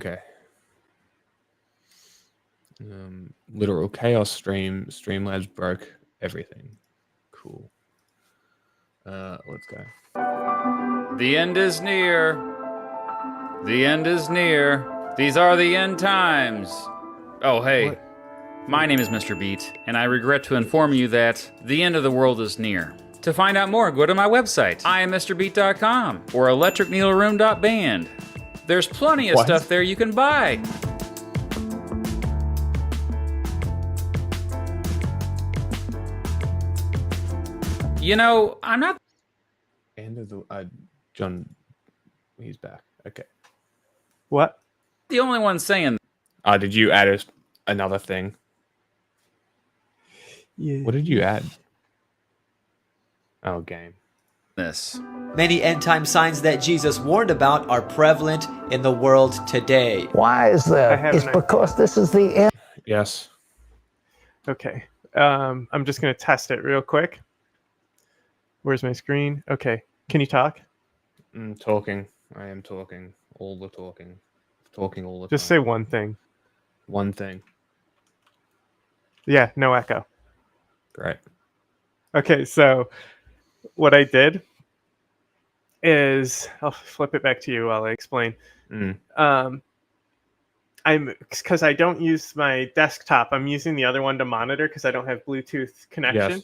Okay. Literal chaos stream. Streamlabs broke everything. Cool. Let's go. The end is near. The end is near. These are the end times. Oh, hey. What? My name is Mr. Beat, and I regret to inform you that the end of the world is near. To find out more, go to my website, IamMrBeat.com, or electricneedleroom.band. There's plenty of stuff there you can buy. You know, I'm not... End of the... John... He's back. Okay. What? the only one saying... Did you add another thing? Yeah. What did you add? Oh, game. this. Many end-time signs that Jesus warned about are prevalent in the world today. Why is that? It's because this is the end. Yes. Okay. I'm just going to test it real quick. Where's my screen? Okay. Can you talk? Talking. I am talking. All the talking. Talking all the time. Just say one thing. One thing. Yeah, no echo. Great. Okay, so what I did is I'll flip it back to you while I explain. Because I don't use my desktop, I'm using the other one to monitor because I don't have Bluetooth connection.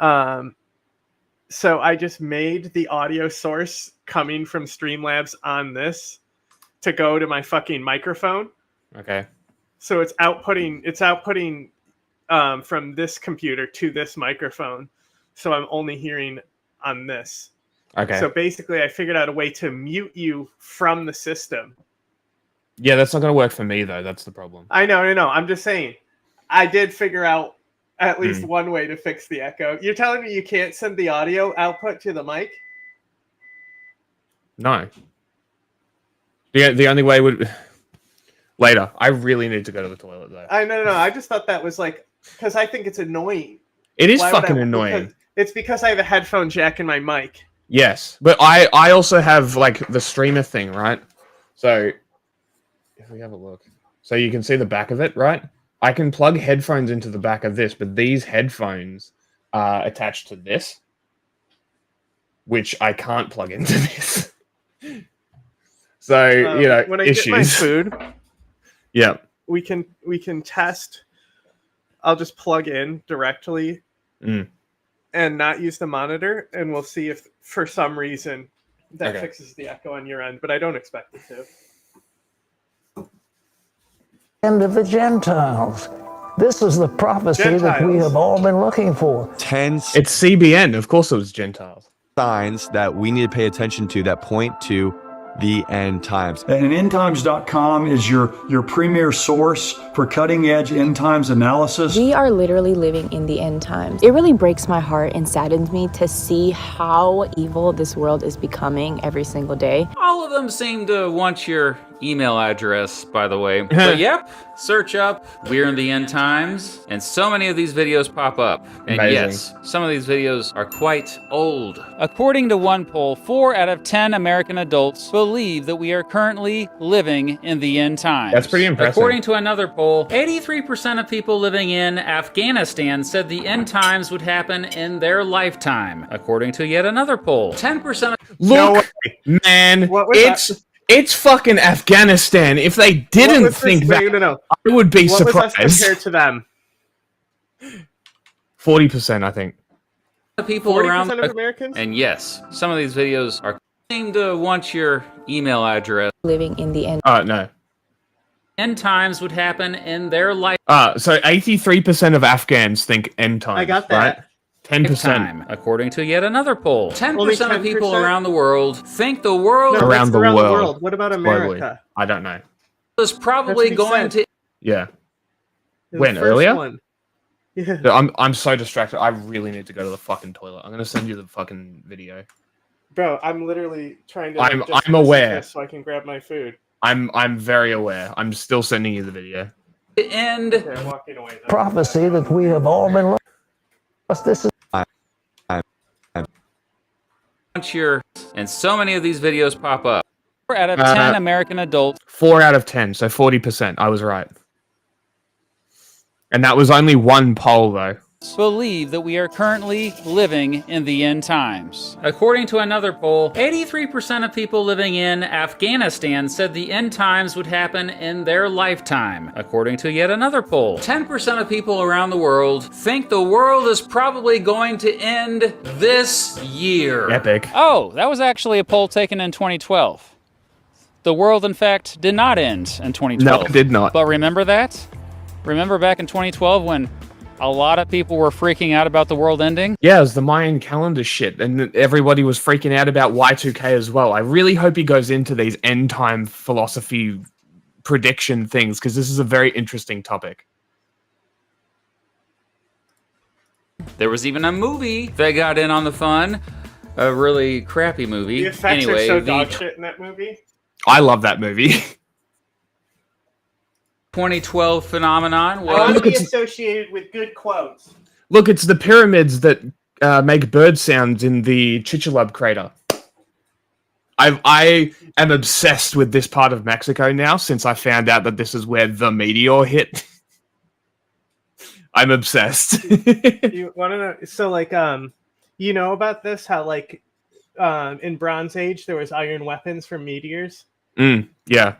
Yes. So I just made the audio source coming from Streamlabs on this to go to my fucking microphone. Okay. So it's outputting from this computer to this microphone. So I'm only hearing on this. Okay. So basically I figured out a way to mute you from the system. Yeah, that's not going to work for me, though. That's the problem. I know. I'm just saying. I did figure out at least one way to fix the echo. You're telling me you can't send the audio output to the mic? No. The only way would... Later. I really need to go to the toilet, though. No. I just thought that was like... Because I think it's annoying. It is fucking annoying. It's because I have a headphone jack in my mic. Yes. But I also have, like, the streamer thing, right? So... If we have a look. So you can see the back of it, right? I can plug headphones into the back of this, but these headphones are attached to this, which I can't plug into this. So, you know, when I issues. get my food, yeah, we can test. I'll just plug in directly and not use the monitor, and we'll see if for some reason that fixes the echo on your end, but I don't expect it to. End of the Gentiles. This is the prophecy that we have all been looking for. It's CBN. Of course it was Gentiles. Signs that we need to pay attention to that point to the end times. And endtimes.com is your premier source for cutting-edge end times analysis. We are literally living in the end times. It really breaks my heart and saddens me to see how evil this world is becoming every single day. All of them seem to want your email address, by the way. But yep, search up We're in the End Times, and so many of these videos pop up. And yes, some of these videos are quite old. According to one poll, 4 out of 10 American adults believe that we are currently living in the end times. That's pretty impressive. According to another poll, 83% of people living in Afghanistan said the end times would happen in their lifetime. According to yet another poll, 10% of... Look, man, it's fucking Afghanistan. If they didn't think that, I would be surprised. What was us compared to them? 40%, I think. People 40% around of Americans? And yes, some of these videos are seem to want your email address. Living in the end. No. End times would happen in their life. So 83% of Afghans think end times. I got that. Right? 10%. According to yet another poll. 10% of people around the world think the world... around the world. What about America? Globally. I don't know. ...is probably going to... Yeah. The When, first earlier? one. Yeah. I'm so distracted. I really need to go to the fucking toilet. I'm going to send you the fucking video. Bro, I'm literally trying to... I'm aware. So I can grab my food. I'm very aware. I'm still sending you the video. And... Okay, I'm walking away. Prophecy that we have all been looking for. This is... And so many of these videos pop up. 4 out of 10 American adults. 4 out of 10, so 40%. I was right. And that was only one poll, though. Believe that we are currently living in the end times. According to another poll, 83% of people living in Afghanistan said the end times would happen in their lifetime. According to yet another poll, 10% of people around the world think the world is probably going to end this year. Epic. Oh, that was actually a poll taken in 2012. The world, in fact, did not end in 2012. No, it did not. But remember that? Remember back in 2012 when a lot of people were freaking out about the world ending? Yeah, it was the Mayan calendar shit, and everybody was freaking out about Y2K as well. I really hope he goes into these end time philosophy prediction things, because this is a very interesting topic. There was even a movie that got in on the fun. A really crappy movie. The effects are so dog shit in that movie. I love that movie. 2012 phenomenon I want was... to be associated with good quotes. Look, it's the pyramids that make bird sounds in the Chicxulub crater. I am obsessed with this part of Mexico now since I found out that this is where the meteor hit. I'm obsessed. You want to know? So, like, you know about this? How, like, in Bronze Age there was iron weapons from meteors. Yeah.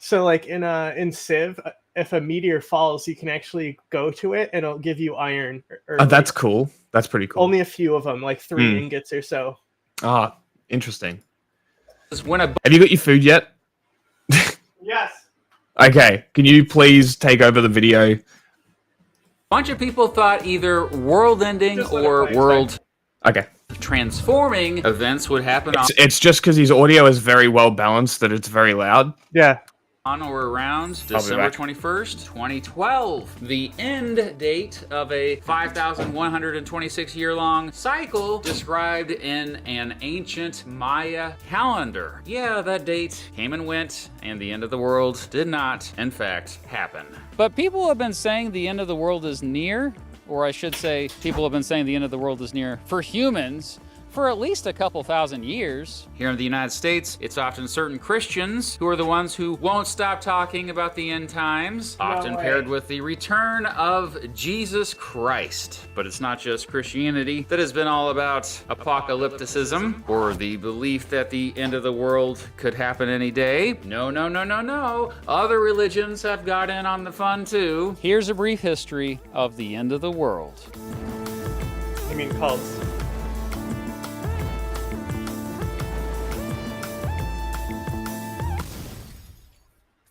So, like, in Civ, if a meteor falls, you can actually go to it, and it'll give you iron. Or That's cool. That's pretty cool. Only a few of them, like 3 ingots or so. Ah, interesting. Have you got your food yet? Yes. Okay. Can you please take over the video? bunch of people thought either world-ending or world Okay. transforming events would happen It's just because his audio is very well balanced that it's very loud. Yeah. on or around December 21st, 2012. The end date of a 5,126-year-long cycle described in an ancient Maya calendar. Yeah, that date came and went, and the end of the world did not, in fact, happen. But people have been saying the end of the world is near, or I should say, people have been saying the end of the world is near for humans for at least a couple thousand years. Here in the United States, it's often certain Christians who are the ones who won't stop talking about the end times, often paired with the return of Jesus Christ. But it's not just Christianity that has been all about apocalypticism or the belief that the end of the world could happen any day. No, no, no, no, no. Other religions have got in on the fun too. Here's a brief history of the end of the world. You mean cults?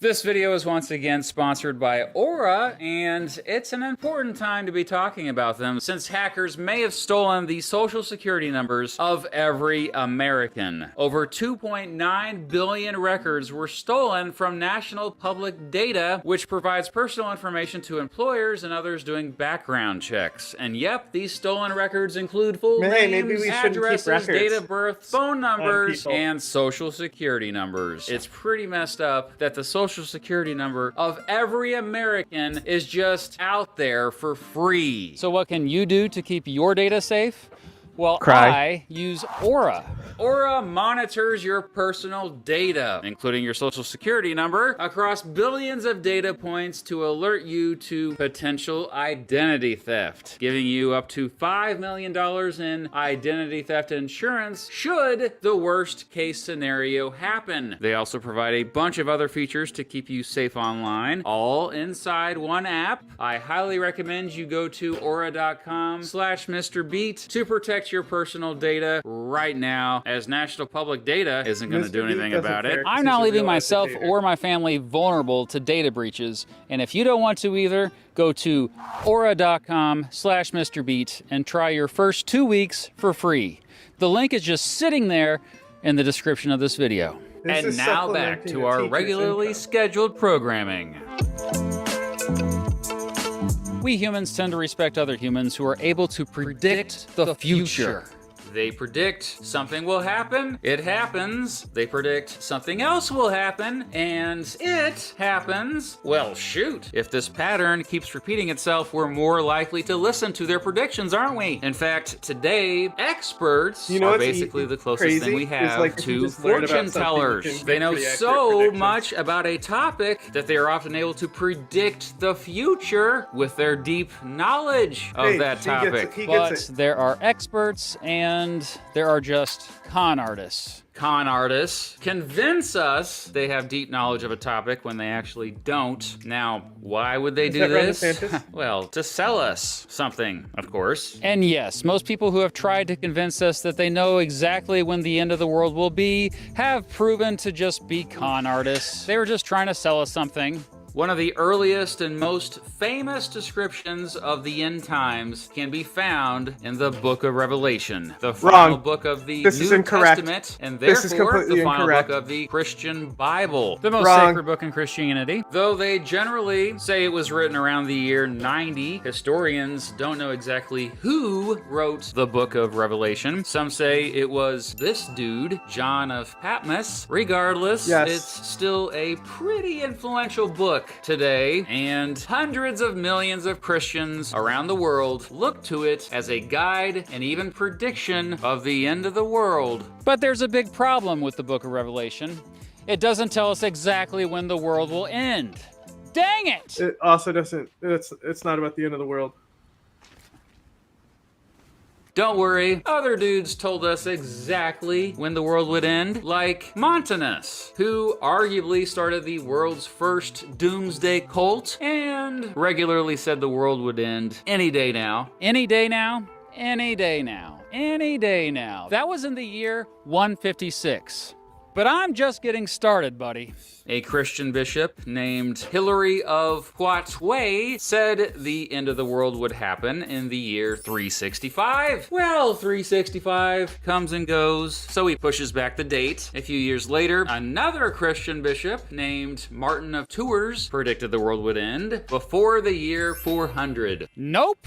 This video is once again sponsored by Aura, and it's an important time to be talking about them since hackers may have stolen the social security numbers of every American. Over 2.9 billion records were stolen from national public data, which provides personal information to employers and others doing background checks. And yep, these stolen records include full names, addresses, date of birth, phone numbers, and social security numbers. It's pretty messed up that the social security number of every American is just out there for free. So what can you do to keep your data safe? Well, I use Aura. Aura monitors your personal data, including your social security number, across billions of data points to alert you to potential identity theft, giving you up to $5 million in identity theft insurance should the worst case scenario happen. They also provide a bunch of other features to keep you safe online, all inside one app. I highly recommend you go to aura.com/MrBeat to protect your personal data right now, as national public data isn't going to do anything about it. I'm not leaving myself or my family vulnerable to data breaches, and if you don't want to either, go to aura.com/MrBeat and try your first 2 weeks for free. The link is just sitting there in the description of this video. And now back to our regularly scheduled programming. We humans tend to respect other humans who are able to predict the future. They predict something will happen, it happens. They predict something else will happen, and it happens. Well, shoot. If this pattern keeps repeating itself, we're more likely to listen to their predictions, aren't we? In fact, today, experts are basically the closest thing we have to fortune tellers. They know so much about a topic that they are often able to predict the future with their deep knowledge of that topic. But there are experts and there are just con artists. Con artists convince us they have deep knowledge of a topic when they actually don't. Now, why would they do this? Well, to sell us something, of course. And yes, most people who have tried to convince us that they know exactly when the end of the world will be have proven to just be con artists. They were just trying to sell us something. One of the earliest and most famous descriptions of the end times can be found in the book of Revelation, the final book of the New Testament, and therefore the final book of the Christian Bible. The most sacred book in Christianity. Though they generally say it was written around the year 90, historians don't know exactly who wrote the book of Revelation. Some say it was this dude, John of Patmos. Regardless, it's still a pretty influential book today, and hundreds of millions of Christians around the world look to it as a guide and even prediction of the end of the world. But there's a big problem with the book of Revelation. It doesn't tell us exactly when the world will end. Dang it! It also doesn't, it's not about the end of the world. Don't worry, other dudes told us exactly when the world would end, like Montanus, who arguably started the world's first doomsday cult and regularly said the world would end any day now. Any day now, any day now, any day now. That was in the year 156. But I'm just getting started, buddy. A Christian bishop named Hilary of Poitiers said the end of the world would happen in the year 365. Well, 365 comes and goes, so he pushes back the date. A few years later, another Christian bishop named Martin of Tours predicted the world would end before the year 400. Nope.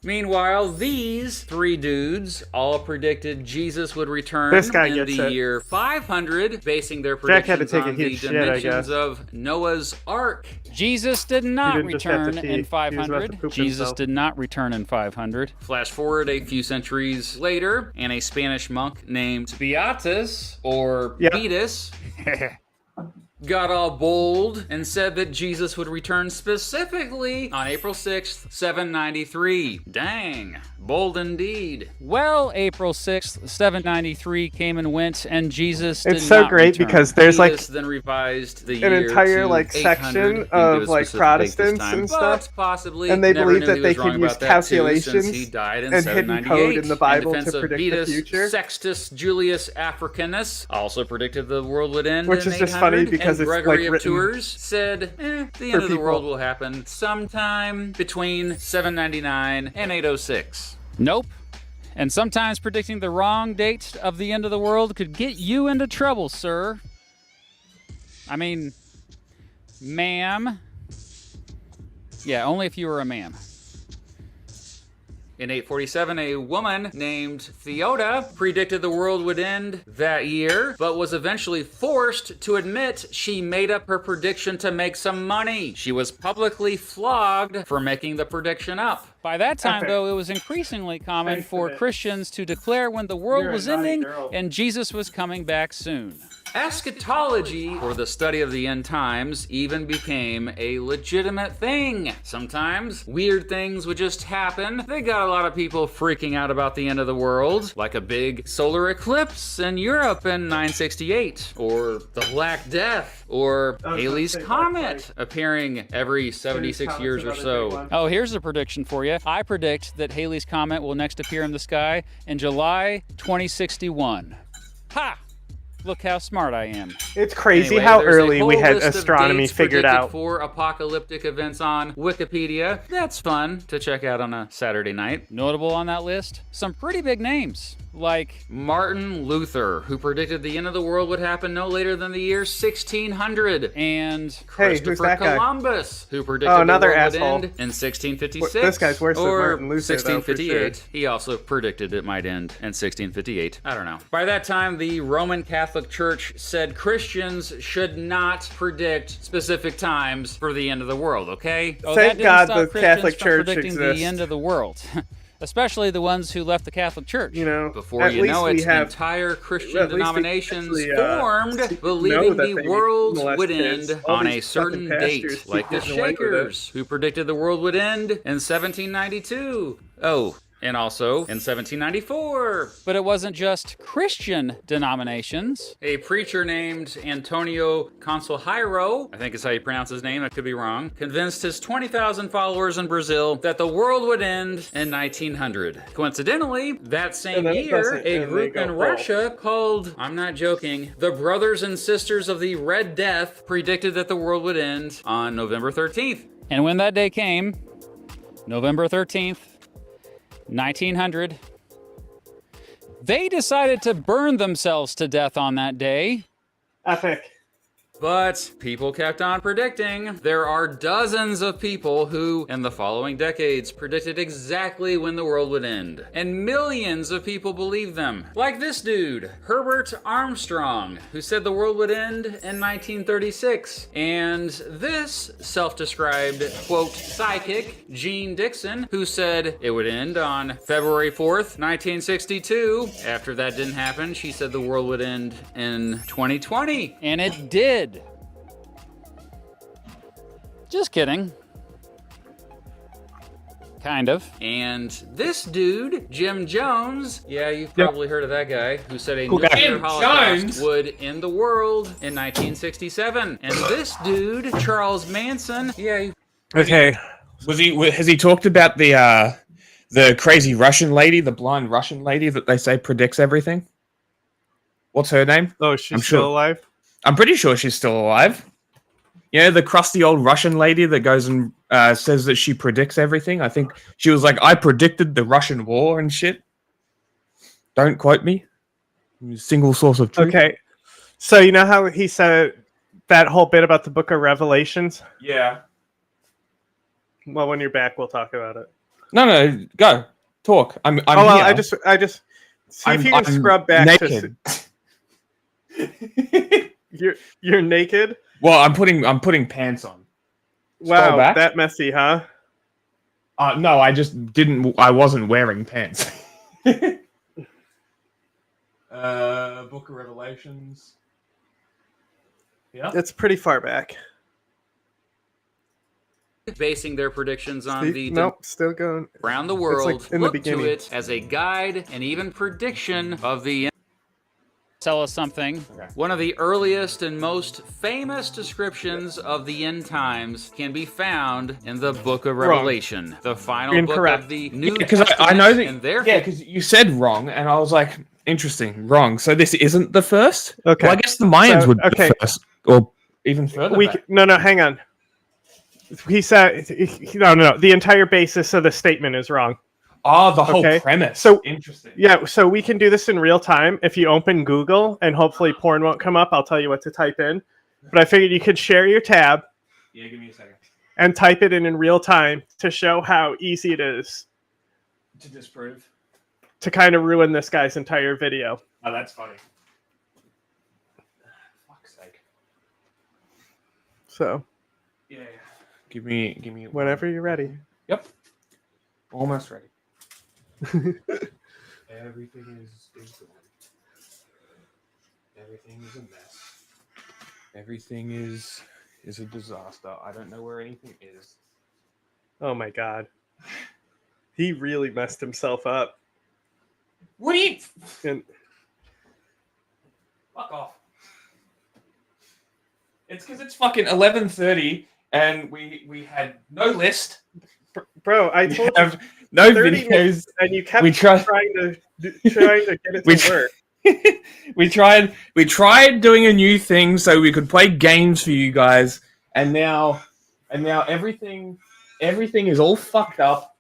Meanwhile, these three dudes all predicted Jesus would return in the year 500, basing their predictions on the dimensions of Noah's Ark. Jesus did not return in 500. Jesus did not return in 500. Flash forward a few centuries later, and a Spanish monk named Beatus, or Beatus, got all bold and said that Jesus would return specifically on April 6th, 793. Dang, bold indeed. Well, April 6th, 793 came and went, and Jesus did not It's so great return. because there's Jesus then revised the an year entire to section of Protestants and stuff, possibly and they believe that they can use calculations he died in and hidden code in the Bible in to predict the future. Sextus Julius Africanus also predicted the world would end Which in is just 800, funny because and it's Gregory like of Tours said the end of the world will happen sometime between 799 and 806. Nope. And sometimes predicting the wrong date of the end of the world could get you into trouble, sir. I mean, ma'am. Yeah, only if you were a ma'am. In 847, a woman named Theoda predicted the world would end that year, but was eventually forced to admit she made up her prediction to make some money. She was publicly flogged for making the prediction up. By that time, though, it was increasingly common for Christians to declare when the world was ending and Jesus was coming back soon. Eschatology, or the study of the end times, even became a legitimate thing. Sometimes weird things would just happen. They got a lot of people freaking out about the end of the world, like a big solar eclipse in Europe in 968, or the Black Death, or Halley's Comet appearing every 76 years or so. Oh, here's a prediction for you. I predict that Halley's Comet will next appear in the sky in July 2061. Ha! Look how smart I am. It's crazy how early we had astronomy figured out. For apocalyptic events on Wikipedia. That's fun to check out on a Saturday night. Notable on that list, some pretty big names. Like Martin Luther, who predicted the end of the world would happen no later than the year 1600. And Christopher Columbus, who predicted the world would end in 1656. This guy's worse than or Martin Luther, 1658. Sure. He also predicted it might end in 1658. I don't know. By that time, the Roman Catholic Church said Christians should not predict specific times for the end of the world, okay? Thank God the Catholic Church predicting exists. the end of the world. Especially the ones who left the Catholic Church. You know, before you know it, entire Christian denominations formed, believing the world would end on a certain date, like the Shakers, who predicted the world would end in 1792. Oh, and also in 1794. But it wasn't just Christian denominations. A preacher named Antonio Conselheiro, I think is how you pronounce his name, I could be wrong, convinced his 20,000 followers in Brazil that the world would end in 1900. Coincidentally, that same year, a group in Russia called, I'm not joking, the Brothers and Sisters of the Red Death predicted that the world would end on November 13th. And when that day came, November 13th, 1900, they decided to burn themselves to death on that day. Epic. But people kept on predicting. There are dozens of people who, in the following decades, predicted exactly when the world would end. And millions of people believed them. Like this dude, Herbert Armstrong, who said the world would end in 1936. And this self-described, quote, psychic, Jean Dixon, who said it would end on February 4th, 1962. After that didn't happen, she said the world would end in 2020. And it did. Just kidding. Kind of. And this dude, Jim Jones, yeah, you've probably heard of that guy, who said a nuclear holocaust would end the world in 1967. And this dude, Charles Manson, yeah. Okay. Has he talked about the crazy Russian lady, the blind Russian lady that they say predicts everything? What's her name? Oh, she's still alive? I'm pretty sure she's still alive. Yeah, the crusty old Russian lady that goes and says that she predicts everything. I think she was like, I predicted the Russian war and shit. Don't quote me. Single source of truth. Okay. So you know how he said that whole bit about the book of Revelations? Yeah. Well, when you're back, we'll talk about it. No, go. Talk. I'm here. I just see if you can scrub back naked. You're naked? Well, I'm putting pants on. Wow, that messy, huh? No, I wasn't wearing pants. Book of Revelations. Yeah. It's pretty far back. Basing their predictions on still going around the world, like in look the to it as a guide and even prediction of the Tell us something. Okay. One of the earliest and most famous descriptions of the end times can be found in the Book of Revelation, the final book of the New Testament. I know that. And therefore, yeah, because you said wrong, and I was like, interesting, wrong. So this isn't the first. Okay. Well, I guess the Mayans would be the first, or even further. No, hang on. He said no. The entire basis of the statement is wrong. Oh, the whole premise. So interesting. Yeah, so we can do this in real time. If you open Google and hopefully porn won't come up, I'll tell you what to type in. But I figured you could share your tab. Yeah, give me a second. And type it in real time to show how easy it is to disprove. To kind of ruin this guy's entire video. Oh, that's funny. Fuck's sake. So. Yeah. Give me. Whenever you're ready. Yep. Almost ready. Everything is gone. Everything is a mess. Everything is a disaster. I don't know where anything is. Oh my god. He really messed himself up. What do you... And... Fuck off. It's because it's fucking 11:30 and we had no list. Bro, I told you no videos, and you kept trying to get it to work. we tried doing a new thing so we could play games for you guys, and now everything is all fucked up,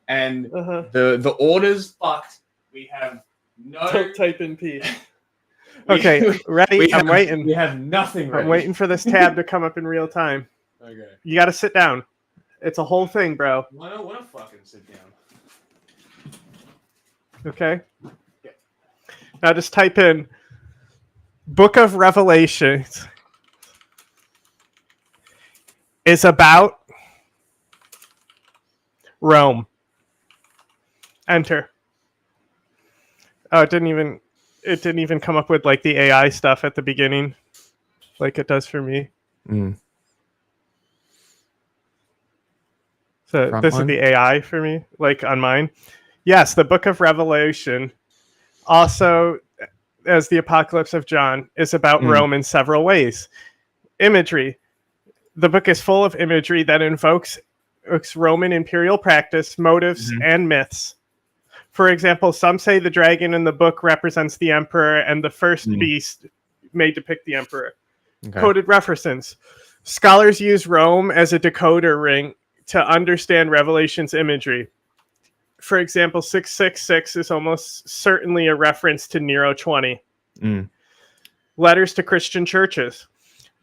and the order's fucked. We have No. Don't type in P. Okay, ready? I'm waiting. We have nothing ready. I'm waiting for this tab to come up in real time. Okay. You got to sit down. It's a whole thing, bro. I don't want to fucking sit down. Okay. Yeah. Now just type in Book of Revelations is about Rome. Enter. Oh, it didn't even come up with like the AI stuff at the beginning, like it does for me. So Front this line? is the AI for me, like on mine. Yes, the Book of Revelation, also as the Apocalypse of John, is about Rome in several ways. Imagery. The book is full of imagery that invokes Roman imperial practice, motives, and myths. For example, some say the dragon in the book represents the emperor and the first beast may depict the emperor. Okay. Coded references. Scholars use Rome as a decoder ring to understand Revelation's imagery. For example, 666 is almost certainly a reference to Nero 20. Letters to Christian churches.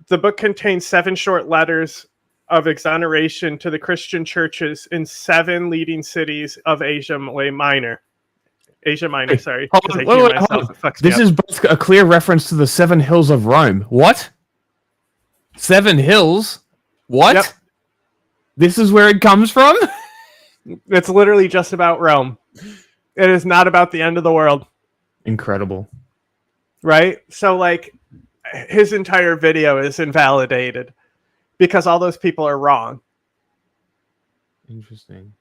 The book contains 7 short letters of exoneration to the Christian churches in 7 leading cities of Asia Minor. Sorry. Hold on. This is both a clear reference to the 7 hills of Rome. What? 7 hills? What? Yep. This is where it comes from? It's literally just about Rome. It is not about the end of the world. Incredible. Right? So, like, his entire video is invalidated because all those people are wrong. Interesting.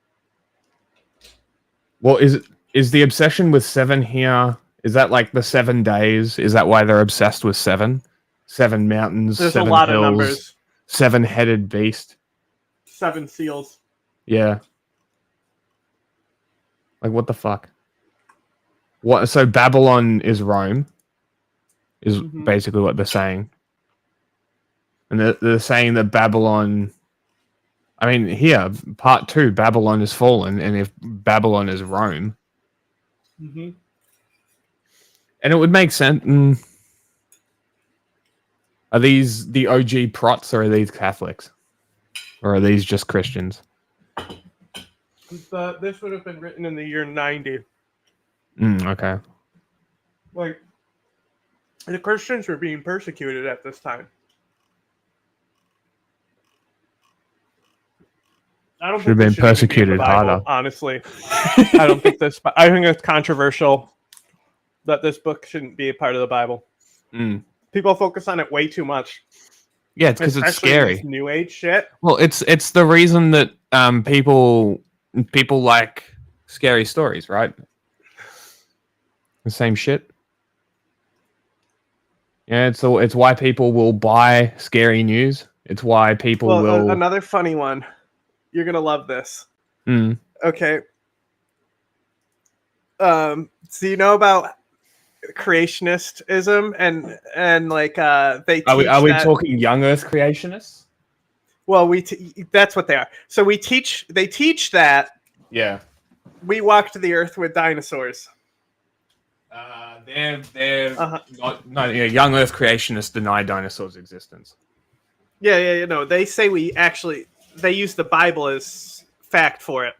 Well, is the obsession with 7 here? Is that like the 7 days? Is that why they're obsessed with 7? 7 mountains. There's 7 a lot hills, of numbers. 7-headed beast. 7 seals. Yeah. Like, what the fuck? What? So Babylon is Rome. Is basically what they're saying. And they're saying that Babylon... I mean, here, part 2, Babylon is fallen, and if Babylon is Rome... And it would make sense... Are these the OG prots, or are these Catholics? Or are these just Christians? This would have been written in the year 90. Okay. Like, the Christians were being persecuted at this time. I don't should have been persecuted harder. Honestly, I don't think this. I think it's controversial that this book shouldn't be a part of the Bible. People focus on it way too much. Yeah, it's because it's scary. This New Age shit. Well, it's the reason that people like scary stories, right? The same shit. Yeah, it's why people will buy scary news. It's why people will. Another funny one. You're gonna love this. Okay. So you know about creationism and like they teach are we talking young Earth creationists? Well, that's what they are. So they teach that. Yeah. We walked the Earth with dinosaurs. They're not young Earth creationists deny dinosaurs' existence. Yeah. No, they say they use the Bible as fact for it.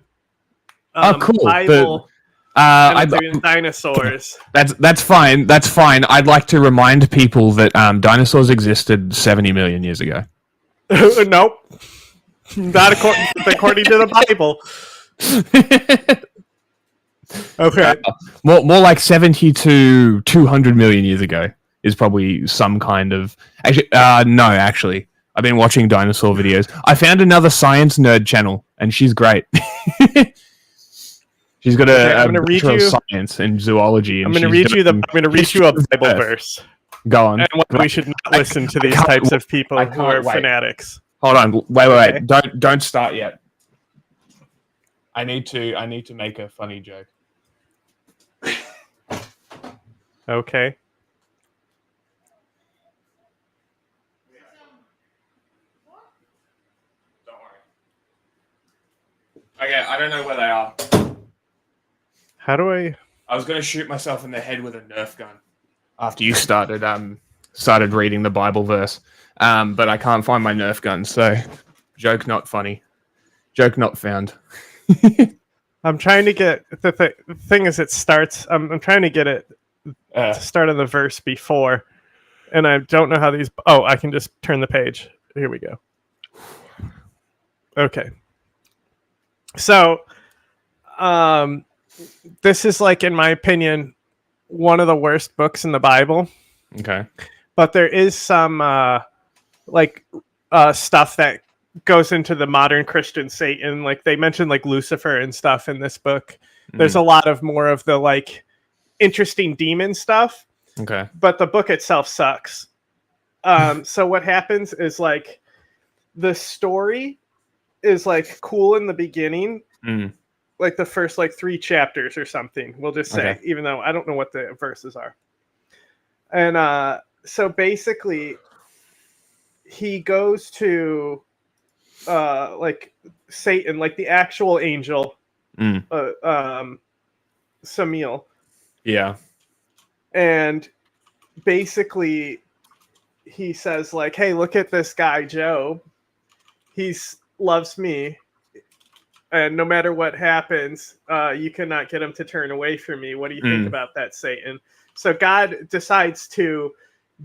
Cool. Bible. Dinosaurs. That's fine. That's fine. I'd like to remind people that dinosaurs existed 70 million years ago. Nope. Not according to the Bible. Okay. More like 70 to 200 million years ago is probably some kind of... Actually, I've been watching dinosaur videos. I found another science nerd channel, and she's great. She's got a bachelor of science and zoology. And I'm going to read you a Bible verse. Go on. And we should not listen to these types of people who are fanatics. Hold on. Wait. Don't start yet. I need to make a funny joke. Okay. Don't worry. Okay, I don't know where they are. How do I... I was gonna shoot myself in the head with a Nerf gun after you started reading the Bible verse, but I can't find my Nerf gun, so joke not funny, joke not found. I'm trying to get the thing is it starts. I'm trying to get it to start on the verse before, and I don't know how these. Oh, I can just turn the page. Here we go. Okay. So, this is like, in my opinion, one of the worst books in the Bible. Okay. But there is some stuff that goes into the modern Christian Satan. Like they mentioned like Lucifer and stuff in this book. There's a lot of more of the like interesting demon stuff. Okay. But the book itself sucks. So what happens is like the story is like cool in the beginning. Like the first like 3 chapters or something, we'll just say, even though I don't know what the verses are. And so basically he goes to like Satan, like the actual angel, Samiel. Yeah. And basically he says like, hey, look at this guy, Job. He loves me. And no matter what happens, you cannot get him to turn away from me. What do you think about that, Satan? So God decides to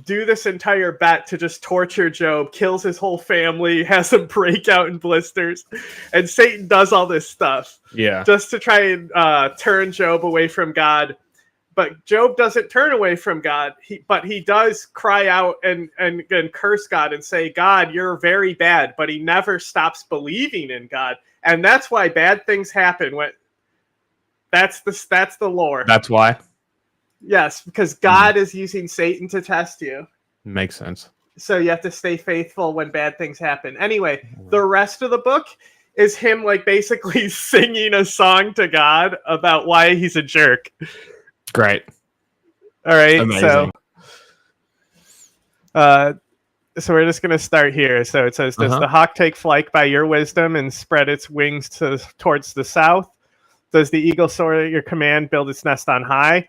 do this entire bet to just torture Job, kills his whole family, has him break out in blisters. And Satan does all this stuff. Yeah. Just to try and turn Job away from God. But Job doesn't turn away from God. But he does cry out and curse God and say, God, you're very bad. But he never stops believing in God. And that's why bad things happen. That's the lore. That's why? Yes, because God is using Satan to test you. Makes sense. So you have to stay faithful when bad things happen. Anyway, the rest of the book is him like basically singing a song to God about why he's a jerk. Great. All right. Amazing. So we're just going to start here. So it says, does the hawk take flight by your wisdom and spread its wings towards the south? Does the eagle soar at your command, build its nest on high?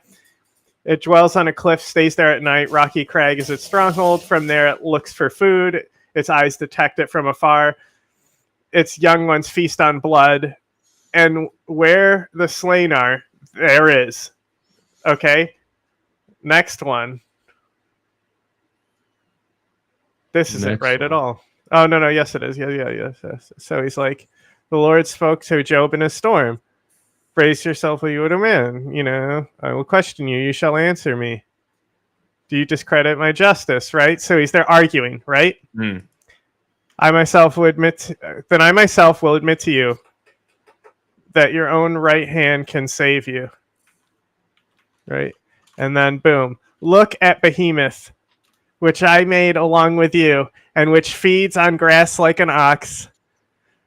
It dwells on a cliff, stays there at night. Rocky crag is its stronghold. From there it looks for food. Its eyes detect it from afar. Its young ones feast on blood. And where the slain are, there is. Okay. Next one. This isn't right at all. Oh, no. Yes, it is. Yes. So he's like, the Lord spoke to Job in a storm. Brace yourself, will you would a man. You know, I will question you. You shall answer me. Do you discredit my justice? Right. So he's there arguing. Right. I myself will admit to you that your own right hand can save you. Right. And then boom, look at Behemoth, which I made along with you, and which feeds on grass like an ox.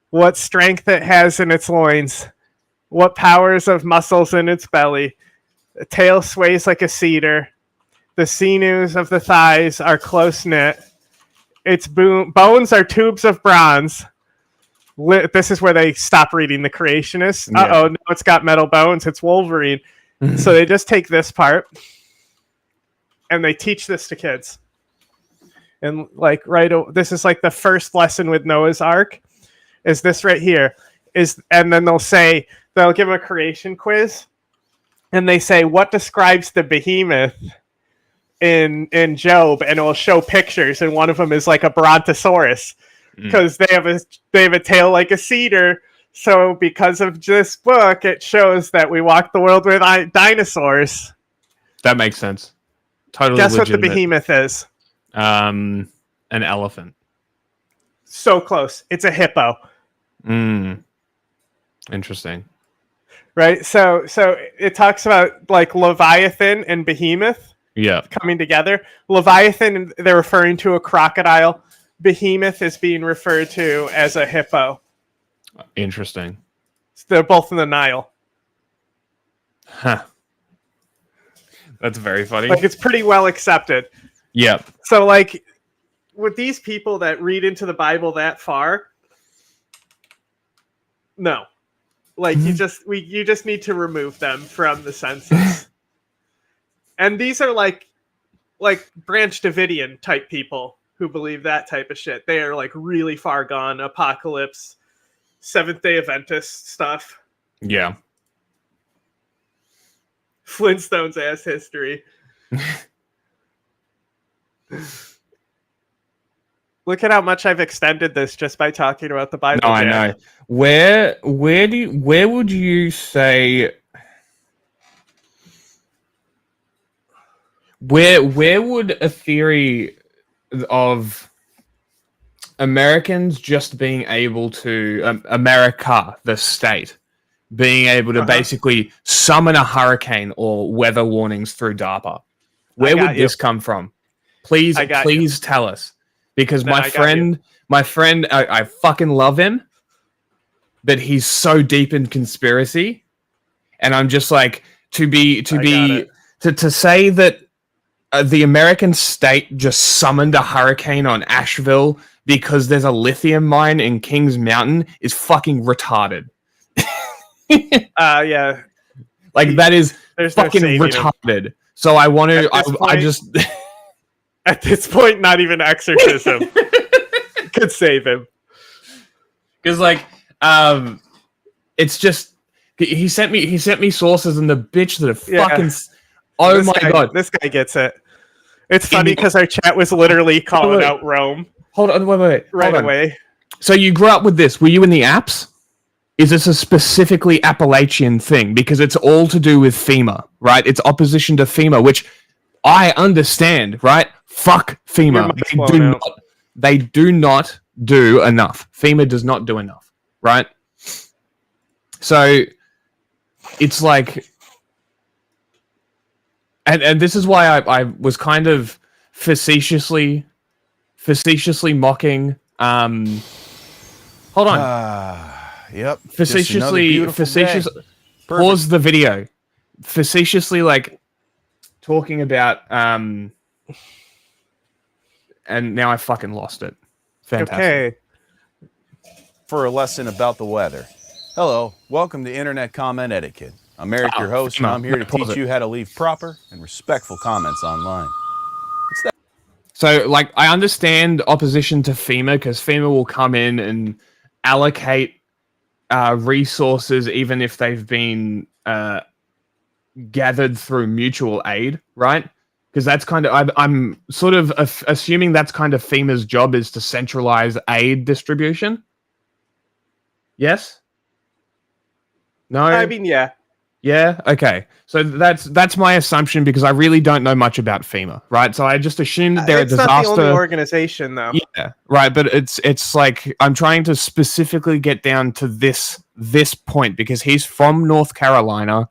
What strength it has in its loins. What powers of muscles in its belly. The tail sways like a cedar. The sinews of the thighs are close knit. Its bones are tubes of bronze. This is where they stop reading the creationists. Uh-oh, no, it's got metal bones. It's Wolverine. So they just take this part and they teach this to kids. And like this is like the first lesson with Noah's Ark. Is this right here? And then they'll give them a creation quiz, and they say, what describes the behemoth in Job? And it will show pictures, and one of them is like a brontosaurus because they have a tail like a cedar. So because of this book, it shows that we walk the world with dinosaurs. That makes sense. Totally. Guess legitimate. what the behemoth is? An elephant. So close. It's a hippo. Interesting. Right. So it talks about like Leviathan and Behemoth coming together. Leviathan, they're referring to a crocodile. Behemoth is being referred to as a hippo. Interesting. They're both in the Nile. Huh. That's very funny. Like it's pretty well accepted. Yep. So like with these people that read into the Bible that far, no. Like you just need to remove them from the census. And these are like Branch Davidian type people who believe that type of shit. They are like really far gone, apocalypse, Seventh-day Adventist stuff. Yeah. Flintstones ass history. Look at how much I've extended this just by talking about the Bible. No, I know. Where would you say? Where would a theory of Americans just being able to America, the state, being able to basically summon a hurricane or weather warnings through DARPA? Where would this come from? Please tell us. Because my friend, I fucking love him, but he's so deep in conspiracy, and I'm just like to say that the American state just summoned a hurricane on Asheville because there's a lithium mine in Kings Mountain is fucking retarded. Yeah, like that is fucking retarded. So I want to. I just. At this point, not even exorcism could save him. Because it's just he sent me sources and the bitch that fucking. Oh my god, this guy gets it. It's funny because our chat was literally calling out Rome. Hold on, wait, right away. So you grew up with this? Were you in the apps? Is this a specifically Appalachian thing? Because it's all to do with FEMA, right? It's opposition to FEMA, which I understand, right? Fuck FEMA. They do not do enough. FEMA does not do enough, right? So it's like, and this is why I was kind of facetiously mocking. Hold on. Yep. Facetiously. Pause the video. Facetiously, talking about and now I fucking lost it. Fantastic. Okay. For a lesson about the weather. Hello, welcome to Internet Comment Etiquette. I'm Eric, your host, and I'm here to teach you how to leave proper and respectful comments online. So, I understand opposition to FEMA because FEMA will come in and allocate resources even if they've been gathered through mutual aid, right? Because that's kind of, I'm sort of assuming that's kind of FEMA's job is to centralize aid distribution. Yes? No? I mean, yeah. Yeah? Okay. So that's my assumption because I really don't know much about FEMA, right? So I just assume that they're a disaster. It's not the only organization, though. Yeah, right. But it's like I'm trying to specifically get down to this point because he's from North Carolina.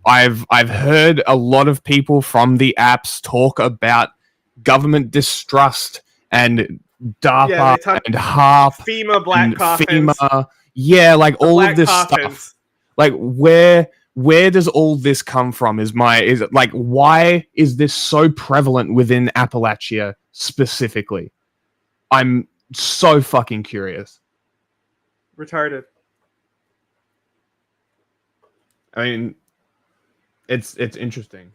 I've heard a lot of people from the apps talk about government distrust and DARPA and HARP, FEMA black coffins. FEMA, all of this stuff. Where does all this come from? Why is this so prevalent within Appalachia specifically? I'm so fucking curious. Retarded. I mean, it's interesting.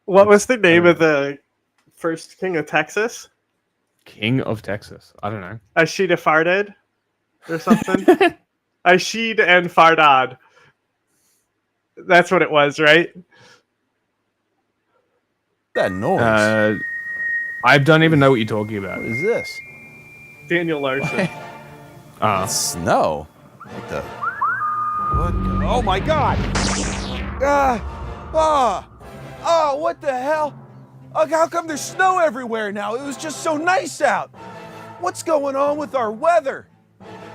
What was the name of the first king of Texas? King of Texas? I don't know. Ashida Fardad or something? Ashid and Fardad. That's what it was, right? That noise. I don't even know what you're talking about. What is this? Daniel Larson. Snow? What the? What? Oh my god! What the hell? How come there's snow everywhere now? It was just so nice out. What's going on with our weather?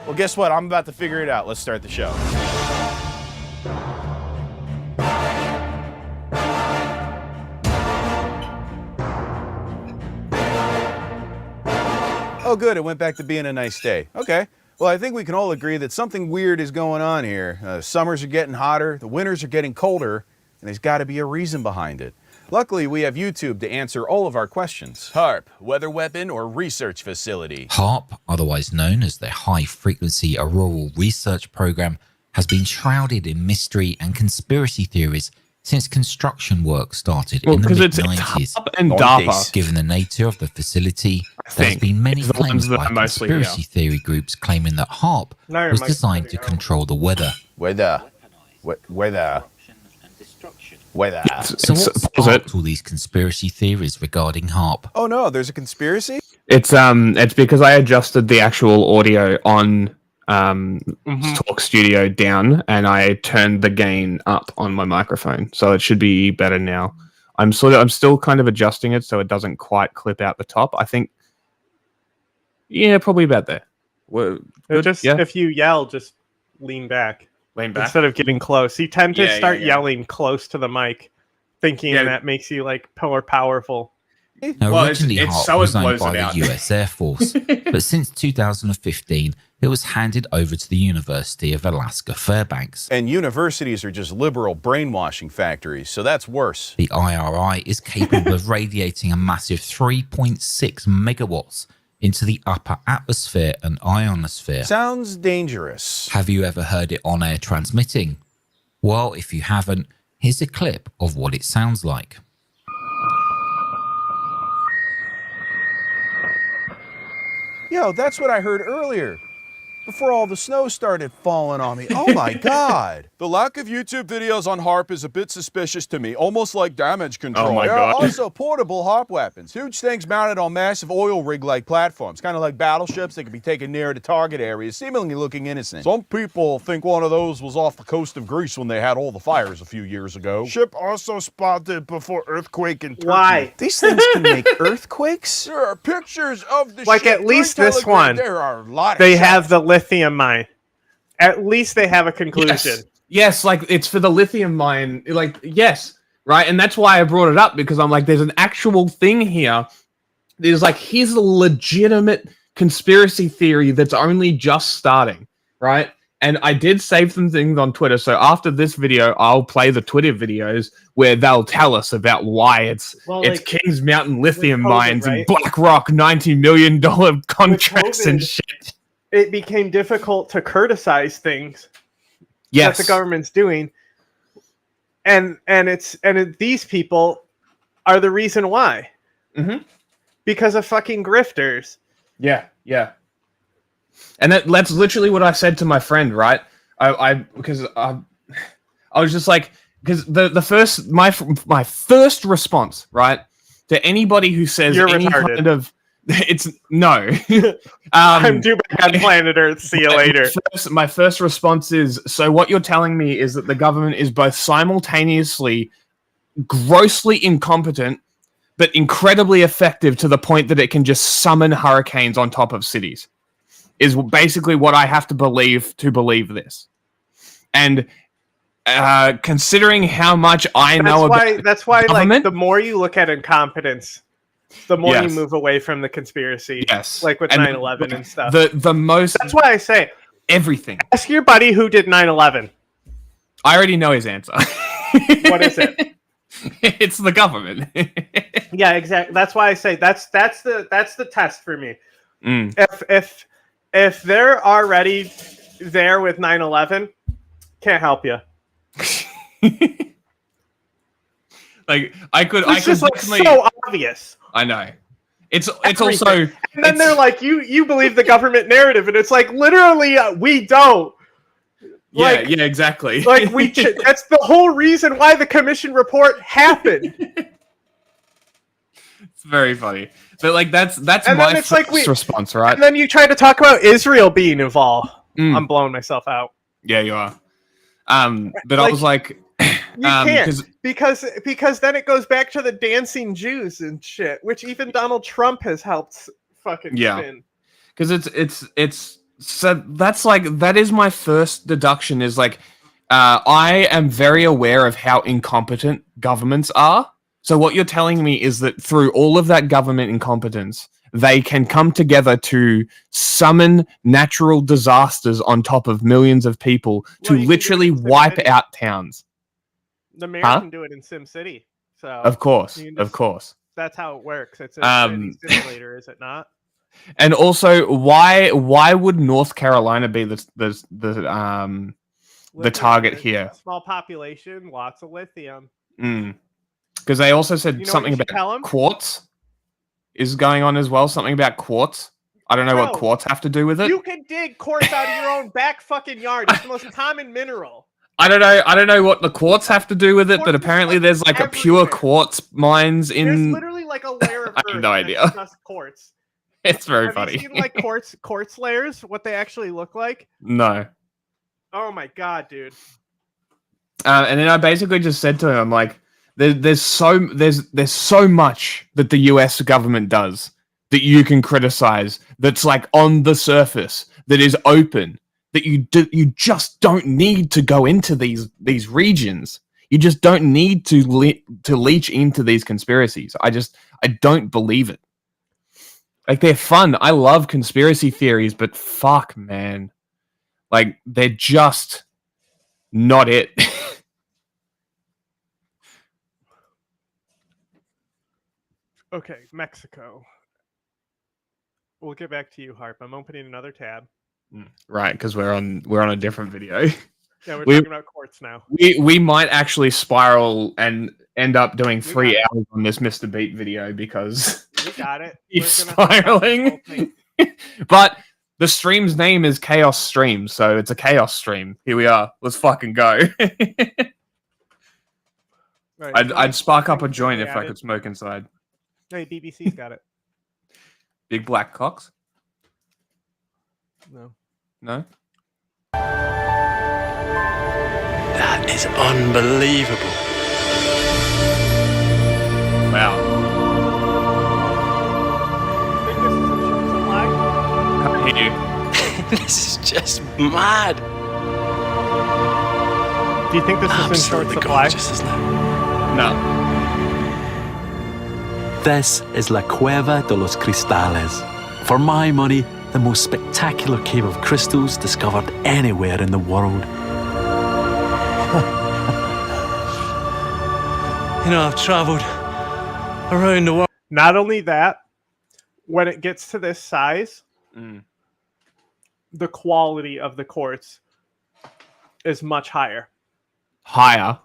Well, guess what? I'm about to figure it out. Let's start the show. Oh, good. It went back to being a nice day. Okay. Well, I think we can all agree that something weird is going on here. Summers are getting hotter, the winters are getting colder, and there's got to be a reason behind it. Luckily, we have YouTube to answer all of our questions. HARP, weather weapon or research facility? HARP, otherwise known as the High Frequency Auroral Research Program, has been shrouded in mystery and conspiracy theories since construction work started in the mid-90s. And DARPA. Given the nature of the facility, there's been many claims by conspiracy theory groups claiming that HARP was designed to control the weather. Weather. So what sparked all these conspiracy theories regarding HARP? Oh no, there's a conspiracy? It's because I adjusted the actual audio on Talk Studio down, and I turned the gain up on my microphone, so it should be better now. I'm still kind of adjusting it so it doesn't quite clip out the top. I think, yeah, probably about there. If you yell, just lean back. Instead of getting close. You tend to start yelling close to the mic, thinking that makes you like more powerful. Now, originally HARP was owned by the US Air Force, but since 2015, it was handed over to the University of Alaska Fairbanks. And universities are just liberal brainwashing factories, so that's worse. The IRI is capable of radiating a massive 3.6 megawatts into the upper atmosphere and ionosphere. Sounds dangerous. Have you ever heard it on air transmitting? Well, if you haven't, here's a clip of what it sounds like. Yo, that's what I heard earlier. Before all the snow started falling on me. Oh my God. The lack of YouTube videos on HARP is a bit suspicious to me, almost like damage control. Oh my there God. are also portable HARP weapons, huge things mounted on massive oil rig-like platforms, kind of like battleships that can be taken near to target areas, seemingly looking innocent. Some people think one of those was off the coast of Greece when they had all the fires a few years ago. Ship also spotted before earthquake in Turkey. Why? These things can make earthquakes? There are pictures of the Like ship. at least During this Telegram, one. There are a lot of They shots. have the lithium mine. At least they have a conclusion. Yes, like it's for the lithium mine. Like, yes, right? And that's why I brought it up, because I'm like, there's an actual thing here. There's like, here's a legitimate conspiracy theory that's only just starting, right? And I did save some things on Twitter. So after this video, I'll play the Twitter videos where they'll tell us about why it's like, Kings Mountain lithium mines and BlackRock $90 million contracts and shit. It became difficult to criticize things that the government's doing, and these people are the reason why. Because of fucking grifters. Yeah. And that's literally what I said to my friend, right? I was just like, because my first response, right, to anybody who says You're any retarded. kind of it's no. I'm due back on planet Earth. See you later. My first response is, so what you're telling me is that the government is both simultaneously grossly incompetent but incredibly effective to the point that it can just summon hurricanes on top of cities, is basically what I have to believe this. And considering how much I know about that's why government, like the more you look at incompetence, the more you move away from the conspiracy. Yes. Like with 9/11 and stuff. The most. That's why I say everything. Ask your buddy who did 9/11. I already know his answer. What is it? It's the government. Yeah, exactly. That's why I say that's the test for me. If they're already there with 9/11, can't help you. Like I could just like so obvious. I know. It's also, and then they're like, you believe the government narrative, and it's like literally we don't. Yeah, exactly. Like that's the whole reason why the commission report happened. It's very funny, but like that's and my it's first like response, right? And then you try to talk about Israel being involved. I'm blowing myself out. Yeah, you are. But I was like, you can't because then it goes back to the dancing Jews and shit, which even Donald Trump has helped fucking spin. Because it's so that's like that is my first deduction is like I am very aware of how incompetent governments are. So what you're telling me is that through all of that government incompetence, they can come together to summon natural disasters on top of millions of people to literally wipe out towns. The mayor can do it in SimCity. So of course. That's how it works. It's a simulator, is it not? And also, why would North Carolina be the the target here. Small population, lots of lithium. Because they also said something about quartz is going on as well. Something about quartz. I don't know what quartz have to do with it. You can dig quartz out of your own back fucking yard. It's the most common mineral. I don't know what the quartz have to do with it, but apparently there's like a pure quartz mines in. There's literally like a layer of earth. I have no idea. Just quartz. It's very funny. Have you seen like quartz layers? What they actually look like? No. Oh my god, dude. And then I basically just said to him, like, there's so much that the US government does that you can criticize. That's like on the surface, that is open. That you just don't need to go into these regions. You just don't need to leech into these conspiracies. I don't believe it. Like, they're fun. I love conspiracy theories, but fuck, man. Like, they're just not it. Okay, Mexico. We'll get back to you, Harp. I'm opening another tab. Right, because we're on a different video. Yeah, we're talking about quartz now. We might actually spiral and end up doing 3 hours on this Mr. Beat video because we got it. He's spiraling. But the stream's name is Chaos Stream, so it's a chaos stream. Here we are. Let's fucking go. Right, I'd spark up a joint if I could smoke inside. Hey, BBC's got it. Big black cocks? No. No? That is unbelievable. Wow. Think this is a Can't hear you. This is just mad. Do you think this is in short supply? Gorgeous, isn't it? No. This is La Cueva de los Cristales. For my money, the most spectacular cave of crystals discovered anywhere in the world. You know, I've traveled around the world. Not only that, when it gets to this size, the quality of the quartz is much higher. Higher?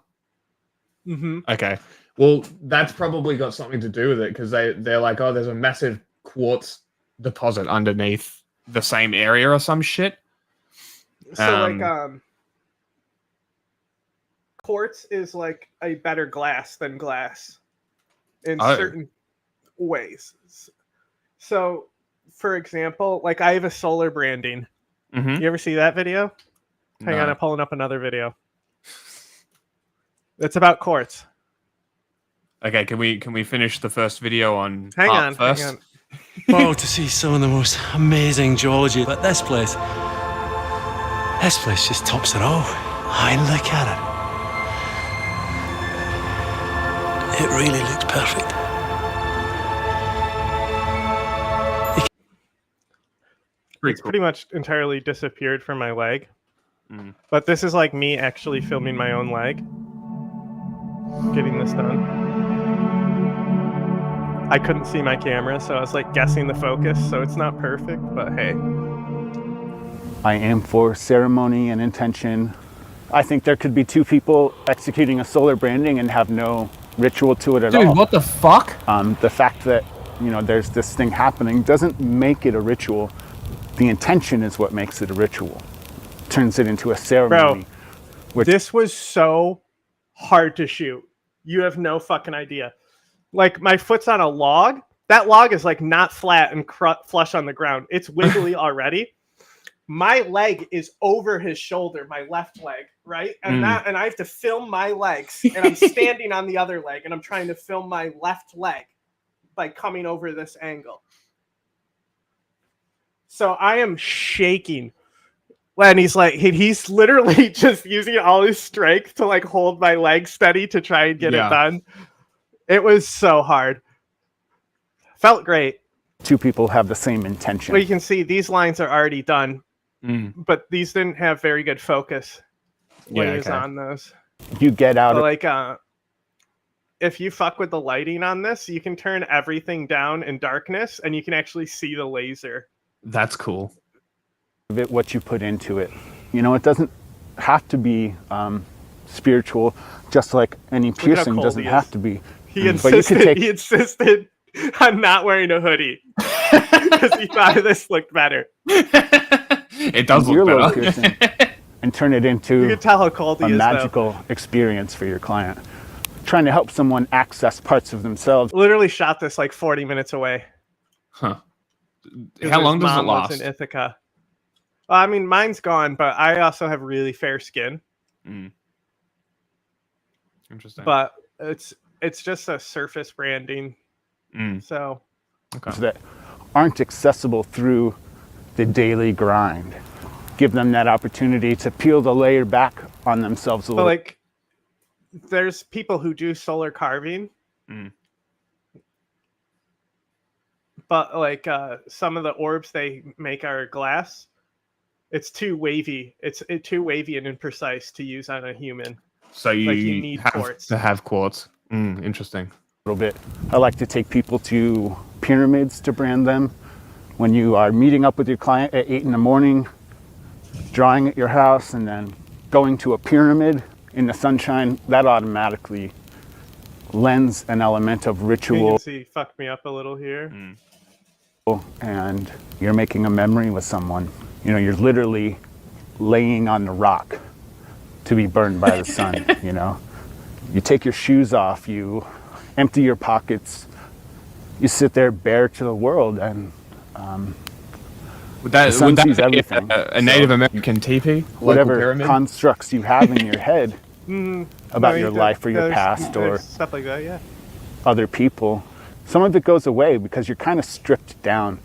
Mm-hmm. Okay. Well, that's probably got something to do with it because they're like, oh, there's a massive quartz deposit underneath the same area or some shit. So quartz is like a better glass than glass in certain ways. So, for example, like I have a solar branding. You ever see that video? Hang on, I'm pulling up another video. It's about quartz. Okay, can we finish the first video on hang on first? Hang on. Oh, to see some of the most amazing geology. But this place just tops it all. I look at it. It really looks perfect. It's pretty much entirely disappeared from my leg. But this is like me actually filming my own leg. Getting this done. I couldn't see my camera, so I was like guessing the focus, so it's not perfect, but hey. I aim for ceremony and intention. I think there could be 2 people executing a solar branding and have no ritual to it at all. Dude, what the fuck? The fact that, you know, there's this thing happening doesn't make it a ritual. The intention is what makes it a ritual. Turns it into a ceremony. Bro, this was so hard to shoot. You have no fucking idea. Like, my foot's on a log. That log is like not flat and flush on the ground. It's wiggly already. My leg is over his shoulder, my left leg, right? And and I have to film my legs, and I'm standing on the other leg, and I'm trying to film my left leg by coming over this angle. So I am shaking. And he's like, he's literally just using all his strength to like hold my leg steady to try and get it done. It was so hard. Felt great. 2 people have the same intention. Well, you can see these lines are already done, but these didn't have very good focus when he was on those. You get out of like, if you fuck with the lighting on this, you can turn everything down in darkness, and you can actually see the laser. That's cool. What you put into it. You know, it doesn't have to be spiritual, just like any piercing doesn't have to be. He insisted on not wearing a hoodie because he thought this looked better. It does look better. Piercing, and turn it into you can tell how cold he is, magical experience for your client. Trying to help someone access parts of themselves. Literally shot this like 40 minutes away. Huh. How long does it last? Was in Ithaca. Well, I mean, mine's gone, but I also have really fair skin. Interesting. But it's just a surface branding. So that aren't accessible through the daily grind. Give them that opportunity to peel the layer back on themselves a little. Like, there's people who do solar carving. But like some of the orbs they make are glass. It's too wavy. It's too wavy and imprecise to use on a human. So you need have quartz. to have quartz. Interesting. A little bit. I like to take people to pyramids to brand them. When you are meeting up with your client at 8 in the morning, drawing at your house, and then going to a pyramid in the sunshine, that automatically lends an element of ritual. You can see, fucked me up a little here. And you're making a memory with someone. You know, you're literally laying on the rock to be burned by the sun, you know. You take your shoes off, you empty your pockets, you sit there bare to the world, and would that be a Native American teepee? Whatever constructs you have in your head about your life or your past or stuff like that, yeah. Other people, some of it goes away because you're kind of stripped down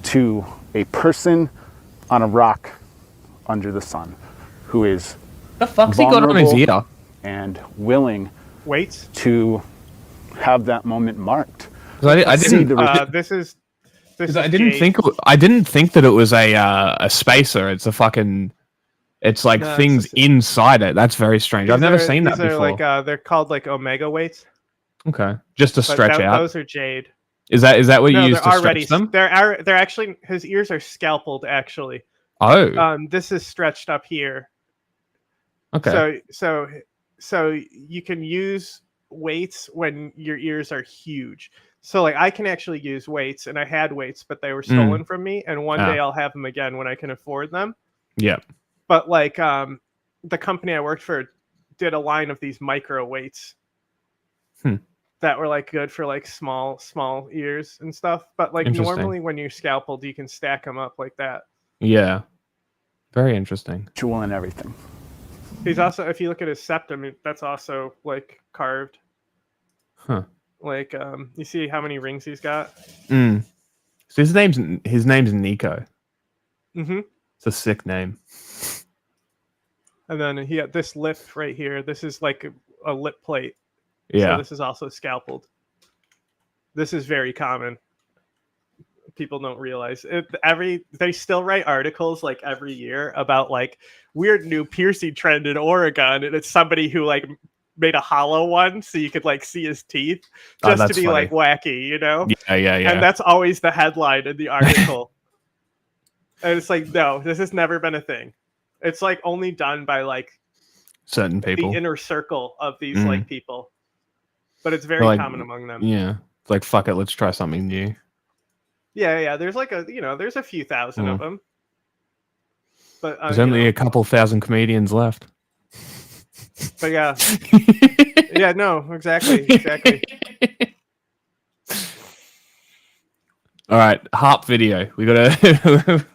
to a person on a rock under the sun who is the fuck's he got on his ear and willing to have that moment marked. I didn't. I didn't think that it was a spacer. It's a fucking. It's like things inside it. That's very strange. I've never seen that before. Like they're called like omega weights. Okay, just to stretch out. Those are jade. Is that what you use to stretch them? They're actually, his ears are scalpeled actually. Oh. This is stretched up here. Okay. So you can use weights when your ears are huge. So like I can actually use weights, and I had weights, but they were stolen from me. And one day I'll have them again when I can afford them. Yeah. But like the company I worked for did a line of these micro weights that were like good for like small ears and stuff. But like normally when you're scalpeled, you can stack them up like that. Yeah. Very interesting. Jewel and everything. He's also, if you look at his septum, that's also like carved. Huh. Like you see how many rings he's got? So his name's Nico. It's a sick name. And then he had this lip right here. This is like a lip plate. Yeah. So this is also scalpeled. This is very common. People don't realize it. They still write articles like every year about like weird new piercing trend in Oregon, and it's somebody who like made a hollow one so you could like see his teeth, just to be funny. Like wacky, you know? Yeah. And that's always the headline in the article. And it's like, no, this has never been a thing. It's like only done by like certain people, the inner circle of these like people. But it's very common among them. Yeah. It's like, fuck it, let's try something new. Yeah. There's like there's a few thousand of them. But there's only a couple thousand comedians left. But yeah. Yeah, no, exactly. All right, harp video. We gotta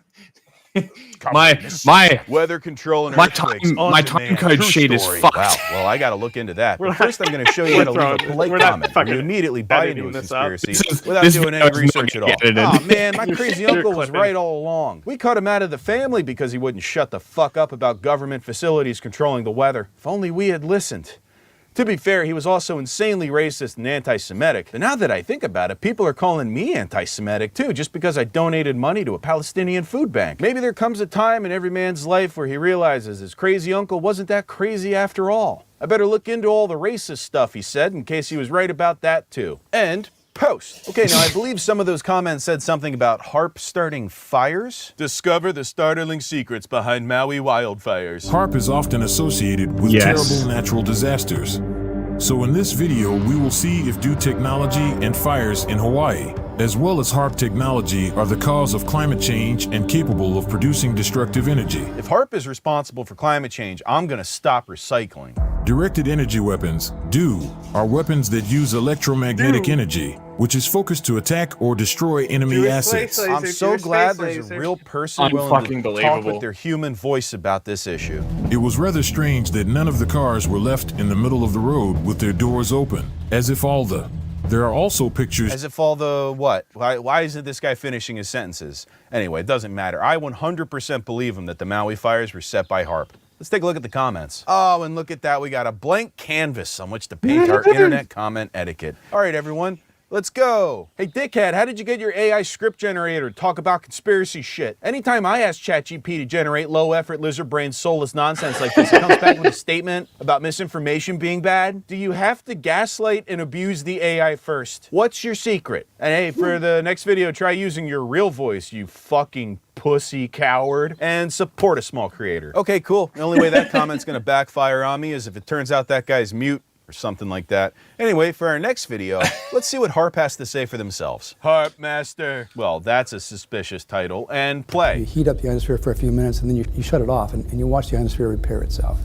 my weather control and my time code sheet is fucked. Wow. Well, I got to look into that. But first, I'm going to show you how to leave a polite comment. You immediately buy into a conspiracy without doing any research at all. Oh man, my crazy uncle was right all along. We cut him out of the family because he wouldn't shut the fuck up about government facilities controlling the weather. If only we had listened. To be fair, he was also insanely racist and anti-Semitic. But now that I think about it, people are calling me anti-Semitic too, just because I donated money to a Palestinian food bank. Maybe there comes a time in every man's life where he realizes his crazy uncle wasn't that crazy after all. I better look into all the racist stuff he said in case he was right about that too. And post. Okay, now I believe some of those comments said something about HAARP starting fires. Discover the startling secrets behind Maui wildfires. HAARP is often associated with terrible natural disasters. So in this video, we will see if due technology and fires in Hawaii, as well as HAARP technology, are the cause of climate change and capable of producing destructive energy. If HAARP is responsible for climate change, I'm gonna stop recycling. Directed energy weapons, DEW, are weapons that use electromagnetic energy, which is focused to attack or destroy enemy assets. I'm so glad there's a real person willing to talk with their human voice about this issue. It was rather strange that none of the cars were left in the middle of the road with their doors open, as if all the... There are also pictures... As if all the what? Why isn't this guy finishing his sentences? Anyway, it doesn't matter. I 100% believe him that the Maui fires were set by HAARP. Let's take a look at the comments. Oh, and look at that. We got a blank canvas on which to paint our internet comment etiquette. All right, everyone. Let's go. Hey, dickhead, how did you get your AI script generator to talk about conspiracy shit? Anytime I ask ChatGPT to generate low-effort, lizard-brained, soulless nonsense like this, it comes back with a statement about misinformation being bad. Do you have to gaslight and abuse the AI first? What's your secret? And hey, for the next video, try using your real voice, you fucking pussy coward, and support a small creator. Okay, cool. The only way that comment's gonna backfire on me is if it turns out that guy's mute or something like that. Anyway, for our next video, let's see what HAARP has to say for themselves. HAARP Master. Well, that's a suspicious title. And play. You heat up the ionosphere for a few minutes and then you shut it off and you watch the ionosphere repair itself.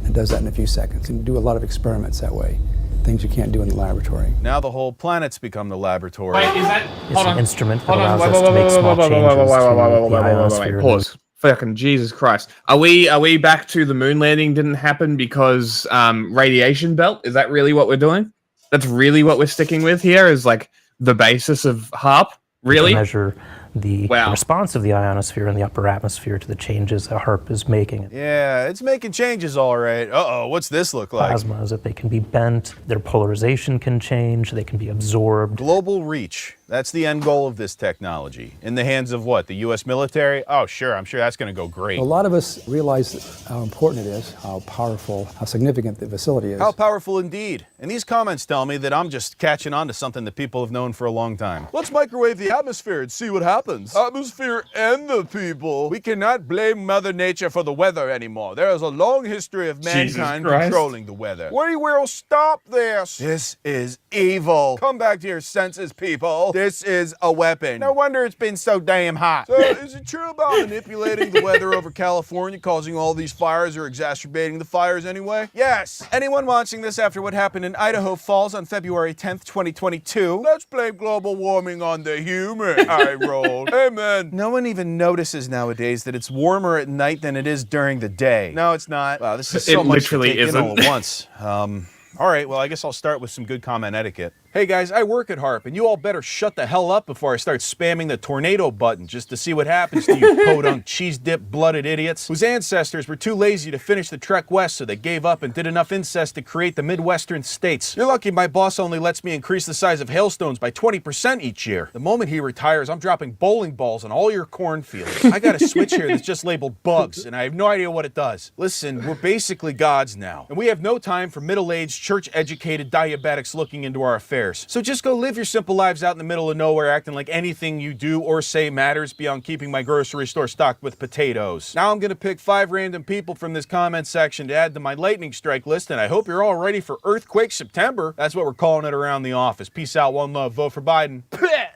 It does that in a few seconds. And do a lot of experiments that way. Things you can't do in the laboratory. Now the whole planet's become the laboratory. Wait, is that... It's an instrument that allows us to make small changes to the ionosphere. Pause. Fucking Jesus Christ. Are we back to the moon landing didn't happen because radiation belt? Is that really what we're doing? That's really what we're sticking with here is like the basis of HAARP? Really? Measure the response of the ionosphere and the upper atmosphere to the changes that HAARP is making. Yeah, it's making changes all right. Uh-oh, what's this look like? Plasma is that they can be bent, their polarization can change, they can be absorbed. Global reach. That's the end goal of this technology. In the hands of what? The U.S. military? Oh, sure. I'm sure that's going to go great. A lot of us realize how important it is, how powerful, how significant the facility is. How powerful indeed. And these comments tell me that I'm just catching on to something that people have known for a long time. Let's microwave the atmosphere and see what happens. Atmosphere and the people. We cannot blame Mother Nature for the weather anymore. There is a long history of mankind controlling the weather. We will stop this. This is evil. Come back to your senses, people. This is a weapon. No wonder it's been so damn hot. So, is it true about manipulating the weather over California, causing all these fires or exacerbating the fires anyway? Yes. Anyone watching this after what happened in Idaho Falls on February 10th, 2022? Let's blame global warming on the human. I rolled. Amen. No one even notices nowadays that it's warmer at night than it is during the day. No, it's not. Wow, this is so much to take in all at once. All right, well, I guess I'll start with some good comment etiquette. Hey guys, I work at HAARP, and you all better shut the hell up before I start spamming the tornado button just to see what happens to you podunk, cheese-dipped, blooded idiots whose ancestors were too lazy to finish the trek west, so they gave up and did enough incest to create the Midwestern states. You're lucky my boss only lets me increase the size of hailstones by 20% each year. The moment he retires, I'm dropping bowling balls on all your cornfields. I got a switch here that's just labeled bugs, and I have no idea what it does. Listen, we're basically gods now, and we have no time for middle-aged, church-educated diabetics looking into our affairs. So just go live your simple lives out in the middle of nowhere acting like anything you do or say matters beyond keeping my grocery store stocked with potatoes. Now I'm gonna pick 5 random people from this comment section to add to my lightning strike list, and I hope you're all ready for Earthquake September. That's what we're calling it around the office. Peace out, one love, vote for Biden.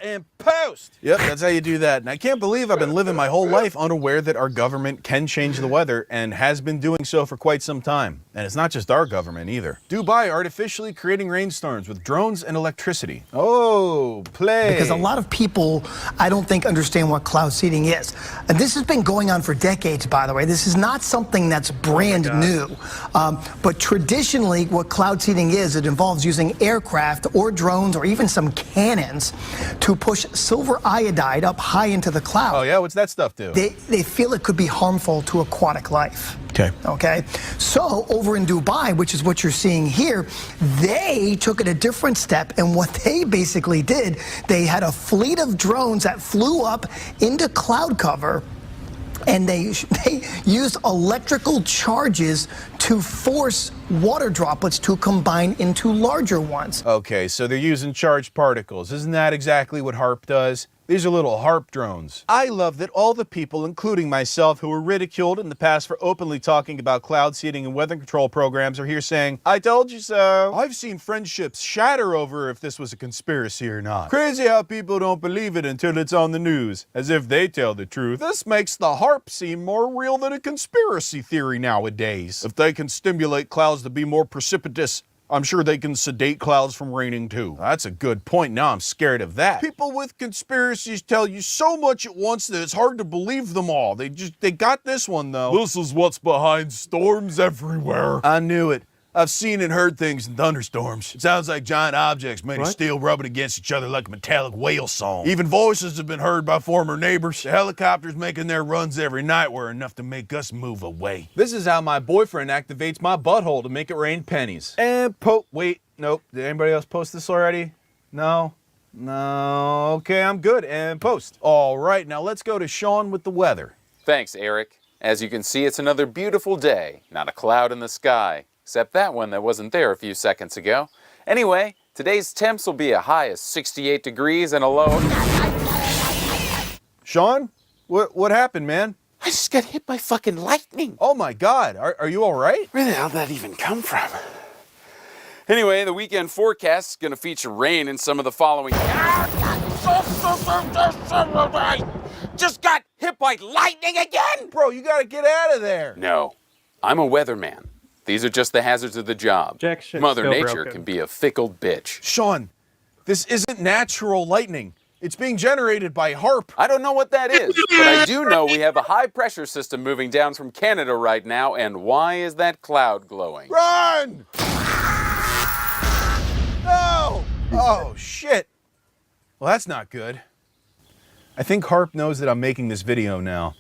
And post! Yep, that's how you do that. And I can't believe I've been living my whole life unaware that our government can change the weather and has been doing so for quite some time. And it's not just our government either. Dubai artificially creating rainstorms with drones and electricity. Oh, play. Because a lot of people, I don't think, understand what cloud seeding is. And this has been going on for decades, by the way. This is not something that's brand new. But traditionally, what cloud seeding is, it involves using aircraft or drones or even some cannons to push silver iodide up high into the cloud. Oh yeah, what's that stuff do? They feel it could be harmful to aquatic life. Okay. So over in Dubai, which is what you're seeing here, they took it a different step, and what they basically did, they had a fleet of drones that flew up into cloud cover and they use electrical charges to force water droplets to combine into larger ones. Okay, so they're using charged particles. Isn't that exactly what HARP does? These are little HARP drones. I love that all the people, including myself, who were ridiculed in the past for openly talking about cloud seeding and weather control programs are here saying, I told you so. I've seen friendships shatter over if this was a conspiracy or not. Crazy how people don't believe it until it's on the news, as if they tell the truth. This makes the HARP seem more real than a conspiracy theory nowadays. If they can stimulate clouds to be more precipitous, I'm sure they can sedate clouds from raining too. That's a good point. Now I'm scared of that. People with conspiracies tell you so much at once that it's hard to believe them all. They got this one though. This is what's behind storms everywhere. I knew it. I've seen and heard things in thunderstorms. It sounds like giant objects made of steel rubbing against each other like a metallic whale song. Even voices have been heard by former neighbors. The helicopters making their runs every night were enough to make us move away. This is how my boyfriend activates my butthole to make it rain pennies. And wait, nope. Did anybody else post this already? No? No. Okay, I'm good. And post. All right, now let's go to Sean with the weather. Thanks, Eric. As you can see, it's another beautiful day. Not a cloud in the sky. Except that one that wasn't there a few seconds ago. Anyway, today's temps will be a high of 68 degrees and a low... Sean? What happened, man? I just got hit by fucking lightning. Oh my God, are you all right? Where the hell did that even come from? Anyway, the weekend forecast is gonna feature rain in some of the following... Just got hit by lightning again? Bro, you gotta get out of there. No, I'm a weatherman. These are just the hazards of the job. Mother Nature can be a fickle bitch. Sean, this isn't natural lightning. It's being generated by HARP. I don't know what that is, but I do know we have a high pressure system moving down from Canada right now, and why is that cloud glowing? Run! No! Oh, shit. Well, that's not good. I think HARP knows that I'm making this video now.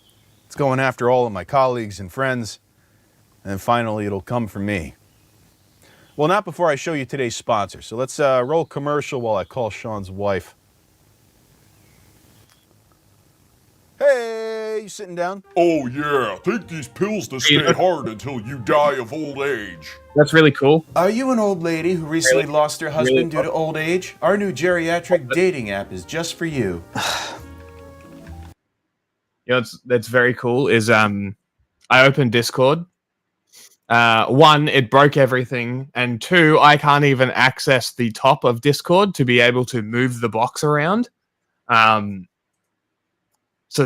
It's going after all of my colleagues and friends. And then finally, it'll come for me. Well, not before I show you today's sponsor. So let's roll commercial while I call Sean's wife. Hey, you sitting down? Oh yeah, take these pills to stay hard until you die of old age. That's really cool. Are you an old lady who recently lost her husband due to old age? Our new geriatric dating app is just for you. You know, that's very cool. Is I opened Discord. One, it broke everything, and two, I can't even access the top of Discord to be able to move the box around. So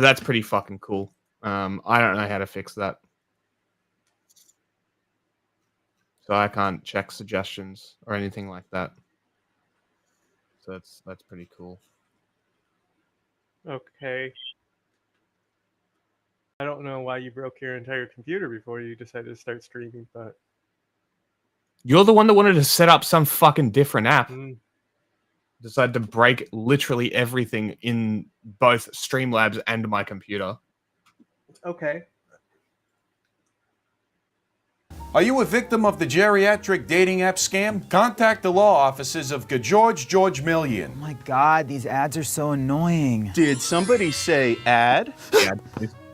that's pretty fucking cool. I don't know how to fix that. So I can't check suggestions or anything like that. So that's pretty cool. Okay. I don't know why you broke your entire computer before you decided to start streaming, but... You're the one that wanted to set up some fucking different app. Decided to break literally everything in both Streamlabs and my computer. Okay. Are you a victim of the geriatric dating app scam? Contact the law offices of George Million. Oh my God, these ads are so annoying. Did somebody say ad? Yeah.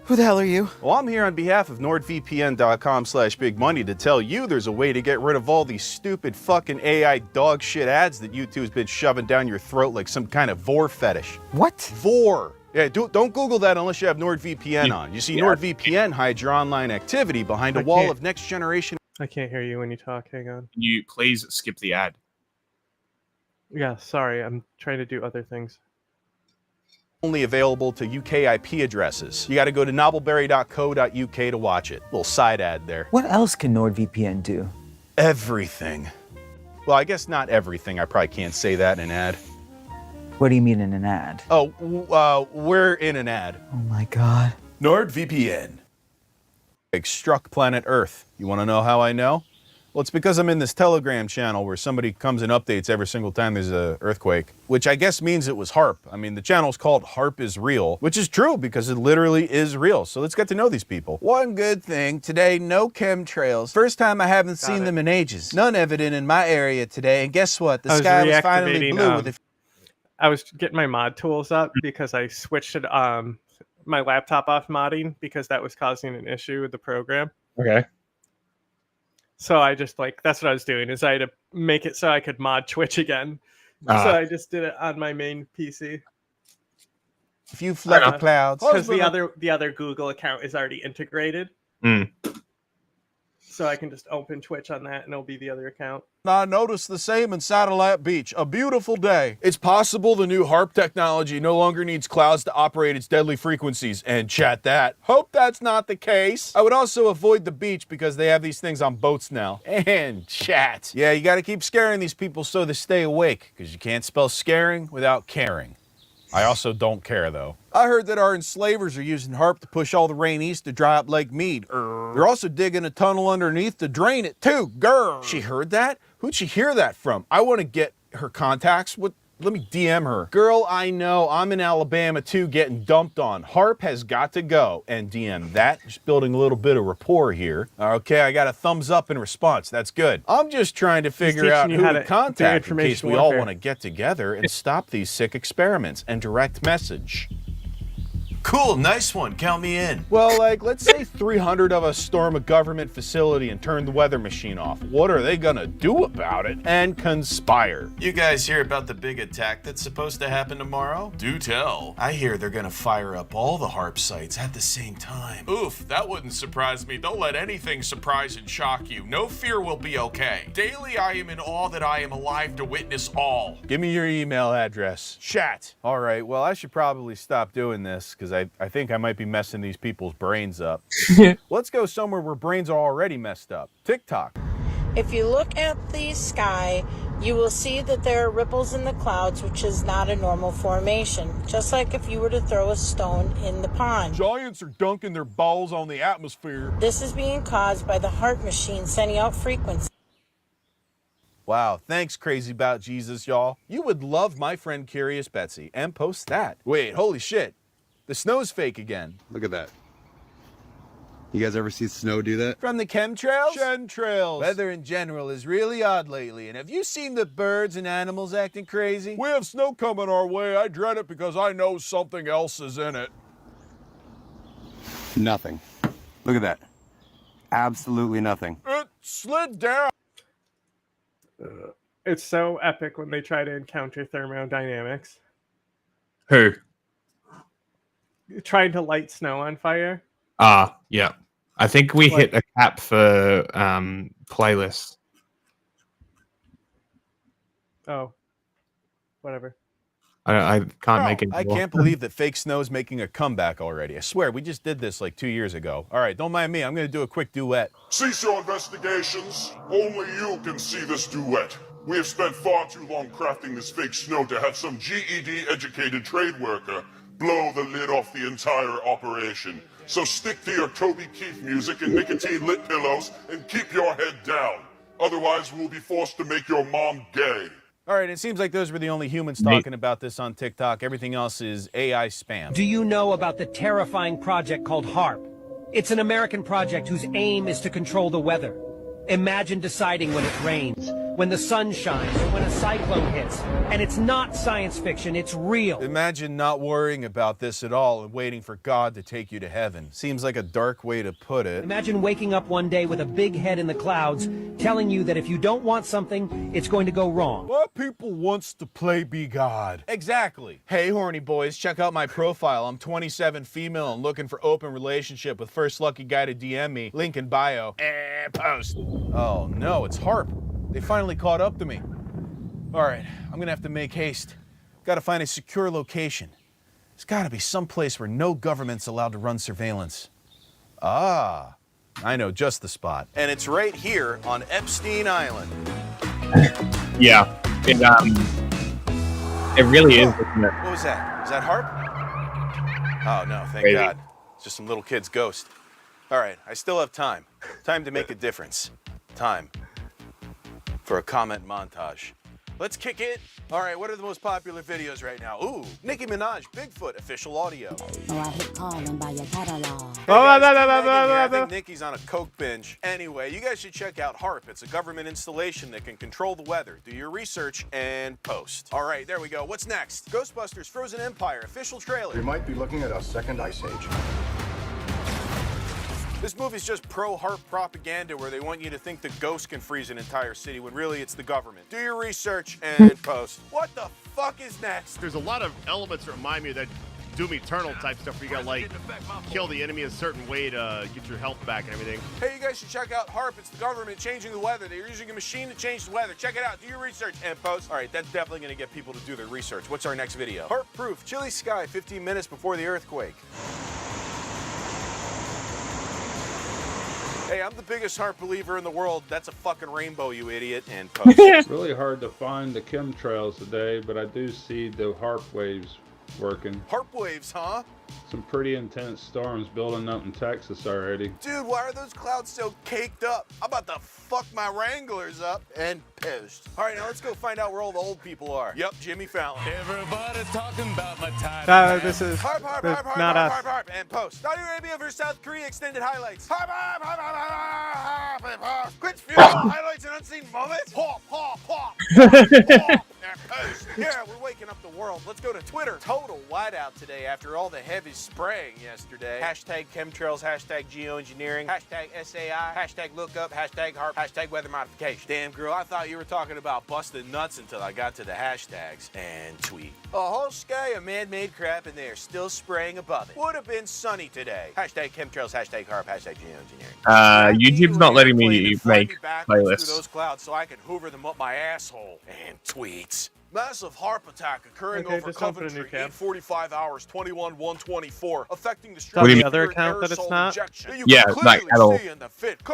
Who the hell are you? Well, I'm here on behalf of NordVPN.com/bigmoney to tell you there's a way to get rid of all these stupid fucking AI dog shit ads that YouTube's been shoving down your throat like some kind of vor fetish. What? Vor. Yeah, don't Google that unless you have NordVPN on. You see, NordVPN hides your online activity behind a wall of next generation. I can't hear you when you talk. Hang on. Can you please skip the ad? Yeah, sorry. I'm trying to do other things. Only available to UK IP addresses. You got to go to novelberry.co.uk to watch it. Little side ad there. What else can NordVPN do? Everything. Well, I guess not everything. I probably can't say that in an ad. What do you mean in an ad? Oh, we're in an ad. Oh my God. NordVPN. Struck planet Earth. You want to know how I know? Well, it's because I'm in this Telegram channel where somebody comes and updates every single time there's an earthquake, which I guess means it was HARP. I mean, the channel's called HARP is Real, which is true because it literally is real. So let's get to know these people. One good thing, today, no chemtrails. First time I haven't seen them in ages. None evident in my area today. And guess what? The sky was finally blue with I was getting my mod tools up because I switched it my laptop off modding because that was causing an issue with the program. Okay. So I just that's what I was doing, is I had to make it so I could mod Twitch again. So I just did it on my main PC. If you fluffy clouds, because the other Google account is already integrated. So I can just open Twitch on that and it'll be the other account. I noticed the same in Satellite Beach. A beautiful day. It's possible the new HARP technology no longer needs clouds to operate its deadly frequencies. And chat that. Hope that's not the case. I would also avoid the beach because they have these things on boats now. And chat. Yeah, you gotta keep scaring these people so they stay awake, because you can't spell scaring without caring. I also don't care, though. I heard that our enslavers are using HARP to push all the rain east to dry up Lake Mead. They're also digging a tunnel underneath to drain it, too. Grr. She heard that? Who'd she hear that from? I want to get her contacts. Let me DM her. Girl, I know. I'm in Alabama, too, getting dumped on. HARP has got to go. And DM that. Just building a little bit of rapport here. Okay, I got a thumbs up in response. That's good. I'm just trying to figure out who to contact in case we all want to get together and stop these sick experiments and direct message. Cool, nice one. Count me in. Well, let's say 300 of us storm a government facility and turn the weather machine off. What are they gonna do about it? And conspire. You guys hear about the big attack that's supposed to happen tomorrow? Do tell. I hear they're gonna fire up all the HARP sites at the same time. Oof, that wouldn't surprise me. Don't let anything surprise and shock you. No fear, will be okay. Daily I am in awe that I am alive to witness all. Give me your email address. Chat. All right, well, I should probably stop doing this, because I think I might be messing these people's brains up. Let's go somewhere where brains are already messed up. TikTok. If you look at the sky, you will see that there are ripples in the clouds, which is not a normal formation. Just like if you were to throw a stone in the pond. Giants are dunking their balls on the atmosphere. This is being caused by the HARP machine sending out frequencies. Wow, thanks, Crazy About Jesus, y'all. You would love my friend Curious Betsy, and post that. Wait, holy shit. The snow's fake again. Look at that. You guys ever see snow do that? From the chemtrails? Chemtrails. Weather in general is really odd lately, and have you seen the birds and animals acting crazy? We have snow coming our way. I dread it because I know something else is in it. Nothing. Look at that. Absolutely nothing. It slid down. It's so epic when they try to encounter thermodynamics. Who? Trying to light snow on fire. Yeah. I think we hit a cap for playlists. Oh, whatever. I can't make it. I can't believe that fake snow's making a comeback already. I swear, we just did this like 2 years ago. All right, don't mind me. I'm going to do a quick duet. Cease your investigations. Only you can see this duet. We have spent far too long crafting this fake snow to have some GED-educated trade worker blow the lid off the entire operation. So stick to your Toby Keith music and nicotine-lit pillows and keep your head down. Otherwise, we'll be forced to make your mom gay. All right, it seems like those were the only humans talking about this on TikTok. Everything else is AI spam. Do you know about the terrifying project called HARP? It's an American project whose aim is to control the weather. Imagine deciding when it rains, when the sun shines, or when a cyclone hits. And it's not science fiction, it's real. Imagine not worrying about this at all and waiting for God to take you to heaven. Seems like a dark way to put it. Imagine waking up one day with a big head in the clouds, telling you that if you don't want something, it's going to go wrong. What people wants to play be God? Exactly. Hey, horny boys, check out my profile. I'm 27, female, and looking for open relationship with first lucky guy to DM me. Link in bio. Post. Oh no, it's HARP. They finally caught up to me. All right, I'm gonna have to make haste. Gotta find a secure location. There's gotta be some place where no government's allowed to run surveillance. Ah, I know just the spot. And it's right here on Epstein Island. Yeah, it really is, isn't it? What was that? Is that HARP? Oh no, thank Crazy. God. It's just some little kid's ghost. All right, I still have time. Time to make a difference. Time for a comment montage. Let's kick it. All right, what are the most popular videos right now? Ooh, Nicki Minaj, Bigfoot, official audio. I think Nicki's on a coke binge. Anyway, you guys should check out HARP. It's a government installation that can control the weather. Do your research and post. All right, there we go. What's next? Ghostbusters Frozen Empire, official trailer. You might be looking at a second ice age. This movie's just pro-HARP propaganda where they want you to think the ghost can freeze an entire city when really it's the government. Do your research and post. What the fuck is next? There's a lot of elements that remind me of that Doom Eternal type stuff where you gotta like kill the enemy a certain way to get your health back and everything. Hey, you guys should check out HARP. It's the government changing the weather. They're using a machine to change the weather. Check it out. Do your research and post. All right, that's definitely gonna get people to do their research. What's our next video? HARP proof. Chilly sky 15 minutes before the earthquake. Hey, I'm the biggest HARP believer in the world. That's a fucking rainbow, you idiot. And post. It's really hard to find the chemtrails today, but I do see the HARP waves working. HARP waves, huh? Some pretty intense storms building up in Texas already. Dude, why are those clouds so caked up? I'm about to fuck my Wranglers up and post. All right, now let's go find out where all the old people are. Yep, Jimmy Fallon. Everybody's talking about my time. This is HARP, HARP, HARP, HARP, not HARP, us. HARP, HARP, and post. Saudi Arabia versus South Korea extended highlights. HARP, HARP, HARP, HARP, HARP, HARP, HARP. Quit fuel, highlights and unseen moments. HARP, HARP, HARP, HARP, and post. Yeah, we're waking up the world. Let's go to Twitter. Total whiteout today after all the heavy spraying yesterday. Hashtag chemtrails, hashtag geoengineering, hashtag SAI, hashtag lookup, hashtag HARP, hashtag weather modification. Damn, girl, I thought you were talking about busting nuts until I got to the hashtags and tweet. A whole sky of man-made crap and they are still spraying above it. Would have been sunny today. Hashtag chemtrails, hashtag HARP, hashtag geoengineering. YouTube's not letting me make through playlists. those clouds so I can hoover them up my asshole and tweets. Massive HARP attack occurring over Coventry, 8:45 hours, 21/124, affecting the What do you mean? Other account that it's not? Yeah, like at all.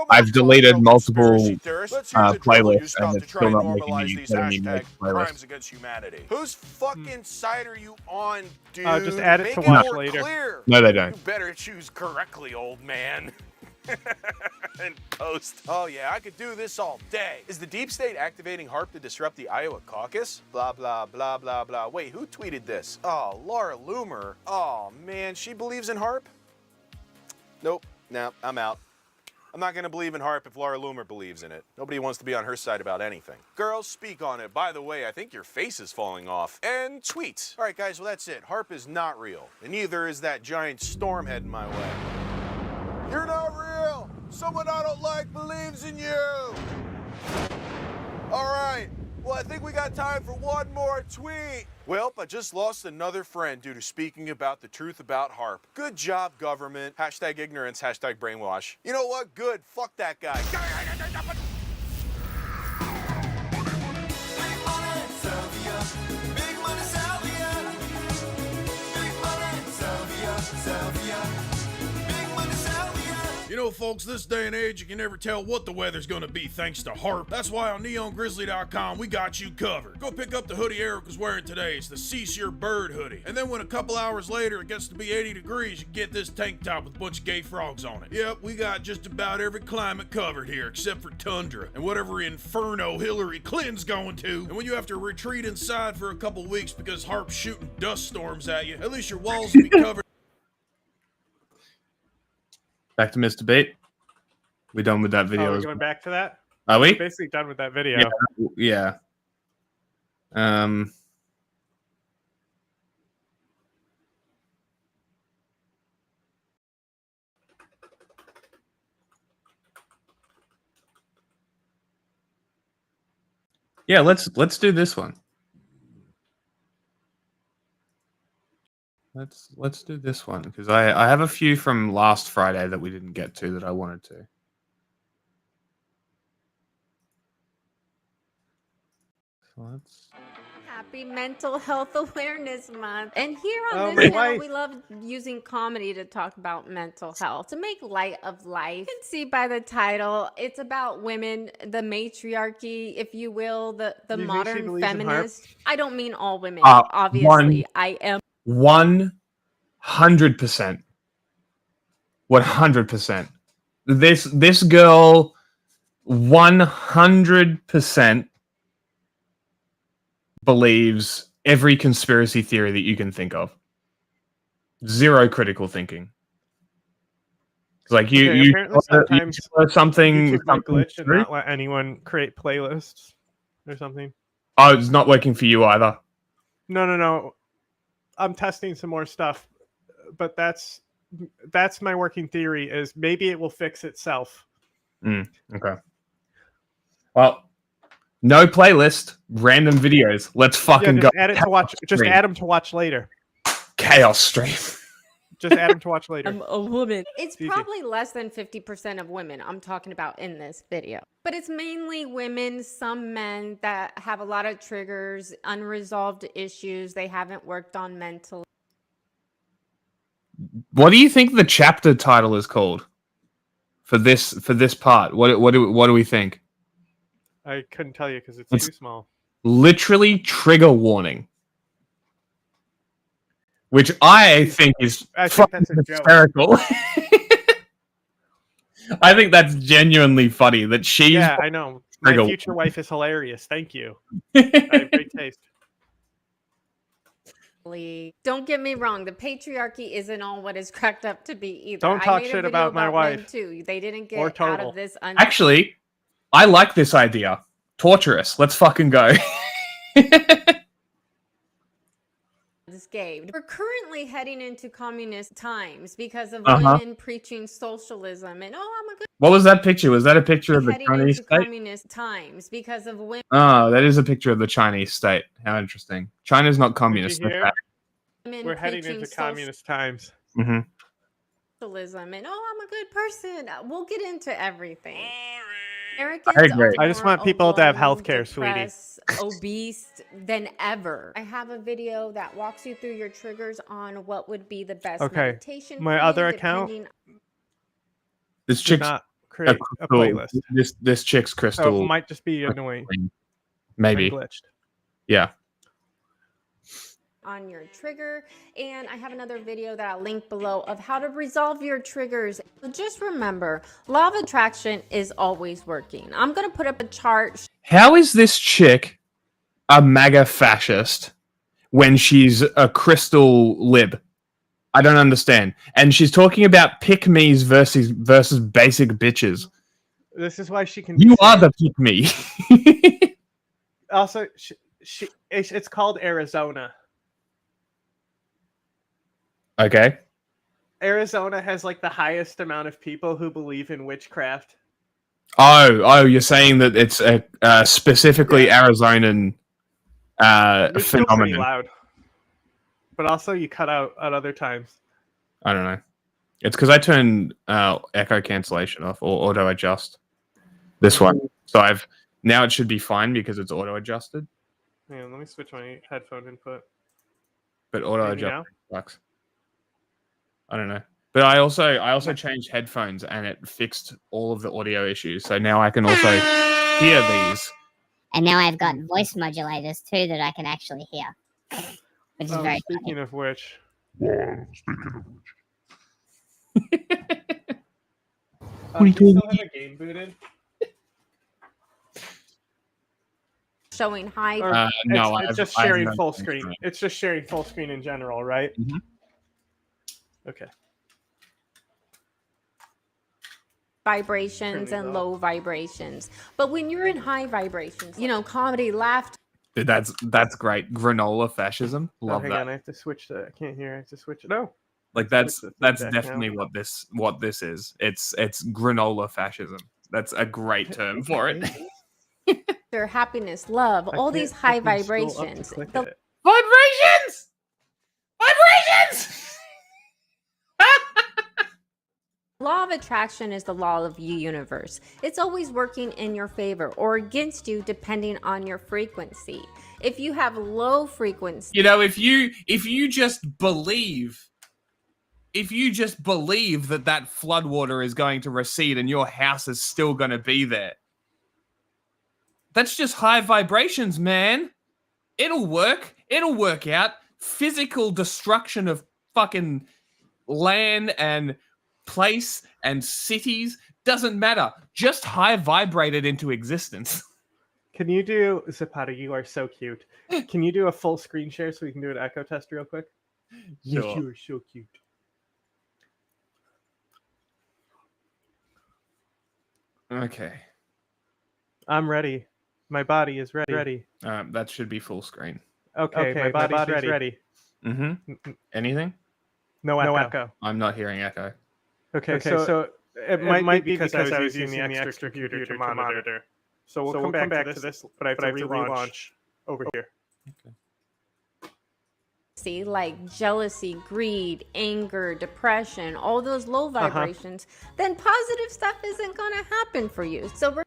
I've deleted multiple playlists and it's still not letting me make playlists. Crimes against humanity. Whose fucking side are you on, dude? Just add it to Make watch more later. Clear. No, they don't. You better choose correctly, old man. And post. Oh yeah, I could do this all day. Is the deep state activating HARP to disrupt the Iowa caucus? Blah, blah, blah, blah, blah. Wait, who tweeted this? Oh, Laura Loomer. Oh man, she believes in HARP? Nope, nah, I'm out. I'm not gonna believe in HARP if Laura Loomer believes in it. Nobody wants to be on her side about anything. Girls, speak on it. By the way, I think your face is falling off. And tweets. All right, guys, well that's it. HARP is not real. And neither is that giant storm heading my way. You're not real! Someone I don't like believes in you! Alright, well I think we got time for one more tweet. Well, I just lost another friend due to speaking about the truth about HARP. Good job, government. Hashtag ignorance, hashtag brainwash. You know what? Good. Fuck that guy. You know, folks, this day and age, you can never tell what the weather's gonna be thanks to HARP. That's why on NeonGrizzly.com, we got you covered. Go pick up the hoodie Eric was wearing today. It's the Cease Your Bird hoodie. And then when a couple hours later it gets to be 80 degrees, you can get this tank top with a bunch of gay frogs on it. Yep, we got just about every climate covered here, except for tundra, and whatever inferno Hillary Clinton's going to. And when you have to retreat inside for a couple weeks because HARP's shooting dust storms at you, at least your walls will be covered. Back to Mr. Bait. We done with that video? Oh, we're going back to that? Are we? We're basically done with that video. Yeah. Yeah, let's do this one. Let's do this one because I have a few from last Friday that we didn't get to that I wanted to. So let's. Happy Mental Health Awareness Month. And here on this channel, we love using comedy to talk about mental health, to make light of life. You can see by the title, it's about women, the matriarchy, if you will, the modern feminist. I don't mean all women, obviously. I am 100%. 100%. This girl 100% believes every conspiracy theory that you can think of. Zero critical thinking. It's like you sometimes something might glitch and not let anyone create playlists or something. Oh, it's not working for you either. No. I'm testing some more stuff, but that's my working theory. Is maybe it will fix itself. Okay. Well, no playlist, random videos. Let's fucking go. Add it to watch. Just add them to watch later. Chaos stream. Just add them to watch later. I'm a woman. It's probably less than 50% of women I'm talking about in this video. But it's mainly women, some men that have a lot of triggers, unresolved issues they haven't worked on mentally. What do you think the chapter title is called for this part? What do we think? I couldn't tell you because it's too small. Literally trigger warning. Which I think is that's a hysterical. I think that's genuinely funny that she's... Yeah, I know. My future wife is hilarious. Thank you. I have great taste. Don't get me wrong. The patriarchy isn't all what it's cracked up to be either. Don't talk shit about my wife. Too. They didn't get out of this. Actually, I like this idea. Torturous. Let's fucking go. We're currently heading into communist times because of women preaching socialism and I'm a good. What was that picture? Was that a picture of the Chinese state? Communist times because of women. Oh, that is a picture of the Chinese state. How interesting. China's not communist. We're heading into communist times. Socialism and I'm a good person. We'll get into everything. I just want people to have health care, sweetie. Obese than ever. I have a video that walks you through your triggers on what would be the best meditation. My other account. This chick's not create a playlist. This chick's crystal. So it might just be annoying. Maybe. Glitched. Yeah. On your trigger, and I have another video that I'll link below of how to resolve your triggers. Just remember, law of attraction is always working. I'm gonna put up a chart. How is this chick a MAGA fascist when she's a crystal lib? I don't understand. And she's talking about pick-me's versus basic bitches. This is why she can. You are the pick-me. Also, it's called Arizona. Okay. Arizona has like the highest amount of people who believe in witchcraft. Oh, you're saying that it's a specifically Arizonan it's still phenomenon. pretty loud. But also you cut out at other times. I don't know. It's because I turned echo cancellation off or auto adjust. This one. So now it should be fine because it's auto adjusted. Yeah, let me switch my headphone input. But auto adjust sucks. I don't know. But I also changed headphones and it fixed all of the audio issues. So now I can also hear these. And now I've got voice modulators too that I can actually hear. Which is very speaking of which. Yeah, What are you doing? Still have a game booted? Showing high. No, it's just sharing full screen. It's just sharing full screen in general, right? Mm-hmm. Okay. Vibrations and low vibrations. But when you're in high vibrations, comedy, laughter. Dude, that's great. Granola fascism. Love hang that. On, I have to switch the. I can't hear. I have to switch it. No. Like that's definitely what this is. It's granola fascism. That's a great term for it. Their happiness, love, all these high vibrations. Vibrations! Law of attraction is the law of the universe. It's always working in your favor or against you depending on your frequency. If you have low frequency, if you just believe that floodwater is going to recede and your house is still going to be there, that's just high vibrations, man. It'll work. It'll work out. Physical destruction of fucking land and place and cities doesn't matter. Just high vibrate it into existence. Can you do, Zapata, you are so cute. Can you do a full screen share so we can do an echo test real quick? Yes, Sure. you are so cute. Okay. I'm ready. My body is ready. That should be full screen. Okay, my body's ready. Mm-hmm. Anything? No echo. I'm not hearing echo. Okay, so it might be because I was using the extra computer to monitor. So we'll come back to this, but I have to relaunch over here. Okay. See, like jealousy, greed, anger, depression, all those low vibrations, then positive stuff isn't going to happen for you. So we're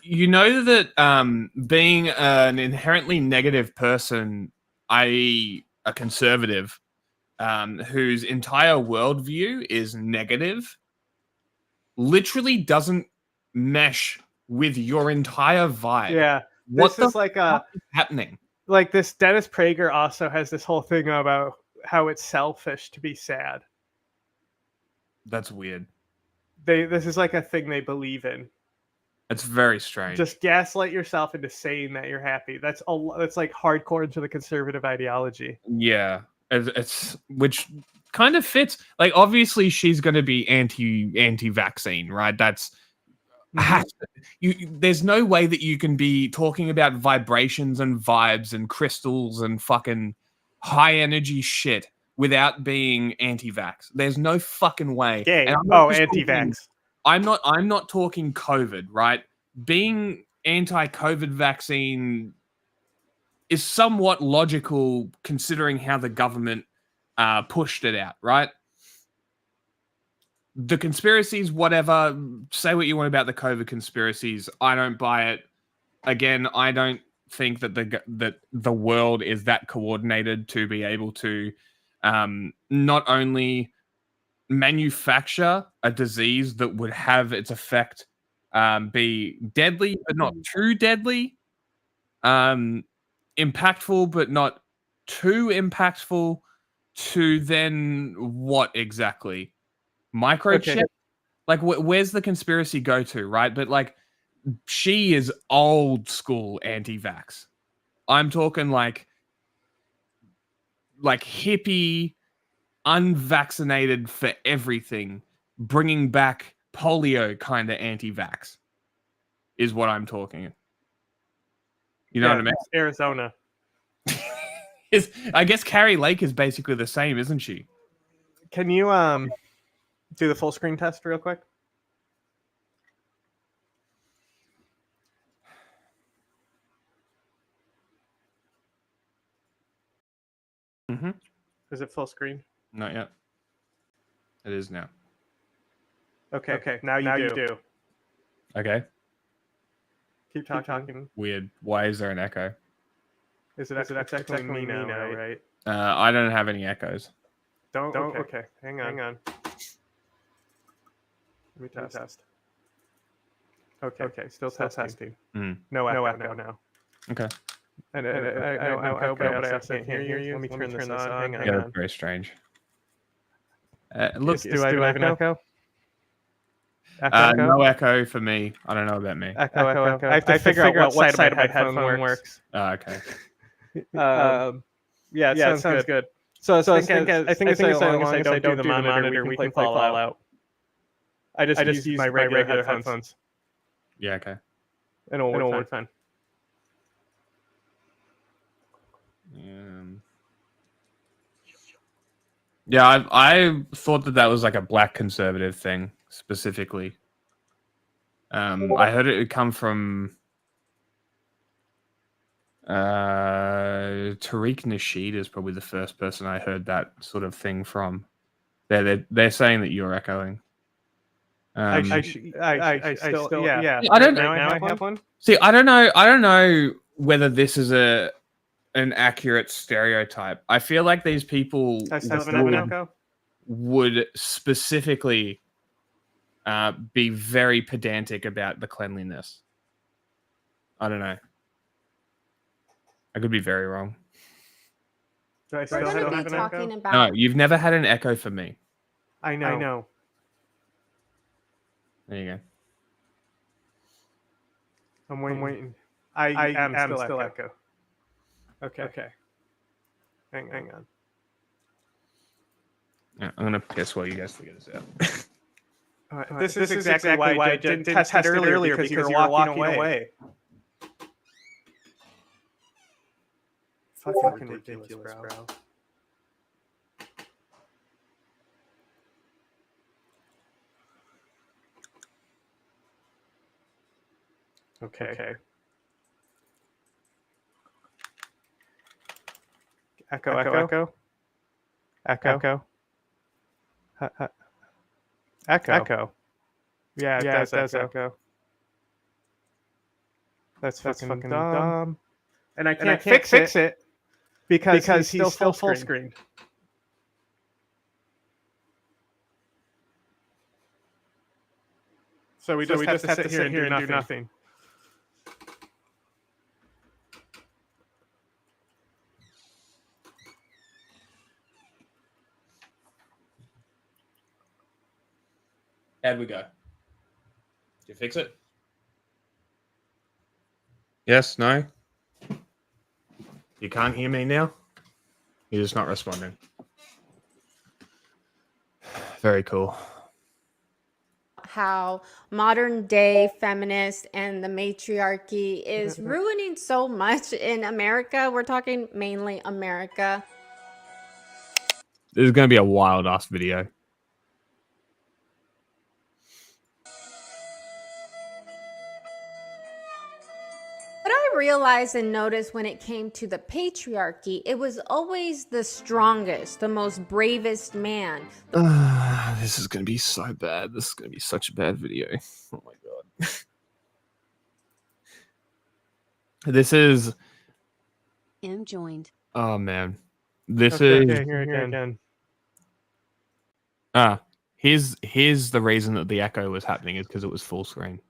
You know that being an inherently negative person, i.e. a conservative, whose entire worldview is negative, literally doesn't mesh with your entire vibe. Yeah. What This is like is happening? Like this Dennis Prager also has this whole thing about how it's selfish to be sad. That's weird. This is like a thing they believe in. It's very strange. Just gaslight yourself into saying that you're happy. That's like hardcore into the conservative ideology. Yeah, it's which kind of fits. Like, obviously, she's going to be anti-vaccine, right? That's there's no way that you can be talking about vibrations and vibes and crystals and fucking high energy shit without being anti-vax. There's no fucking way. Gay. And I'm Anti-vax. I'm not talking COVID, right? Being anti-COVID vaccine is somewhat logical considering how the government pushed it out, right? The conspiracies, whatever, say what you want about the COVID conspiracies. I don't buy it. Again, I don't think that the world is that coordinated to be able to not only manufacture a disease that would have its effect be deadly but not too deadly, impactful but not too impactful, to then what exactly? Microchip? Okay. Like, where's the conspiracy go to, right? But like, she is old school anti-vax. I'm talking like hippie, unvaccinated for everything, bringing back polio kind of anti-vax is what I'm talking. You know what I mean? Arizona. I guess Carrie Lake is basically the same, isn't she? Can you do the full screen test real quick? Mm-hmm. Is it full screen? Not yet. It is now. Okay. Now you do. Okay. Keep talking. Weird. Why is there an echo? Is it echoing me now, right? I don't have any echoes. Don't. Okay. Hang on. Let me test. Okay. Still testing. No echo now. Okay. And no echo, but I also can't hear you. Let me turn this on. Hang on. Yeah, that's very strange. Look, do I have an echo? No echo for me. I don't know about me. Echo. I have to figure out what side of my headphone works. Okay. Yeah, it sounds good. So I think as long as I don't do the monitor, we can play Fallout. I just use my regular headphones. Yeah, okay. And it'll work fine. Yeah, I thought that was like a black conservative thing specifically. I heard it would come from Tariq Nasheed is probably the first person I heard that sort of thing from. They're saying that you're echoing. I still yeah. I don't now I have one. See, I don't know whether this is an accurate stereotype. I feel like these people would specifically be very pedantic about the cleanliness. I don't know. I could be very wrong. Do I still have an echo? No, you've never had an echo for me. I know. There you go. I'm waiting. I am still echo. Okay. Hang on. Yeah, I'm gonna piss while you guys figure this out. This is exactly why I didn't test it earlier because you were walking away. Fucking ridiculous, bro. Okay. Echo. Yeah, it does echo. That's fucking dumb. And I can't fix it because he's still full screen. So we just have to sit here and do nothing. How'd we go? Did you fix it? Yes, no? You can't hear me now? You're just not responding. Very cool. How modern day feminist and the matriarchy is ruining so much in America. We're talking mainly America. This is going to be a wild ass video. What I realized and noticed when it came to the patriarchy, it was always the strongest, the most bravest man. This is going to be so bad. This is going to be such a bad video. Oh my god. This is... M joined. Oh man. This is... Here again. Here's the reason that the echo was happening is because it was full screen.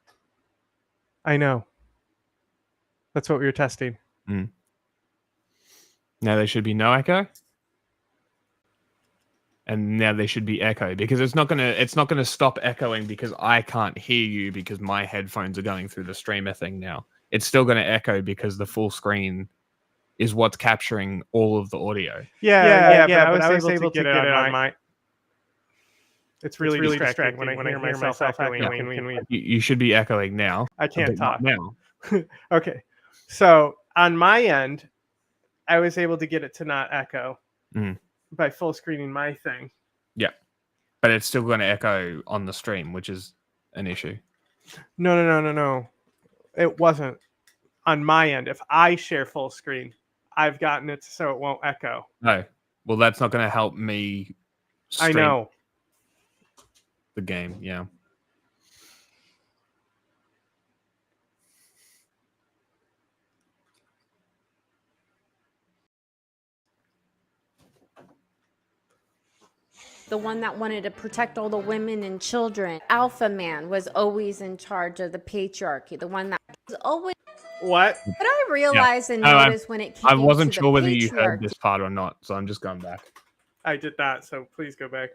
I know. That's what we were testing. Now there should be no echo. And now there should be echo because it's not gonna stop echoing because I can't hear you because my headphones are going through the streamer thing now. It's still gonna echo because the full screen is what's capturing all of the audio. Yeah, but I was able to get it on my... It's really distracting when I hear myself echoing. Can we... You should be echoing now. I can't talk now. Okay. So on my end, I was able to get it to not echo by full screening my thing. Yeah. But it's still going to echo on the stream, which is an issue. No. It wasn't on my end. If I share full screen, I've gotten it so it won't echo. No. Well, that's not going to help me stream I know. The game, yeah. The one that wanted to protect all the women and children. Alpha man was always in charge of the patriarchy. The one that was always... What? But I realized and noticed when it came I wasn't to sure whether the you heard patriarchy. this part or not, so I'm just going back. I did not, so please go back.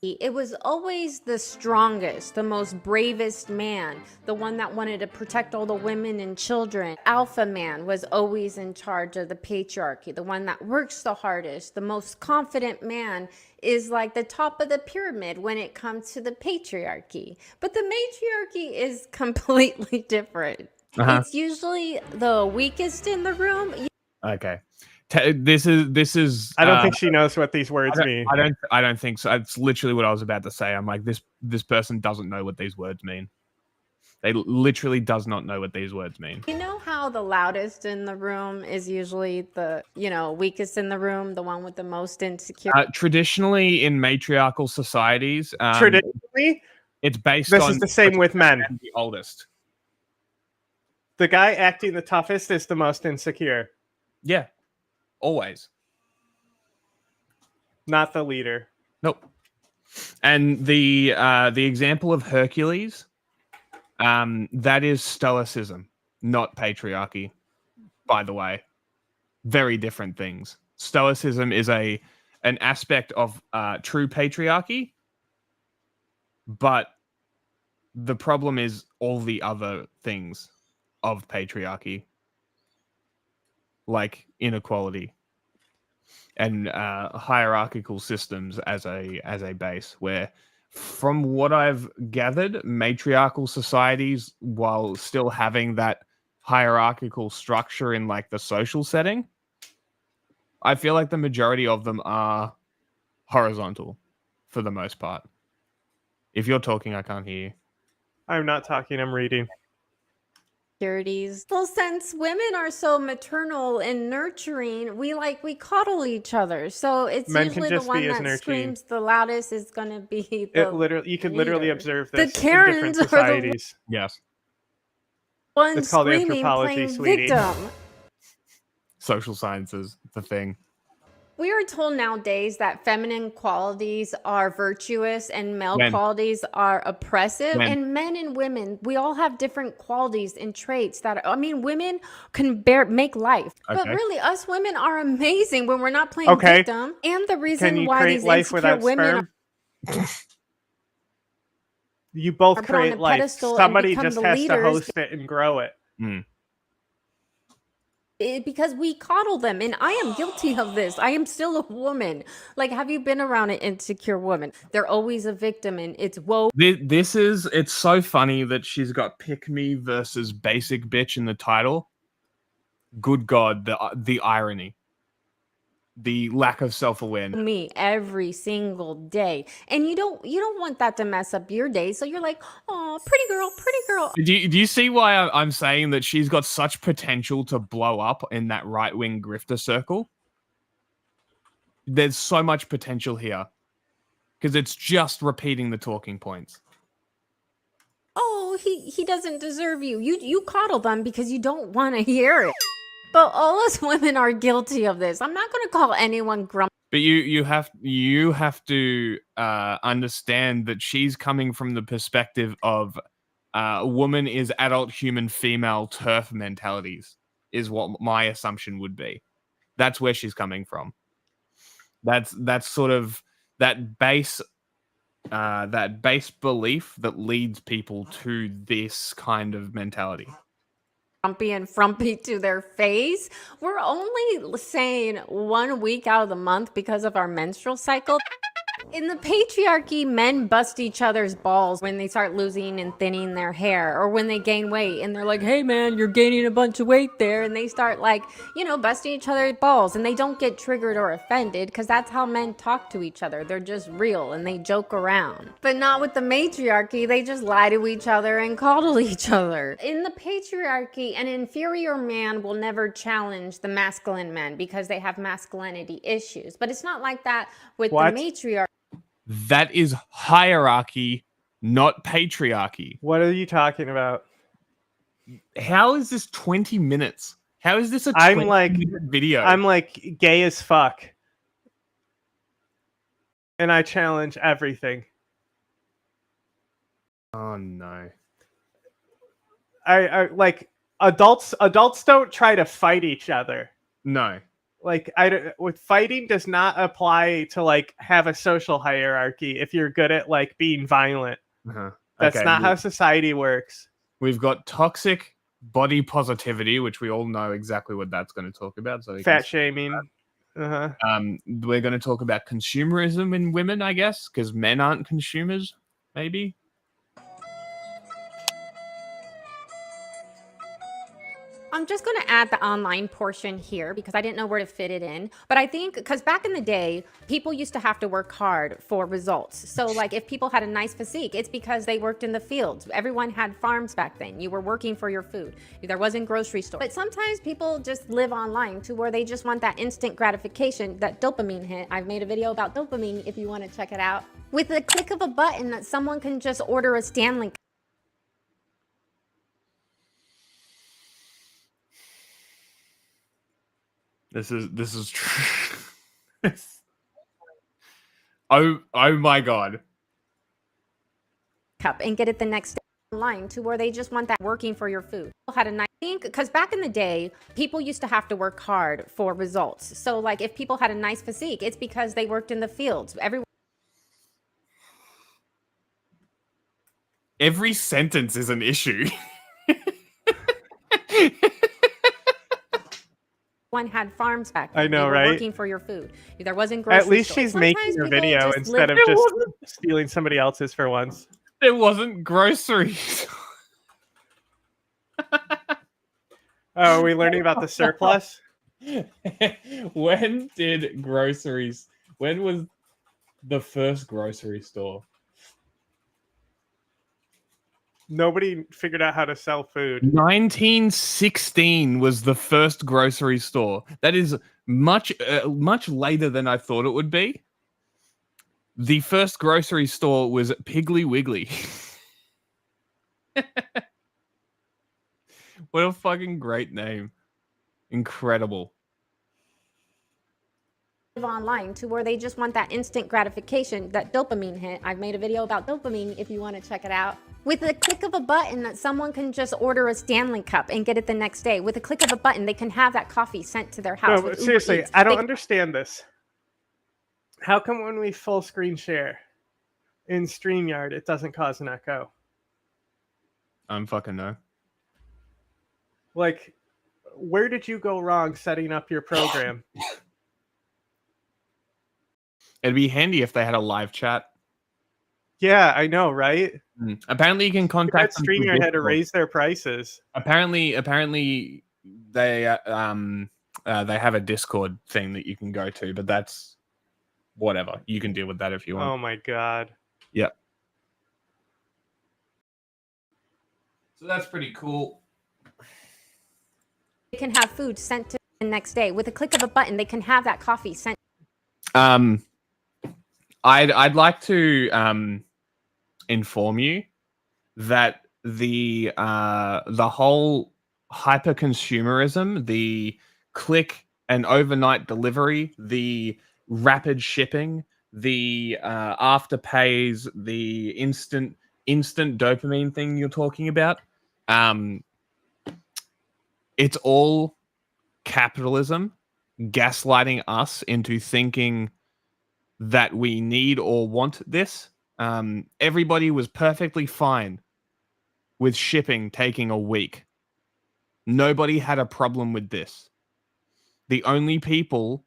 It was always the strongest, the most bravest man, the one that wanted to protect all the women and children. Alpha man was always in charge of the patriarchy, the one that works the hardest. The most confident man is like the top of the pyramid when it comes to the patriarchy. But the matriarchy is completely different. It's usually the weakest in the room. Okay. This is. I don't think she knows what these words mean. I don't think so. It's literally what I was about to say. I'm like, this person doesn't know what these words mean. They literally does not know what these words mean. You know how the loudest in the room is usually the, weakest in the room, the one with the most insecurity? Traditionally, in matriarchal societies, it's based on... This is the same with men. The oldest. The guy acting the toughest is the most insecure. Yeah. Always. Not the leader. Nope. And the example of Hercules, that is stoicism, not patriarchy, by the way. Very different things. Stoicism is an aspect of true patriarchy, but the problem is all the other things of patriarchy. like inequality and hierarchical systems as a base, where from what I've gathered, matriarchal societies, while still having that hierarchical structure in like the social setting, I feel like the majority of them are horizontal for the most part. If you're talking, I can't hear you. I'm not talking, I'm reading. Securities. Well, since women are so maternal and nurturing, we coddle each other. So it's Men can usually the just one be as that nurturing. screams the loudest is going to be It the literally, you can literally leader. observe The this in different Karens are the societies. Yes. one It's called screaming, anthropology, playing sweetie. victim. Social sciences, the thing. We are told nowadays that feminine qualities are virtuous and male Men. qualities are oppressive. Men. And men and women, we all have different qualities and traits that women can make life. But Okay. really, us women are amazing when we're not playing Okay. victim. And the Can reason you why create these life insecure without women sperm? You both are put on create a life. pedestal and Somebody become just the has to leaders host it and grow it. because we coddle them. And I am guilty of this. I am still a woman. Like, have you been around an insecure woman? They're always a victim, and it's woe. It's so funny that she's got pick me versus basic bitch in the title. Good God, the irony. The lack of self-awareness. Me every single day, and you don't want that to mess up your day, so you're like, oh, pretty girl. Do you see why I'm saying that she's got such potential to blow up in that right-wing grifter circle? There's so much potential here because it's just repeating the talking points. Oh, he doesn't deserve you. You coddle them because you don't want to hear it. But all us women are guilty of this. I'm not going to call anyone grumpy. But you have to understand that she's coming from the perspective of woman is adult human female turf mentalities is what my assumption would be. That's where she's coming from. That's sort of that base belief that leads people to this kind of mentality. Grumpy and frumpy to their face. We're only saying 1 week out of the month because of our menstrual cycle. In the patriarchy, men bust each other's balls when they start losing and thinning their hair, or when they gain weight and they're like, hey man, you're gaining a bunch of weight there, and they start busting each other's balls, and they don't get triggered or offended because that's how men talk to each other. They're just real and they joke around. But not with the matriarchy. They just lie to each other and coddle each other. In the patriarchy, an inferior man will never challenge the masculine men because they have masculinity issues. But it's not like that with the matriarchy. That is hierarchy, not patriarchy. What are you talking about? How is this 20 minutes? How is this a 20-minute video? I'm like gay as fuck. And I challenge everything. Oh no. I like adults don't try to fight each other. No. Like with fighting does not apply to like have a social hierarchy if you're good at like being violent. That's not how society works. We've got toxic body positivity, which we all know exactly what that's going to talk about. So fat shaming. We're going to talk about consumerism in women, I guess, because men aren't consumers, maybe. I'm just going to add the online portion here because I didn't know where to fit it in. But I think because back in the day, people used to have to work hard for results. So like if people had a nice physique, it's because they worked in the fields. Everyone had farms back then. You were working for your food. There wasn't grocery store. But sometimes people just live online to where they just want that instant gratification, that dopamine hit. I've made a video about dopamine if you want to check it out. With the click of a button, that someone can just order a Stanley. This is true. Oh my god. Cup and get it the next day online to where they just want that working for your food. Had a nice thing because back in the day, people used to have to work hard for results. So like if people had a nice physique, it's because they worked in the fields. Every sentence is an issue. one had farms back then. I know, they were right? working for your food. There wasn't grocery At least stores. she's Sometimes making a people video just instead live- of just stealing somebody else's for once. There wasn't groceries. Oh, are we learning about the surplus? When did groceries? When was the first grocery store? Nobody figured out how to sell food. 1916 was the first grocery store. That is much later than I thought it would be. The first grocery store was Piggly Wiggly. What a fucking great name. Incredible. Online to where they just want that instant gratification, that dopamine hit. I've made a video about dopamine if you want to check it out. With a click of a button, that someone can just order a Stanley Cup and get it the next day. With a click of a button, they can have that coffee sent to their house. No, with but Uber seriously, Eats. I don't They- understand this. How come when we full screen share in StreamYard, it doesn't cause an echo? I'm fucking no. Like, where did you go wrong setting up your program? It'd be handy if they had a live chat. Yeah, I know, right? Apparently, you can contact them through StreamYard had to Discord. raise their prices. Apparently, they have a Discord thing that you can go to, but that's whatever. You can deal with that if you want. Oh my god. Yep. So that's pretty cool. They can have food sent to the next day. With a click of a button, they can have that coffee sent. I'd like to inform you that the whole hyper consumerism, the click and overnight delivery, the rapid shipping, the afterpays, the instant dopamine thing you're talking about, it's all capitalism gaslighting us into thinking that we need or want this. Everybody was perfectly fine with shipping taking a week. Nobody had a problem with this. The only people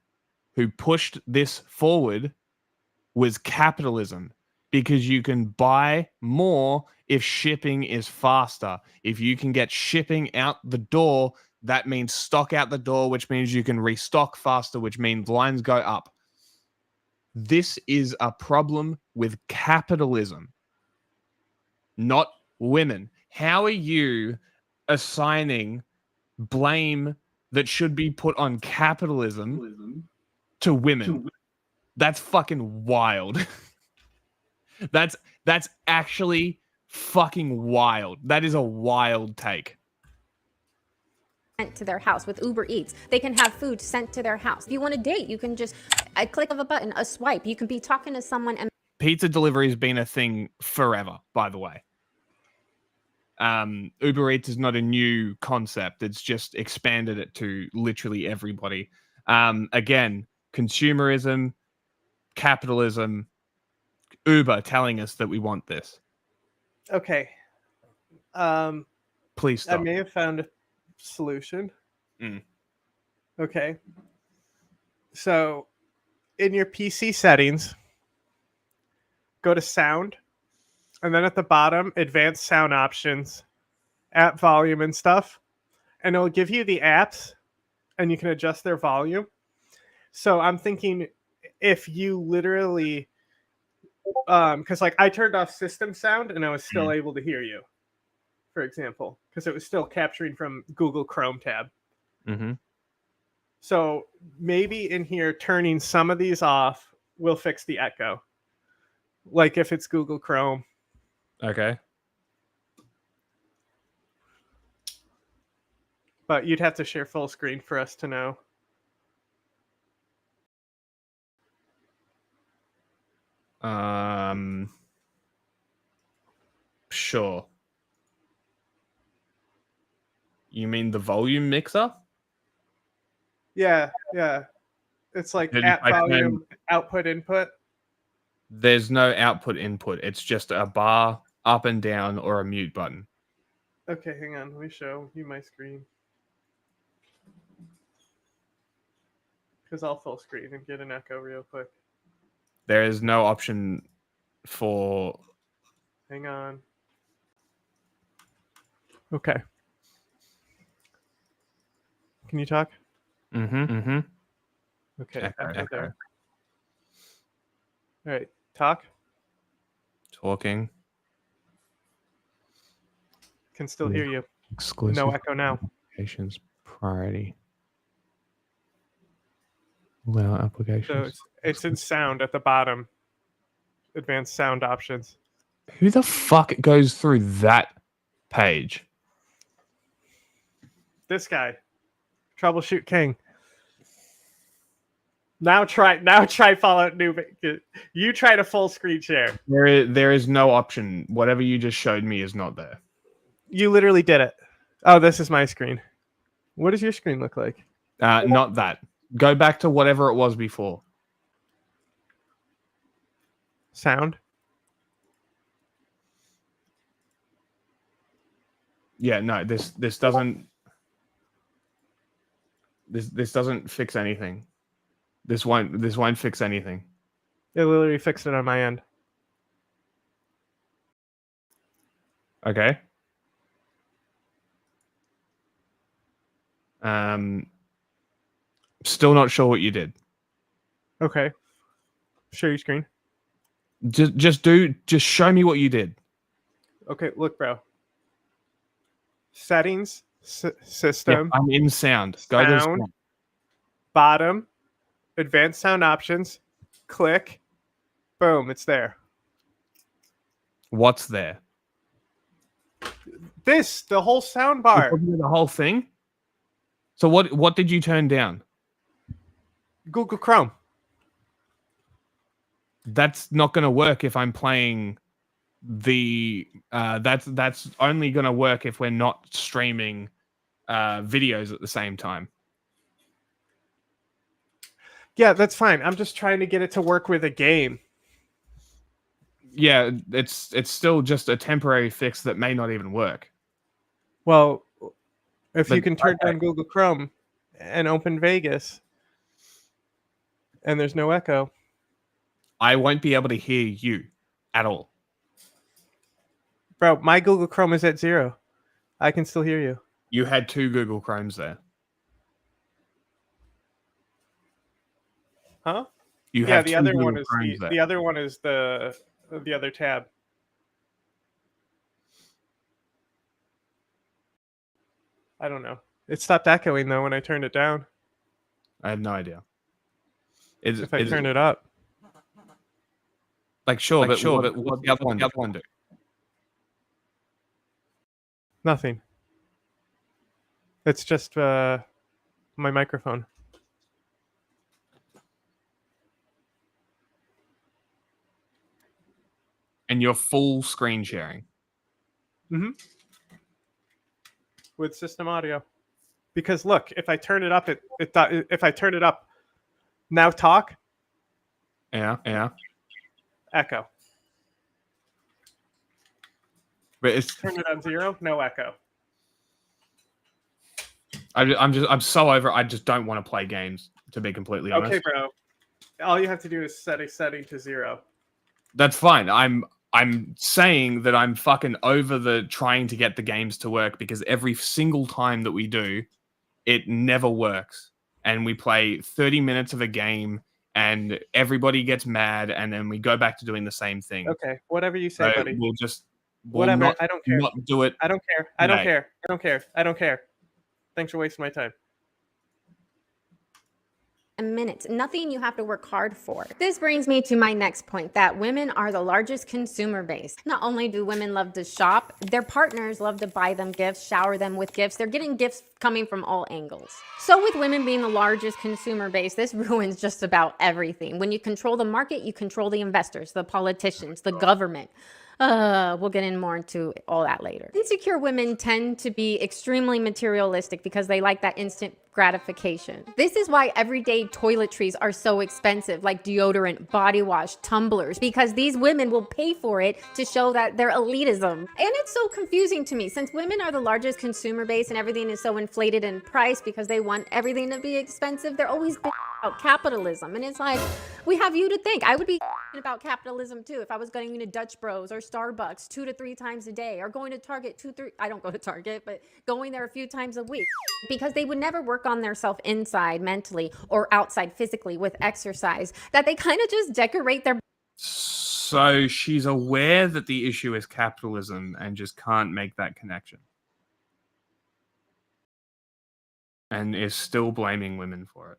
who pushed this forward was capitalism, because you can buy more if shipping is faster. If you can get shipping out the door, that means stock out the door, which means you can restock faster, which means lines go up. This is a problem with capitalism, not women. How are you assigning blame that should be put on capitalism to women? That's fucking wild. That's actually fucking wild. That is a wild take. Sent to their house with Uber Eats. They can have food sent to their house. If you want a date, you can just a click of a button, a swipe. You can be talking to someone and Pizza delivery has been a thing forever, by the way. Uber Eats is not a new concept. It's just expanded it to literally everybody. Again, consumerism, capitalism, Uber telling us that we want this. Okay. Please stop. I may have found a solution. Okay. So, in your PC settings, go to sound, and then at the bottom, advanced sound options, app volume and stuff, and it'll give you the apps, and you can adjust their volume. So I'm thinking if you literally, because like I turned off system sound and I was still able to hear you, for example, because it was still capturing from Google Chrome tab. Mm-hmm. So maybe in here, turning some of these off will fix the echo. Like if it's Google Chrome. Okay. But you'd have to share full screen for us to know. Sure. You mean the volume mixer? Yeah. It's like Did app I volume, output, input. There's no output input. It's just a bar up and down or a mute button. Okay, hang on. Let me show you my screen. Because I'll full screen and get an echo real quick. There is no option for... Hang on. Okay. Can you talk? Okay. Echo. There. All right. Talk. Talking. Can still hear you. Exclusive. No echo now. Applications priority. Allow applications. So it's in sound at the bottom. Advanced sound options. Who the fuck goes through that page? This guy. Troubleshoot King. Now try Fallout New. You try to full screen share. There is no option. Whatever you just showed me is not there. You literally did it. Oh, this is my screen. What does your screen look like? Not that. Go back to whatever it was before. Sound. Yeah, no, this doesn't this doesn't fix anything. This won't fix anything. It literally fixed it on my end. Okay. Still not sure what you did. Okay. Share your screen. Just show me what you did. Okay, look, bro. Settings, system. Yeah, I'm in sound. Go to sound. Bottom, advanced sound options. Click. Boom, it's there. What's there? The whole sound bar. The whole thing? So what did you turn down? Google Chrome. That's not going to work if I'm playing the that's only going to work if we're not streaming videos at the same time. Yeah, that's fine. I'm just trying to get it to work with a game. Yeah, it's still just a temporary fix that may not even work. Well, if you can turn on Google Chrome and open Vegas and there's no echo, I won't be able to hear you at all. Bro, my Google Chrome is at 0. I can still hear you. You had 2 Google Chromes there. Huh? You have the other one is the other one is the other tab. I don't know. It stopped echoing though when I turned it down. I have no idea. If I turn it up. But what the other one do? Nothing. It's just my microphone. And you're full screen sharing. Mm-hmm. With system audio. Because look, if I turn it up, if I turn it up, now talk. Yeah. Echo. But it's turn it on 0, no echo. I'm so over. I just don't want to play games, to be completely honest. Okay, bro. All you have to do is set a setting to 0. That's fine. I'm saying that I'm fucking over the trying to get the games to work, because every single time that we do, it never works. And we play 30 minutes of a game and everybody gets mad, and then we go back to doing the same thing. Okay, whatever you say, buddy. Whatever. I don't care. Not do it. I don't care. I don't care. I don't care. I don't care. Thanks for wasting my time. Minutes. Nothing you have to work hard for. This brings me to my next point, that women are the largest consumer base. Not only do women love to shop, their partners love to buy them gifts, shower them with gifts. They're getting gifts coming from all angles. So with women being the largest consumer base, this ruins just about everything. When you control the market, you control the investors, the politicians, the government. We'll get in more into all that later. Insecure women tend to be extremely materialistic because they like that instant gratification. This is why everyday toiletries are so expensive, like deodorant, body wash, tumblers, because these women will pay for it to show that they're elitism. And it's so confusing to me, since women are the largest consumer base and everything is so inflated in price because they want everything to be expensive. They're always about capitalism. And it's like, we have you to think. I would be about capitalism too if I was going to Dutch Bros or Starbucks 2 to 3 times a day, or going to Target I don't go to Target, but going there a few times a week, because they would never work on their self inside mentally or outside physically with exercise, that they kind of just decorate their. So she's aware that the issue is capitalism and just can't make that connection. And is still blaming women for it.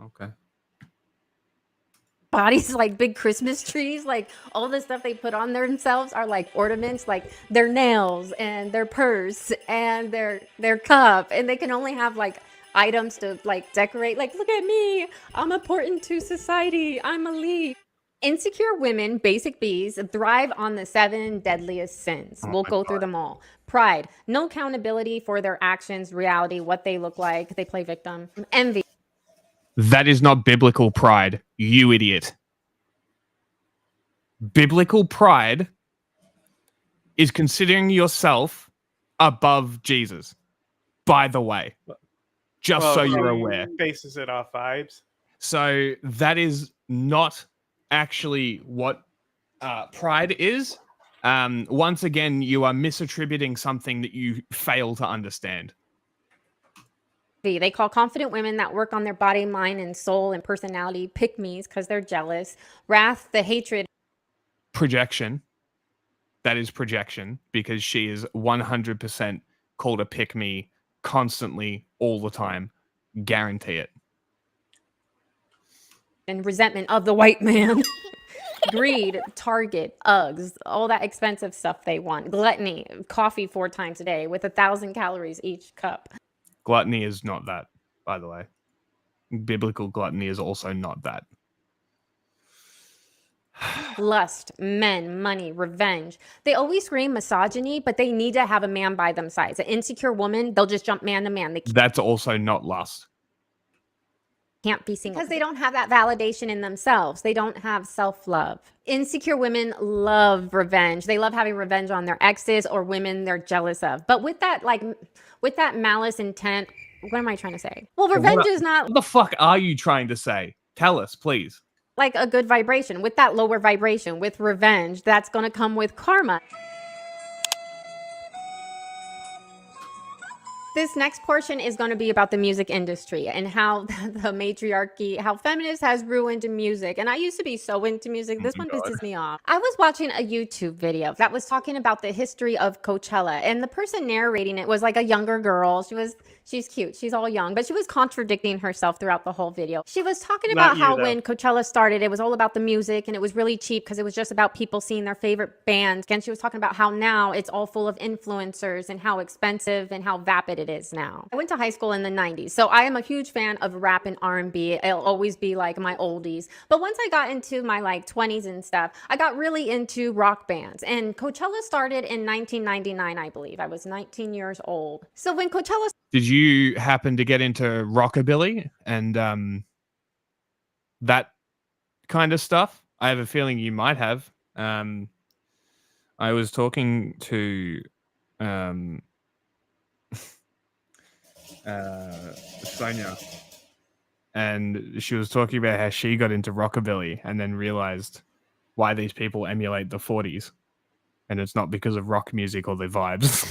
Okay. Bodies like big Christmas trees, like all the stuff they put on themselves are like ornaments, like their nails and their purse and their cup, and they can only have like items to like decorate, like, look at me, I'm important to society, I'm elite. Insecure women, basic B's, thrive on the 7 deadliest sins. We'll go through them all. Pride, no accountability for their actions, reality, what they look like, they play victim. Envy. That is not biblical pride, you idiot. Biblical pride is considering yourself above Jesus, by the way. Just so you're aware. Bases it off vibes. So that is not actually what pride is. Once again, you are misattributing something that you fail to understand. They call confident women that work on their body, mind, and soul and personality pick-me's because they're jealous. Wrath, the hatred. Projection. That is projection, because she is 100% called a pick-me constantly, all the time. Guarantee it. And resentment of the white man. Greed, Target, Uggs, all that expensive stuff they want. Gluttony, coffee 4 times a day with 1,000 calories each cup. Gluttony is not that, by the way. Biblical gluttony is also not that. Lust, men, money, revenge. They always scream misogyny, but they need to have a man by them sides. An insecure woman, they'll just jump man to man. That's also not lust. Can't be single because they don't have that validation in themselves. They don't have self-love. Insecure women love revenge. They love having revenge on their exes or women they're jealous of. But with that, with that malice intent, what am I trying to say? Well, revenge is not. What the fuck are you trying to say? Tell us, please. Like a good vibration. With that lower vibration, with revenge, that's going to come with karma. This next portion is going to be about the music industry and how the matriarchy, how feminist has ruined music. And I used to be so into music. This one pisses me off. I was watching a YouTube video that was talking about the history of Coachella, and the person narrating it was like a younger girl. She's cute. She's all young, but she was contradicting herself throughout the whole video. She was talking about how when Coachella started, it was all about the music and it was really cheap because it was just about people seeing their favorite bands. And she was talking about how now it's all full of influencers and how expensive and how vapid it is now. I went to high school in the 90s, so I am a huge fan of rap and R&B. It'll always be like my oldies. But once I got into my like 20s and stuff, I got really into rock bands. And Coachella started in 1999, I believe. I was 19 years old. So when Coachella... Did you happen to get into rockabilly and that kind of stuff? I have a feeling you might have. I was talking to Sonia, and she was talking about how she got into rockabilly and then realized why these people emulate the 40s, and it's not because of rock music or the vibes.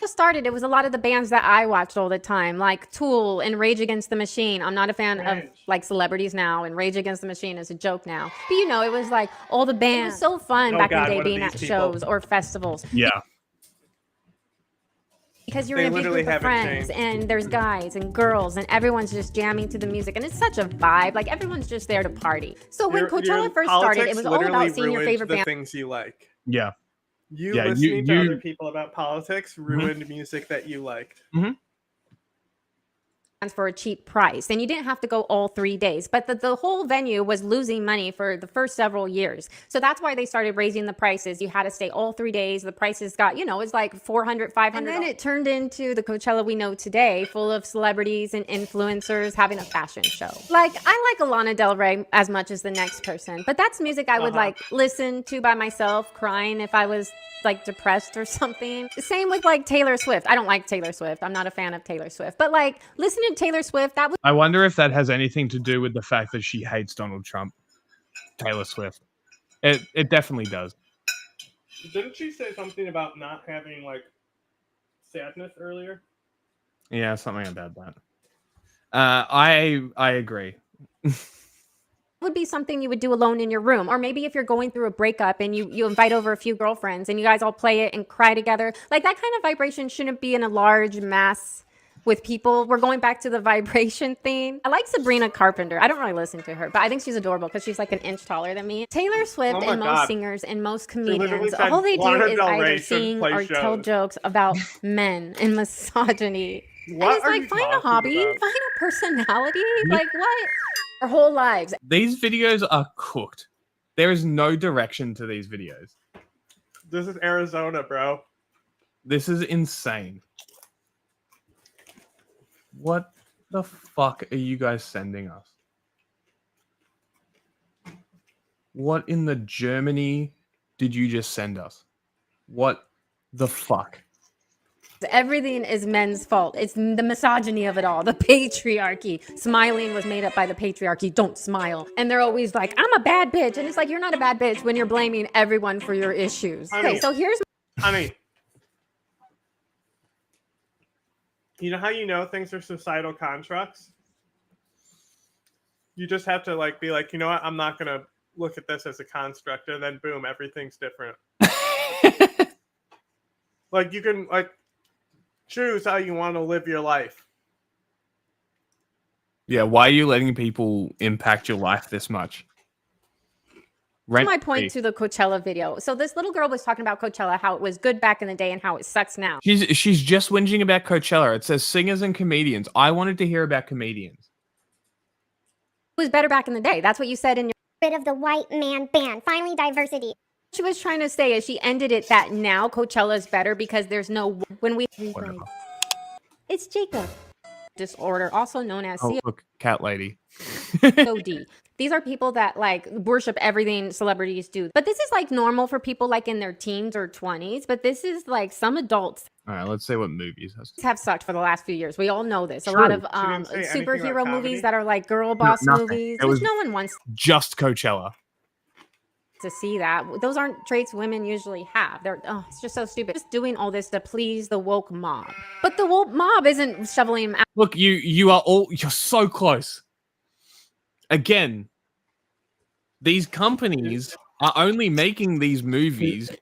Started, it was a lot of the bands that I watched all the time, like Tool and Rage Against the Machine. I'm not a fan of like celebrities now, and Rage Against the Machine is a joke now. But you know, it was like all the bands. It was so fun back in the day being at shows or festivals. Yeah. Because you're in a big group of friends, and there's guys and girls, and everyone's just jamming to the music, and it's such a vibe. Like everyone's just there to party. So when Coachella first started, it was all about seeing your favorite band. Things you like. Yeah. Listening to other people about politics ruined music that you liked. Mm-hmm. for a cheap price, and you didn't have to go all 3 days, but the whole venue was losing money for the first several years. So that's why they started raising the prices. You had to stay all 3 days. The prices got, it's like $400, $500. And then it turned into the Coachella we know today, full of celebrities and influencers having a fashion show. Like, I like Lana Del Rey as much as the next person, but that's music I would like listen to by myself, crying if I was like depressed or something. Same with like Taylor Swift. I don't like Taylor Swift. I'm not a fan of Taylor Swift, but like listening to Taylor Swift, that was. I wonder if that has anything to do with the fact that she hates Donald Trump. Taylor Swift. It definitely does. Didn't she say something about not having like sadness earlier? Yeah, something about that. I agree. Would be something you would do alone in your room, or maybe if you're going through a breakup and you invite over a few girlfriends and you guys all play it and cry together. Like that kind of vibration shouldn't be in a large mass with people. We're going back to the vibration thing. I like Sabrina Carpenter. I don't really listen to her, but I think she's adorable because she's like an inch taller than me. Taylor Swift and most singers and most comedians, all they do is either sing or tell jokes about men and misogyny. And it's like, find a hobby, find a personality. Like what? Our whole lives. These videos are cooked. There is no direction to these videos. This is Arizona, bro. This is insane. What the fuck are you guys sending us? What in the Germany did you just send us? What the fuck? Everything is men's fault. It's the misogyny of it all, the patriarchy. Smiling was made up by the patriarchy. Don't smile. And they're always like, I'm a bad bitch. And it's like, you're not a bad bitch when you're blaming everyone for your issues. Okay, so here's... Honey, you know how you know things are societal constructs? You just have to like be like, you know what? I'm not going to look at this as a construct. And then boom, everything's different. Like you can like choose how you want to live your life. Yeah, why are you letting people impact your life this much? My point to the Coachella video. So this little girl was talking about Coachella, how it was good back in the day and how it sucks now. She's just whinging about Coachella. It says singers and comedians. I wanted to hear about comedians. It was better back in the day. That's what you said in your... Rid of the white man ban. Finally, diversity. She was trying to say is she ended it that now Coachella is better because there's no... When we... It's Jacob. Disorder, also known as look, cat lady. COD. These are people that like worship everything celebrities do. But this is like normal for people like in their teens or 20s. But this is like some adults. All right, let's see what movies have sucked for the last few years. We all know this. A lot of superhero movies that are like girl boss movies, which no one wants. Just Coachella. To see that. Those aren't traits women usually have. It's just so stupid. Just doing all this to please the woke mob. But the woke mob isn't shoveling him out. Look, you're so close. Again, these companies are only making these movies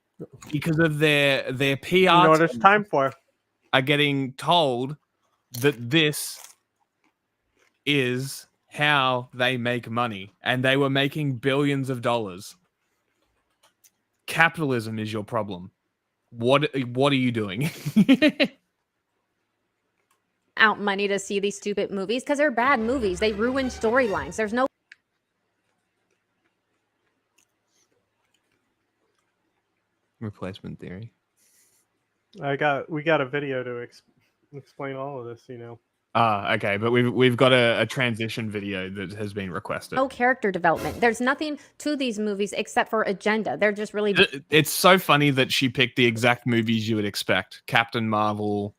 because of their PR. You know what it's time for? Are getting told that this is how they make money, and they were making billions of dollars. Capitalism is your problem. What are you doing? Out money to see these stupid movies because they're bad movies. They ruin storylines. There's no replacement theory. We got a video to explain all of this, you know. Okay, but we've got a transition video that has been requested. No character development. There's nothing to these movies except for agenda. They're just really... It's so funny that she picked the exact movies you would expect. Captain Marvel,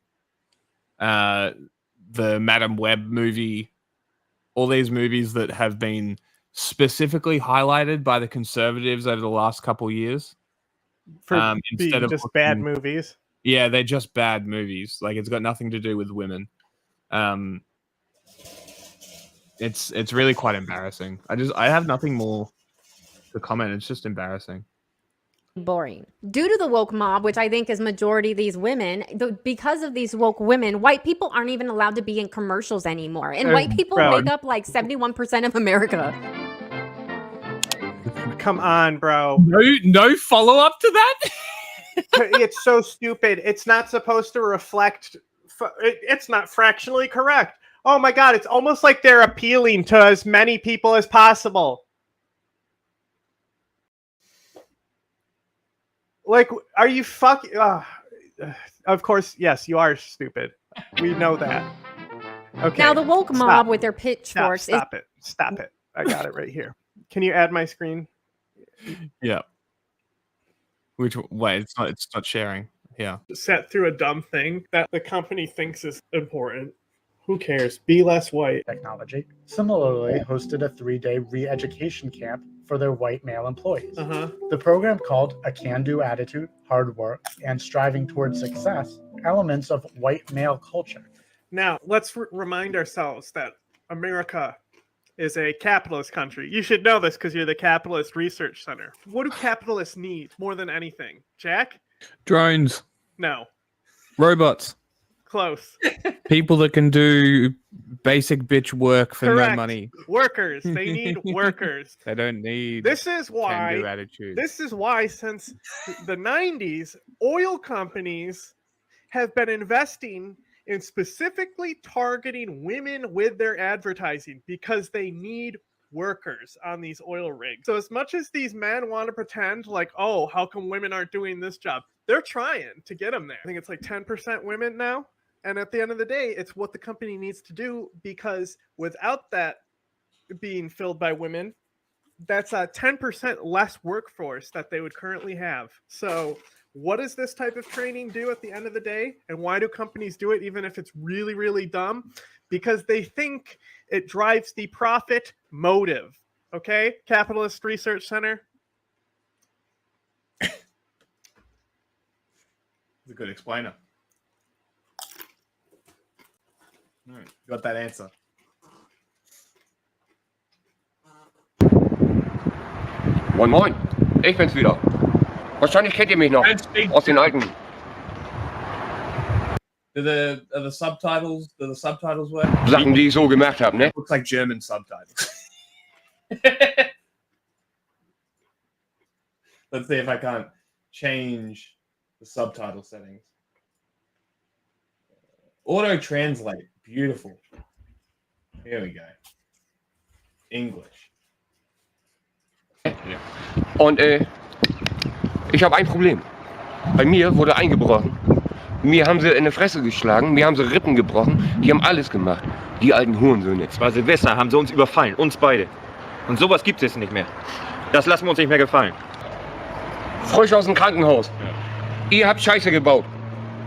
the Madam Web movie, all these movies that have been specifically highlighted by the conservatives over the last couple years. For instead of just bad movies. Yeah, they're just bad movies. Like, it's got nothing to do with women. It's really quite embarrassing. I have nothing more to comment. It's just embarrassing. Boring. Due to the woke mob, which I think is majority these women, because of these woke women, white people aren't even allowed to be in commercials anymore. And white people make up like 71% of America. Come on, bro. No follow-up to that? It's so stupid. It's not supposed to reflect... It's not fractionally correct. Oh my god, it's almost like they're appealing to as many people as possible. Like, are you fucking... of course, yes, you are stupid. We know that. Okay. Now the woke mob with their pitchforks. Stop it. Stop it. I got it right here. Can you add my screen? Yeah. Wait, it's not sharing. Yeah. Set through a dumb thing that the company thinks is important. Who cares? Be less white. Technology similarly hosted a 3-day re-education camp for their white male employees. The program called A Can-Do Attitude, Hard Work, and Striving Towards Success, elements of white male culture. Now, let's remind ourselves that America is a capitalist country. You should know this because you're the Capitalist Research Center. What do capitalists need more than anything? Jack? Drones. No. Robots. Close. People that can do basic bitch work for Correct. no money. Workers. They need workers. They don't need This is why can-do attitude. This is why since the 90s, oil companies have been investing in specifically targeting women with their advertising because they need workers on these oil rigs. So as much as these men want to pretend like, oh, how come women aren't doing this job? They're trying to get them there. I think it's like 10% women now. And at the end of the day, it's what the company needs to do, because without that being filled by women, that's a 10% less workforce that they would currently have. So what does this type of training do at the end of the day? And why do companies do it, even if it's really, really dumb? Because they think it drives the profit motive. Okay? Capitalist Research Center. He's a good explainer. All right, got that answer. Moin Moin, ich bin's wieder. Wahrscheinlich kennt ihr mich noch aus den alten. Do the subtitles work? Sachen, die ich so gemacht habe, ne? Looks like German subtitles. Let's see if I can't change the subtitle settings. Auto translate, beautiful. Here we go. English. Und ich habe ein Problem. Bei mir wurde eingebrochen. Mir haben sie in die Fresse geschlagen, mir haben sie Rippen gebrochen, die haben alles gemacht. Die alten Hurensöhne. Es war Silvester, haben sie uns überfallen, uns beide. Und sowas gibt es nicht mehr. Das lassen wir uns nicht mehr gefallen. Frisch aus dem Krankenhaus. Ja. Ihr habt Scheiße gebaut.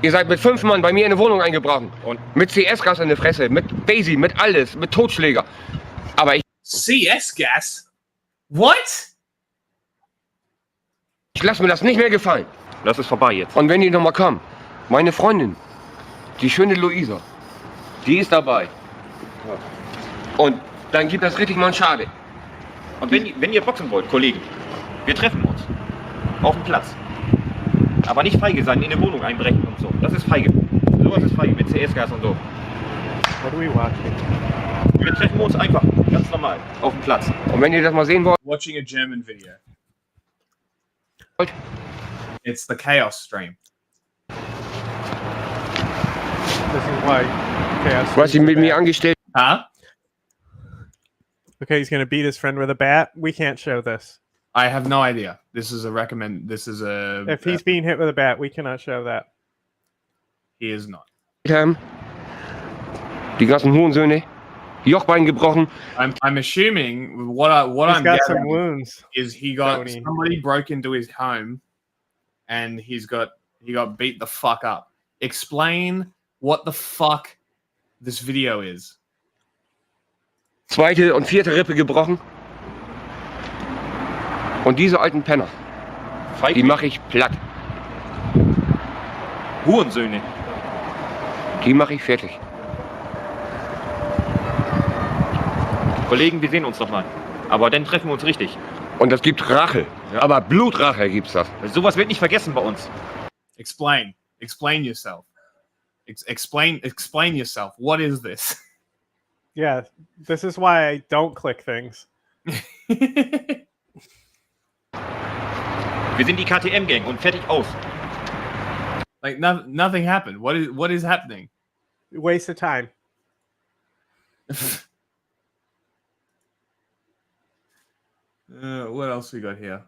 Ihr seid mit 5 Mann bei mir in eine Wohnung eingebrochen. Und mit CS-Gas in der Fresse, mit Daisy, mit alles, mit Totschläger. Aber ich... CS-Gas? What? Ich lasse mir das nicht mehr gefallen. Das ist vorbei jetzt. Und wenn die nochmal kommen, meine Freundin, die schöne Luisa, die ist dabei. Und dann gibt das richtig mal einen Schade. Und wenn ihr boxen wollt, Kollegen, wir treffen uns. Auf dem Platz. Aber nicht feige sein, in eine Wohnung einbrechen und so. Das ist feige. Sowas ist feige mit CS-Gas und so. What are we watching? Wir treffen uns einfach, ganz normal, auf dem Platz. Und wenn ihr das mal sehen wollt... Watching a German video. It's the Chaos stream. This is why Chaos... Was sie mit mir angestellt... Huh? Okay, he's gonna beat his friend with a bat. We can't show this. I have no idea. This is a recommend. This is a... If he's being hit with a bat, we cannot show that. He is not. Die ganzen Hurensöhne. Jochbein gebrochen. I'm assuming what I'm got some gathering wounds. Is he got Tony. somebody broke into his home, and he got beat the fuck up. Explain what the fuck this video is. Zweite und vierte Rippe gebrochen. Und diese alten Penner, die mache ich platt. Hurensöhne. Die mache ich fertig. Kollegen, wir sehen uns noch mal. Aber dann treffen wir uns richtig. Und das gibt Rache. Ja. Aber Blutrache gibt's das. Sowas wird nicht vergessen bei uns. Explain yourself. Explain yourself. What is this? Yeah, this is why I don't click things. Wir sind die KTM-Gang und fertig aus. Like nothing happened. What is happening? Waste of time. What else we got here?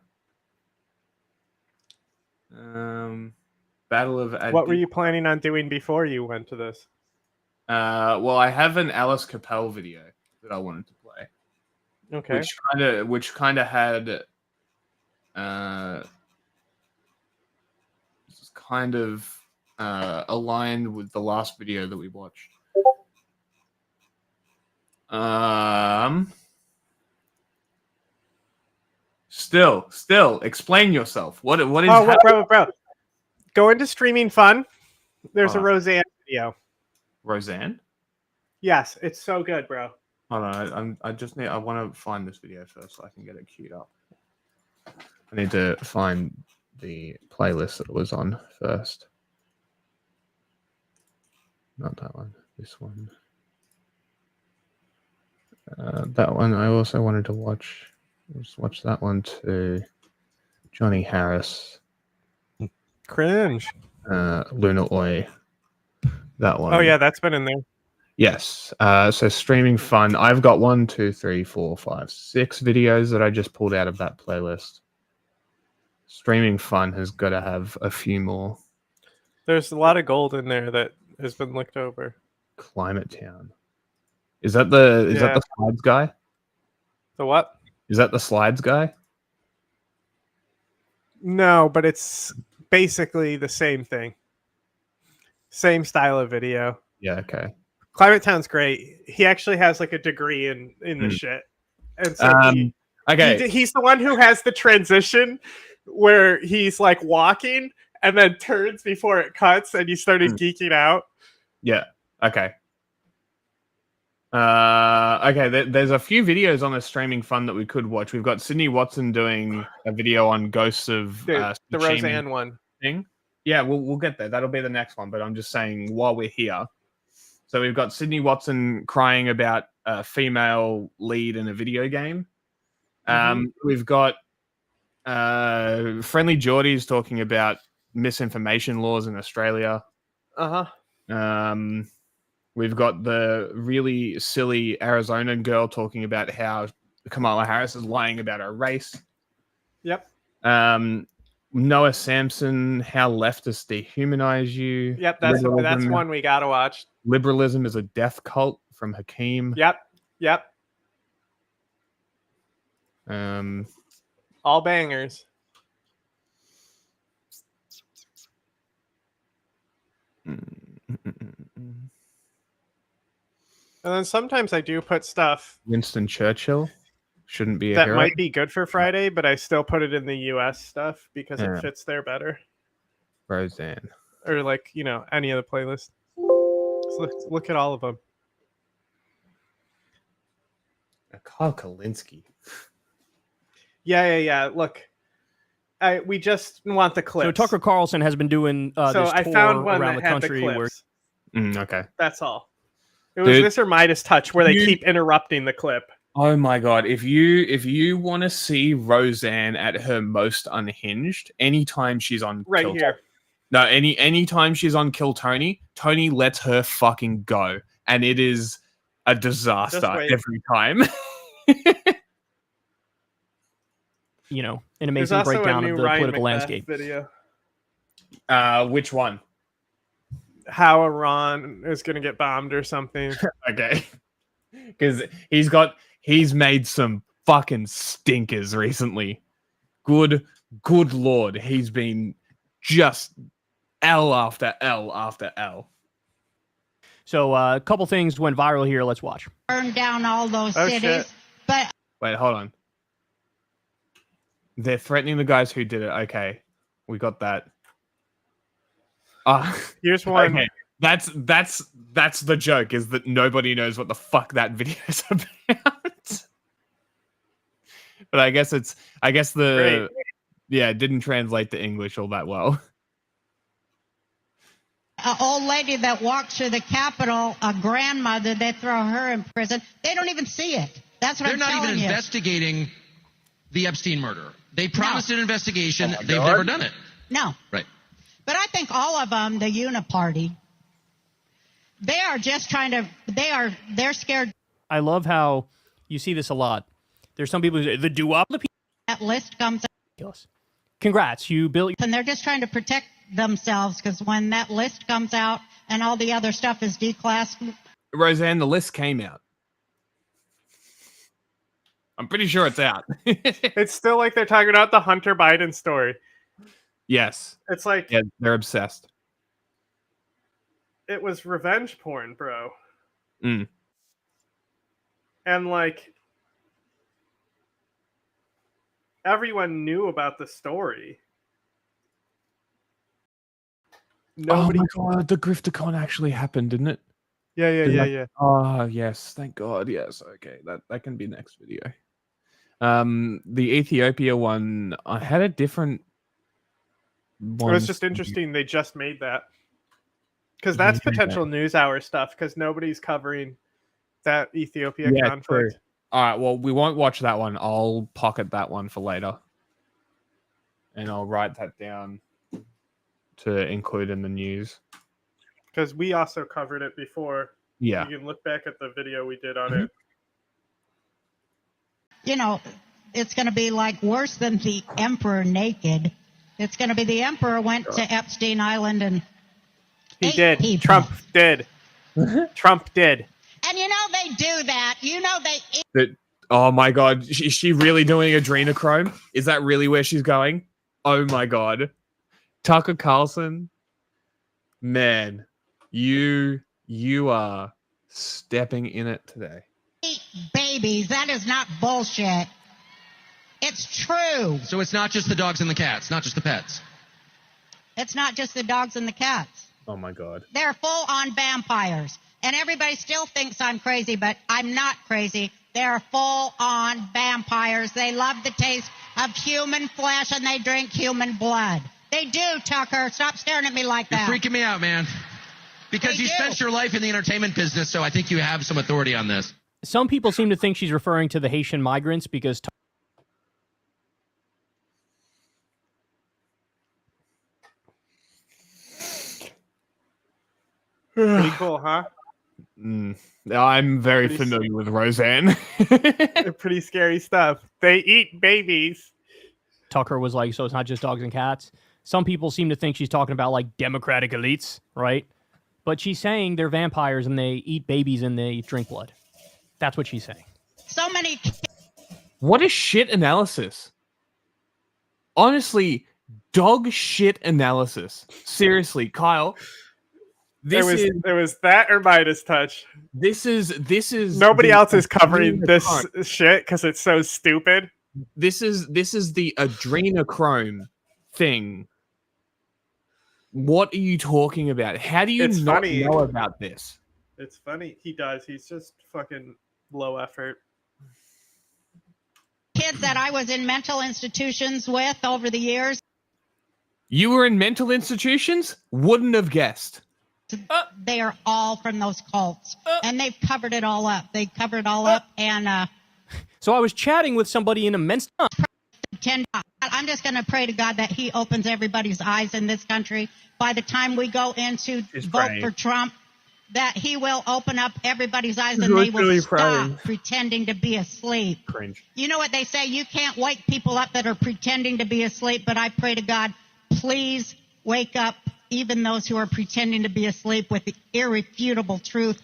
Battle of What were you planning on doing before you went to this? Well, I have an Alice Capel video that I wanted to play. Okay. Which kind of had this is kind of aligned with the last video that we watched. Still, explain yourself. What is? Oh, bro. Go into Streaming Fun. There's a Roseanne video. Roseanne? Yes, it's so good, bro. Hold on, I want to find this video first so I can get it queued up. I need to find the playlist that it was on first. Not that one. This one. That one I also wanted to watch. Let's watch that one too. Johnny Harris. Cringe. Luna Oi. That one. Oh yeah, that's been in there. Yes. So Streaming Fun. I've got 1, 2, 3, 4, 5, 6 videos that I just pulled out of that playlist. Streaming Fun has got to have a few more. There's a lot of gold in there that has been looked over. Climate Town. Is that the slides guy? The what? Is that the slides guy? No, but it's basically the same thing. Same style of video. Yeah, okay. Climate Town's great. He actually has like a degree in the shit. And so he's the one who has the transition where he's like walking and then turns before it cuts and you started geeking out. Yeah. Okay. There's a few videos on the Streaming Fun that we could watch. We've got Sydney Watson doing a video on Ghosts of the Roseanne one thing. Yeah, we'll get there. That'll be the next one. But I'm just saying while we're here. So we've got Sydney Watson crying about a female lead in a video game. We've got Friendly Geordies talking about misinformation laws in Australia. We've got the really silly Arizona girl talking about how Kamala Harris is lying about her race. Yep. Noah Sampson, how leftists dehumanize you. Yep, that's one we gotta watch. Liberalism is a death cult from Hakeem. Yep. All bangers. And then sometimes I do put stuff. Winston Churchill shouldn't be a that hero. might be good for Friday, but I still put it in the US stuff because it fits there better. Roseanne. Or like, any of the playlists. So look at all of them. Kyle Kalinske. Yeah. Look, we just want the clips. So Tucker Carlson has been doing this I tour found one around that the had country. the clips. Okay. That's all. It was this or Midas Touch where they keep interrupting the clip. Oh my god! If you want to see Roseanne at her most unhinged, anytime she's on here. No, anytime she's on Kill Tony, Tony lets her fucking go, and it is a disaster every time. An amazing breakdown of the political landscape. Video. Which one? How Iran is going to get bombed or something. Okay. Because he's made some fucking stinkers recently. Good lord. He's been just L after L after L. So a couple things went viral here. Let's watch. Burn down all those cities. Shit. But wait, hold on. They're threatening the guys who did it. Okay. We got that. Here's one. Okay. That's the joke, is that nobody knows what the fuck that video is about. But I guess it didn't translate to English all that well. an old lady that walks through the Capitol, a grandmother, they throw her in prison. They don't even see it. That's what I'm telling you. They're not even investigating the Epstein murder. They promised an investigation. They've never done it. No. Right. But I think all of them, the Uniparty, they are just trying to, they're scared. I love how you see this a lot. There's some people who say, the duopoly. That list comes out. Congrats, you built. And they're just trying to protect themselves because when that list comes out and all the other stuff is declassified. Roseanne, the list came out. I'm pretty sure it's out. It's still like they're talking about the Hunter Biden story. Yes. It's like... Yeah, they're obsessed. It was revenge porn, bro. Mm. And like... everyone knew about the story. Nobody... Oh my god, the Griftercon actually happened, didn't it? Yeah. Oh, yes, thank God. Yes, okay, that can be next video. The Ethiopia one, I had a different one. It was just interesting they just made that. Because that's potential news hour stuff, because nobody's covering that Ethiopia conflict. True. All right, well, we won't watch that one. I'll pocket that one for later. And I'll write that down to include in the news. Because we also covered it before. Yeah. You can look back at the video we did on it. You know, it's going to be like worse than the emperor naked. It's going to be the emperor went to Epstein Island and he did. People. Trump did. Trump did. And you know they do that. You know they... Oh my god, is she really doing adrenochrome? Is that really where she's going? Oh my god. Tucker Carlson, man, you are stepping in it today. Babies, that is not bullshit. It's true. So it's not just the dogs and the cats, not just the pets. It's not just the dogs and the cats. Oh my god. They're full-on vampires. And everybody still thinks I'm crazy, but I'm not crazy. They're full-on vampires. They love the taste of human flesh and they drink human blood. They do, Tucker. Stop staring at me like that. You're freaking me out, man. Because you spent your life in the entertainment business, so I think you have some authority on this. Some people seem to think she's referring to the Haitian migrants because... Pretty cool, huh? I'm very familiar with Roseanne. Pretty scary stuff. They eat babies. Tucker was like, so it's not just dogs and cats. Some people seem to think she's talking about like democratic elites, right? But she's saying they're vampires and they eat babies and they drink blood. That's what she's saying. So many... What a shit analysis. Honestly, dog shit analysis. Seriously, Kyle. There was that or Midas touch. This is nobody else is covering this shit because it's so stupid. This is the adrenochrome thing. What are you talking about? How do you not know about this? It's funny. He does. He's just fucking low effort. Kids that I was in mental institutions with over the years. You were in mental institutions? Wouldn't have guessed. They are all from those cults. And they've covered it all up. They covered it all up. And so I was chatting with somebody in a men's... I'm just going to pray to God that he opens everybody's eyes in this country. By the time we go into vote for Trump, that he will open up everybody's eyes and they will stop pretending to be asleep. Cringe. You know what they say? You can't wake people up that are pretending to be asleep, but I pray to God, please wake up even those who are pretending to be asleep with the irrefutable truth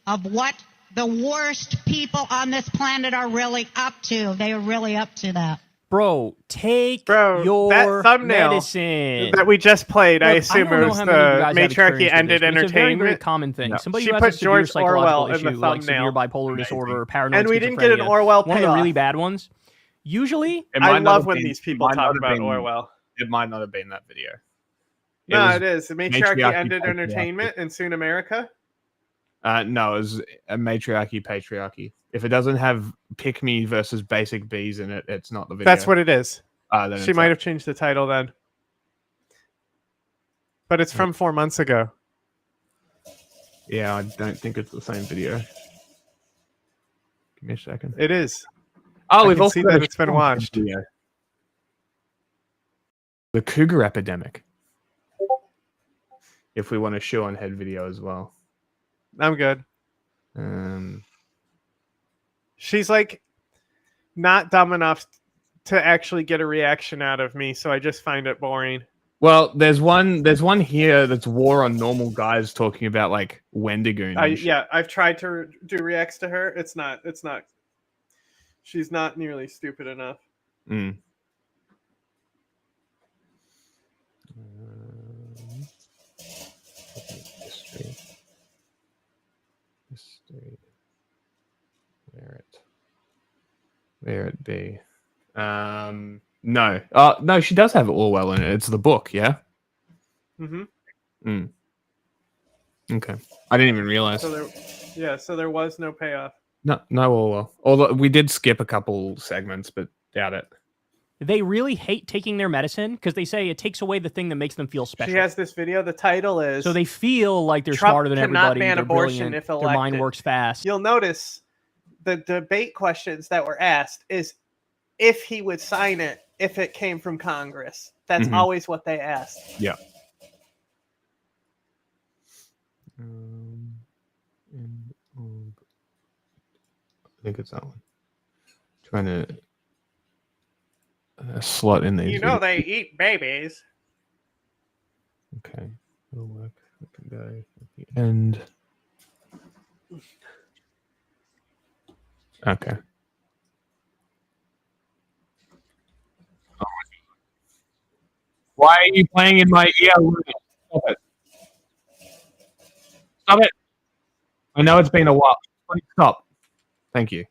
of what the worst people on this planet are really up to. They are really up to that. Bro, take your that thumbnail medicine that we just played. Look, I assume it was the Matriarchy Ended Entertainment. It's a very, very common thing. No. Somebody She who has put a severe George psychological Orwell in issue, the like severe thumbnail. bipolar disorder, paranoid And we didn't get an schizophrenia, Orwell one of the payoff. really bad ones. Usually, I love when these people talk about Orwell. It might not have been that video. No, it is. The Matriarchy Ended Entertainment and Soon America. No, it was a matriarchy, patriarchy. If it doesn't have pick me versus basic bees in it, it's not the video. That's what it is. Then She might have changed the title then. But it's from 4 months ago. Yeah, I don't think it's the same video. Give me a second. It is. Oh, I we've can also see got that a it's been Sean watched. video. The cougar epidemic. If we want a shoe on head video as well. I'm good. She's like not dumb enough to actually get a reaction out of me, so I just find it boring. Well, there's one here that's war on normal guys talking about like Wendigoon. and shit. Yeah, I've tried to do reacts to her. It's not. She's not nearly stupid enough. Mm. History. Where it be? No. No, she does have Orwell in it. It's the book, yeah? Mm-hmm. Mm. Okay. I didn't even realize. So there was no payoff. No Orwell. Although we did skip a couple segments, but doubt it. They really hate taking their medicine because they say it takes away the thing that makes them feel special. She has this video. The title is... So they feel like they're Trump smarter than cannot everybody. ban They're abortion brilliant. if Their elected. mind works fast. You'll notice the debate questions that were asked is if he would sign it if it came from Congress. That's always what they asked. Yeah. I think it's that one. Trying to slot in these. You know they eat babies. Okay. It'll work. I can go at the end. Okay. Why are you playing in my ear? Stop it. Stop it. I know it's been a while. Please stop. Thank you.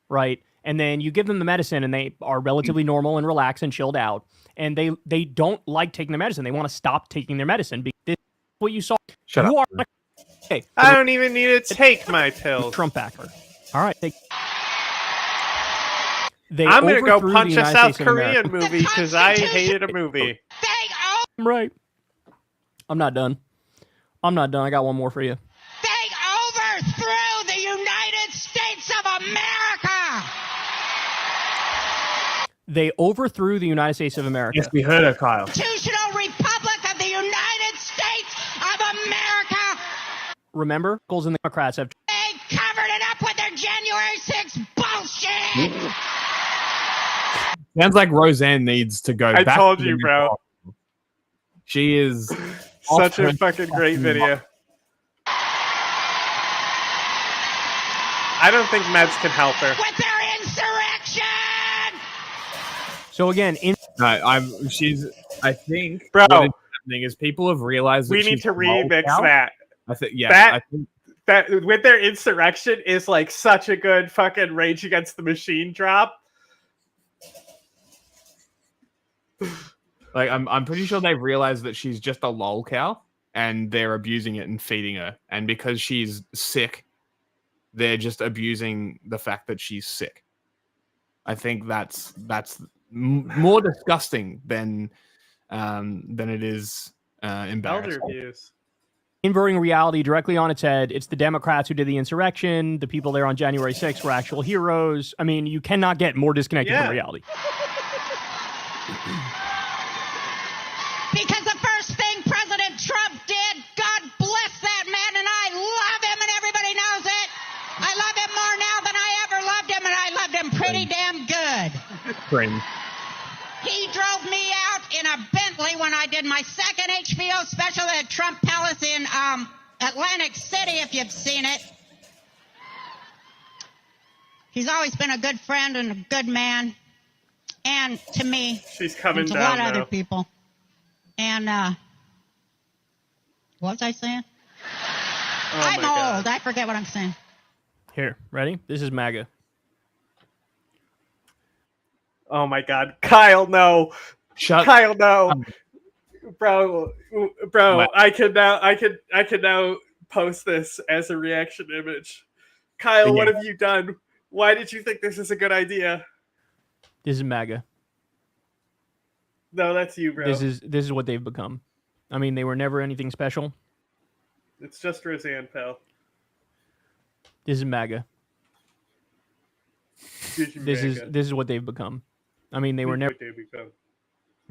Right. And then you give them the medicine and they are relatively normal and relaxed and chilled out. And they don't like taking their medicine. They want to stop taking their medicine because this is what you saw. Shut you up. Are okay. I don't even need to take my pills. Trump backer. All right. I'm going to go overthrew punch the a United South States of America. Korean movie because I hated a movie. Right. I'm not done. I got one more for you. Overthrew the United States of America. They overthrew the United States of America. Yes, we heard her, Kyle. Constitutional Republic of the United States of America. Remember, Goals and the Democrats have. They covered it up with their January 6th bullshit. Sounds like Roseanne needs to go I back. told to you, the bro. top. She is Such a fucking great video. I don't think meds can help her. With their insurrection. So again, I think bro, what is happening is people have realized that we need she's to a lol remix cow. that. I think I think that with their insurrection is like such a good fucking Rage Against the Machine drop. like I'm pretty sure they've realized that she's just a lol cow and they're abusing it and feeding her. And because she's sick, they're just abusing the fact that she's sick. I think that's more disgusting than it is embarrassing. Elder abuse. Inverting reality directly on its head. It's the Democrats who did the insurrection. The people there on January 6th were actual heroes. I mean, you cannot get more disconnected from reality. Because the first thing President Trump did, God bless that man, and I love him, and everybody knows it. I love him more now than I ever loved him, and I loved him pretty damn good. Cringe. He drove me out in a Bentley when I did my second HBO special at Trump Palace in Atlantic City, if you've seen it. He's always been a good friend and a good man. And to me, she's coming and to down a lot of now. other people. And what was I saying? I'm old. I forget what I'm saying. Here, ready? This is MAGA. Oh my God, Kyle, no! Kyle, no! Bro, I could now post this as a reaction image. Kyle, what have you done? Why did you think this is a good idea? This is MAGA. No, that's you, bro. This is what they've become. I mean, they were never anything special. It's just Roseanne, pal. This is MAGA. This is what they've become. I mean, they were never.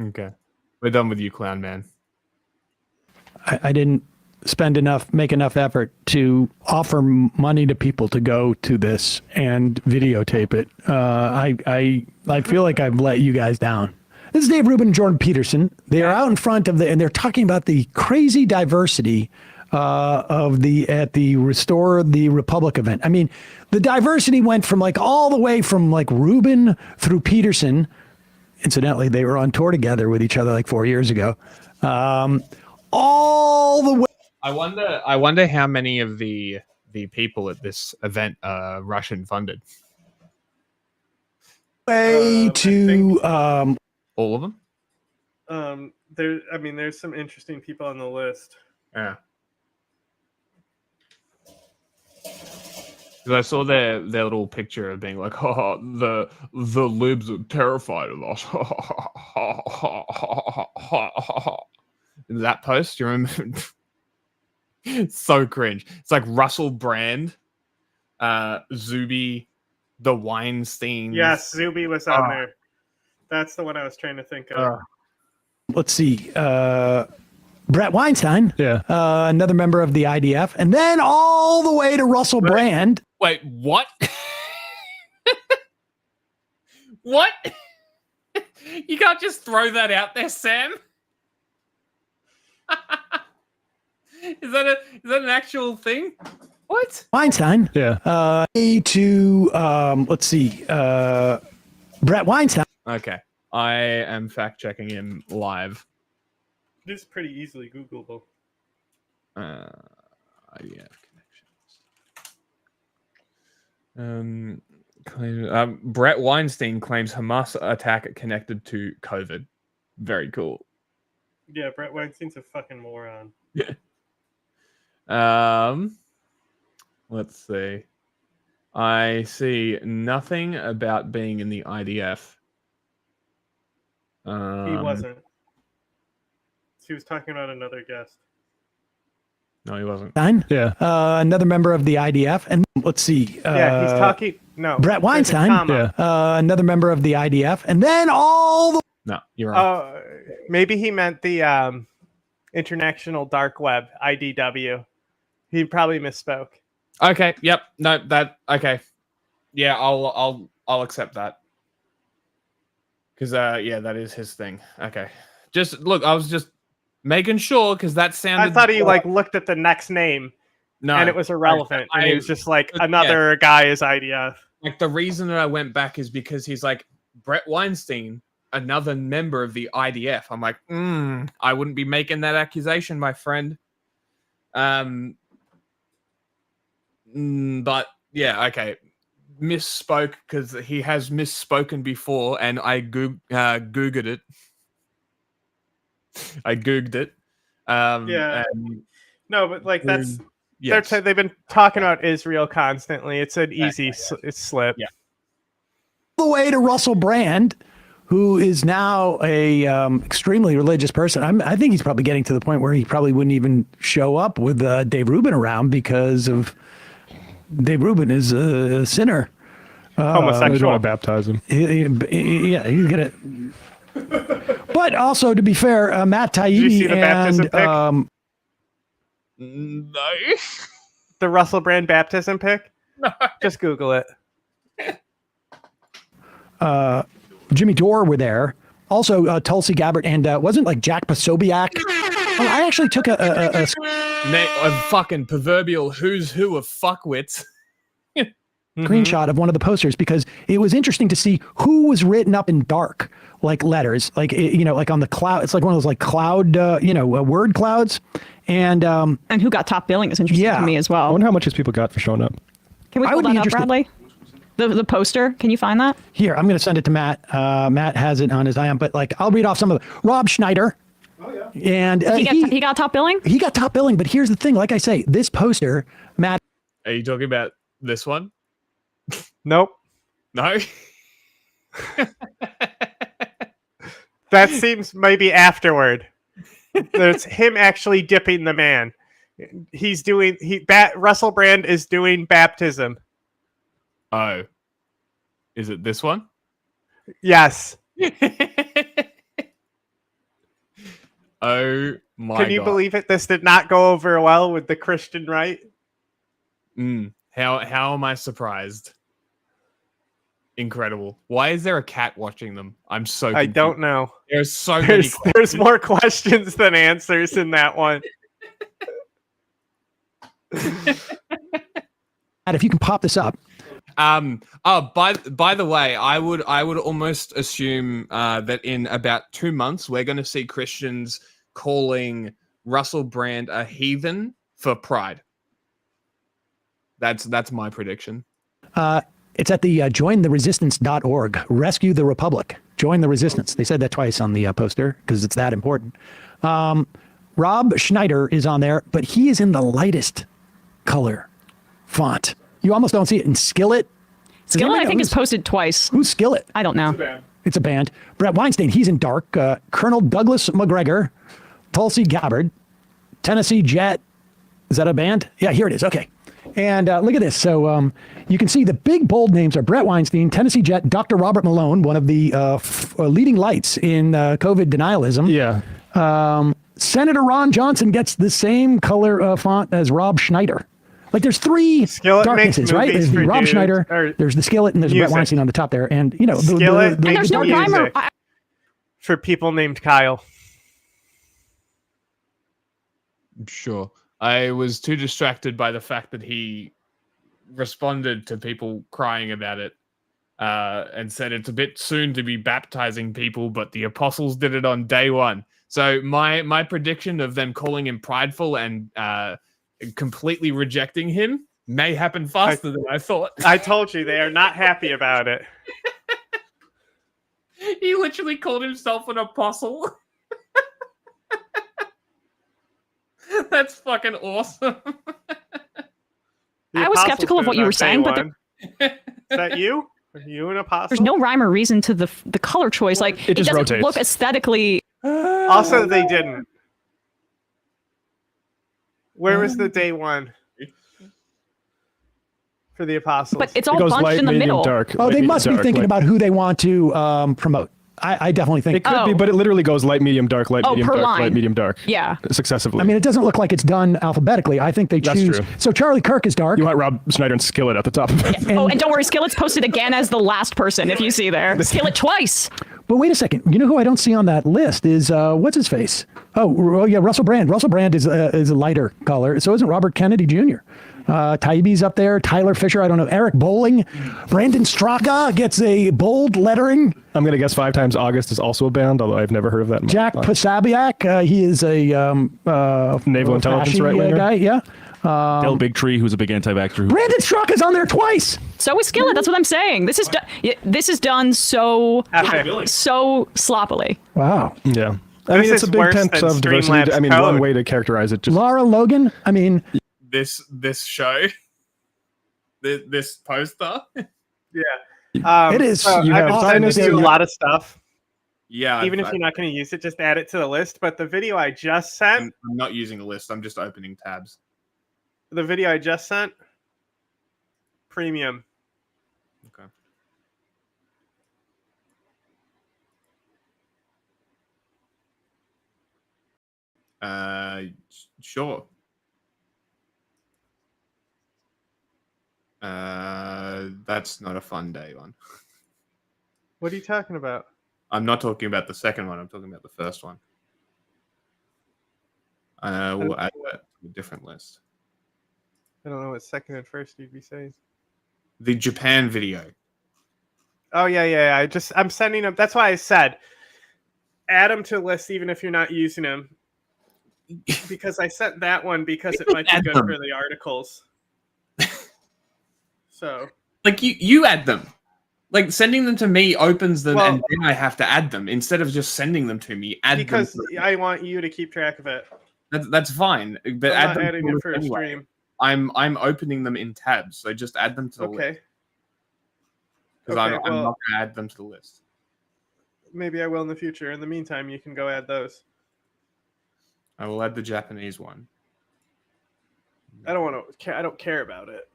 Okay, we're done with you, clown man. I didn't make enough effort to offer money to people to go to this and videotape it. I feel like I've let you guys down. This is Dave Rubin and Jordan Peterson. They are out in front of and they're talking about the crazy diversity at the Restore the Republic event. I mean, the diversity went from like all the way from like Rubin through Peterson. Incidentally, they were on tour together with each other like 4 years ago. All the way. I wonder how many of the people at this event are Russian funded. All of them. There's some interesting people on the list. Yeah. Because I saw their little picture of being like, oh, the libs are terrified of us. In that post, you remember? It's so cringe. It's like Russell Brand, Zuby, the Weinstein. Yes, Zuby was on there. That's the one I was trying to think of. Let's see. Brett Weinstein, another member of the IDF, and then all the way to Russell Brand. Wait, what? What? You can't just throw that out there, Sam. Is that an actual thing? What? Weinstein. Yeah. Let's see. Brett Weinstein. Okay. I am fact checking him live. It is pretty easily Googleable. IDF connections. Brett Weinstein claims Hamas attack connected to COVID. Very cool. Yeah, Brett Weinstein's a fucking moron. Yeah. Let's see. I see nothing about being in the IDF. He wasn't. He was talking about another guest. No, he wasn't. Yeah. Another member of the IDF. And let's see. He's talking. No. Brett Weinstein. Another member of the IDF. And then all the. No, you're wrong. Maybe he meant the International Dark Web, IDW. He probably misspoke. Okay. Yep. No. Okay. Yeah. I'll accept that. Because that is his thing. Okay. Just look. I was just making sure because that sounded. I thought he looked at the next name. No, and it was irrelevant. And he was just like another guy is IDF. Like the reason that I went back is because he's like Brett Weinstein, another member of the IDF. I'm like, I wouldn't be making that accusation, my friend. But yeah, okay. Misspoke because he has misspoken before, and I googled it. I googled it. No, but like that's they've been talking about Israel constantly. It's an easy slip. Yeah. The way to Russell Brand, who is now a extremely religious person. I think he's probably getting to the point where he probably wouldn't even show up with Dave Rubin around because of Dave Rubin is a sinner. Homosexual. They want to baptize him. He's gonna. But also, to be fair, Matt Taibbi and no. The Russell Brand baptism pic. No. Just Google it. Jimmy Dore were there. Also, Tulsi Gabbard and wasn't like Jack Posobiec. I actually took a fucking proverbial who's who of fuckwits. Screenshot of one of the posters because it was interesting to see who was written up in dark, like letters, like like on the cloud. It's like one of those like cloud, word clouds, and who got top billing is interesting to me as well. I wonder how much his people got for showing up. Can we pull that up, Bradley? The poster, can you find that? Here, I'm going to send it to Matt. Matt has it on his IM, but like I'll read off some of it. Rob Schneider. Oh yeah. And he got top billing. He got top billing, but here's the thing. Like I say, this poster, Matt. Are you talking about this one? Nope. No. That seems maybe afterward. There's him actually dipping the man. He's doing Russell Brand is doing baptism. Oh. Is it this one? Yes. Oh my Can you God. believe it? This did not go over well with the Christian right. How am I surprised? Incredible. Why is there a cat watching them? I'm so confused. I don't know. There's so many There's more questions than answers in that one. And if you can pop this up. By the way, I would almost assume that in about 2 months we're going to see Christians calling Russell Brand a heathen for pride. That's my prediction. It's at the jointheresistance.org. Rescue the Republic. Join the resistance. They said that twice on the poster because it's that important. Rob Schneider is on there, but he is in the lightest color font. You almost don't see it in Skillet. Skillet, I think, is posted twice. Who's Skillet? I don't know. It's a band. Brett Weinstein, he's in dark. Colonel Douglas McGregor, Tulsi Gabbard, Tennessee Jet. Is that a band? Yeah, here it is. Okay. And look at this. So you can see the big bold names are Brett Weinstein, Tennessee Jet, Dr. Robert Malone, one of the leading lights in COVID denialism. Yeah. Senator Ron Johnson gets the same color font as Rob Schneider. Like there's three Skillet darknesses, right? There's the Rob Schneider, there's the Skillet, and there's Brett Weinstein on the top there. And you know, Skillet and there's no rhyme for people named Kyle. Sure. I was too distracted by the fact that he responded to people crying about it and said it's a bit soon to be baptizing people, but the apostles did it on day one. So my prediction of them calling him prideful and completely rejecting him may happen faster than I thought. I told you, they are not happy about it. He literally called himself an apostle. That's fucking awesome. I was skeptical of what you were saying, but is that you? Are you an apostle? there's no rhyme or reason to the color choice. Like It just doesn't rotates. look aesthetically. Also, they didn't. Where was the day one for the apostles? But it's all bunched in the middle. Dark. Oh, they light, must be dark, thinking light. about who they want to promote. I definitely think It could be, but it literally goes light, medium, dark, light, medium, per dark, line. light, medium, dark. Yeah. Successively. I mean, it doesn't look like it's done alphabetically. I think they That's choose. true. So Charlie Kirk is dark. You want Rob Schneider and Skillet at the top of it. And don't worry, Skillet's posted again as the last person. If you see there, Skillet twice. But wait a second. You know who I don't see on that list is what's his face? Oh yeah, Russell Brand. Russell Brand is a lighter color. So isn't Robert Kennedy Jr. Taibbi's up there. Tyler Fisher. I don't know. Eric Bowling. Brandon Straka gets a bold lettering. I'm going to guess 5 Times August is also a band, although I've never heard of that. Jack Posabiak. He is a naval intelligence right winger guy. Yeah. Del Bigtree, who's a big anti-vaxxer. Brandon Straka's on there twice. So is Skillet. That's what I'm saying. This is done so sloppily. Wow. Yeah. I mean, it's a big tent of diversity. I mean, one way to characterize it. Just Laura Logan. I mean, this show, this poster. Yeah. It is. So You I've have decided to do a lot of stuff. Yeah. Even if you're not going to use it, just add it to the list. But the video I just sent. I'm not using a list. I'm just opening tabs. The video I just sent. Premium. Okay. Sure. That's not a fun day one. What are you talking about? I'm not talking about the second one. I'm talking about the first one. We'll add that to a different list. I don't know what second and first you'd be saying. The Japan video. Oh yeah. I'm sending them. That's why I said add them to the list even if you're not using them. Because I sent that one because it might be good for the articles. So like you add them. Like sending them to me opens them and then I have to add them instead of just sending them to me. Because I want you to keep track of it. That's fine. But I'm add not them adding to it for a anyway. stream. I'm opening them in tabs, so just add them to the list. Because I'm not going to add them to the list. Maybe I will in the future. In the meantime, you can go add those. I will add the Japanese one. I don't care about it.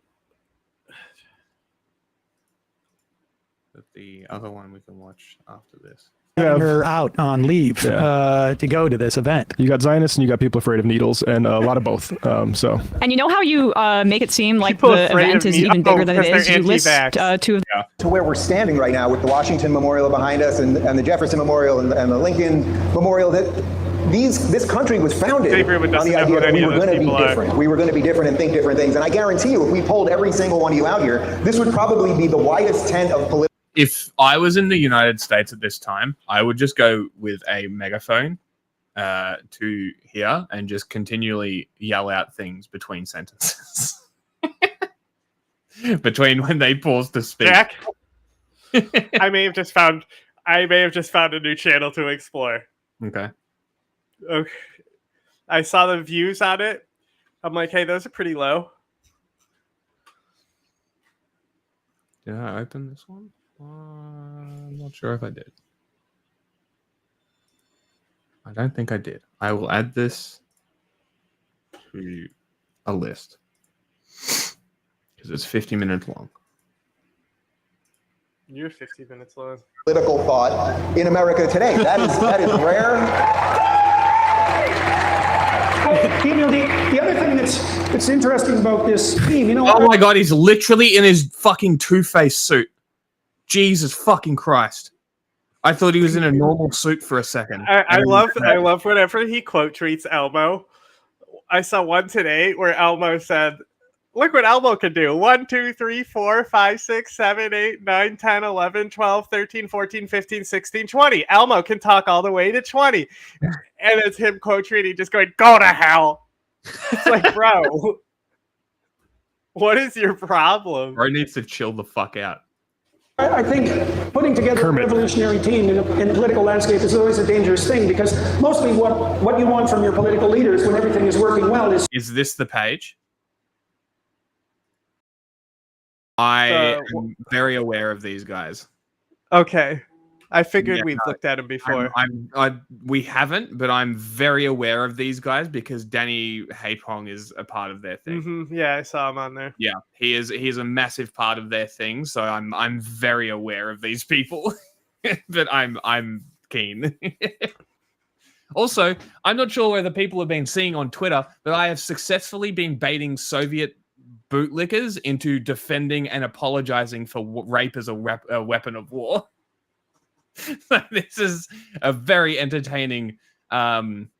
But the other one we can watch after this. her out on leave to go to this event. You got Zionists and you got people afraid of needles, and a lot of both. So. And you know how you make it seem like People the afraid event of is me- even bigger than it because is? they're You list anti-vax. two of To where we're standing right now with the Washington Memorial behind us and the Jefferson Memorial and the Lincoln Memorial, that this country was founded on the idea that we were going to be different. We were going to be different and think different things. And I guarantee you, if we polled every single one of you out here, this would probably be the widest tent of political. If I was in the United States at this time, I would just go with a megaphone to here and just continually yell out things between sentences. Between when they pause to speak. Jack, I may have just found a new channel to explore. Okay. Okay. I saw the views on it. I'm like, hey, those are pretty low. Did I open this one? I'm not sure if I did. I don't think I did. I will add this to a list because it's 50 minutes long. You're 50 minutes long. Political thought in America today. That is rare. Well, the other thing that's interesting about this theme, Oh my god, he's literally in his fucking Two-Face suit. Jesus fucking Christ. I thought he was in a normal suit for a second. I love whenever he quote tweets Elmo. I saw one today where Elmo said, look what Elmo can do. 1, 2, 3, 4, 5, 6, 7, 8, 9, 10, 11, 12, 13, 14, 15, 16, 20. Elmo can talk all the way to 20. And it's him quote tweeting, just going, go to hell. It's like, bro, what is your problem? Bro needs to chill the fuck out. I think putting together a revolutionary team in the political landscape is always a dangerous thing, because mostly what you want from your political leaders when everything is working well is... Is this the page? I am very aware of these guys. Okay. I figured we've looked at him before. We haven't, but I'm very aware of these guys because Danny Haipong is a part of their thing. Mm-hmm. Yeah, I saw him on there. Yeah, he is a massive part of their thing, so I'm very aware of these people. But I'm keen. Also, I'm not sure whether people have been seeing on Twitter, but I have successfully been baiting Soviet bootlickers into defending and apologizing for rape as a weapon of war. This is a very entertaining line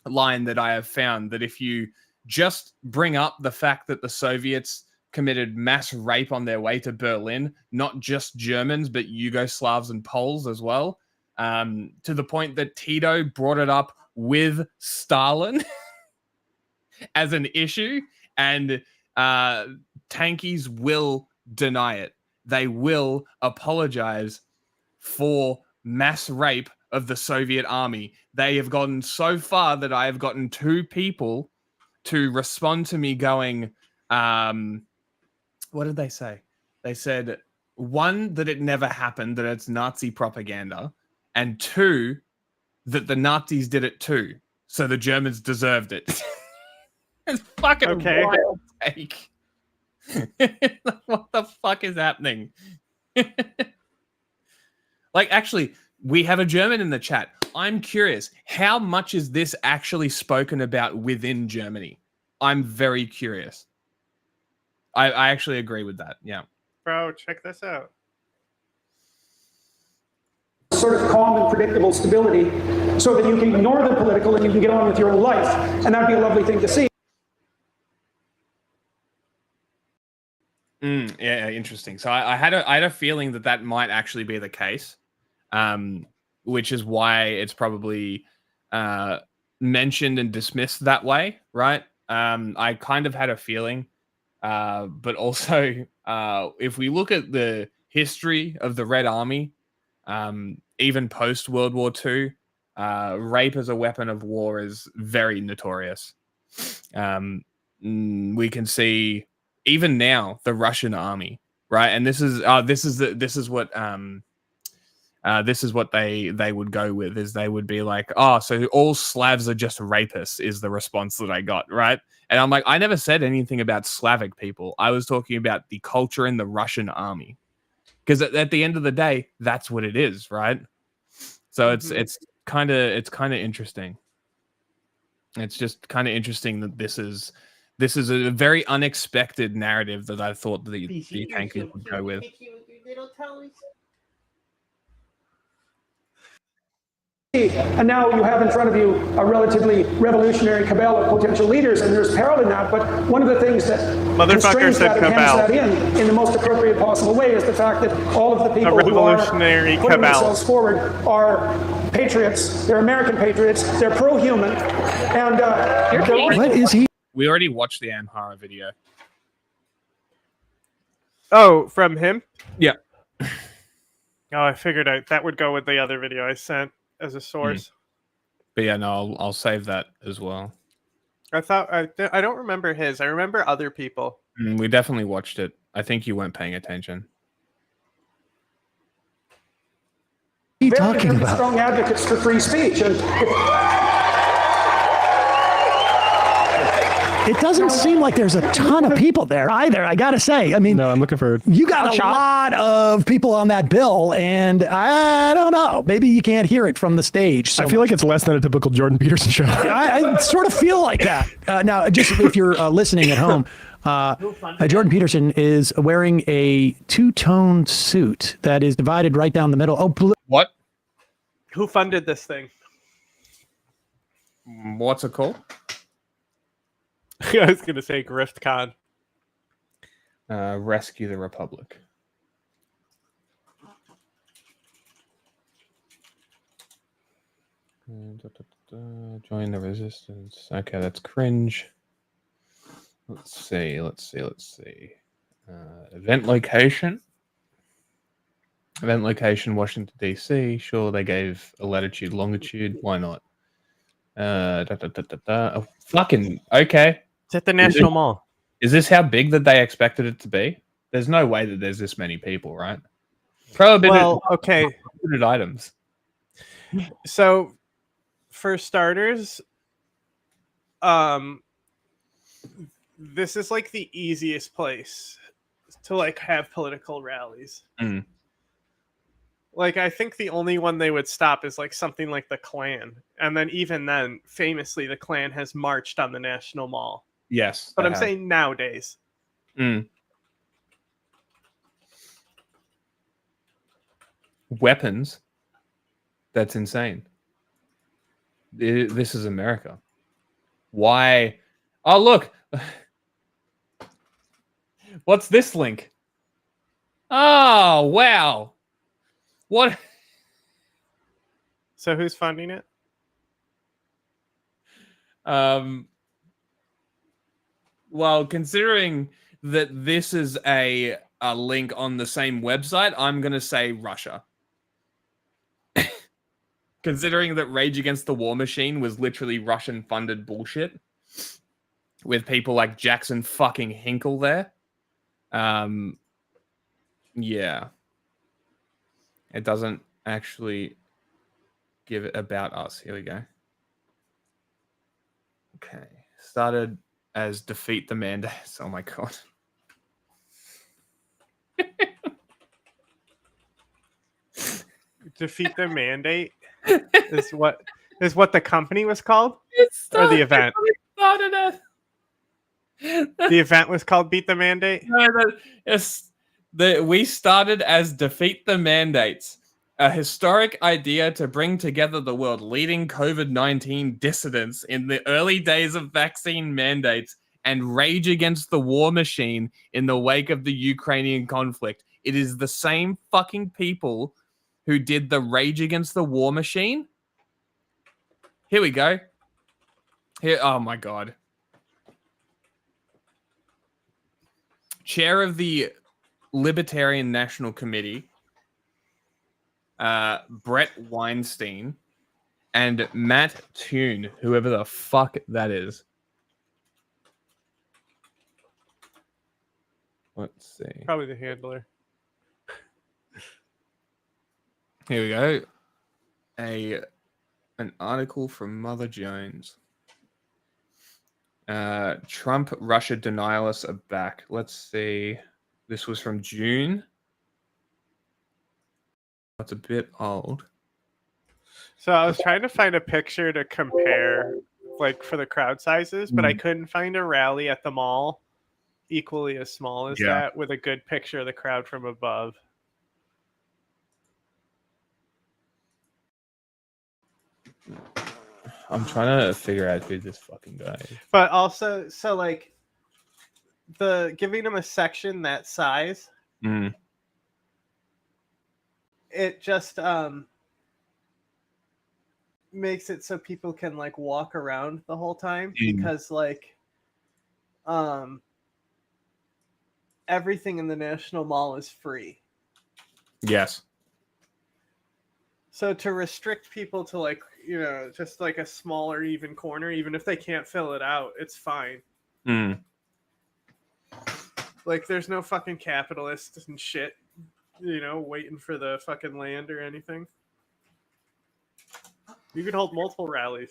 that I have found, that if you just bring up the fact that the Soviets committed mass rape on their way to Berlin, not just Germans, but Yugoslavs and Poles as well, to the point that Tito brought it up with Stalin as an issue, and tankies will deny it. They will apologize for mass rape of the Soviet army. They have gotten so far that I have gotten 2 people to respond to me going, what did they say? They said, 1, that it never happened, that it's Nazi propaganda, and 2, that the Nazis did it too, so the Germans deserved it. It's fucking wild take. What the fuck is happening? Like, actually, we have a German in the chat. I'm curious, how much is this actually spoken about within Germany? I'm very curious. I actually agree with that. Yeah. Bro, check this out. sort of calm and predictable stability so that you can ignore the political and you can get on with your own life. And that'd be a lovely thing to see. Yeah, interesting. So I had a feeling that might actually be the case, which is why it's probably mentioned and dismissed that way, right? I kind of had a feeling, but also if we look at the history of the Red Army, even post World War II, rape as a weapon of war is very notorious. We can see even now the Russian army, right? And this is what they would go with, is they would be like, oh, so all Slavs are just rapists, is the response that I got, right? And I'm like, I never said anything about Slavic people. I was talking about the culture in the Russian army, because at the end of the day, that's what it is, right? So it's kind of interesting. It's just kind of interesting that this is a very unexpected narrative that I thought the tankers would go with. And now you have in front of you a relatively revolutionary cabal of potential leaders, and there's peril in that. But one of the things that constrains that and hems that in the most appropriate possible way is the fact that all of the people who are putting themselves forward are patriots. They're American patriots. They're pro-human. And what is he? We already watched the Amhara video. Oh, from him? Yeah. Oh, I figured that would go with the other video I sent as a source. But yeah, no, I'll save that as well. I don't remember his. I remember other people. We definitely watched it. I think you weren't paying attention. What are you talking about? Strong advocates for free speech. And it doesn't seem like there's a ton of people there either, I gotta say. I mean, no, I'm looking for. You got a lot of people on that bill, and I don't know. Maybe you can't hear it from the stage. I feel like it's less than a typical Jordan Peterson show. I sort of feel like that. Now, just if you're listening at home, Jordan Peterson is wearing a two-tone suit that is divided right down the middle. Oh, what? Who funded this thing? What's it called? I was going to say GriftCon. Rescue the Republic. Join the resistance. Okay, that's cringe. Let's see. Event location. Event location, Washington, D.C. Sure, they gave a latitude, longitude. Why not? Oh, fucking, okay. It's at the National Mall. Is this how big that they expected it to be? There's no way that there's this many people, right? Prohibited items. So, for starters, this is like the easiest place to like have political rallies. Like, I think the only one they would stop is like something like the Klan. And then even then, famously, the Klan has marched on the National Mall. Yes. But I'm saying nowadays. Weapons. That's insane. This is America. Why? Oh, look. What's this link? Oh, wow. What? So who's funding it? Well, considering that this is a link on the same website, I'm going to say Russia. Considering that Rage Against the War Machine was literally Russian-funded bullshit with people like Jackson fucking Hinkle there. Yeah. It doesn't actually give it about us. Here we go. Okay. Started as Defeat the Mandates. Oh my god. Defeat the Mandate is what the company was called? Or the event? The event was called Beat the Mandate? No, we started as Defeat the Mandates, a historic idea to bring together the world leading COVID-19 dissidents in the early days of vaccine mandates and rage against the war machine in the wake of the Ukrainian conflict. It is the same fucking people who did the Rage Against the War Machine. Here we go. Here, oh my god. Chair of the Libertarian National Committee, Brett Weinstein, and Matt Toon, whoever the fuck that is. Let's see. Probably the handler. Here we go. An article from Mother Jones. Trump, Russia denialists are back. Let's see. This was from June. That's a bit old. So I was trying to find a picture to compare, like for the crowd sizes, but I couldn't find a rally at the mall equally as small as that with a good picture of the crowd from above. I'm trying to figure out who this fucking guy is. But also, so like giving them a section that size, it just makes it so people can like walk around the whole time because like everything in the National Mall is free. Yes. So to restrict people to like, just like a smaller even corner, even if they can't fill it out, it's fine. Like there's no fucking capitalists and shit, waiting for the fucking land or anything. You could hold multiple rallies.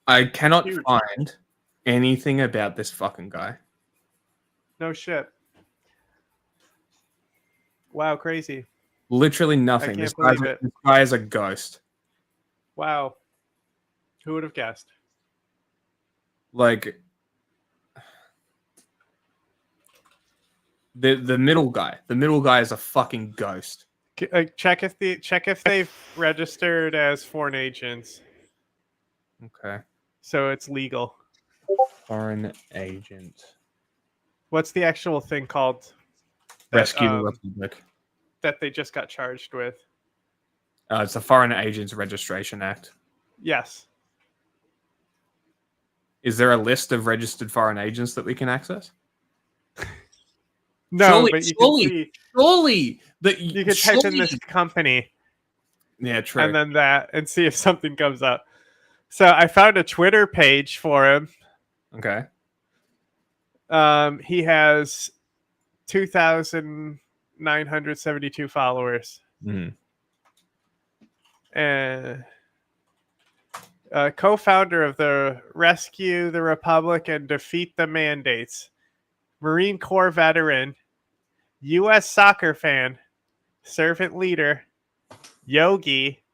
I cannot find anything about this fucking guy. No shit. Wow, crazy. Literally nothing. This guy is a ghost. Wow. Who would have guessed? Like the middle guy. The middle guy is a fucking ghost. Check if they've registered as foreign agents. Okay. So it's legal. Foreign agent. What's the actual thing called? Rescue the Republic. That they just got charged with. It's the Foreign Agents Registration Act. Yes. Is there a list of registered foreign agents that we can access? No, but you can see. Surely you could type in this company. Yeah, true. And then that, and see if something comes up. So I found a Twitter page for him. Okay. He has 2,972 followers. And co-founder of the Rescue the Republic and Defeat the Mandates, Marine Corps veteran, U.S. soccer fan, servant leader, yogi,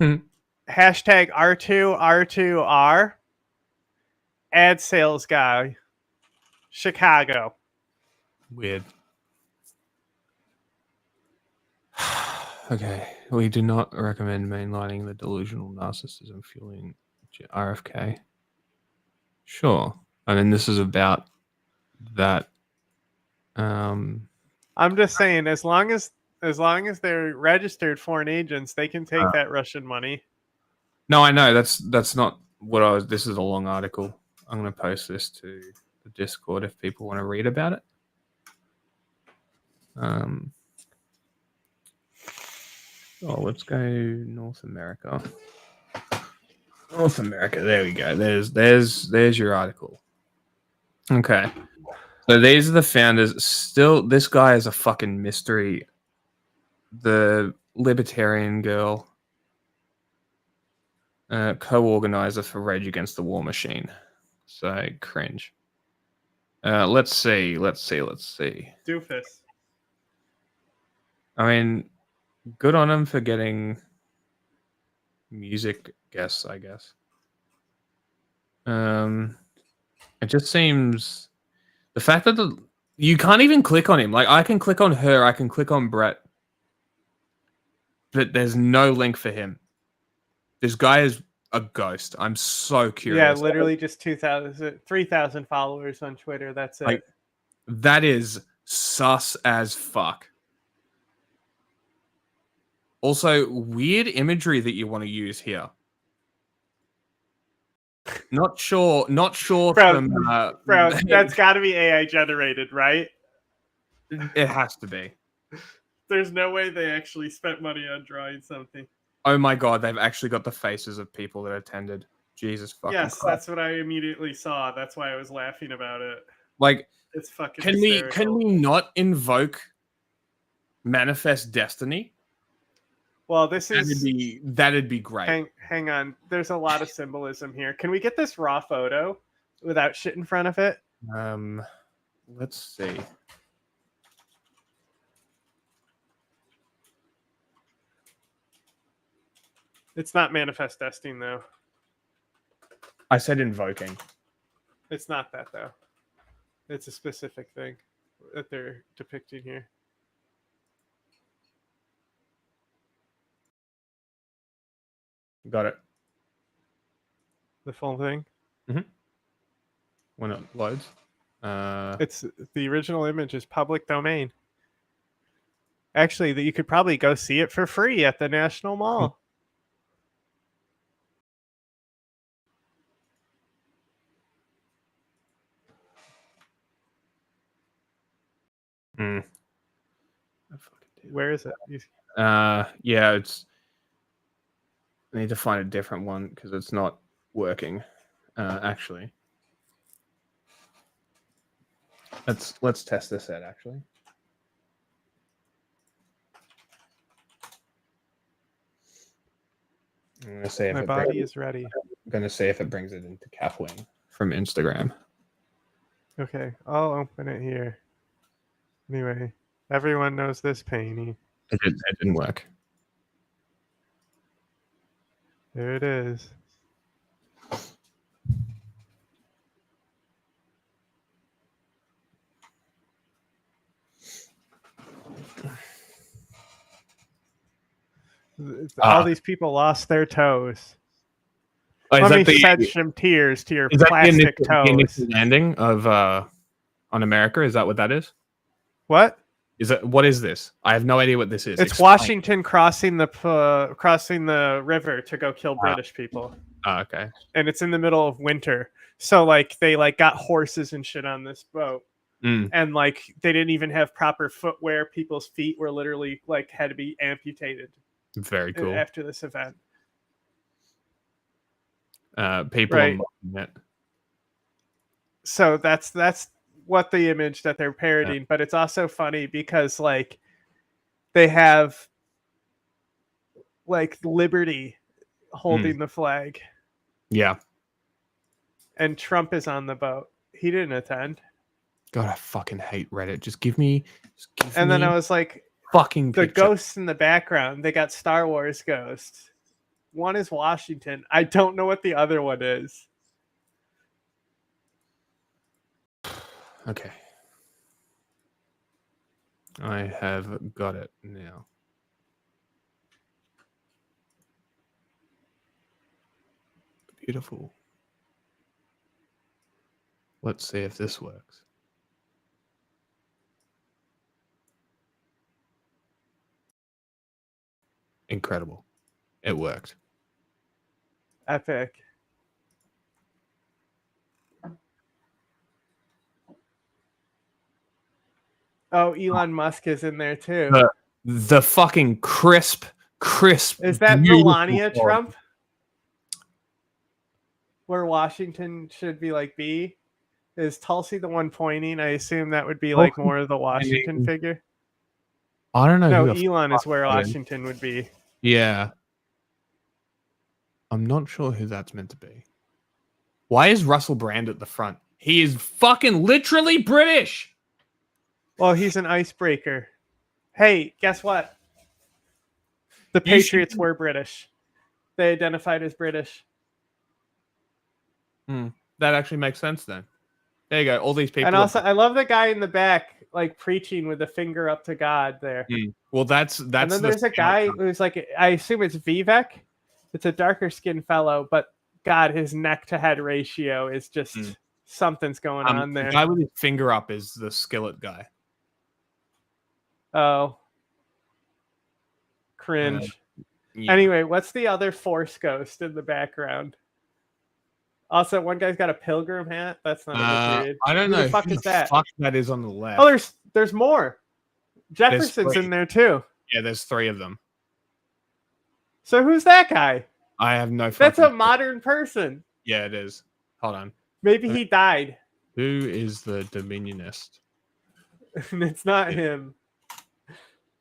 hashtag R2R2R, ad sales guy, Chicago. Weird. Okay. We do not recommend mainlining the delusional narcissism fueling RFK. Sure. I mean, this is about that. I'm just saying, as long as they're registered foreign agents, they can take that Russian money. No, I know that's not what I was. This is a long article. I'm going to post this to the Discord if people want to read about it. Let's go North America. North America. There we go. There's your article. Okay. So these are the founders. Still, this guy is a fucking mystery. The libertarian girl, co-organizer for Rage Against the War Machine. So cringe. Let's see. Doofus. I mean, good on him for getting music guests, I guess. It just seems the fact that you can't even click on him. Like I can click on her, I can click on Brett, but there's no link for him. This guy is a ghost. I'm so curious. Yeah, literally just 3,000 followers on Twitter. That's it. Like, that is sus as fuck. Also, weird imagery that you want to use here. Not sure bro, that's got to be AI generated, right? It has to be. There's no way they actually spent money on drawing something. Oh my god, they've actually got the faces of people that attended. Jesus fucking Yes, Christ. that's what I immediately saw. That's why I was laughing about it. Like, it's fucking can we not invoke Manifest Destiny? Well, that'd be great. Hang on. There's a lot of symbolism here. Can we get this raw photo without shit in front of it? Let's see. It's not manifest destiny though. I said invoking. It's not that though. It's a specific thing that they're depicting here. Got it. The full thing. When it loads. It's the original image is public domain. Actually, you could probably go see it for free at the National Mall. Where is it? Yeah, it's. I need to find a different one because it's not working. Actually, let's test this out. Actually, I'm gonna say if my body is ready. I'm gonna see if it brings it into Capwing from Instagram. Okay, I'll open it here. Anyway, everyone knows this painting. It didn't work. There it is. All these people lost their toes. Let me shed some tears to your plastic toes. The initial landing of on America? Is that what that is? What? What is this? I have no idea what this is. It's Washington crossing the river to go kill British people. Okay. And it's in the middle of winter, so like they got horses and shit on this boat, and like they didn't even have proper footwear. People's feet were literally had to be amputated. Very cool. After this event, people right. on it. So that's what the image that they're parodying, but it's also funny because they have Liberty holding the flag. Yeah. And Trump is on the boat. He didn't attend. God, I fucking hate Reddit. Just give me then I was like, fucking the picture. ghosts in the background. They got Star Wars ghosts. One is Washington. I don't know what the other one is. Okay. I have got it now. Beautiful. Let's see if this works. Incredible. It worked. Epic. Oh, Elon Musk is in there too. The fucking crisp. Is that Melania Trump? Where Washington should be B? Is Tulsi the one pointing? I assume that would be more of the Washington figure. I don't know. No, Elon is where Washington would be. Yeah. I'm not sure who that's meant to be. Why is Russell Brand at the front? He is fucking literally British. Well, he's an icebreaker. Hey, guess what? The Patriots were British. They identified as British. That actually makes sense then. There you go. All these people. And also, I love the guy in the back, preaching with the finger up to God there. Well, that's. And then there's a guy who's I assume it's Vivek. It's a darker skinned fellow, but God, his neck to head ratio is just something's going on there. The guy with his finger up is the skillet guy. Oh. Cringe. Yeah. Anyway, what's the other Force ghost in the background? Also, one guy's got a pilgrim hat. That's not a period. I don't know. Who the fuck is that? Fuck that is on the left. Oh, there's more. Jefferson's in there too. Yeah, there's 3 of them. So who's that guy? I have no. That's a modern person. Yeah, it is. Hold on. Maybe he died. Who is the Dominionist? It's not him.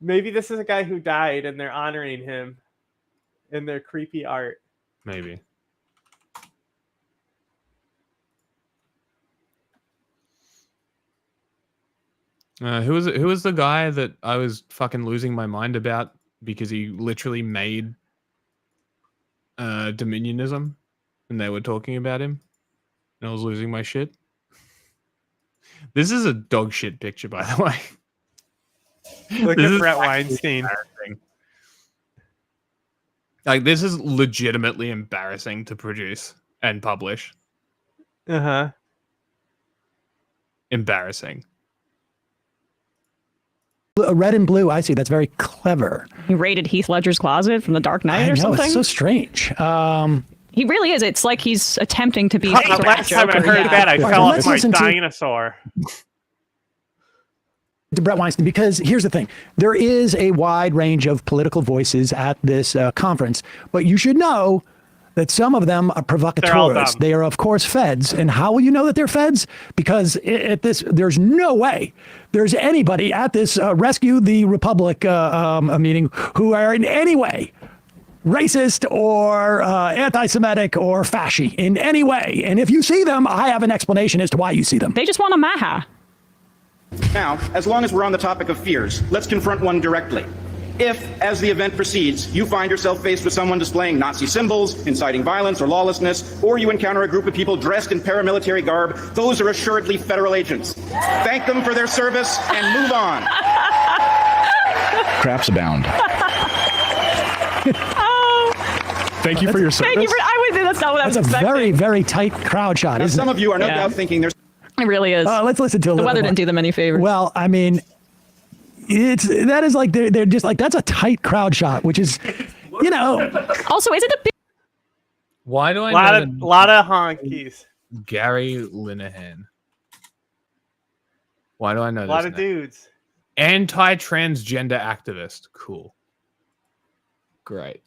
Maybe this is a guy who died and they're honoring him in their creepy art. Maybe. Who was the guy that I was fucking losing my mind about because he literally made Dominionism, and they were talking about him, and I was losing my shit. This is a dog shit picture, by the way. Look at Brett Weinstein. Like, this is legitimately embarrassing to produce and publish. Uh-huh. Embarrassing. Red and blue, I see. That's very clever. He raided Heath Ledger's closet from The Dark Knight or something. It's so strange. He really is. It's like he's attempting to be. Last time I heard that, I fell off my dinosaur. To Brett Weinstein, because here's the thing. There is a wide range of political voices at this conference, but you should know that some of them are provocateurs. They are, of course, feds. And how will you know that they're feds? Because at this, there's no way there's anybody at this Rescue the Republic meeting who are in any way racist or anti-Semitic or fasci in any way. And if you see them, I have an explanation as to why you see them. They just want a maha. Now, as long as we're on the topic of fears, let's confront one directly. If, as the event proceeds, you find yourself faced with someone displaying Nazi symbols, inciting violence or lawlessness, or you encounter a group of people dressed in paramilitary garb, those are assuredly federal agents. Thank them for their service and move on. Craps abound. Thank you for your service. Thank you for. That's not what I was expecting. That's a very, very tight crowd shot, Now, isn't some it? of you are no doubt thinking there's... It really is. Let's listen to a the little weather bit didn't do them any favors. Well, I mean, that is like they're just like, that's a tight crowd shot, which is, you know. Also, is it a big? Why do I lot of honkies? Gary Linehan. Why do I know A this? lot of name? dudes. Anti-transgender activist. Cool. Great.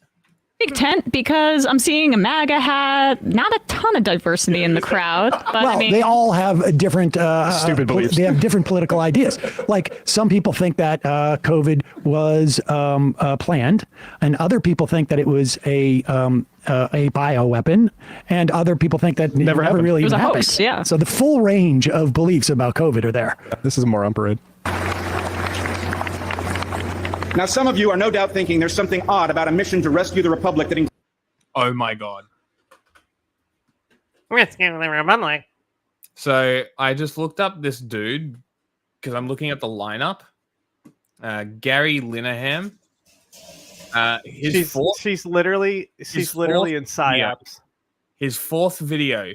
Big tent because I'm seeing a MAGA hat. Not a ton of diversity in the crowd, but Well, I mean, they all have different Stupid beliefs. They have different political ideas. Like some people think that COVID was planned, and other people think that it was a bioweapon, and other people think that never really It was even a happened. hoax, yeah. So the full range of beliefs about COVID are there. This is a moron parade. Now, some of you are no doubt thinking there's something odd about a mission to rescue the Republic that... Oh my god. Rescue the Republic. So I just looked up this dude because I'm looking at the lineup. Gary Linehan. She's literally in PSYOPs. His fourth video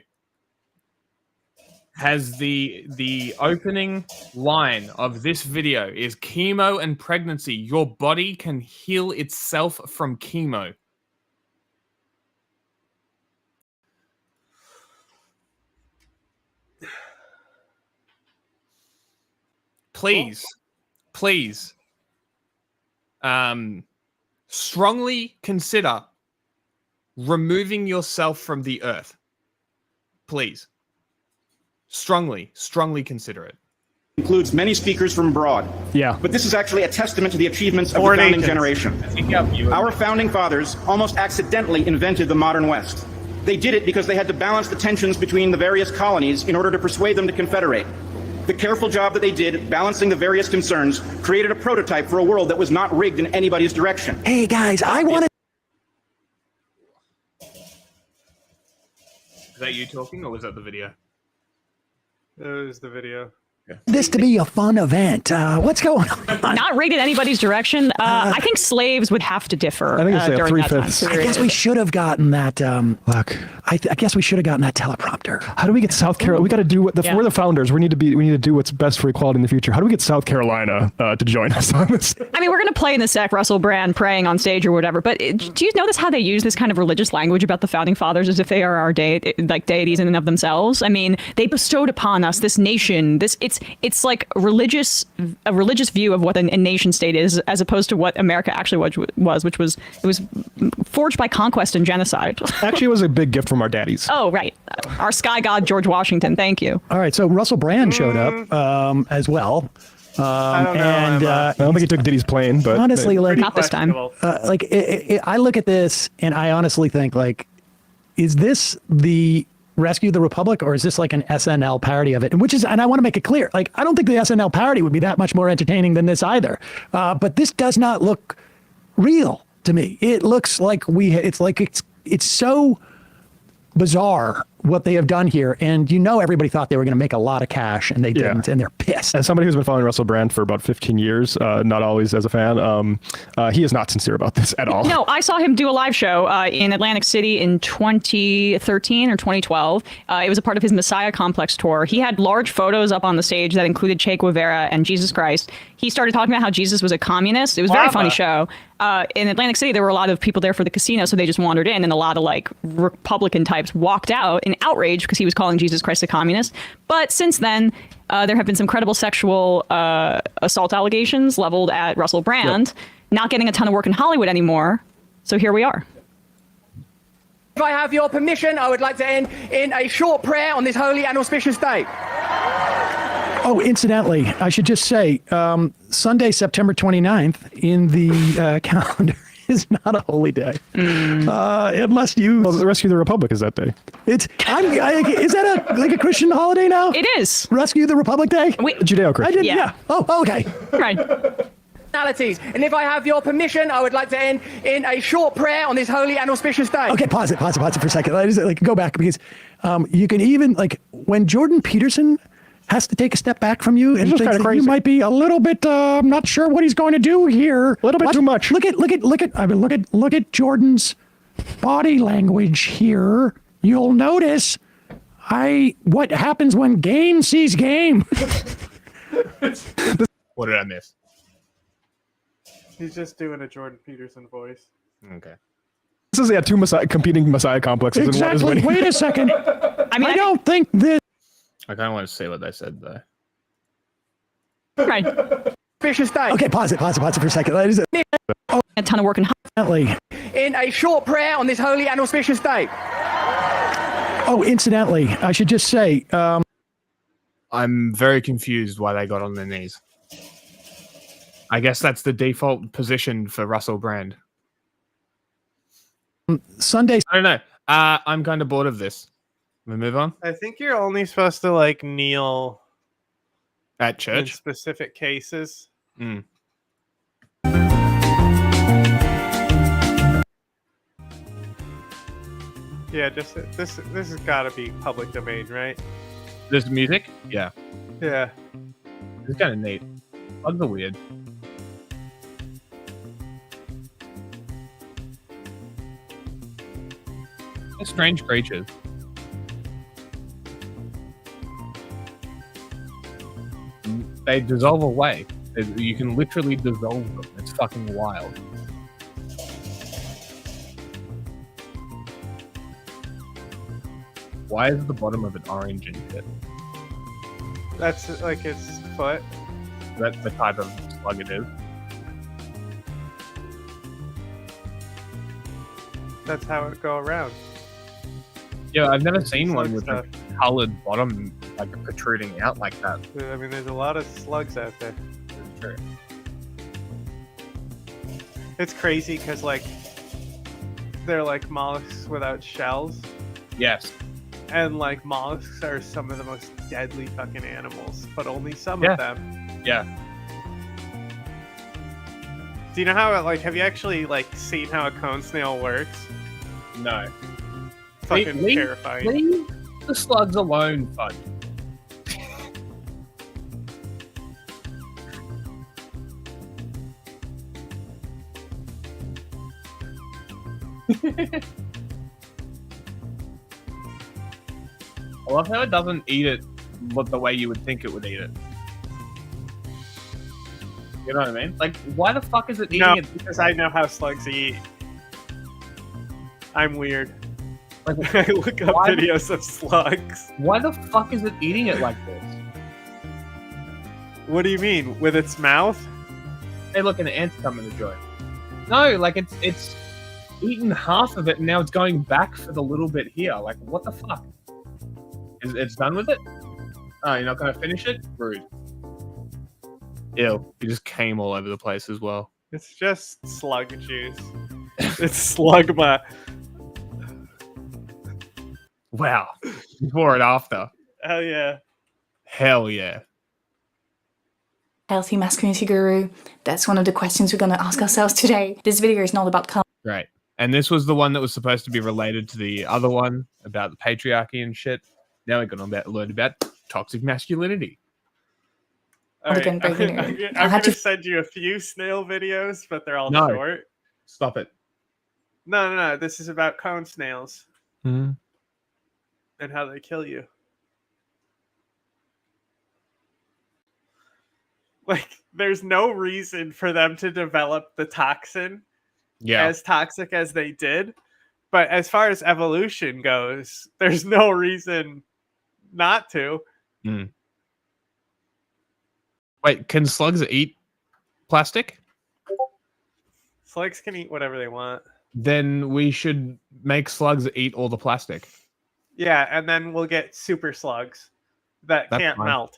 has the opening line of this video is chemo and pregnancy. Your body can heal itself from chemo. Please, strongly consider removing yourself from the earth. Please. Strongly consider it. Includes many speakers from abroad. Yeah. But this is actually a testament to the achievements of the founding generation. Our founding fathers almost accidentally invented the modern West. They did it because they had to balance the tensions between the various colonies in order to persuade them to confederate. The careful job that they did, balancing the various concerns, created a prototype for a world that was not rigged in anybody's direction. Hey guys, I want to. Is that you talking, or was that the video? It was the video. This to be a fun event. What's going on? not rigged in anybody's direction. I think slaves would have to differ. I think it's like during that time 3/5. period. I guess we should have gotten that. Look, I guess we should have gotten that teleprompter. how do we get South Carolina? We got to do what we're the founders. We need to do what's best for equality in the future. How do we get South Carolina to join us on this? I mean, we're going to play in the sec Russell Brand praying on stage or whatever. But do you notice how they use this kind of religious language about the founding fathers as if they are our deities in and of themselves? I mean, they bestowed upon us this nation. It's like a religious view of what a nation state is, as opposed to what America actually was, which was forged by conquest and genocide. Actually, it was a big gift from our daddies. Oh, right. Our sky god, George Washington. Thank you. All right, so Russell Brand showed up as well. I don't know. I don't think he took Diddy's plane, but honestly, not this time. I look at this and I honestly think, like, is this the Rescue the Republic, or is this like an SNL parody of it? And I want to make it clear, like, I don't think the SNL parody would be that much more entertaining than this either. But this does not look real to me. It looks like it's it's so bizarre what they have done here, and everybody thought they were going to make a lot of cash, and they didn't, and they're pissed. As somebody who's been following Russell Brand for about 15 years, not always as a fan, he is not sincere about this at all. No, I saw him do a live show in Atlantic City in 2013 or 2012. It was a part of his Messiah Complex tour. He had large photos up on the stage that included Che Guevara and Jesus Christ. He started talking about how Jesus was a communist. It was a very funny show. In Atlantic City, there were a lot of people there for the casino, so they just wandered in, and a lot of Republican types walked out in outrage because he was calling Jesus Christ a communist. But since then, there have been some credible sexual assault allegations leveled at Russell Brand, not getting a ton of work in Hollywood anymore. So here we are. If I have your permission, I would like to end in a short prayer on this holy and auspicious day. Oh, incidentally, I should just say, Sunday, September 29th in the calendar is not a holy day. Unless you... Well, Rescue the Republic is that day. Is that a Christian holiday now? It is. Rescue the Republic Day? Judeo-Christian. Yeah. Oh, okay. Right. And if I have your permission, I would like to end in a short prayer on this holy and auspicious day. Okay, pause it for a second. I just go back, because you can even, when Jordan Peterson has to take a step back from you and thinks that you might be a little bit not sure what he's going to do here. A little bit too much. Look at Jordan's body language here. You'll notice what happens when game sees game. What did I miss? He's just doing a Jordan Peterson voice. Okay. This is two competing Messiah complexes. Exactly. And one is winning. Wait a second. I don't think this. I kind of want to say what they said though. Right. Auspicious day. Okay, pause it for a second. A ton of work in Hollywood. In a short prayer on this holy and auspicious day. Oh, incidentally, I should just say, I'm very confused why they got on their knees. I guess that's the default position for Russell Brand. Sunday. I don't know. I'm kind of bored of this. We move on. I think you're only supposed to kneel at in church. specific cases. Mm. Yeah, just this has got to be public domain, right? This music? Yeah. Yeah. It's kind of neat. Bugs are weird. They're strange creatures. They dissolve away. You can literally dissolve them. It's fucking wild. Why is the bottom of it orange and shit? That's its foot. That's the type of slug it is. That's how it go around. Yeah, I've never seen one with a colored bottom protruding out like that. I mean, there's a lot of slugs out there. It's true. It's crazy because they're mollusks without shells. Yes. And mollusks are some of the most deadly fucking animals, but only some of them. Yeah. Do you know how have you actually seen how a cone snail works? No. Fucking terrifying. Leave the slugs alone, bud. I love how it doesn't eat it the way you would think it would eat it. You know what I mean? Why the fuck is it eating it? Because I know how slugs eat. I'm weird. I look up videos of slugs. Why the fuck is it eating it like this? What do you mean? With its mouth? Hey, look, an ant's coming to join. No, it's eaten half of it and now it's going back for the little bit here. What the fuck? It's done with it? Oh, you're not going to finish it? Rude. Ew. It just came all over the place as well. It's just slug juice. It's slugma. Wow. Before and after. Hell yeah. Hell yeah. Healthy masculinity guru. That's one of the questions we're going to ask ourselves today. This video is not about Right. And this was the one that was supposed to be related to the other one about the patriarchy and shit. Now we're going to learn about toxic masculinity. All right, I'm going to send you a few snail videos, but they're all short. Stop it. No. This is about cone snails Mm-hmm. and how they kill you. Like, there's no reason for them to develop the toxin as toxic as they did. But as far as evolution goes, there's no reason not to. Mm. Wait, can slugs eat plastic? Slugs can eat whatever they want. Then we should make slugs eat all the plastic. Yeah, and then we'll get super slugs that can't melt.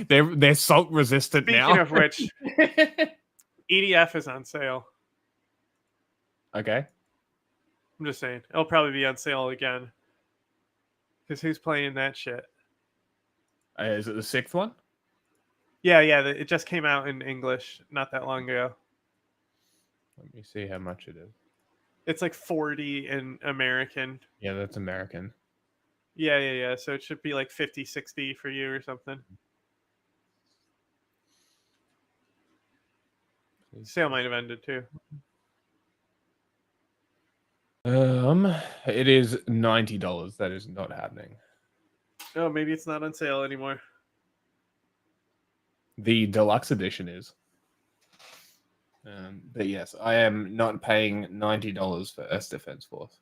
They're salt resistant now. Speaking of which, EDF is on sale. Okay. I'm just saying. It'll probably be on sale again. Because who's playing that shit? Is it the 6th one? Yeah. It just came out in English not that long ago. Let me see how much it is. It's like 40 in American. Yeah, that's American. Yeah. So it should be like 50, 60 for you or something. Sale might have ended too. It is $90. That is not happening. Oh, maybe it's not on sale anymore. The deluxe edition is. But yes, I am not paying $90 for S Defense Force.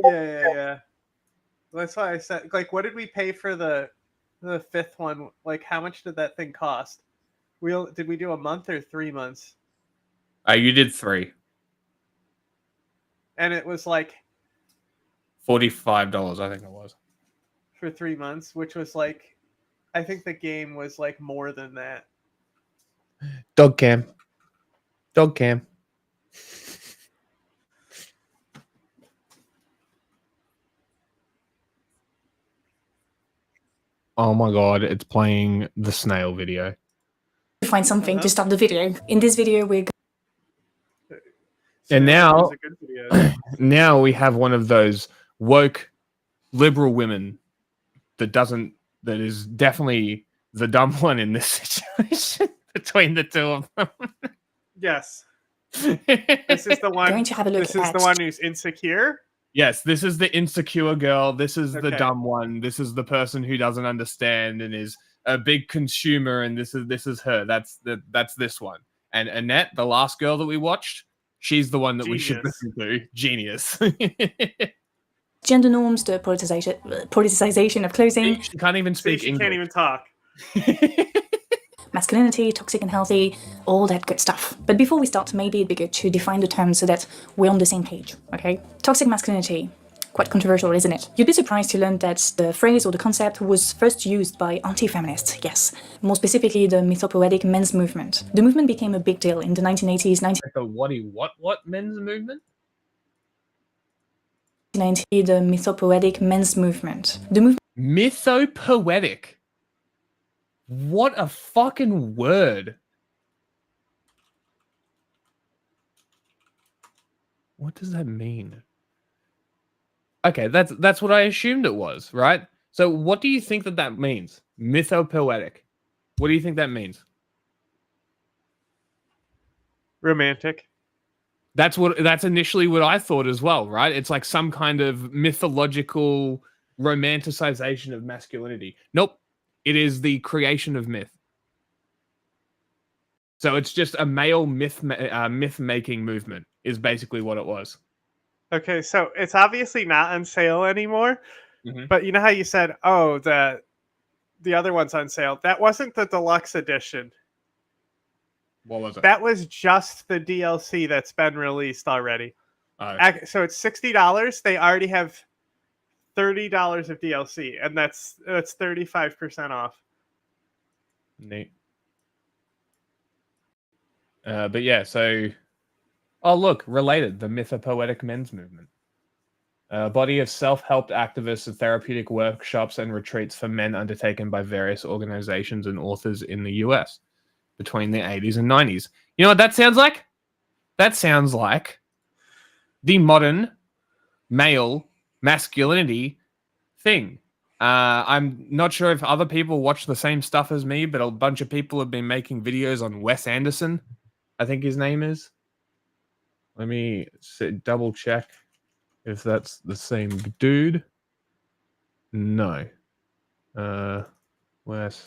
Yeah. That's why I said, like, what did we pay for the 5th one? Like, how much did that thing cost? Did we do a month or 3 months? You did 3. And it was like $45, I think it was. For 3 months, which was like, I think the game was like more than that. Dog cam. Oh my god, it's playing the snail video. Find something to stop the video. In this video, we're and now we have one of those woke liberal women that is definitely the dumb one in this situation between the two of them. Yes. This is the one. Going to have a look this is the one who's insecure. Yes, this is the insecure girl. This is the dumb one. This is the person who doesn't understand and is a big consumer. And this is her. That's this one. And Annette, the last girl that we watched, she's the one that we should listen to. Genius. Gender norms, the politicization of clothing. She can't even speak English. She can't even talk. Masculinity, toxic and healthy, all that good stuff. But before we start, maybe it'd be good to define the term so that we're on the same page, okay? Toxic masculinity, quite controversial, isn't it? You'd be surprised to learn that the phrase or the concept was first used by anti-feminists, yes. More specifically, the mythopoetic men's movement. The movement became a big deal in the 1980s, The what men's movement? 1990, the mythopoetic men's movement. The movement. Mythopoetic. What a fucking word. What does that mean? Okay, that's what I assumed it was, right? So what do you think that means? Mythopoetic. What do you think that means? Romantic. That's initially what I thought as well, right? It's like some kind of mythological romanticization of masculinity. Nope. It is the creation of myth. So it's just a male myth-making movement is basically what it was. Okay, so it's obviously not on sale anymore. Mm-hmm. But you know how you said, oh, the other one's on sale? That wasn't the deluxe edition. What was it? That was just the DLC that's been released already. Oh. So it's $60. They already have $30 of DLC, and that's 35% off. Neat. But yeah, so look, related, the mythopoetic men's movement. A body of self-help activists and therapeutic workshops and retreats for men undertaken by various organizations and authors in the US between the 80s and 90s. You know what that sounds like? That sounds like the modern male masculinity thing. I'm not sure if other people watch the same stuff as me, but a bunch of people have been making videos on Wes Anderson, I think his name is. Let me double check if that's the same dude. No. Wes,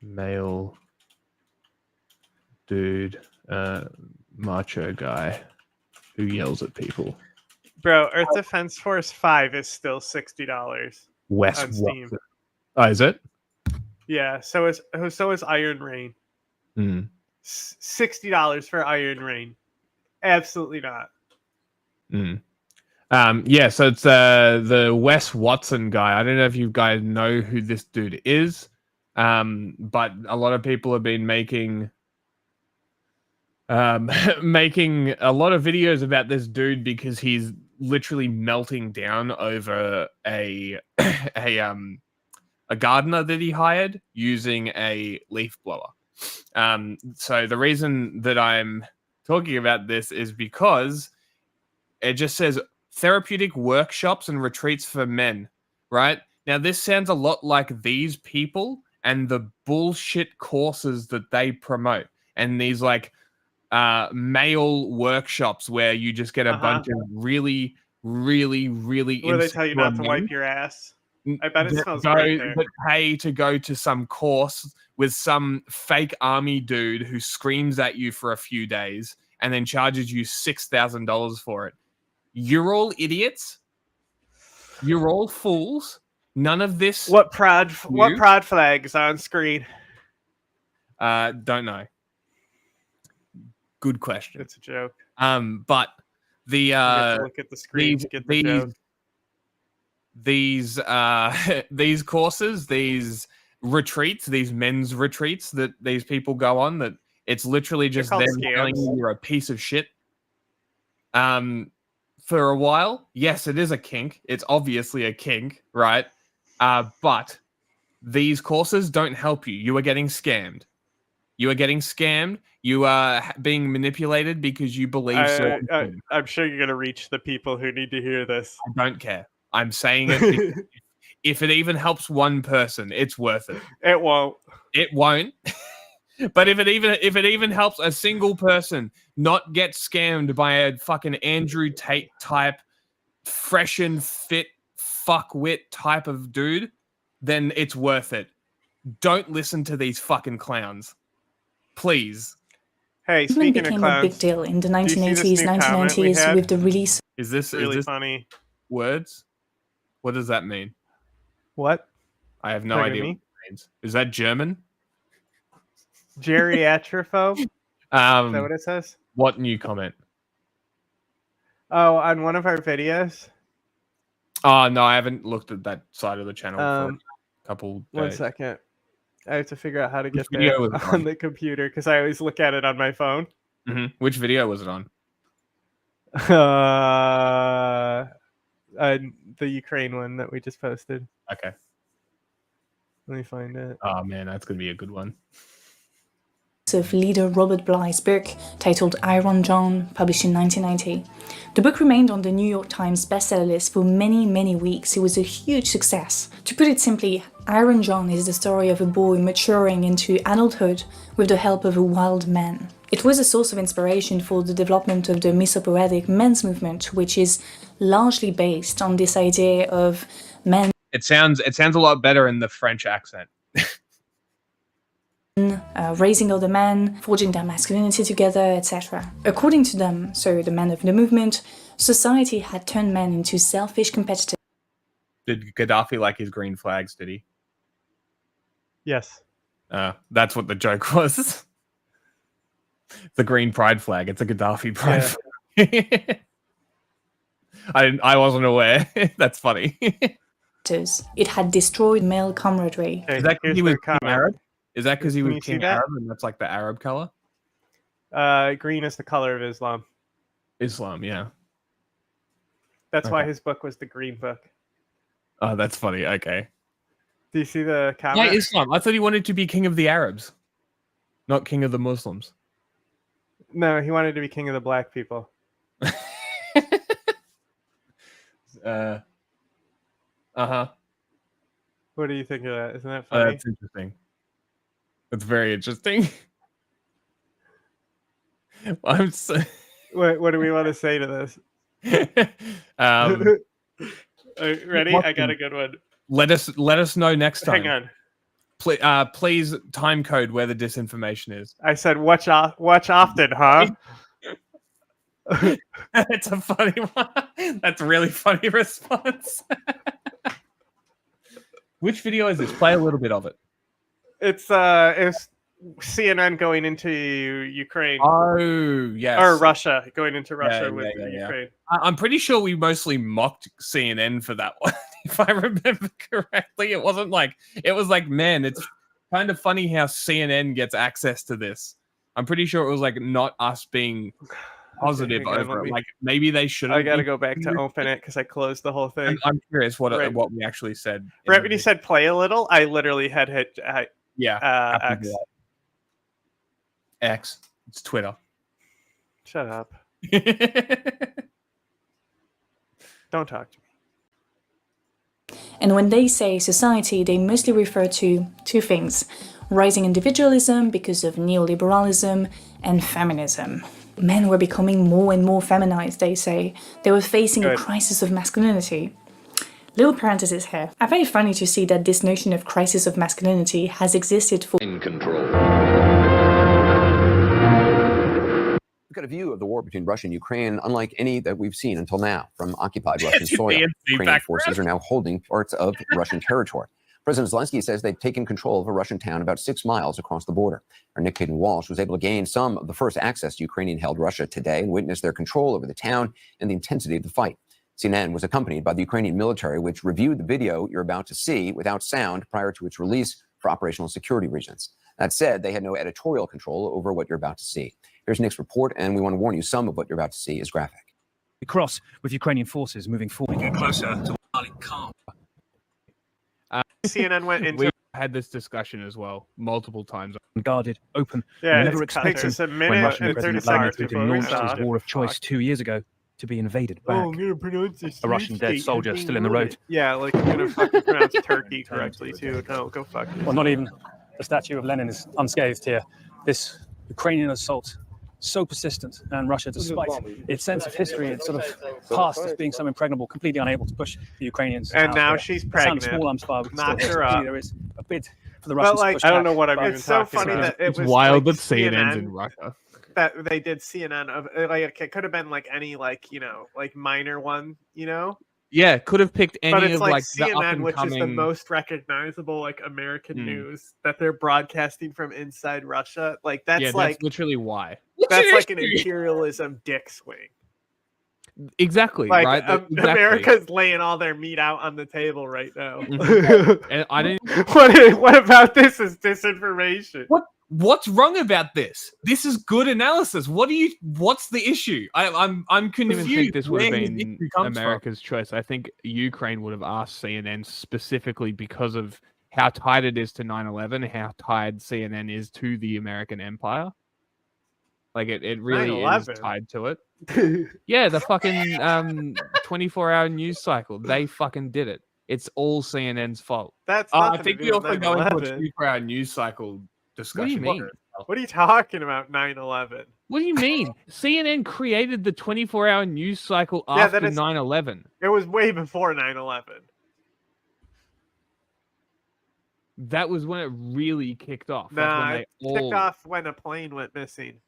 male dude, macho guy who yells at people. Bro, Earth Defense Force 5 is still $60 Wes on Steam. Oh, is it? Yeah, so is Iron Rain. $60 for Iron Rain. Absolutely not. Yeah, so it's the Wes Watson guy. I don't know if you guys know who this dude is, but a lot of people have been making making a lot of videos about this dude because he's literally melting down over a gardener that he hired using a leaf blower. So the reason that I'm talking about this is because it just says therapeutic workshops and retreats for men, right? Now, this sounds a lot like these people and the bullshit courses that they promote. And these like male workshops where you just get a bunch of really, really, really Where they tell you not to wipe your ass. I bet it smells great there. But pay to go to some course with some fake army dude who screams at you for a few days and then charges you $6,000 for it. You're all idiots. You're all fools. None of this. What prod flag is on screen? Don't know. Good question. It's a joke. But the look at the screen to get the joke. These courses, these retreats, these men's retreats that these people go on, that it's literally just them telling you you're a piece of shit. For a while, yes, it is a kink. It's obviously a kink, right? But these courses don't help you. You are getting scammed. You are getting scammed. You are being manipulated because you believe certain things. I'm sure you're going to reach the people who need to hear this. I don't care. I'm saying it because if it even helps one person, it's worth it. It won't. It won't. But if it even helps a single person not get scammed by a fucking Andrew Tate type, fresh and fit fuckwit type of dude, then it's worth it. Don't listen to these fucking clowns, please. Hey, speaking became of clowns, a big deal in the 1980s, 1990s with the release. Is this really funny? Words? What does that mean? What? I have no idea what it means. Is that German? Geriatrophobe? Is that what it says? What new comment? Oh, on one of our videos? Oh, no, I haven't looked at that side of the channel for a couple days. 1 second. I have to figure out how to get there on the computer because I always look at it on my phone. Mm-hmm. Which video was it on? The Ukraine one that we just posted. Okay. Let me find it. Oh, man, that's going to be a good one. Of leader Robert Bly's book titled Iron John, published in 1990. The book remained on the New York Times bestseller list for many, many weeks. It was a huge success. To put it simply, Iron John is the story of a boy maturing into adulthood with the help of a wild man. It was a source of inspiration for the development of the misopoetic men's movement, which is largely based on this idea of men. It sounds a lot better in the French accent. Raising other men, forging their masculinity together, etc. According to them, so the men of the movement, society had turned men into selfish competitors. Did Gaddafi like his green flags, did he? Yes. That's what the joke was. The green pride flag. It's a Gaddafi pride flag. I wasn't aware. That's funny. It had destroyed male camaraderie. Is that because he was Arab? Is that because he was King Arab and that's like the Arab color? Green is the color of Islam. Islam, yeah. That's why his book was the Green Book. Oh, that's funny. Okay. Do you see the comment? Why Islam? I thought he wanted to be king of the Arabs, not king of the Muslims. No, he wanted to be king of the black people. What do you think of that? Isn't that funny? That's interesting. That's very interesting. I'm so... What do we want to say to this? Ready? I got a good one. Let us know next time. Hang on. Please time code where the disinformation is. I said, watch often, huh? It's a funny one. That's a really funny response. Which video is this? Play a little bit of it. It's CNN going into Ukraine. Oh, yes. Or Russia, going into Russia with Ukraine. I'm pretty sure we mostly mocked CNN for that one, if I remember correctly. It was like, man, it's kind of funny how CNN gets access to this. I'm pretty sure it was like not us being positive over it. Like maybe they shouldn't. I got to go back to open it because I closed the whole thing. I'm curious what we actually said. Right when you said play a little, I literally had hit X. X. It's Twitter. Shut up. Don't talk to me. And when they say society, they mostly refer to two things: rising individualism because of neoliberalism and feminism. Men were becoming more and more feminized, they say. They were facing a crisis of masculinity. Little parenthesis here. I find it funny to see that this notion of crisis of masculinity has existed for... In control. We've got a view of the war between Russia and Ukraine unlike any that we've seen until now from occupied Russian soil. Ukrainian forces are now holding parts of Russian territory. President Zelensky says they've taken control of a Russian town about 6 miles across the border. Our Nick Caden-Walsh was able to gain some of the first access to Ukrainian-held Russia today and witness their control over the town and the intensity of the fight. CNN was accompanied by the Ukrainian military, which reviewed the video you're about to see without sound prior to its release for operational security reasons. That said, they had no editorial control over what you're about to see. Here's Nick's report, and we want to warn you, some of what you're about to see is graphic. We cross with Ukrainian forces moving forward. We get closer to calm. CNN went into... We had this discussion as well, multiple times. Guarded, open, yeah, never expecting when Russian President Vladimir Putin launched his war of choice 2 years ago to be invaded back. Oh, I'm gonna pronounce this. A Russian dead soldier still in the road. Yeah, like I'm gonna fucking pronounce Turkey correctly too. No, go fuck. Well, not even the statue of Lenin is unscathed here. This Ukrainian assault, so persistent, and Russia, despite its sense of history, its sort of past as being so impregnable, completely unable to push the Ukrainians. And now she's pregnant. Small arms fire. Knocked her up. There is a bid for the Russians. But like, I don't know what I'm even It's so talking funny about. that it was wild that CNN's in Russia. That they did CNN of like it could have been like any like like minor one Yeah, could have picked any but it's of like the up CNN, and which is the coming. most recognizable like American news that they're broadcasting from inside Russia. Like that's like literally why. That's like an imperialism dick swing. Exactly, Like right? Exactly. America's laying all their meat out on the table right now. And I didn't. What about this is disinformation? What's wrong about this? This is good analysis. What's the issue? I'm confused. I don't think this would have where his been issue comes America's choice. I think Ukraine would have asked CNN specifically because of how tied it is to 9/11, how tied CNN is to the American empire. Like it really is 9/11? tied to it. Yeah, the fucking 24-hour news cycle. They fucking did it. It's all CNN's fault. That's I think we also go into a 24-hour news cycle discussion. What do you mean? What are you talking about? 9/11. What do you mean? CNN created the 24-hour news cycle Yeah, after that is- 9/11. It was way before 9/11. That was when it really kicked off. That's Nah, when it they all... kicked off when a plane went missing.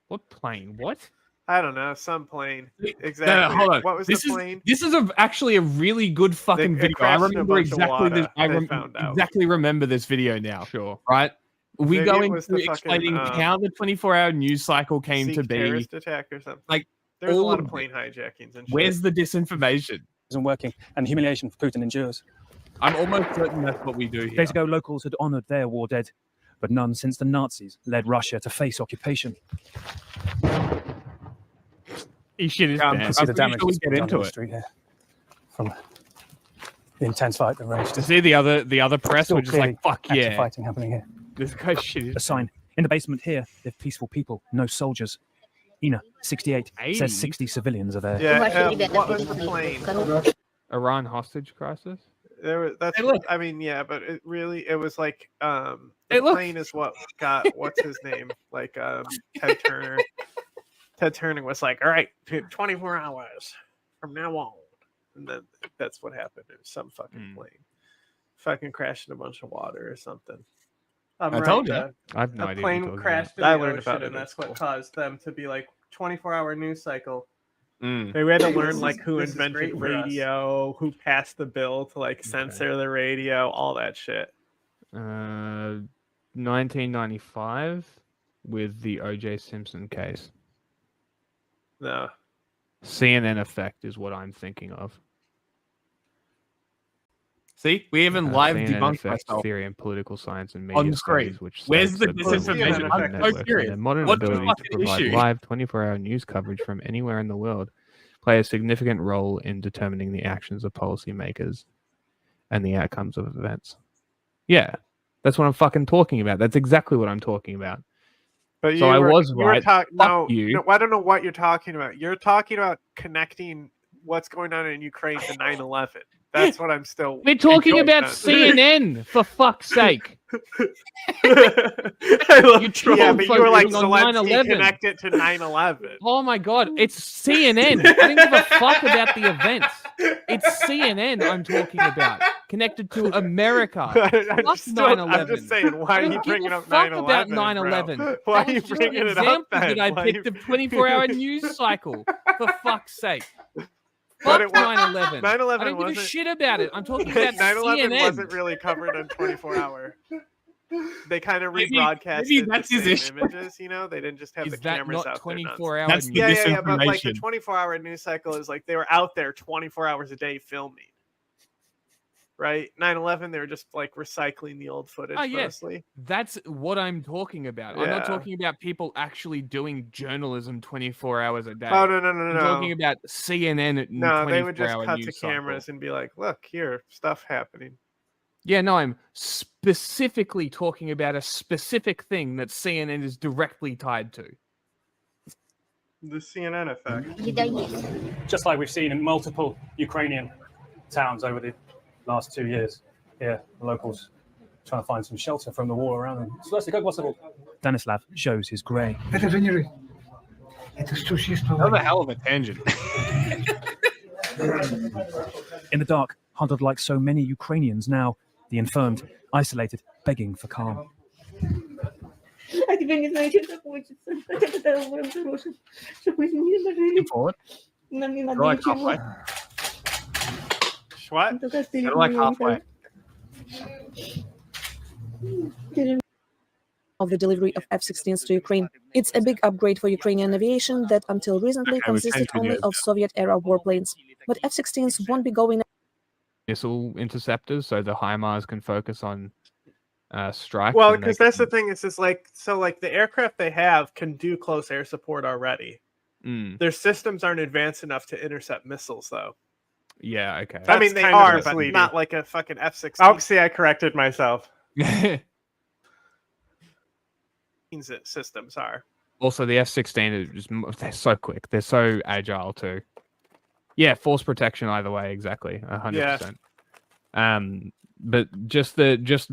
What plane? What? I don't know, some plane. Exactly. No, hold on. What was this the plane? This is actually a really good fucking It video. I crashed in a remember bunch of exactly this. water, I they found out. exactly remember this video now. Sure. Right? We Maybe go it was into the fucking, explaining how the 24-hour news cycle came to Sikh be. terrorist attack or something. Like There's a all lot of of plane hijackings and shit. Where's the disinformation? Isn't working, and the humiliation Putin endures. I'm almost certain that's what we do here. Days ago, locals had honoured their war dead, but none since the Nazis led Russia to face occupation. He shit his You pants. can see the I'm damage pretty sure we that's get done into on the it. street here from the intense fight that raged. To see the other press Still were just like, clearly fuck active yeah. fighting happening here. This guy's shit his A sign In the basement here, they're peaceful people, no soldiers. Ina, 68, says 60 civilians are there. Yeah, what was the plane? Iran hostage crisis? That's what, I mean, yeah, but it was like the plane is what got what's his name? Like Ted Turner. Ted Turner was like, all right, 24 hours from now on. And then that's what happened. It was some fucking plane. Fucking crashed in a bunch of water or something. I told you. I have no idea. A plane crashed in the ocean, and that's what caused them to be like 24-hour news cycle. They had to learn like who invented radio, who passed the bill to like censor the radio, all that shit. 1995 with the O.J. Simpson case. No. CNN effect is what I'm thinking of. See, we even live CNN debunked effect myself theory in political science and on media the screen. studies, which Where's states the that political disinformation? I'm networks so and curious. their modern What's the ability to fucking provide issue? live 24-hour news coverage from anywhere in the world play a significant role in determining the actions of policymakers and the outcomes of events. Yeah, that's what I'm fucking talking about. That's exactly what I'm talking about. But so I was right. No, I don't know what you're talking about. You're talking about connecting what's going on in Ukraine to 9/11. That's what I'm still. We're talking about CNN, for fuck's sake. Yeah, but you were like, Zelensky connect it to 9/11. Oh my god, it's CNN. I don't give a fuck about the events. It's CNN I'm talking about. Connected to America. Fuck 9/11. I'm just saying, why are you bringing up 9/11? Fuck about 9/11. Why are you bringing it up then? That I picked a 24-hour news cycle. For fuck's sake. But Fuck 9/11. 9/11 I don't give a wasn't- shit about it. I'm talking about 9/11 CNN. wasn't really covered on 24-hour. They kind of rebroadcast maybe that's the his same issue. images, you know? They didn't just have Is the that cameras not out there. 24 hours? That's the Yeah, but like the disinformation. 24-hour news cycle is like they were out there 24 hours a day filming. Right? 9/11, they were just like recycling the old footage mostly. That's what I'm talking about. I'm not Yeah. talking about people actually doing journalism 24 hours a day. Oh, no. I'm talking about CNN. No, they would just 24-hour cut to news cycle. cameras and be like, look, here, stuff happening. Yeah, no, I'm specifically talking about a specific thing that CNN is directly tied to. The CNN effect. Just like we've seen in multiple Ukrainian towns over the last 2 years. Here, the locals trying to find some shelter from the war around them. Danislav shows his grey. That was a hell of a tangent. In the dark, huddled like so many Ukrainians now, the infirmed, isolated, begging for calm. Forward. Like halfway. What? Like halfway. Of the delivery of F-16s to Ukraine. It's a big upgrade for Ukrainian aviation that until recently consisted only of Soviet-era warplanes. But F-16s won't be going... Missile interceptors, so the HIMARS can focus on strikes. Well, and they because that's the thing. It's just like, so like the aircraft they have can do close air support already. Their systems aren't advanced enough to intercept missiles, though. Yeah, okay. I mean, they are, but not like a fucking F-16. Oh, see, I corrected myself. Systems are. Also, the F-16 is they're so quick. They're so agile too. Yeah, force protection either way, exactly, 100%. But just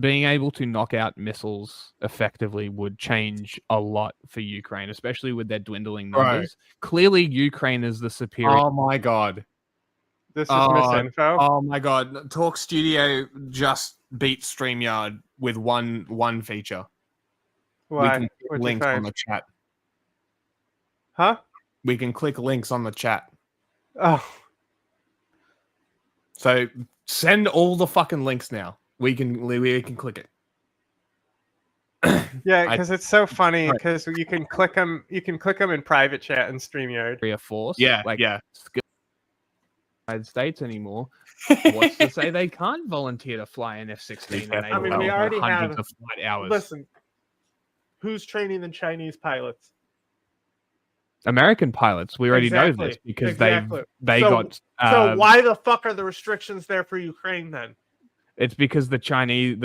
being able to knock out missiles effectively would change a lot for Ukraine, especially with their dwindling numbers. Right. Clearly, Ukraine is the superior. Oh my god. This is misinfo. Oh my god. Talk Studio just beat StreamYard with one feature. Why? We can click What'd you links on find? the chat. Huh? We can click links on the chat. Oh. So send all the fucking links now. We can click it. Yeah, because it's so funny because you can click them. You can click them in private chat and StreamYard. Force. Yeah, like yeah. United States anymore. What's to say they can't volunteer to fly an F-16? And I mean, we already hundreds have of flight hours. Listen, who's training the Chinese pilots? American pilots. We already know this because they So- got. So why the fuck are the restrictions there for Ukraine then? It's because the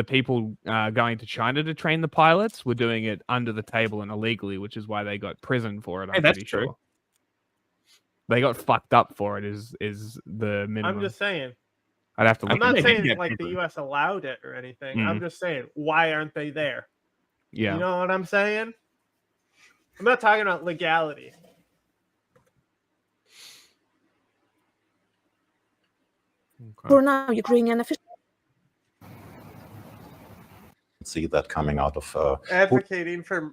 people going to China to train the pilots were doing it under the table and illegally, which is why they got prison for it. I'm pretty sure. They got fucked up for it. Is the minimum? I'm just saying. I'd have to. I'm not saying like the U.S. allowed it or anything. I'm just saying, why aren't they there? Yeah. You know what I'm saying? I'm not talking about legality. For now, Ukrainian officials see that coming out of advocating for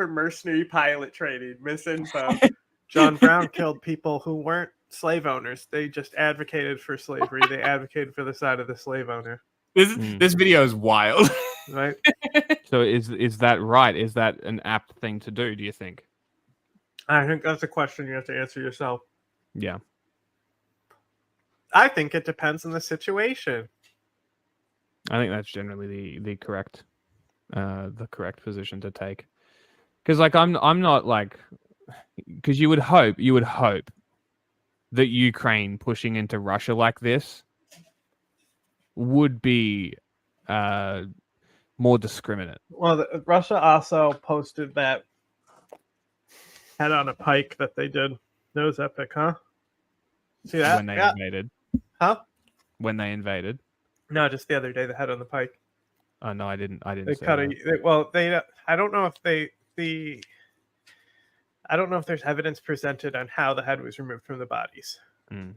mercenary pilot training. Misinfo. John Brown killed people who weren't slave owners. They just advocated for slavery. They advocated for the side of the slave owner. This video is wild. Right. So is that right? Is that an apt thing to do? Do you think? I think that's a question you have to answer yourself. Yeah. I think it depends on the situation. I think that's generally the correct position to take. Because like I'm not like, because you would hope that Ukraine pushing into Russia like this would be more discriminate. Well, Russia also posted that head on a pike that they did. That was epic, huh? See that? When they invaded. Huh? When they invaded. No, just the other day, the head on the pike. Oh no, I didn't. They cut a. I don't know if I don't know if there's evidence presented on how the head was removed from the bodies. You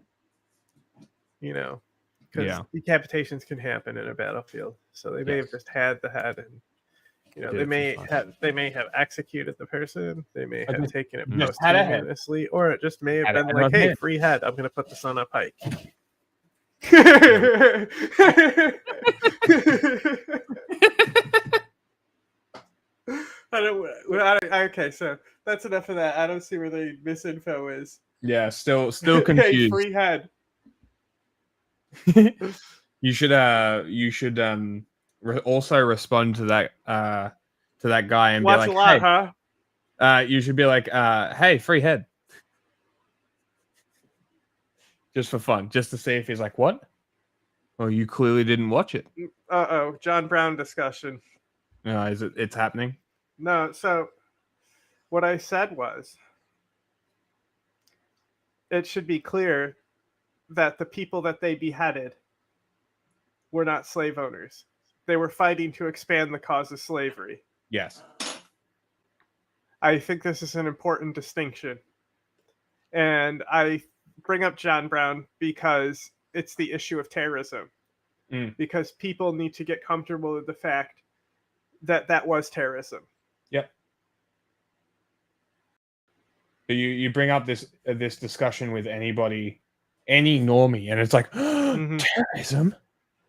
know, because decapitations can happen in a battlefield, so they may have just had the head, and you know, they may have executed the person. They may have taken it posthumously, or it just may have been like, "Hey, free head. I'm going to put this on a pike." Okay, so that's enough of that. I don't see where the misinfo is. Yeah, still confused. Hey, free head. You should also respond to that guy and Watch be like, a lot, hey, huh? You should be like, hey, free head. Just for fun, just to see if he's like, what? Well, you clearly didn't watch it. John Brown discussion. No, it's happening? No, so what I said was it should be clear that the people that they beheaded were not slave owners. They were fighting to expand the cause of slavery. Yes. I think this is an important distinction. And I bring up John Brown because it's the issue of terrorism. Because people need to get comfortable with the fact that that was terrorism. Yep. You bring up this discussion with anybody, any normie, and it's like, terrorism?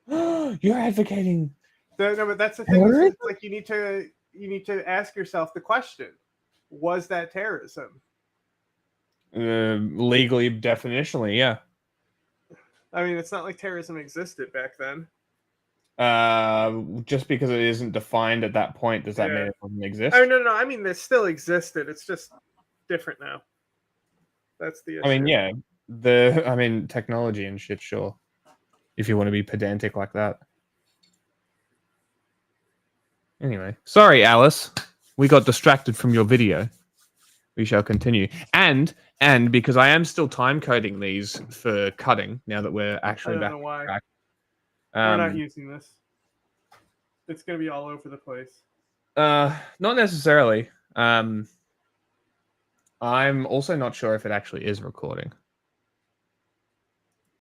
You're advocating? No, but that's the thing. It's like you need to ask yourself the question: was that terrorism? Legally, definitionally, yeah. I mean, it's not like terrorism existed back then. Just because it isn't defined at that point, does that mean it doesn't exist? Oh no, I mean, it still existed. It's just different now. That's the issue. I mean, yeah, technology and shit, sure. If you want to be pedantic like that. Anyway, sorry, Alice. We got distracted from your video. We shall continue. And because I am still time coding these for cutting now that we're actually back. I don't know why. Track, we're not using this. It's going to be all over the place. Not necessarily. I'm also not sure if it actually is recording. It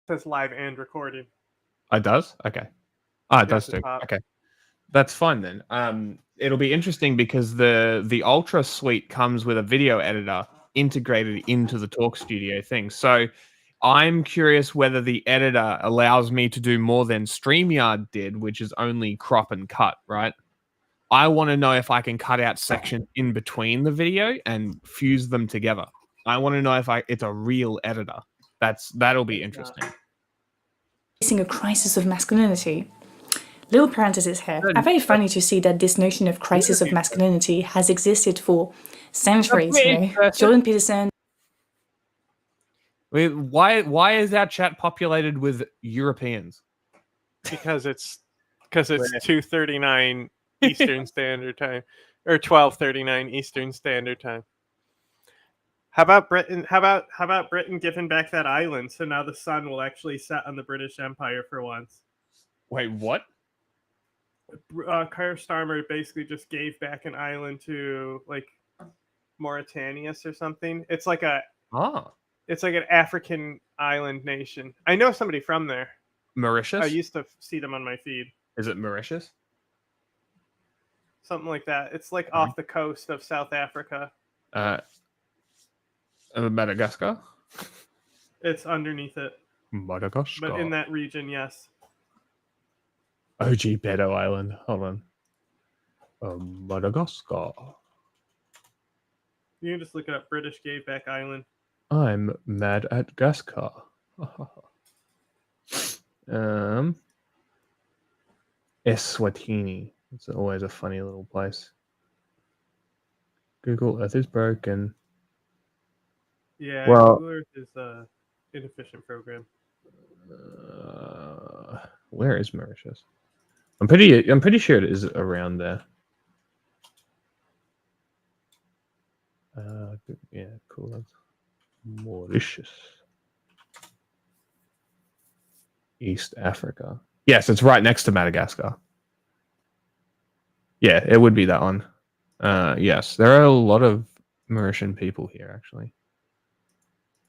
says live and recording. It does? Okay. It does too. Okay. That's fine then. It'll be interesting because the Ultra Suite comes with a video editor integrated into the Talk Studio thing. So I'm curious whether the editor allows me to do more than StreamYard did, which is only crop and cut, right? I want to know if I can cut out sections in between the video and fuse them together. I want to know if it's a real editor. That'll be interesting. Facing a crisis of masculinity. Little parenthesis here. I'm very funny to see that this notion of crisis of masculinity has existed for centuries. Jordan Peterson. Why is our chat populated with Europeans? because it's 2:39 Eastern Standard Time or 12:39 Eastern Standard Time. How about Britain? How about Britain giving back that island so now the sun will actually set on the British Empire for once? Wait, what? Keir Starmer basically just gave back an island to like Mauritania or something. It's like it's like an African island nation. I know somebody from there. Mauritius? I used to see them on my feed. Is it Mauritius? Something like that. It's like off the coast of South Africa. Madagascar? It's underneath it. Madagascar. But in that region, yes. OG Beto Island. Hold on. Madagascar. You can just look it up. British gave back island. I'm mad at Gascar. Eswatini. It's always a funny little place. Google Earth is broken. Yeah, well, Google Earth is an inefficient program. Where is Mauritius? I'm pretty sure it is around there. Yeah, cool. That's Mauritius. East Africa. Yes, it's right next to Madagascar. Yeah, it would be that one. Yes, there are a lot of Mauritian people here, actually.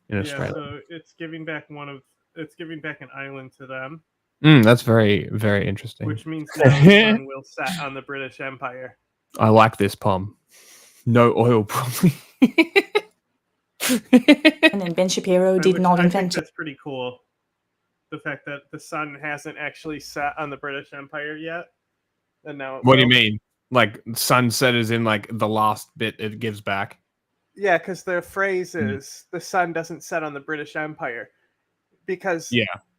In Australia. So it's giving back an island to them. That's very, very interesting. Which means now the sun will set on the British Empire. I like this, Pom. No oil, probably. And then Ben Shapiro did not invent it. That's pretty cool. The fact that the sun hasn't actually set on the British Empire yet. And now What do you mean? Like sunset is in like the last bit it gives back? Yeah, because the phrase is the sun doesn't set on the British Empire. Because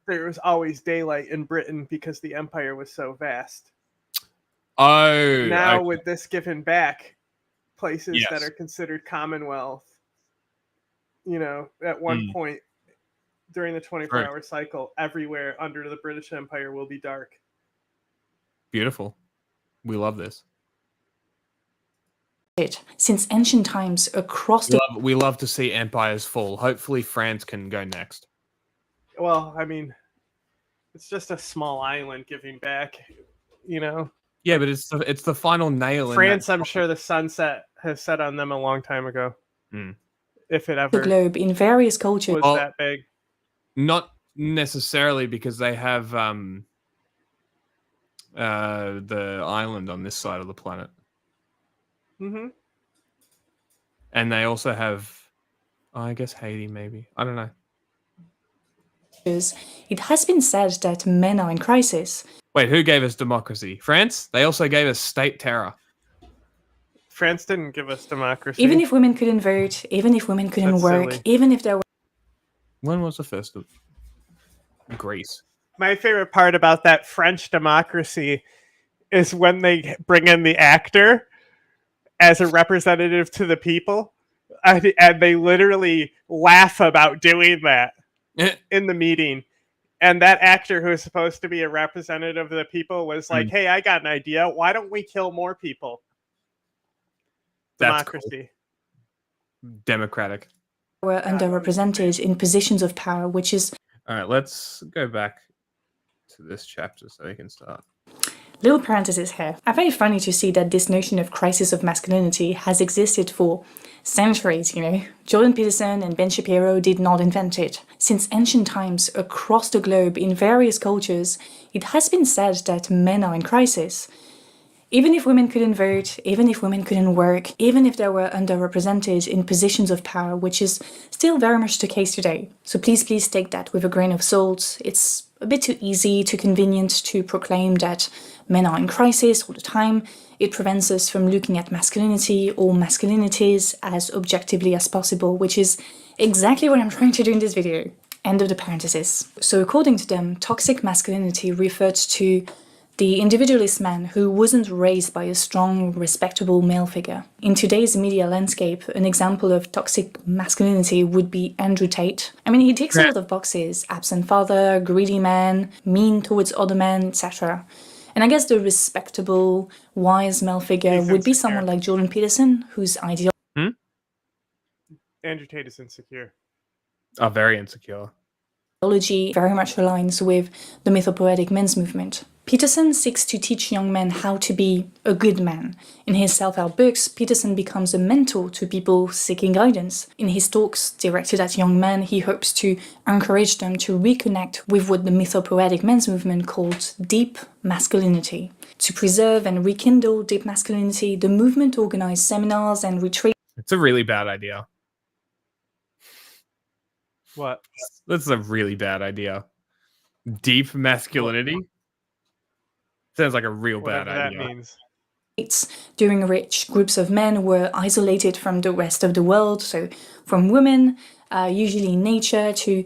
there was always daylight in Britain because the empire was so vast. Oh. Now with this given back, places that are considered Commonwealth, at one point during the 24-hour cycle, everywhere under the British Empire will be dark. Beautiful. We love this. Since ancient times across we love to see empires fall. Hopefully France can go next. Well, I mean, it's just a small island giving back, Yeah, but it's the final nail. France, I'm sure the sunset has set on them a long time ago. If it ever the globe in various cultures was that big. Not necessarily, because they have the island on this side of the planet. Mm-hmm. And they also have, I guess, Haiti, maybe. I don't know. It has been said that men are in crisis. Wait, who gave us democracy? France? They also gave us state terror. France didn't give us democracy. Even if women couldn't vote, even if women couldn't work, silly. Even if there were... When was the first of Greece? My favorite part about that French democracy is when they bring in the actor as a representative to the people, and they literally laugh about doing that in the meeting. And that actor who is supposed to be a representative of the people was like, hey, I got an idea. Why don't we kill more people? Democracy. Cool. Democratic. Were underrepresented in positions of power, which is... All right, let's go back to this chapter so we can start. Little parenthesis here. I find it funny to see that this notion of crisis of masculinity has existed for centuries, Jordan Peterson and Ben Shapiro did not invent it. Since ancient times, across the globe, in various cultures, it has been said that men are in crisis. Even if women couldn't vote, even if women couldn't work, even if they were underrepresented in positions of power, which is still very much the case today. So please take that with a grain of salt. It's a bit too easy, too convenient to proclaim that men are in crisis all the time. It prevents us from looking at masculinity or masculinities as objectively as possible, which is exactly what I'm trying to do in this video. End of the parenthesis. So according to them, toxic masculinity refers to the individualist man who wasn't raised by a strong, respectable male figure. In today's media landscape, an example of toxic masculinity would be Andrew Tate. I mean, he ticks a lot of boxes: absent father, greedy man, mean towards other men, etc. And I guess the respectable, wise male figure would be someone like Jordan Peterson, whose ideology Andrew Tate is insecure. Oh, very insecure. Very much aligns with the mythopoetic men's movement. Peterson seeks to teach young men how to be a good man. In his self-help books, Peterson becomes a mentor to people seeking guidance. In his talks directed at young men, he hopes to encourage them to reconnect with what the mythopoetic men's movement called deep masculinity. To preserve and rekindle deep masculinity, the movement organized seminars and retreats. It's a really bad idea. What? That's a really bad idea. Deep masculinity? Sounds like a real bad idea. That means. During which groups of men were isolated from the rest of the world, so from women, usually nature, to...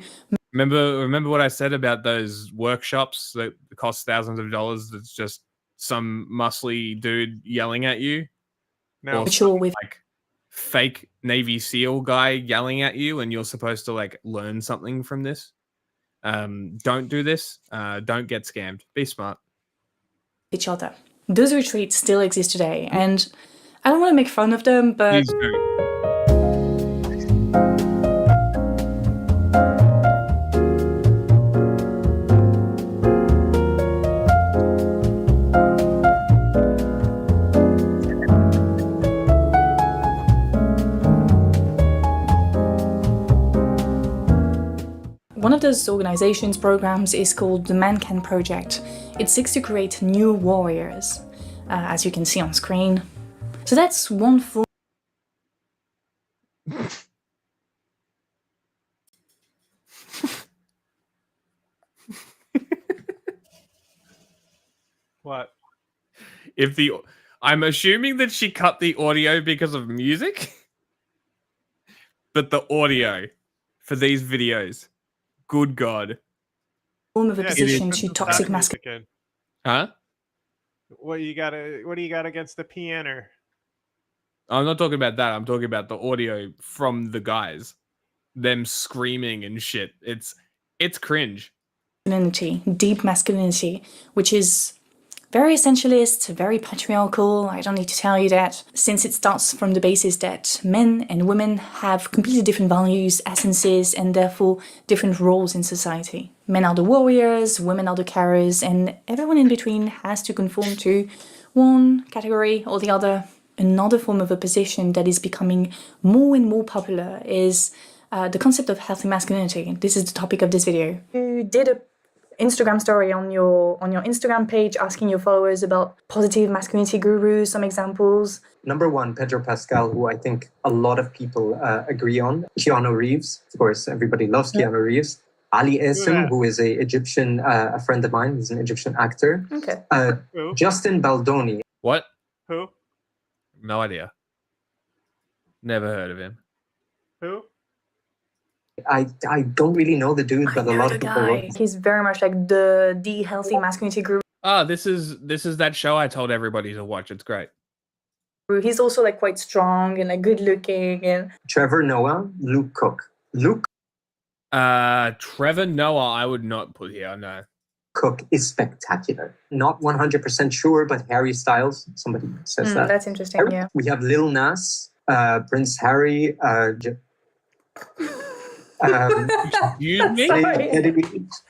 Remember what I said about those workshops that cost thousands of dollars that's just some muscly dude yelling at you? No. Or some, like, fake Navy SEAL guy yelling at you and you're supposed to like learn something from this? Don't do this. Don't get scammed. Be smart. Each other. Those retreats still exist today, and I don't want to make fun of them, but... One of those organizations' programs is called the Man Can Project. It seeks to create new warriors, as you can see on screen. So that's one form. What? I'm assuming that she cut the audio because of music, but the audio for these videos. Good God. Form of opposition to toxic masculinity. Huh? What do you got against the piano? I'm not talking about that. I'm talking about the audio from the guys. Them screaming and shit. It's cringe. Deep masculinity, which is very essentialist, very patriarchal. I don't need to tell you that, since it starts from the basis that men and women have completely different values, essences, and therefore different roles in society. Men are the warriors, women are the carers, and everyone in between has to conform to one category or the other. Another form of opposition that is becoming more and more is the concept of healthy masculinity. This is the topic of this video. You did a Instagram story on your Instagram page asking your followers about positive masculinity gurus, some examples. Number one, Pedro Pascal, who I think a lot of people agree on. Keanu Reeves, of course, everybody loves Keanu Reeves. Ali Essim, who is a Egyptian, a friend of mine, he's an Egyptian actor. Okay. Justin Baldoni. What? Who? No idea. Never heard of him. Who? I don't really know the dude, but a lot of people. He's very much like the healthy masculinity guru. Oh, this is that show I told everybody to watch. It's great. He's also like quite strong and like good looking and. Trevor Noah, Luke Cook. Trevor Noah, I would not put here. No. Cook is spectacular. Not 100% sure, but Harry Styles. Somebody says that. That's interesting. Yeah. We have Lil Nas, Prince Harry. Excuse me?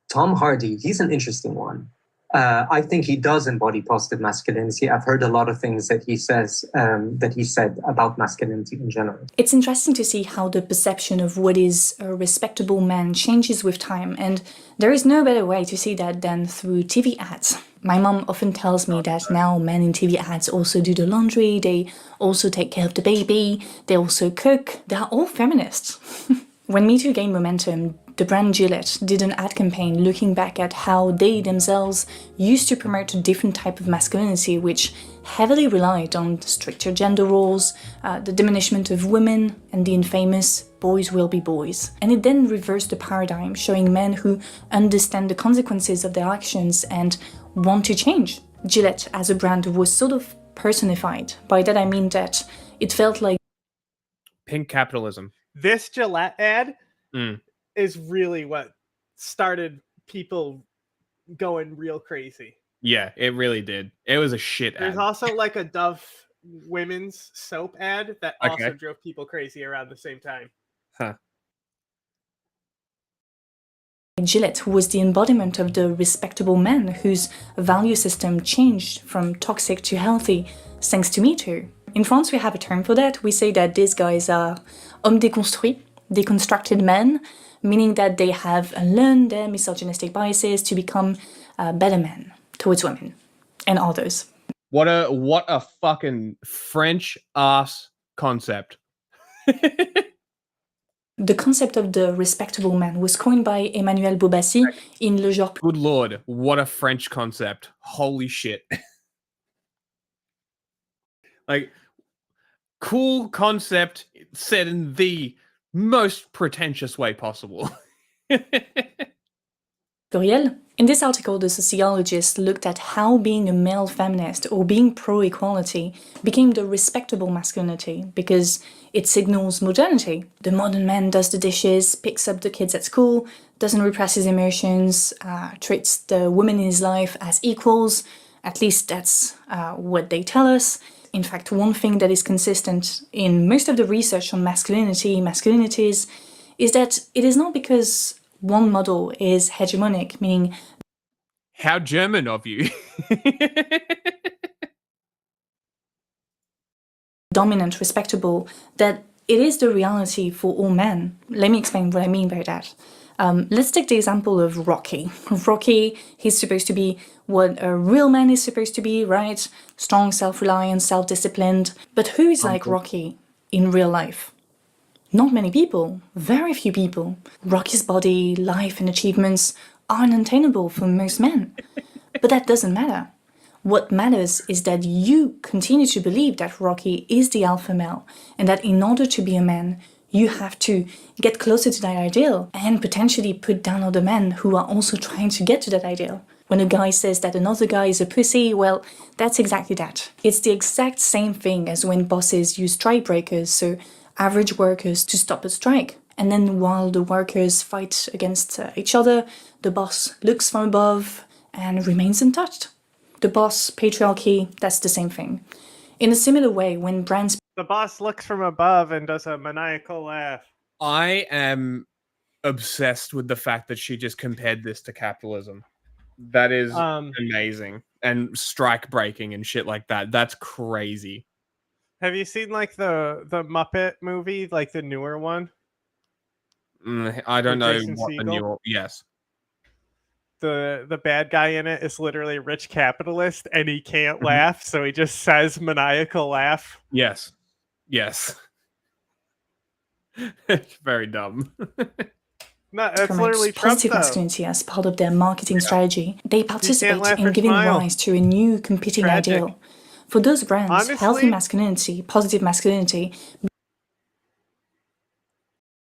Tom Hardy, he's an interesting one. I think he does embody positive masculinity. I've heard a lot of things that he says, that he said about masculinity in general. It's interesting to see how the perception of what is a respectable man changes with time, and there is no better way to see that than through TV ads. My mom often tells me that now men in TV ads also do the laundry, they also take care of the baby, they also cook, they are all feminists. When Me Too gained momentum, the brand Gillette did an ad campaign looking back at how they themselves used to promote a different type of masculinity, which heavily relied on stricter gender roles, the diminishment of women, and the infamous boys will be boys. And it then reversed the paradigm, showing men who understand the consequences of their actions and want to change. Gillette as a brand was sort of personified. By that I mean that it felt like pink capitalism. This Gillette ad is really what started people going real crazy. Yeah, it really did. It was a shit ad. There's also like a Dove women's soap ad that also drove people crazy around the same time. Huh. Gillette was the embodiment of the respectable man whose value system changed from toxic to healthy, thanks to Me Too. In France, we have a term for that. We say that these guys are hommes déconstruits, deconstructed men, meaning that they have learned their misogynistic biases to become better men towards women and others. What a fucking French ass concept. The concept of the respectable man was coined by Emmanuel Bobassi in Le Genre. Good lord, what a French concept. Holy shit. Like, cool concept said in the most pretentious way possible. Pluriel. In this article, the sociologist looked at how being a male feminist or being pro-equality became the respectable masculinity because it signals modernity. The modern man does the dishes, picks up the kids at school, doesn't repress his emotions, treats the women in his life as equals. At least that's what they tell us. In fact, one thing that is consistent in most of the research on masculinities, is that it is not because one model is hegemonic, meaning how German of you. dominant, respectable, that it is the reality for all men. Let me explain what I mean by that. Let's take the example of Rocky. Rocky, he's supposed to be what a real man is supposed to be, right? Strong, self-reliant, self-disciplined. But who is like Rocky in real life? Not many people, very few people. Rocky's body, life and achievements are unattainable for most men. But that doesn't matter. What matters is that you continue to believe that Rocky is the alpha male and that in order to be a man, you have to get closer to that ideal and potentially put down other men who are also trying to get to that ideal. When a guy says that another guy is a pussy, well, that's exactly that. It's the exact same thing as when bosses use strike breakers, so average workers to stop a strike. And then while the workers fight against each other, the boss looks from above and remains untouched. The boss, patriarchy, that's the same thing. In a similar way, when brands... The boss looks from above and does a maniacal laugh. I am obsessed with the fact that she just compared this to capitalism. That is amazing. And strike breaking and shit like that. That's crazy. Have you seen like the Muppet movie, like the newer one? I don't know what the newer. Yes. The bad guy in it is literally a rich capitalist, and he can't laugh, so he just says maniacal laugh. Yes. Yes. It's very dumb. No, it's literally positive Trump, masculinity as part of their marketing strategy. They participate in giving rise to a new competing ideal. For those brands, honestly, healthy masculinity, positive masculinity...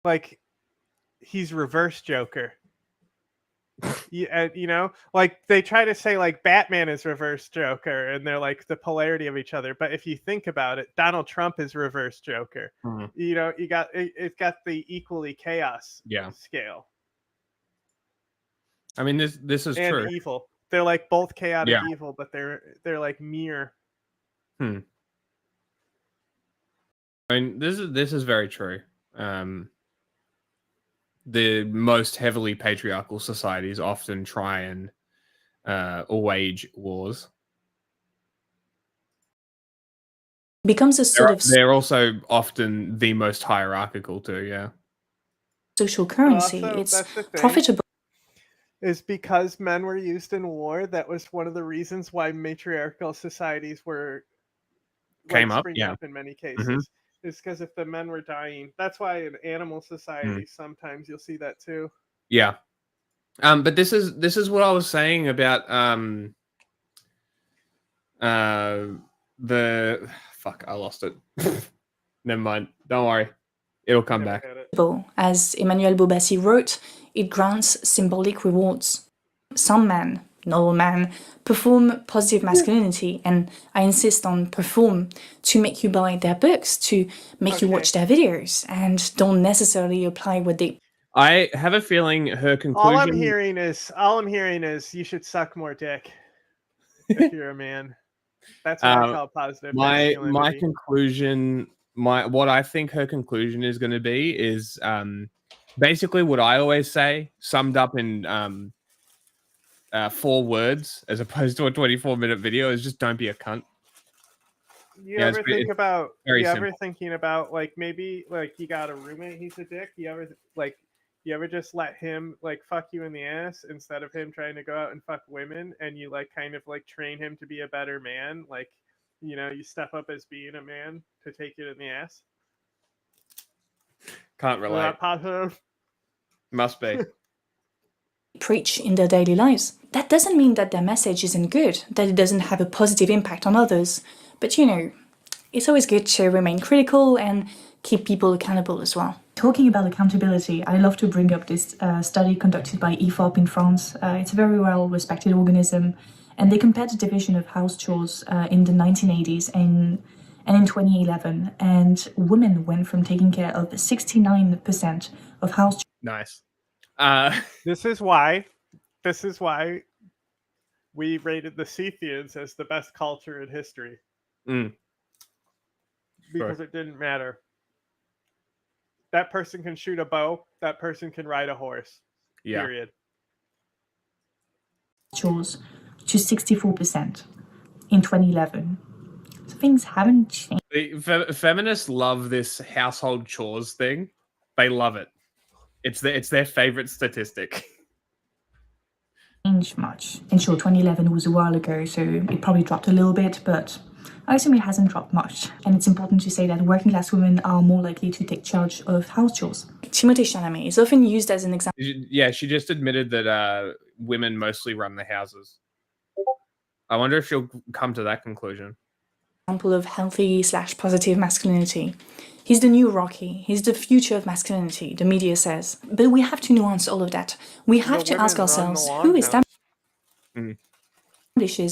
Like, he's reverse Joker. You know, like they try to say like Batman is reverse Joker and they're like the polarity of each other. But if you think about it, Donald Trump is reverse Joker. You know, it's got the equally chaos scale. I mean, this is and true. Evil. They're like both chaotic evil, but they're like mere. I mean, this is very true. The most heavily patriarchal societies often try and wage wars. Becomes a sort of... They're also often the most hierarchical too, yeah. Social currency. Also, it's that's profitable. Is because men were used in war. That was one of the reasons why matriarchal societies were came up in many cases. Is because if the men were dying, that's why in animal societies sometimes you'll see that too. Yeah, but this is what I was saying about the fuck. I lost it. Never mind. Don't worry, it'll come back. As Emmanuel Bobassi wrote, it grants symbolic rewards. Some men normal man, perform positive masculinity. And I insist on perform to make you buy their books, to make you watch their videos, and don't necessarily apply what they... I have a feeling her conclusion... All I'm hearing is you should suck more dick if you're a man. That's what I call positive masculinity. My conclusion, what I think her conclusion is going to be is basically what I always say, summed up in 4 words as opposed to a 24-minute video, is just don't be a cunt. You ever think about thinking about like maybe like you got a roommate, he's a dick. You ever just let him like fuck you in the ass instead of him trying to go out and fuck women, and you like kind of like train him to be a better man, like, you know, you step up as being a man to take it in the ass. Can't relate. Not positive. Must be. Preach in their daily lives. That doesn't mean that their message isn't good, that it doesn't have a positive impact on others. But you know, it's always good to remain critical and keep people accountable as well. Talking about accountability, I love to bring up this study conducted by IFOP in France. It's a very well-respected organism, and they compared the division of house chores in the 1980s and in 2011, and women went from taking care of 69% of house chores. Nice. This is why we rated the Scythians as the best culture in history. Because it didn't matter. That person can shoot a bow. That person can ride a horse. Yeah. Period. Chores to 64% in 2011. So things haven't changed. Feminists love this household chores thing. They love it. It's their favorite statistic. Changed much. And sure, 2011 was a while ago, so it probably dropped a little bit, but I assume it hasn't dropped much. And it's important to say that working class women are more likely to take charge of house chores. Timothée Chalamet is often used as an example. Yeah, she just admitted that women mostly run the houses. I wonder if she'll come to that conclusion. Example of healthy/positive masculinity. He's the new Rocky. He's the future of masculinity, the media says. But we have to nuance all of that. We have to ask ourselves, who establishes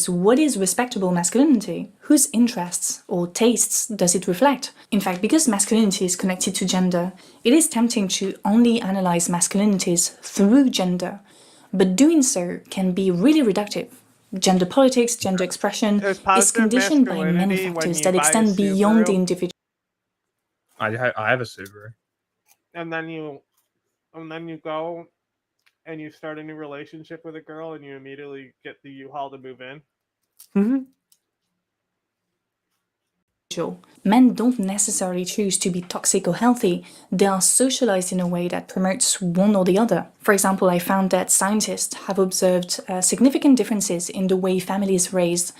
what is respectable masculinity? Whose interests or tastes does it reflect? In fact, because masculinity is connected to gender, it is tempting to only analyze masculinities through gender. But doing so can be really reductive. Gender politics, gender expression is conditioned by many factors that extend beyond the individual. I have a Subaru. And then you go and you start a new relationship with a girl and you immediately get the U-Haul to move in. Mm-hmm. Men don't necessarily choose to be toxic or healthy. They are socialized in a way that promotes one or the other. For example, I found that scientists have observed significant differences in the way families raise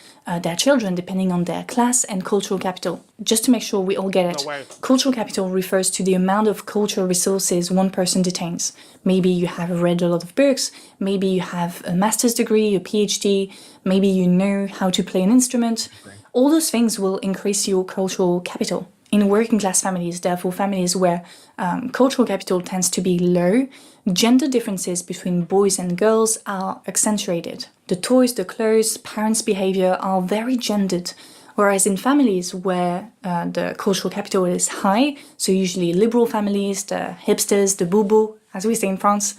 their children depending on their class and cultural capital. Just to make sure we all get it, cultural capital refers to the amount of cultural resources one person detains. Maybe you have read a lot of books, maybe you have a master's degree, a PhD, maybe you know how to play an instrument. All those things will increase your cultural capital. In working class families, therefore families where cultural capital tends to be low, gender differences between boys and girls are accentuated. The toys, the clothes, parents' behavior are very gendered. Whereas in families where the cultural capital is high, so usually liberal families, the hipsters, the boubous, as we say in France,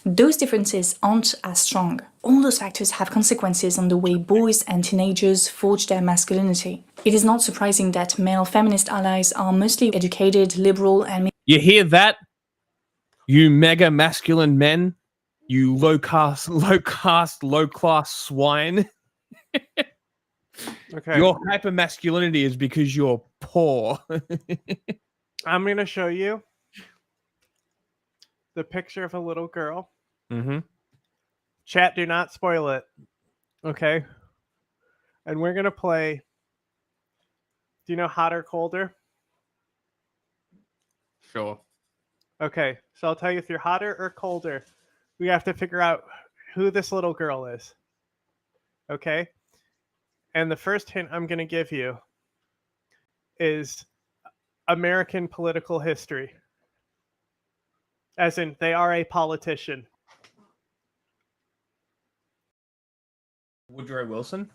those differences aren't as strong. All those factors have consequences on the way boys and teenagers forge their masculinity. It is not surprising that male feminist allies are mostly educated, liberal, and... You hear that? You mega masculine men? You low class, low class swine? Okay. Your hyper masculinity is because you're poor. I'm going to show you the picture of a little girl. Mm-hmm. Chat, do not spoil it. Okay. And we're going to play. Do you know Hot or Colder? Sure. Okay. So I'll tell you if you're hotter or colder. We have to figure out who this little girl is. Okay. And the first hint I'm going to give you is American political history. As in, they are a politician. Woodrow Wilson.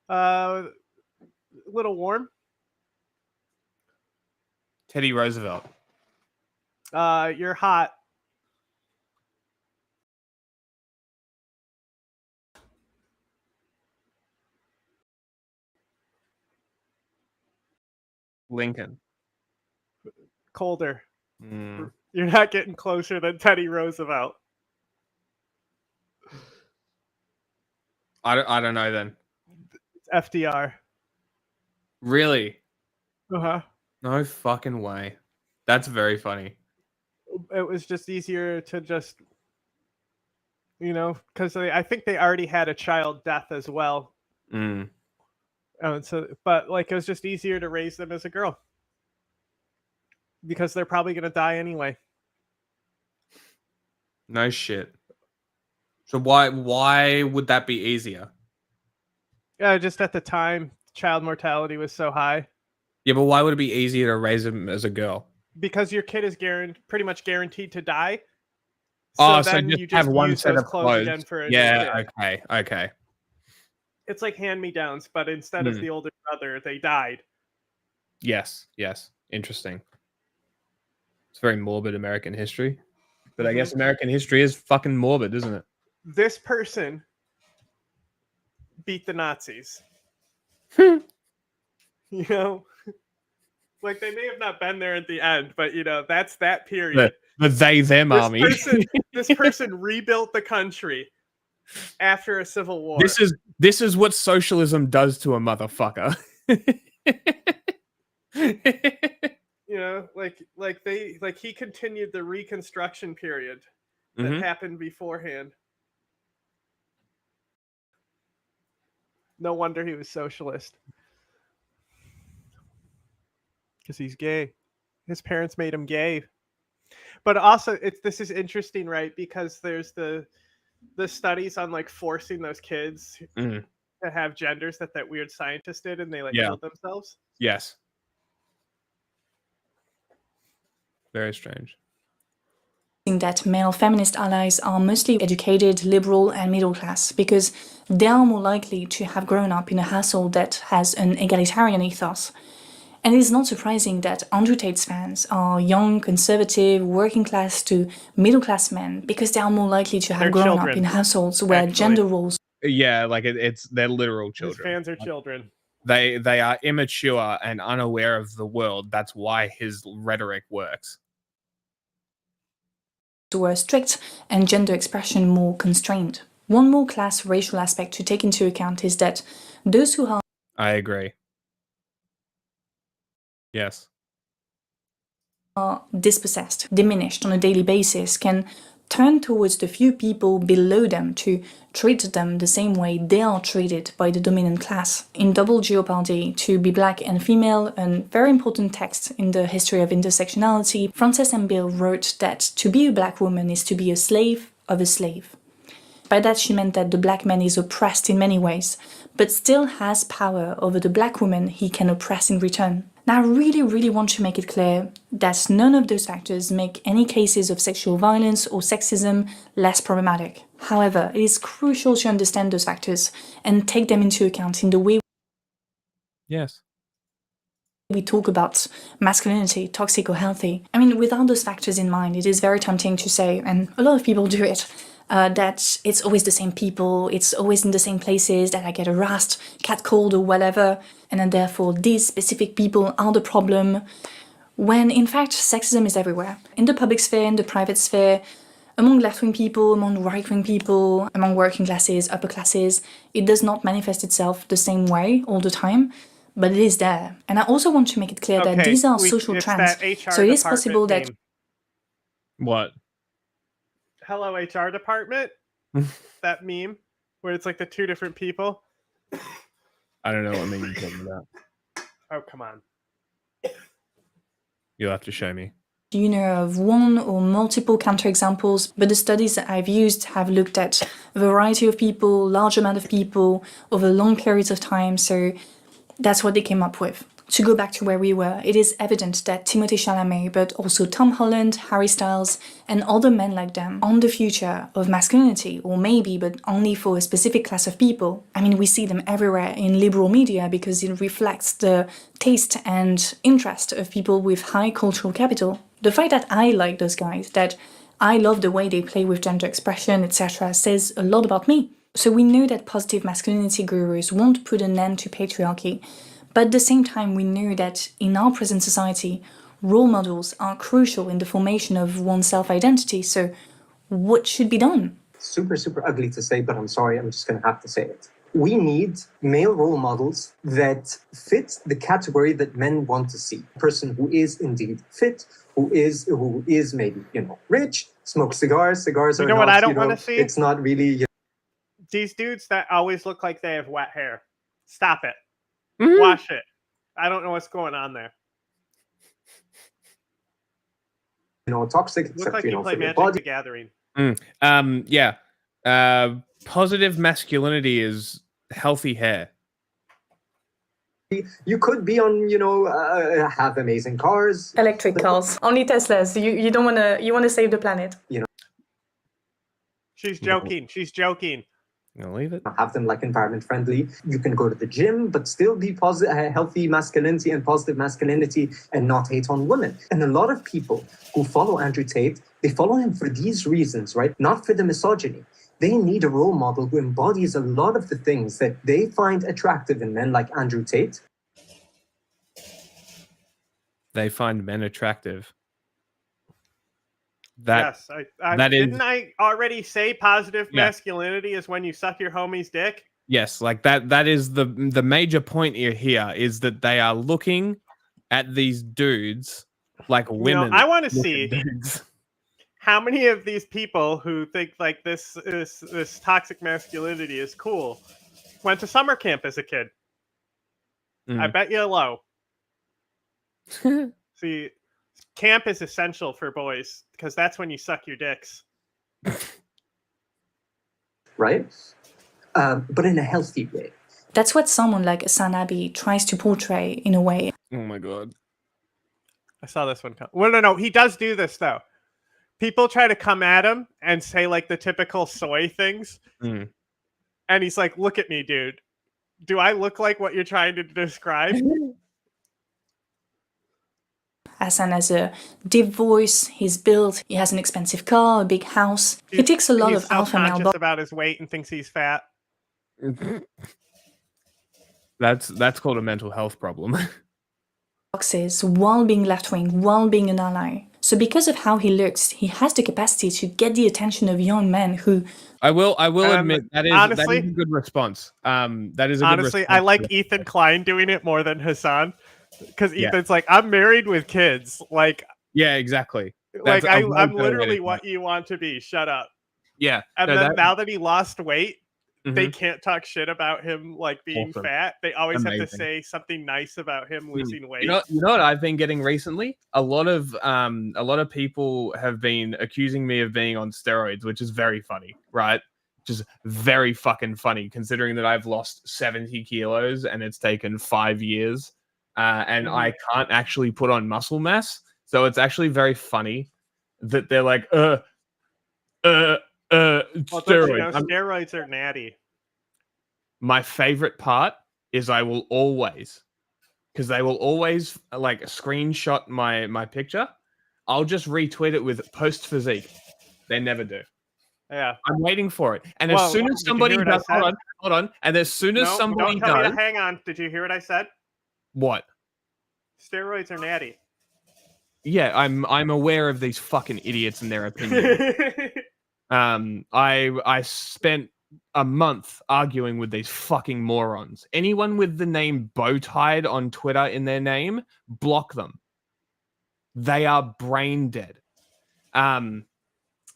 Little warm. Teddy Roosevelt. You're hot. Lincoln. Colder. Mm. You're not getting closer than Teddy Roosevelt. I don't know then. It's FDR. Really? Uh-huh. No fucking way. That's very funny. It was just easier to just, because I think they already had a child death as well. Mm. But it was just easier to raise them as a girl because they're probably going to die anyway. No shit. So why would that be easier? Yeah, just at the time, child mortality was so high. Yeah, but why would it be easier to raise them as a girl? Because your kid is pretty much guaranteed to die. So then just you just have one use set those of clothes again for a new Yeah, kid. okay. It's like hand-me-downs, but instead of the older brother, they died. Yes. Interesting. It's very morbid American history. But I guess American history is fucking morbid, isn't it? This person beat the Nazis. Like they may have not been there at the end, but that's that period. The they-them army. This person rebuilt the country after a civil war. This is what socialism does to a motherfucker. He continued the Reconstruction period that happened beforehand. No wonder he was socialist. Because he's gay. His parents made him gay. But also, this is interesting, right? Because there's the studies on forcing those kids to have genders that weird scientist did, and they killed themselves. Yes. Very strange. That male feminist allies are mostly educated, liberal, and middle class because they are more likely to have grown up in a household that has an egalitarian ethos. And it is not surprising that Andrew Tate's fans are young, conservative, working class to middle class men because they are more likely to have grown up in households where gender roles. Yeah, it's their literal children. His fans are children. They are immature and unaware of the world. That's why his rhetoric works. Were strict and gender expression more constrained. One more class racial aspect to take into account is that those who are I agree. Yes. Are dispossessed, diminished on a daily basis can turn towards the few people below them to treat them the same way they are treated by the dominant class. In Double Jeopardy, To Be Black and Female, a very important text in the history of intersectionality, Frances M. Bill wrote that to be a black woman is to be a slave of a slave. By that she meant that the black man is oppressed in many ways, but still has power over the black woman he can oppress in return. Now I really want to make it clear that none of those factors make any cases of sexual violence or sexism less problematic. However, it is crucial to understand those factors and take them into account in the way we talk about masculinity, toxic or healthy. I mean, without those factors in mind, it is very tempting to say, and a lot of people do it, that it's always the same people, it's always in the same places that I get harassed, catcalled or whatever, and then therefore these specific people are the problem, when in fact sexism is everywhere. In the public sphere, in the private sphere, among left-wing people, among right-wing people, among working classes, upper classes, it does not manifest itself the same way all the time, but it is there. And I also want to make it clear that these are social trends, so it is possible that... Name. What? Hello, HR department? That meme where it's the two different people? I don't know what meme you're talking about. Oh, come on. You'll have to show me. You know of one or multiple counterexamples, but the studies that I've used have looked at a variety of people, large amount of people, over long periods of time, so that's what they came up with. To go back to where we were, it is evident that Timothée Chalamet, but also Tom Holland, Harry Styles, and other men like them on the future of masculinity, or maybe, but only for a specific class of people. I mean, we see them everywhere in liberal media because it reflects the taste and interest of people with high cultural capital. The fact that I like those guys, that I love the way they play with gender expression, etc., says a lot about me. So we know that positive masculinity gurus won't put an end to patriarchy, but at the same time we know that in our present society, role models are crucial in the formation of one's self-identity, so what should be done? Super, super ugly to say, but I'm sorry, I'm just going to have to say it. We need male role models that fit the category that men want to see. A person who is indeed fit, who is maybe, rich, smokes cigars. Cigars are what not, I don't want to see? It's not really... These dudes that always look like they have wet hair. Stop it. Mm-hmm. Wash it. I don't know what's going on there. Toxic. Look like you play Magic the Gathering. Yeah. Positive masculinity is healthy hair. You could be on, have amazing cars. Electric cars. Only Teslas. You don't wanna. You wanna save the planet. She's joking. She's joking. I'll leave it. Have them environment friendly. You can go to the gym, but still be healthy masculinity and positive masculinity and not hate on women. And a lot of people who follow Andrew Tate, they follow him for these reasons, right? Not for the misogyny. They need a role model who embodies a lot of the things that they find attractive in men like Andrew Tate. They find men attractive. Yes, didn't I already say positive masculinity is when you suck your homie's dick? Yes, that is the major point here is that they are looking at these dudes like women. I want to see how many of these people who think this toxic masculinity is cool went to summer camp as a kid. I bet you low. See, camp is essential for boys because that's when you suck your dicks. Right? But in a healthy way. That's what someone like Sanabi tries to portray in a way. Oh my god. I saw this one come. Well, no, he does do this though. People try to come at him and say the typical soy things. And he's like, look at me, dude. Do I look like what you're trying to describe? Hassan has a deep voice, he's built, he has an expensive car, a big house. He takes a lot of alpha male about his weight and thinks he's fat. That's called a mental health problem. boxes while being left-wing, while being an ally. So because of how he looks, he has the capacity to get the attention of young men who... I will admit that is a good response. That is a good response. I like Ethan Klein doing it more than Hassan. Because Ethan's like, I'm married with kids. Yeah, exactly. I'm literally what you want to be. Shut up. Yeah. And now that he lost weight, they can't talk shit about him being fat. They always have to say something nice about him losing weight. You know what I've been getting recently? A lot of people have been accusing me of being on steroids, which is very funny, right? Just very fucking funny, considering that I've lost 70 kilos and it's taken 5 years. And I can't actually put on muscle mass. So it's actually very funny that they're like, steroids. Steroids are natty. My favorite part is I will always, because they will always screenshot my picture. I'll just retweet it with post physique. They never do. Yeah, I'm waiting for it. And as soon as somebody does, hold on. And as soon as somebody does, hang on. Did you hear what I said? What? Steroids are natty. Yeah, I'm aware of these fucking idiots and their opinions. I spent a month arguing with these fucking morons. Anyone with the name Bowtied on Twitter in their name, block them. They are brain dead.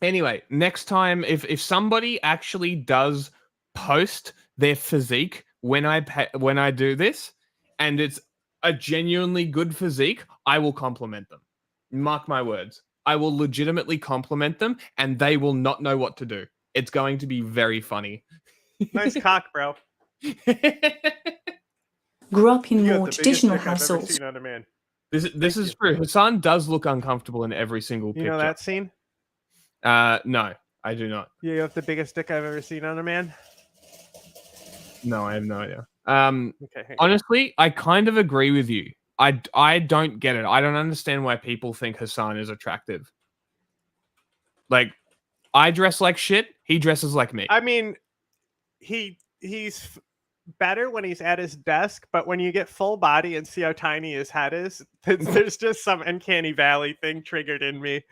Anyway, next time, if somebody actually does post their physique when I do this, and it's a genuinely good physique, I will compliment them. Mark my words. I will legitimately compliment them, and they will not know what to do. It's going to be very funny. Nice cock, bro. grew up in You got more the biggest traditional dick I've ever households. seen on a man. This is true. Hassan does look uncomfortable in every single You picture. know that scene? No, I do not. You have the biggest dick I've ever seen on a man. No, I have no idea. Okay, hang on. Honestly, I kind of agree with you. I don't get it. I don't understand why people think Hassan is attractive. Like, I dress like shit. He dresses like me. I mean, he's better when he's at his desk, but when you get full body and see how tiny his head is, there's just some uncanny valley thing triggered in me.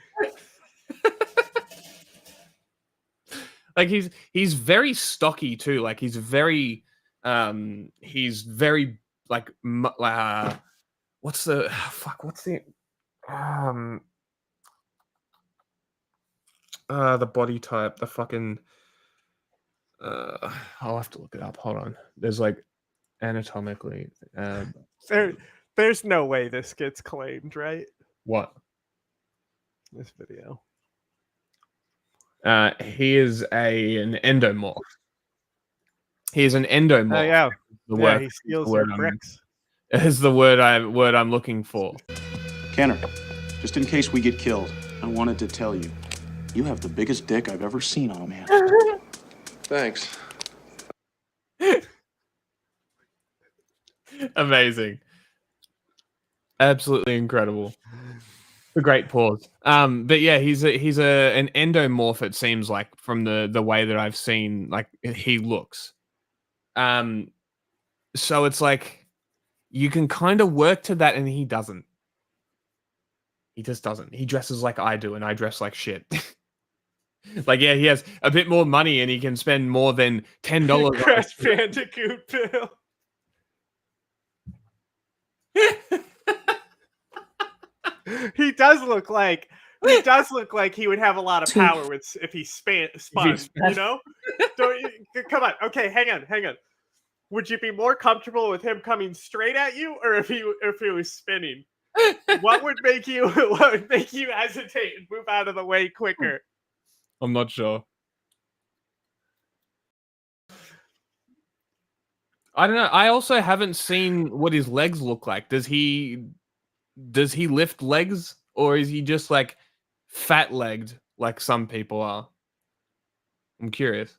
Like he's very stocky too. Like he's very like what's the body type, the fucking I'll have to look it up. Hold on. There's like anatomically There's no way this gets claimed, right? What? This video. He is an endomorph. He is an endomorph. Oh yeah. The Yeah, word, he steals the word your I'm- bricks. Is the word I'm looking for. Kenner, just in case we get killed, I wanted to tell you, you have the biggest dick I've ever seen on a man. Thanks. Amazing. Absolutely incredible. A great pause. But yeah, he's an endomorph, it seems like, from the way that I've seen like he looks. So it's like you can kind of work to that, and he doesn't. He just doesn't. He dresses like I do, and I dress like shit. Like, yeah, he has a bit more money, and he can spend more than $10. Crash Bandicoot Bill. He does look like he would have a lot of power with if he spun, you know? Come on. Okay, hang on. Would you be more comfortable with him coming straight at you, or if he was spinning? What would make you hesitate and move out of the way quicker? I'm not sure. I don't know. I also haven't seen what his legs look like. Does he lift legs, or is he just like fat-legged like some people are? I'm curious.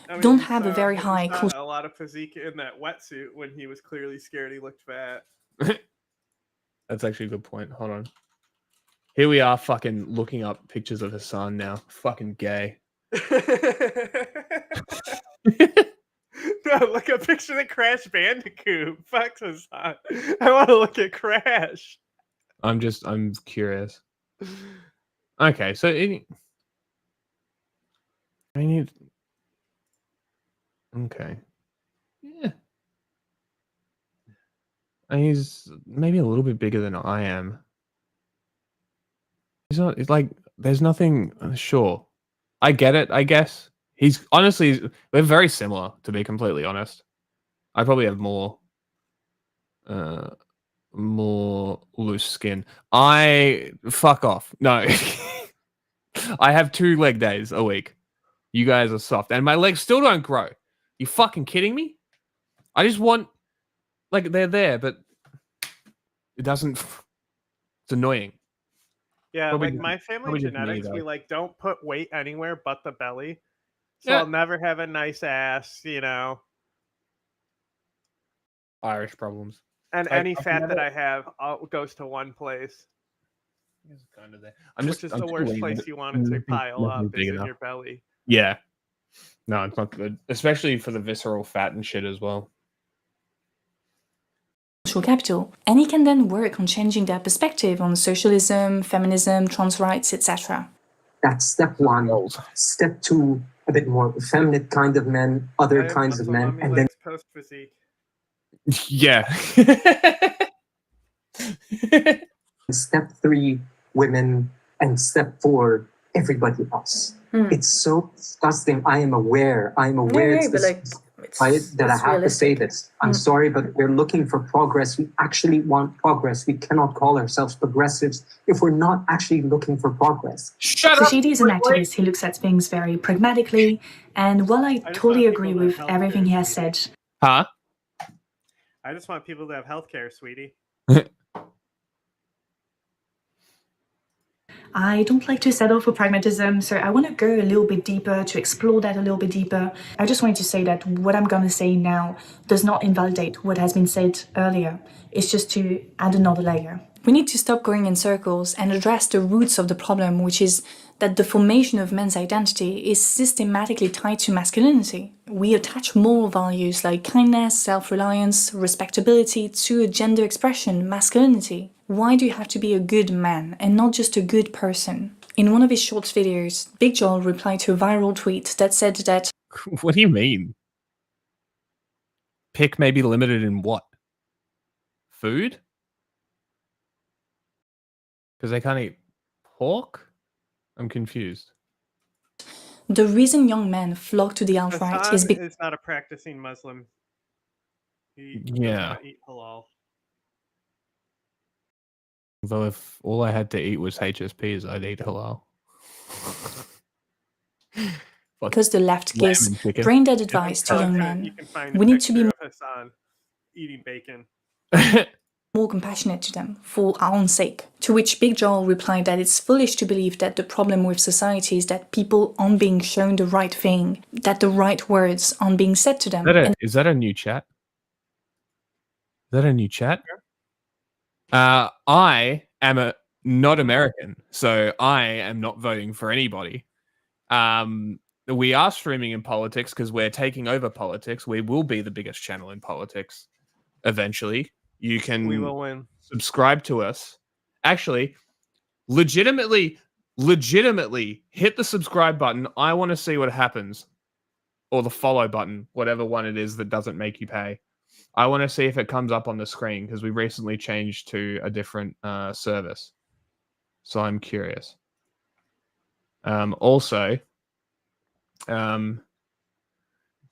I mean, Don't he have a saw- very he high saw culture. a lot of physique in that wetsuit when he was clearly scared he looked fat. That's actually a good point. Hold on. Here we are fucking looking up pictures of Hassan now. Fucking gay. No, look at a picture of Crash Bandicoot. Fuck Hassan. I want to look at Crash. I'm curious. Okay, so okay. Yeah. And he's maybe a little bit bigger than I am. He's not. It's like there's nothing. Sure, I get it. I guess he's honestly we're very similar. To be completely honest, I probably have more loose skin. Fuck off. No, I have 2 leg days a week. You guys are soft, and my legs still don't grow. You fucking kidding me? I just want like they're there, but it doesn't. It's annoying. Yeah, Probably like just- my family probably just me, genetics, we though. like don't put weight anywhere but the belly. So Yeah. I'll never have a nice ass, you know. Irish problems. And I- any I've fat that never- I have goes to one place. Kind of there. Which is the worst place you want it to pile up is in your belly. Yeah. No, it's not good, especially for the visceral fat and shit as well. Capital, and he can then work on changing their perspective on socialism, feminism, trans rights, etc. That's step one. Step two, a bit more feminine kind of men, other kinds of men, and then Post physique. Yeah. step three, women, and step four, everybody else. It's so disgusting. I am aware. That I have to say this. I'm sorry, but we're looking for progress. We actually want progress. We cannot call ourselves progressives if we're not actually looking for progress. Rashidi is an activist who looks at things very pragmatically, and while I totally agree with everything he has said, Huh? I just want people to have health care, sweetie. I don't like to settle for pragmatism, so I want to go a little bit deeper, to explore that a little bit deeper. I just wanted to say that what I'm going to say now does not invalidate what has been said earlier. It's just to add another layer. We need to stop going in circles and address the roots of the problem, which is that the formation of men's identity is systematically tied to masculinity. We attach moral values like kindness, self-reliance, respectability to a gender expression, masculinity. Why do you have to be a good man and not just a good person? In one of his short videos, Big Joel replied to a viral tweet that said that... What do you mean? Pick may be limited in what? Food? Because they can't eat pork? I'm confused. The reason young men flock to the alt-right is because... is not a practicing Muslim. He Yeah. does not eat halal. Though if all I had to eat was HSPs, I'd eat halal. Because the left gives brain-dead advice to young men. We need to be eating bacon. more compassionate to them for our own sake. To which Big Joel replied that it's foolish to believe that the problem with society is that people aren't being shown the right thing, that the right words aren't being said to them. Is that a new chat? Is that a new chat? I am not American, so I am not voting for anybody. We are streaming in politics because we're taking over politics. We will be the biggest channel in politics eventually. We will win. Subscribe to us. Actually, legitimately hit the subscribe button. I want to see what happens. Or the follow button, whatever one it is that doesn't make you pay. I want to see if it comes up on the screen because we recently changed to a different service. So I'm curious. Also,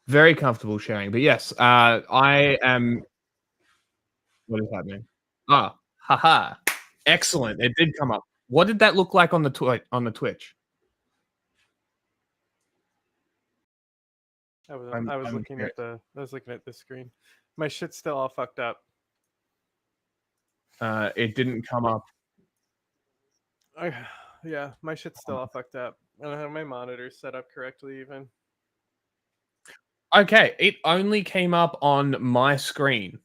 very comfortable sharing. But yes, I am... What is happening? Ah, haha. Excellent. It did come up. What did that look like on the Twitch? I was looking at the screen. My shit's still all fucked up. It didn't come up. Yeah, my shit's still all fucked up. I don't have my monitors set up correctly even. Okay, it only came up on my screen.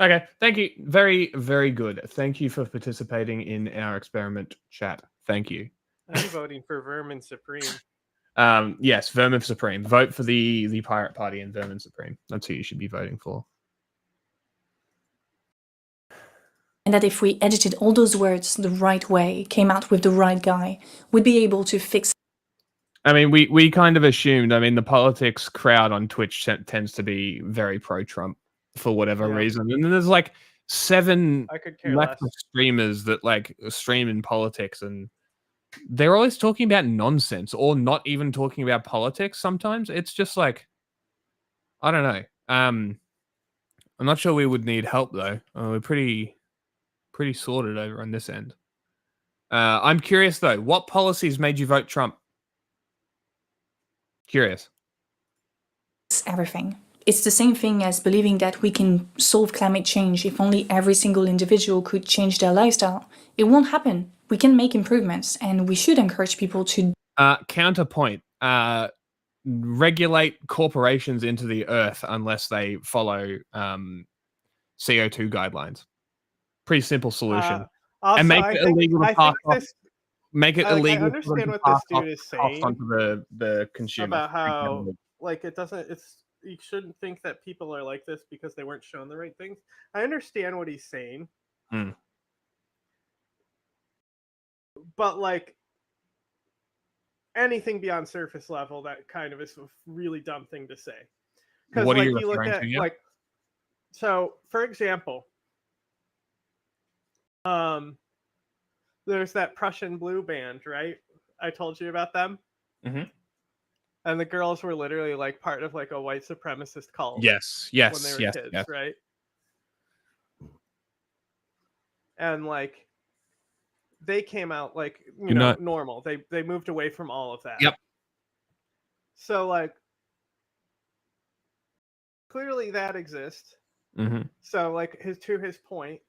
Okay, thank you. Very, very good. Thank you for participating in our experiment chat. Thank you. I'm voting for Vermin Supreme. Yes, Vermin Supreme. Vote for the Pirate Party and Vermin Supreme. That's who you should be voting for. And that if we edited all those words the right way, came out with the right guy, we'd be able to fix... I mean, we kind of assumed. I mean, the politics crowd on Twitch tends to be very pro-Trump for whatever reason. And then there's like 7 leftist streamers that like stream in politics, and they're always talking about nonsense or not even talking about politics sometimes. It's just like, I don't know. I'm not sure we would need help though. We're pretty sorted over on this end. I'm curious though, what policies made you vote Trump? Curious. Everything. It's the same thing as believing that we can solve climate change if only every single individual could change their lifestyle. It won't happen. We can make improvements, and we should encourage people to... Counterpoint. Regulate corporations into the earth unless they follow CO2 guidelines. Pretty simple solution. Also, and make it illegal to pass off. Make it illegal. I understand what this dude is saying onto the consumer about how like it doesn't. You shouldn't think that people are like this because they weren't shown the right things. I understand what he's saying, but like anything beyond surface level, that kind of is a really dumb thing to say. Because like you look at like, so for example, there's that Prussian Blue band, right? I told you about them. And the girls were literally like part of like a white supremacist cult. Yes, when they were kids, right? And like they came out like normal. They moved away from all of that. Yep. So like clearly that exists. Mm-hmm. So like to his point,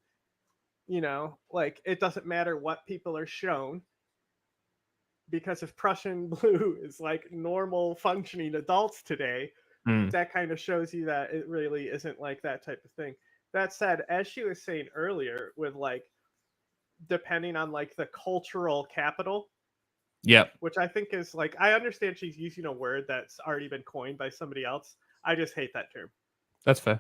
you know, like it doesn't matter what people are shown, because if Prussian blue is like normal functioning adults today, that kind of shows you that it really isn't like that type of thing. That said, as she was saying earlier, with like depending on like the cultural capital, yep, which I think is like, I understand she's using a word that's already been coined by somebody else. I just hate that term. That's fair.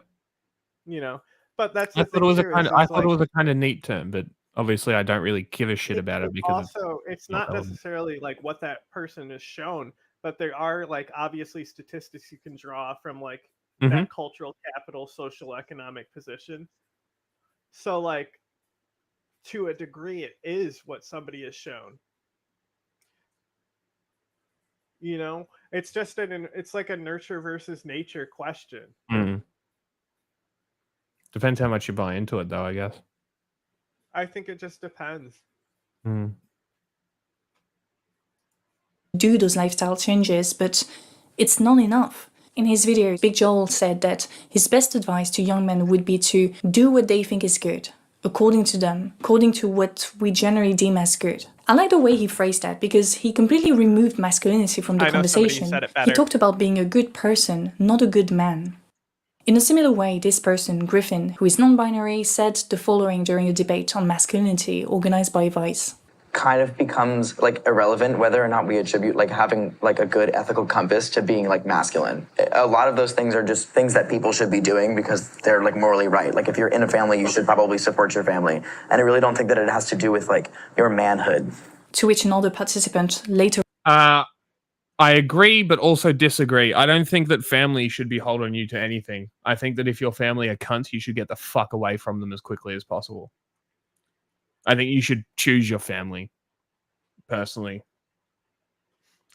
You know, but that's I thought it was a kind of neat term, but obviously I don't really give a shit about it because also it's not necessarily like what that person is shown, but there are like obviously statistics you can draw from like that cultural capital, social economic position. So like to a degree it is what somebody is shown. You know, it's just it's like a nurture versus nature question. Depends how much you buy into it, though, I guess. I think it just depends. Do those lifestyle changes, but it's not enough. In his video, Big Joel said that his best advice to young men would be to do what they think is good, according to them, according to what we generally deem as good. I like the way he phrased that because he completely removed masculinity from the conversation. He talked about being a good person, not a good man. In a similar way, this person, Griffin, who is non-binary, said the following during a debate on masculinity organized by Vice. Kind of becomes like irrelevant whether or not we attribute like having like a good ethical compass to being like masculine. A lot of those things are just things that people should be doing because they're like morally right. Like if you're in a family, you should probably support your family. And I really don't think that it has to do with like your manhood. To which another participant later... I agree, but also disagree. I don't think that family should be holding you to anything. I think that if your family are cunts, you should get the fuck away from them as quickly as possible. I think you should choose your family, personally.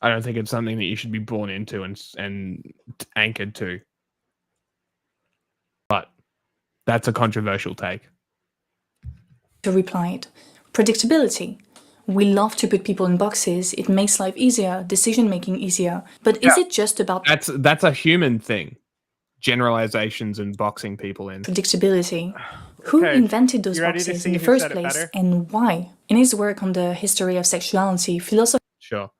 I don't think it's something that you should be born into and anchored to. But that's a controversial take. Replied, predictability. We love to put people in boxes. It makes life easier, decision-making easier. But is it just about... That's a human thing. Generalizations and boxing people in. Predictability. Who invented those boxes in the first place and why? In his work on the history of sexuality, philosophy... Sure.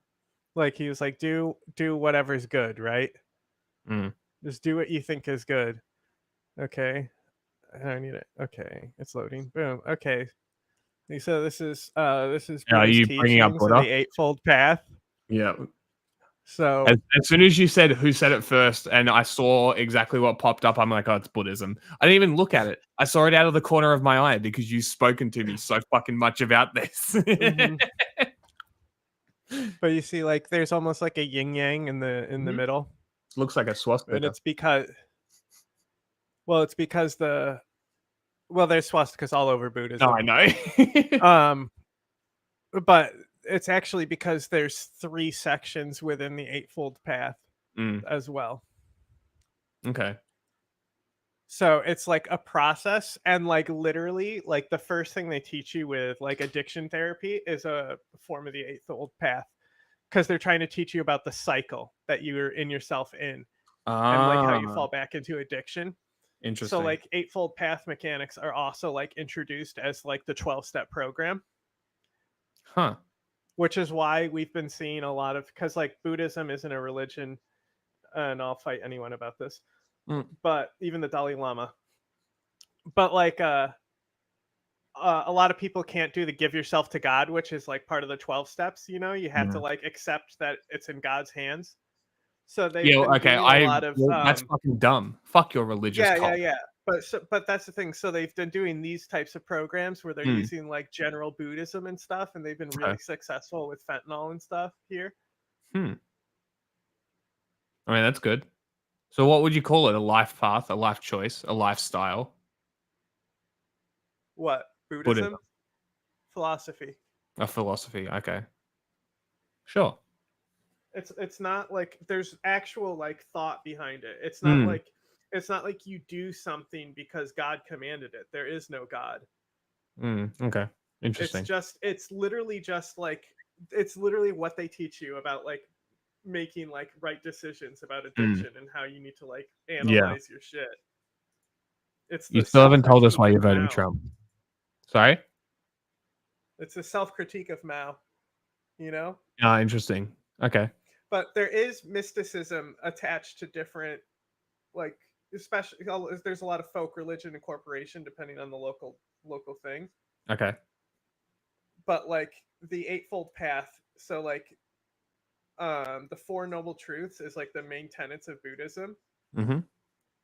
Like he was like, do whatever's good, right? Just do what you think is good. Okay. I don't need it. Okay. It's loading. Boom. Okay. So this is are you bringing up Buddha? The Eightfold Path. Yeah. So as soon as you said who said it first, and I saw exactly what popped up, I'm like, oh, it's Buddhism. I didn't even look at it. I saw it out of the corner of my eye because you've spoken to me so fucking much about this. But you see, like, there's almost like a yin yang in the middle. Looks like a swastika. And it's because, there's swastikas all over Buddhism. Oh, I know. But it's actually because there's 3 sections within the Eightfold Path as well. Okay. So it's like a process, and like literally, like the first thing they teach you with like addiction therapy is a form of the Eightfold Path, because they're trying to teach you about the cycle that you're in yourself in, and like how you fall back into addiction. Interesting. So like Eightfold Path mechanics are also like introduced as like the 12-step program. Huh. Which is why we've been seeing a lot of, because like Buddhism isn't a religion, and I'll fight anyone about this, but even the Dalai Lama. But like a lot of people can't do the give yourself to God, which is like part of the 12 steps. You know, you have to like accept that it's in God's hands. So they a lot of that's fucking dumb. Fuck your religious cult. Yeah. But that's the thing. So they've been doing these types of programs where they're using like general Buddhism and stuff, and they've been really successful with fentanyl and stuff here. I mean, that's good. So what would you call it? A life path, a life choice, a lifestyle? What? Buddhism? Philosophy. A philosophy. Okay. Sure. It's not like there's actual like thought behind it. It's not like you do something because God commanded it. There is no God. Okay. Interesting. It's literally what they teach you about like making like right decisions about addiction and how you need to like Yeah. analyze your shit. It's You the still haven't told us why you're self-critique of voting Mao. Trump. Sorry? It's a self-critique of Mao, you know? Ah, interesting. Okay. But there is mysticism attached to different, like, especially there's a lot of folk religion incorporation depending on the local thing. Okay. But like the Eightfold Path, so like the Four Noble Truths is like the main tenets of Buddhism. Mm-hmm.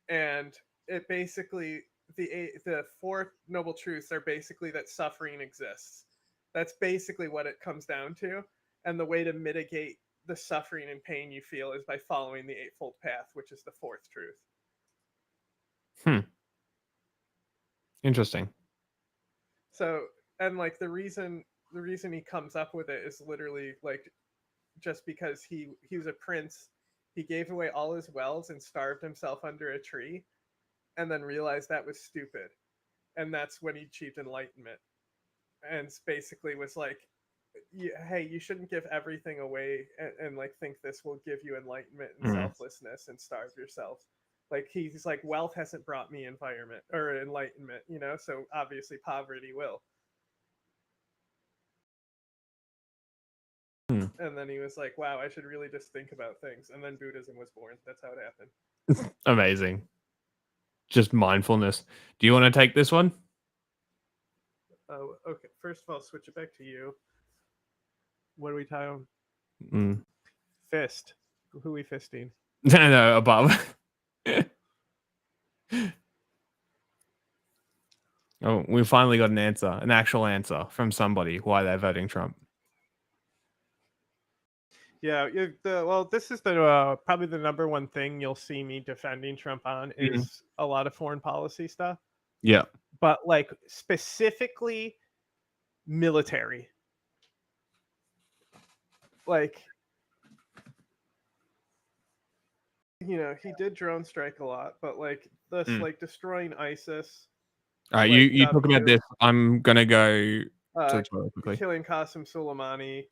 And it basically the Four Noble Truths are basically that suffering exists. That's basically what it comes down to. And the way to mitigate the suffering and pain you feel is by following the Eightfold Path, which is the fourth truth. Interesting. So, and like the reason he comes up with it is literally like just because he was a prince, he gave away all his wealth and starved himself under a tree, and then realized that was stupid, and that's when he achieved enlightenment. And basically was like, hey, you shouldn't give everything away and like think this will give you enlightenment and selflessness and starve yourself. Like he's like, wealth hasn't brought me environment or enlightenment, you know, so obviously poverty will. And then he was like, wow, I should really just think about things. And then Buddhism was born. That's how it happened. Amazing. Just mindfulness. Do you want to take this one? Oh, okay. First of all, switch it back to you. What do we tie on? Fist. Who are we fisting? No, above. Oh, we finally got an answer, an actual answer from somebody why they're voting Trump. Yeah, well, this is the probably the number one thing you'll see me defending Trump on is a lot of foreign policy stuff. Yeah. But like specifically military. Like, you know, he did drone strike a lot, but like this like destroying ISIS. All right, like, you talk about this. I'm gonna go to the toilet quickly. Killing Qasem Soleimani,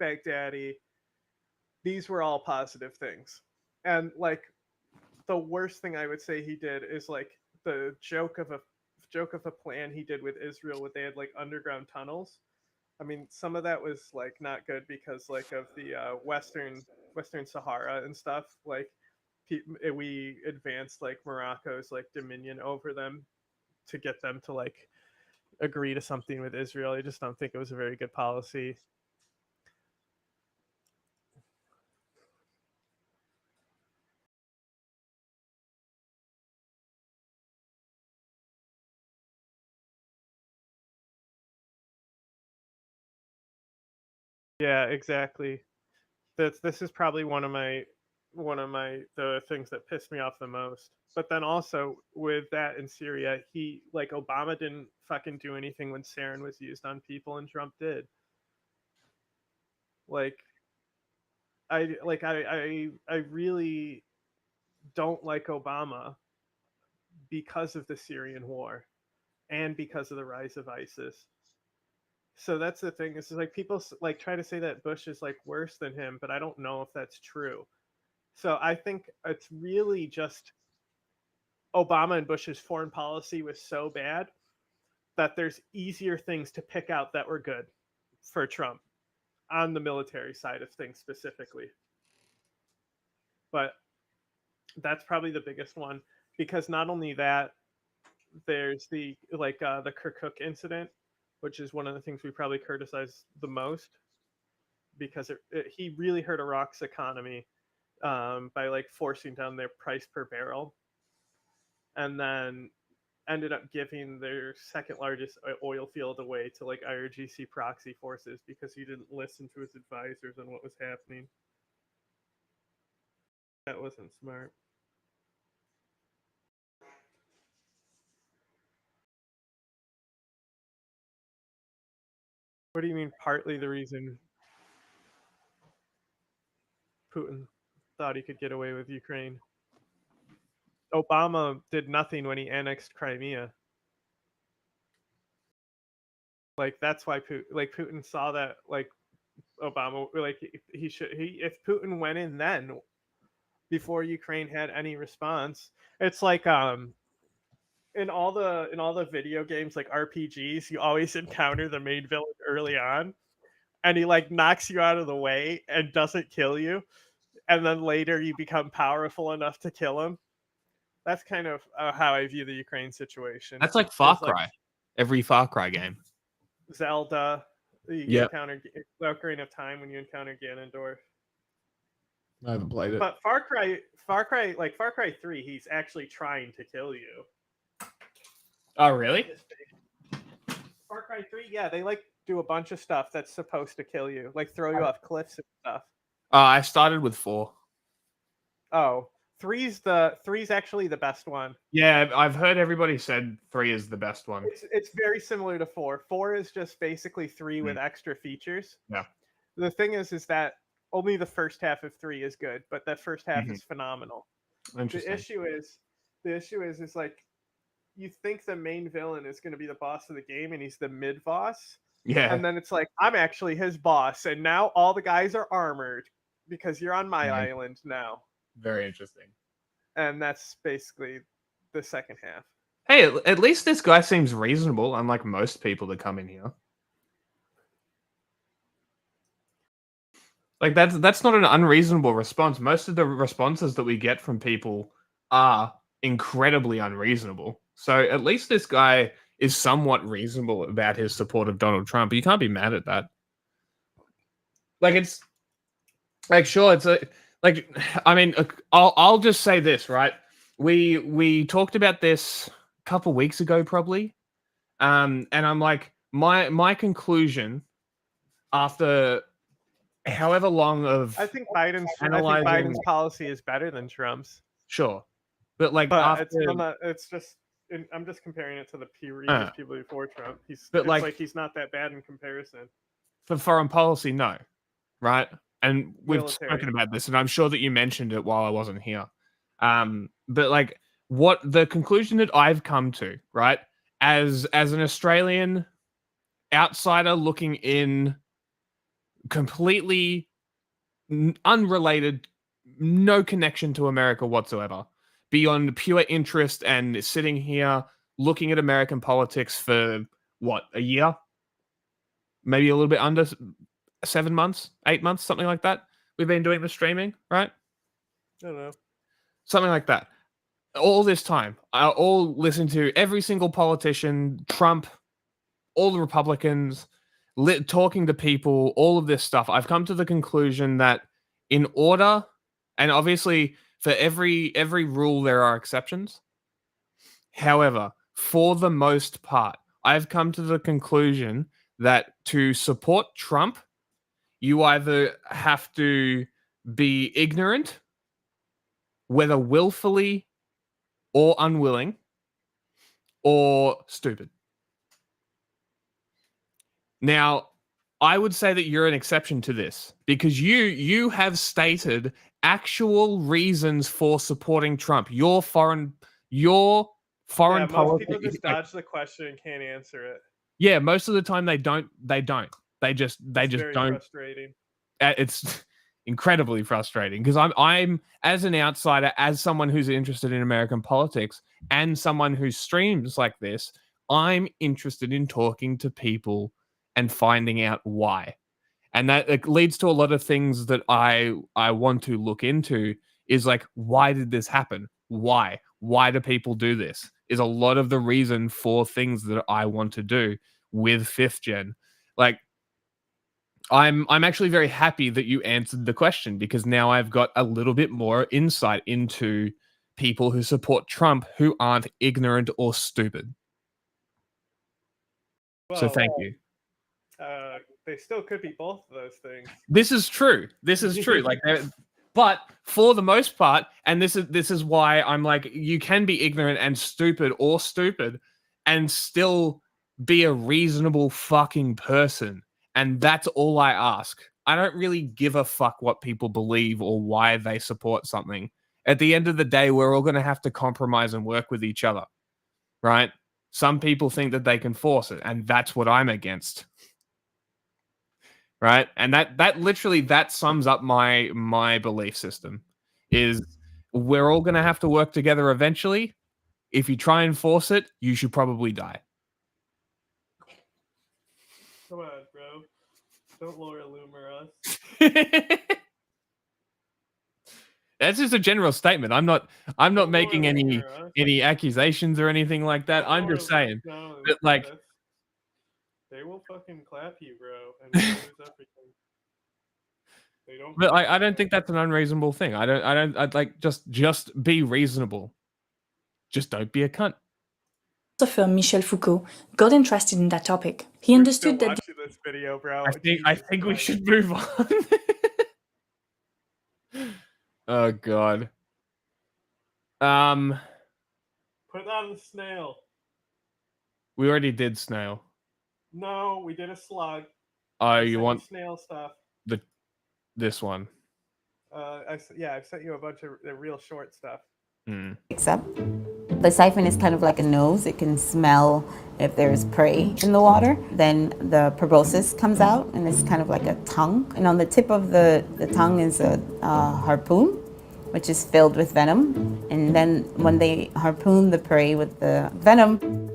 Baghdadi. These were all positive things. And like the worst thing I would say he did is like the joke of a plan he did with Israel where they had like underground tunnels. I mean, some of that was like not good because like of the Western Sahara and stuff. Like we advanced like Morocco's like dominion over them to get them to like agree to something with Israel. I just don't think it was a very good policy. Yeah, exactly. This is probably one of the things that pissed me off the most. But then also with that in Syria, he like Obama didn't fucking do anything when sarin was used on people, and Trump did. Like I really don't like Obama because of the Syrian war and because of the rise of ISIS. So that's the thing. Is like people like try to say that Bush is like worse than him, but I don't know if that's true. So I think it's really just Obama and Bush's foreign policy was so bad that there's easier things to pick out that were good for Trump on the military side of things specifically. But that's probably the biggest one, because not only that, there's the Kirkuk incident, which is one of the things we probably criticize the most, because he really hurt Iraq's economy by like forcing down their price per barrel, and then ended up giving their second largest oil field away to like IRGC proxy forces because he didn't listen to his advisors on what was happening. That wasn't smart. What do you mean partly the reason Putin thought he could get away with Ukraine? Obama did nothing when he annexed Crimea. Like that's why Putin saw that like Obama. Like if Putin went in then before Ukraine had any response, it's like in all the video games like RPGs, you always encounter the main villain early on, and he like knocks you out of the way and doesn't kill you, and then later you become powerful enough to kill him. That's kind of how I view the Ukraine situation. That's like Far Cry. Every Far Cry game. Zelda, you encounter Ocarina of Time when you encounter Ganondorf. I haven't played it. But Far Cry, like Far Cry 3, he's actually trying to kill you. Oh, really? Far Cry 3, yeah, they like do a bunch of stuff that's supposed to kill you, like throw you off cliffs and stuff. I started with 4. Oh, 3's actually the best one. Yeah, I've heard everybody said 3 is the best one. It's very similar to 4. 4 is just basically 3 with extra features. Yeah. The thing is that only the first half of 3 is good, but that first half is phenomenal. Interesting. The issue is like you think the main villain is going to be the boss of the game, and he's the mid boss. Yeah. And then it's like I'm actually his boss, and now all the guys are armored because you're on my island now. Very interesting. And that's basically the second half. Hey, at least this guy seems reasonable, unlike most people that come in here. Like that's not an unreasonable response. Most of the responses that we get from people are incredibly unreasonable. So at least this guy is somewhat reasonable about his support of Donald Trump. You can't be mad at that. Like it's like sure it's a like I mean I'll just say this, right? We talked about this a couple weeks ago probably. And I'm like my conclusion after however long of I think Biden's policy is better than Trump's. Sure, but I'm just comparing it to the previous people before Trump. He's not that bad in comparison. For foreign policy, no, right? And we've spoken about this, and I'm sure that you mentioned it while I wasn't here. But like, what the conclusion that I've come to, right, as an Australian outsider looking in, completely unrelated, no connection to America whatsoever, beyond pure interest and sitting here looking at American politics for what, a year? Maybe a little bit under 7 months, 8 months, something like that. We've been doing the streaming, right? I don't know. Something like that. All this time, I all listen to every single politician, Trump, all the Republicans, talking to people, all of this stuff. I've come to the conclusion that in order, and obviously for every rule there are exceptions. However, for the most part, I've come to the conclusion that to support Trump, you either have to be ignorant, whether willfully or unwilling, or stupid. Now, I would say that you're an exception to this because you have stated actual reasons for supporting Trump. Your foreign Most policy. people just dodge the question and can't answer it. Yeah, most of the time they don't. They just Very don't. frustrating. It's incredibly frustrating because I'm as an outsider, as someone who's interested in American politics, and someone who streams like this, I'm interested in talking to people and finding out why. And that it leads to a lot of things that I want to look into is like, why did this happen? Why? Why do people do this? Is a lot of the reason for things that I want to do with 5th Gen. Like, I'm actually very happy that you answered the question because now I've got a little bit more insight into people who support Trump who aren't ignorant or stupid. So thank you. They still could be both of those things. This is true. Like, but for the most part, and this is why I'm like, you can be ignorant and stupid or stupid and still be a reasonable fucking person. And that's all I ask. I don't really give a fuck what people believe or why they support something. At the end of the day, we're all going to have to compromise and work with each other, right? Some people think that they can force it, and that's what I'm against. right? And that literally that sums up my belief system. Is we're all gonna have to work together eventually. If you try and force it, you should probably die. Come on, bro. Don't lower Loomer us. That's just a general statement. I'm not making any accusations or anything like that. I'm just saying that, like, they will fucking clap you, bro, and lose everything. They don't. But I don't think that's an unreasonable thing. I'd like just be reasonable. Just don't be a cunt. Philosopher Michel Foucault got interested in that topic. He understood that. This video, bro. I think we should move on. Oh god. Put that on the snail. We already did snail. No, we did a slug. Oh, you want snail stuff? This one. I've sent you a bunch of the real short stuff. Except the siphon is kind of like a nose. It can smell if there's prey in the water. Then the proboscis comes out, and it's kind of like a tongue. And on the tip of the tongue is a harpoon, which is filled with venom. And then when they harpoon the prey with the venom,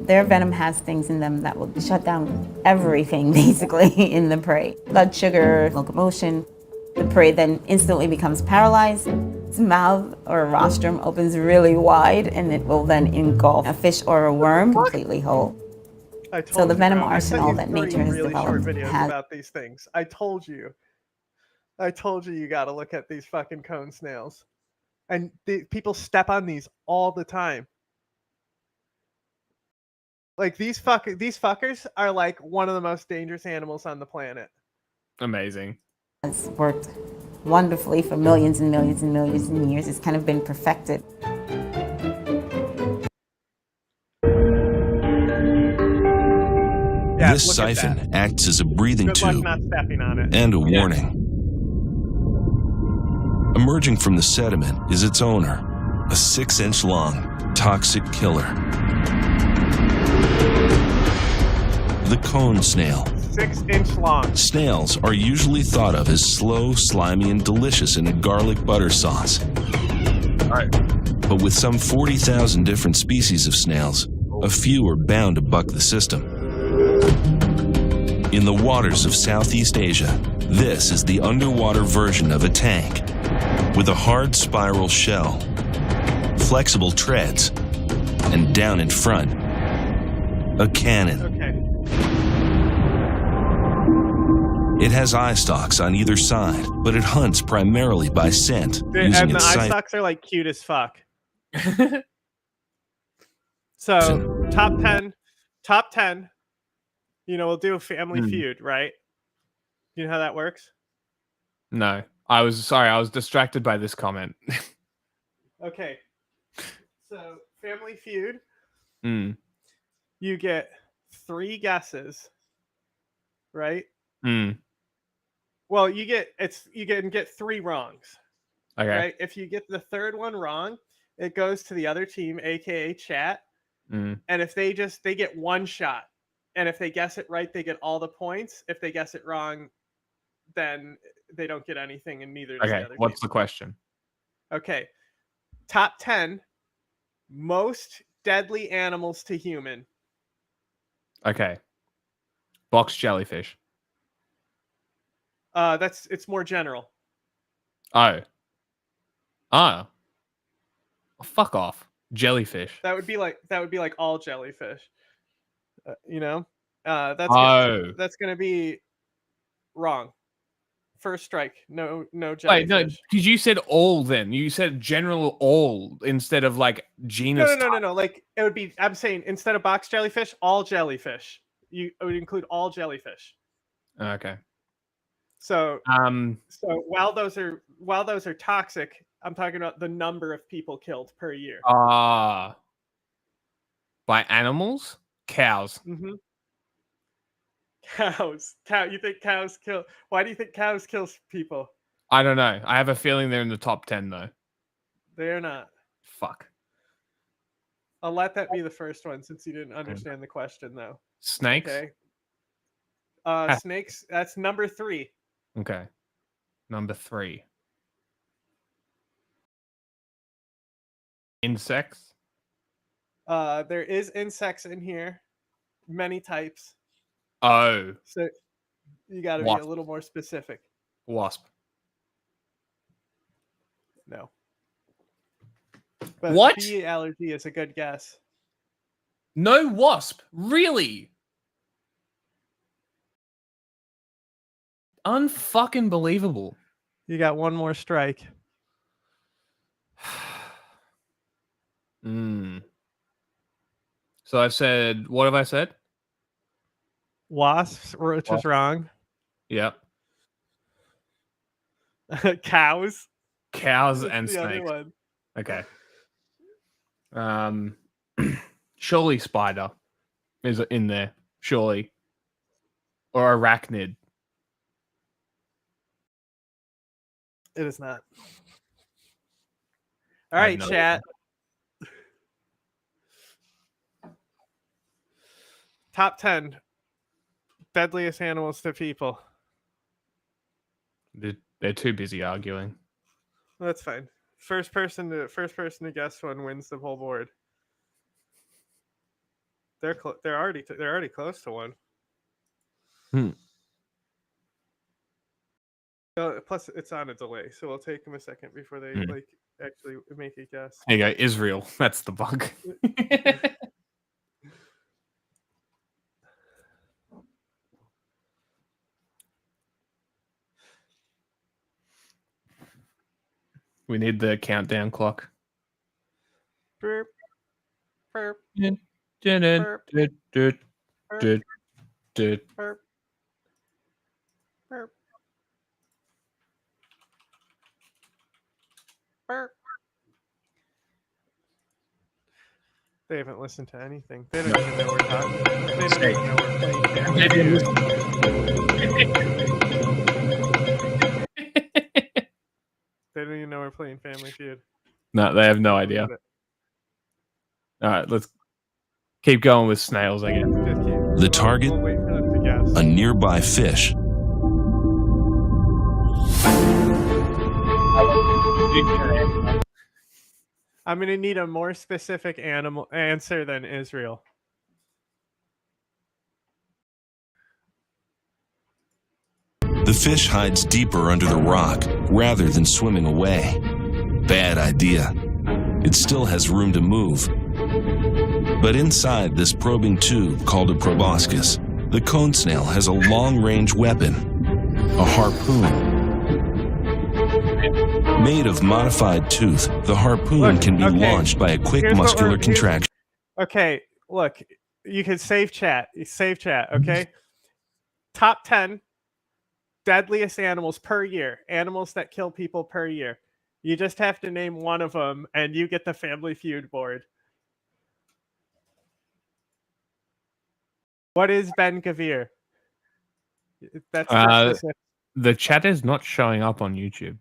their venom has things in them that will shut down everything, basically, in the prey. Blood sugar, locomotion. The prey then instantly becomes paralyzed. Its mouth or rostrum opens really wide, and it will then engulf a fish or a worm completely whole. So the venom arsenal that nature has developed has about these things. I told you you got to look at these fucking cone snails, and people step on these all the time. Like these fuckers are like one of the most dangerous animals on the planet. Amazing. It's worked wonderfully for millions and millions and millions of years. It's kind of been perfected. This siphon acts as a breathing tube and a warning. Emerging from the sediment is its owner, a 6-inch long toxic killer. The cone snail. 6-inch long. Snails are usually thought of as slow, slimy, and delicious in a garlic butter sauce. But with some 40,000 different species of snails, a few are bound to buck the system. In the waters of Southeast Asia, this is the underwater version of a tank, with a hard spiral shell, flexible treads, and down in front, a cannon. It has eye stalks on either side, but it hunts primarily by scent. And the eye stalks are like cute as fuck. So top 10. You know, we'll do a Family Feud, right? You know how that works? No, I was distracted by this comment. Okay, so Family Feud. You get 3 guesses, right? Well, you can get 3 wrongs. Okay. Right? If you get the third one wrong, it goes to the other team, aka chat. And if they get 1 shot, and if they guess it right, they get all the points. If they guess it wrong, then they don't get anything, and neither does the other what's team. the question? Okay. Top 10 most deadly animals to human. Okay. Box jellyfish. It's more general. Oh, fuck off. Jellyfish. That would be like all jellyfish. You know, that's gonna be wrong. First strike. No jellyfish. Wait, no, because you said all. Then you said general all instead of like genus. No. Like it would be. I'm saying instead of box jellyfish, all jellyfish. It would include all jellyfish. Okay. So while those are toxic, I'm talking about the number of people killed per year. By animals? Cows. Cows. You think cows kill? Why do you think cows kill people? I don't know. I have a feeling they're in the top 10 though. They're not. Fuck. I'll let that be the first one since you didn't understand the question though. Snakes? Okay. Snakes. That's number 3. Okay. Number 3. Insects. There is insects in here, many types. Oh. So you got to be a little more specific. Wasp. No. But What? bee allergy is a good guess. No wasp. Really? Unfucking believable. You got one more strike. So I've said, what have I said? Wasps, which is wrong. Yep. Cows. Cows That's and the other snakes. one. Okay. Surely spider is in there. Surely. Or arachnid. It is not. All right, chat. Top 10 deadliest animals to people. They're too busy arguing. That's fine. First person to guess one wins the whole board. They're already close to one. Plus, it's on a delay, so it'll take them a second before they actually make a guess. There you go, Israel. That's the bug. We need the countdown clock. Burp, burp, Burp. burp, burp, burp. They haven't listened to anything. They don't even know we're talking. They don't even know we're playing They don't even know we're playing Family Feud. No, they have no idea. All right, let's keep going with snails, I guess. The target, a nearby fish. I'm going to need a more specific animal answer than Israel. The fish hides deeper under the rock rather than swimming away. Bad idea. It still has room to move. But inside this probing tube called a proboscis, the cone snail has a long-range weapon, a harpoon. Made of modified tooth, the harpoon can be launched by a quick muscular contraction. Okay, look, you can save chat. Save chat, okay? Top 10 deadliest animals per year. Animals that kill people per year. You just have to name one of them, and you get the Family Feud board. What is Ben Gavir? That's specific. The chat is not showing up on YouTube.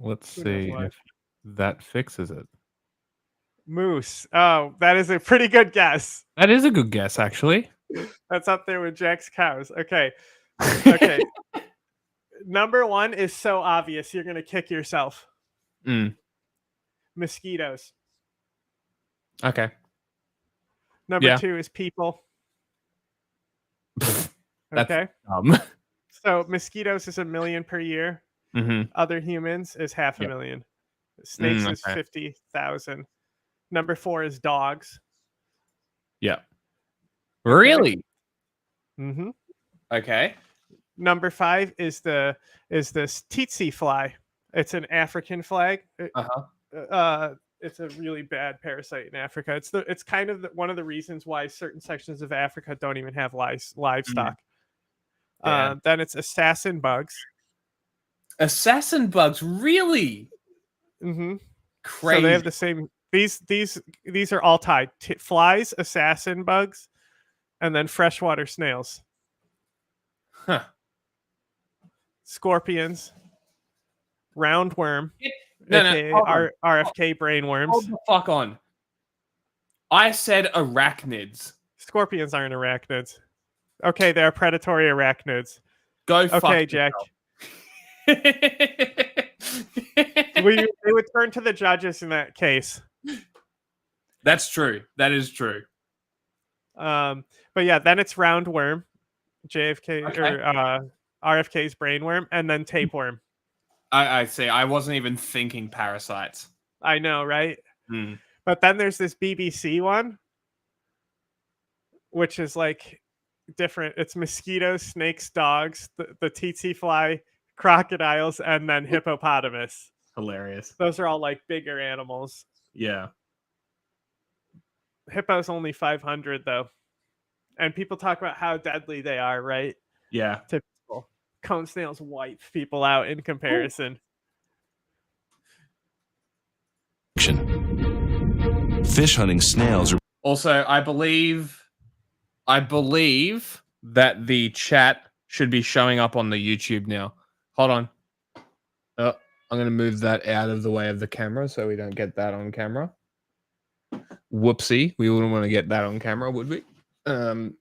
Let's see if that fixes it. Moose. Oh, that is a pretty good guess. That is a good guess, actually. That's up there with Jack's cows. Okay. Okay. Number 1 is so obvious you're gonna kick yourself. Mosquitoes. Okay. Number 2 is people. Okay. So mosquitoes is 1 million per year. Other humans is 500,000. Snakes is 50,000. Number 4 is dogs. Yeah. Really? Okay. Number 5 is this tsetse fly. It's an African flag. It's a really bad parasite in Africa. It's kind of one of the reasons why certain sections of Africa don't even have livestock. Then it's assassin bugs. Assassin bugs, really? Crazy. So they have the same. These are all tied. Flies, assassin bugs, and then freshwater snails. Huh. Scorpions. Roundworm. RFK brainworms. Hold the fuck on. I said arachnids. Scorpions aren't arachnids. Okay, they're predatory arachnids. Go fuck okay, Jack. We would turn to the judges in that case. That's true. That is true. But yeah, then it's roundworm, JFK or RFK's brainworm, and then tapeworm. I see. I wasn't even thinking parasites. I know, right? Mm. But then there's this BBC one, which is like different. It's mosquitoes, snakes, dogs, the tsetse fly, crocodiles, and then hippopotamus. Hilarious. Those are all like bigger animals. Yeah. Hippo's only 500 though. And people talk about how deadly they are, right? Yeah. Typical. Cone snails wipe people out in comparison. Fish hunting snails are also, I believe that the chat should be showing up on the YouTube now. Hold on. Oh, I'm going to move that out of the way of the camera so we don't get that on camera. Whoopsie. We wouldn't want to get that on camera, would we? I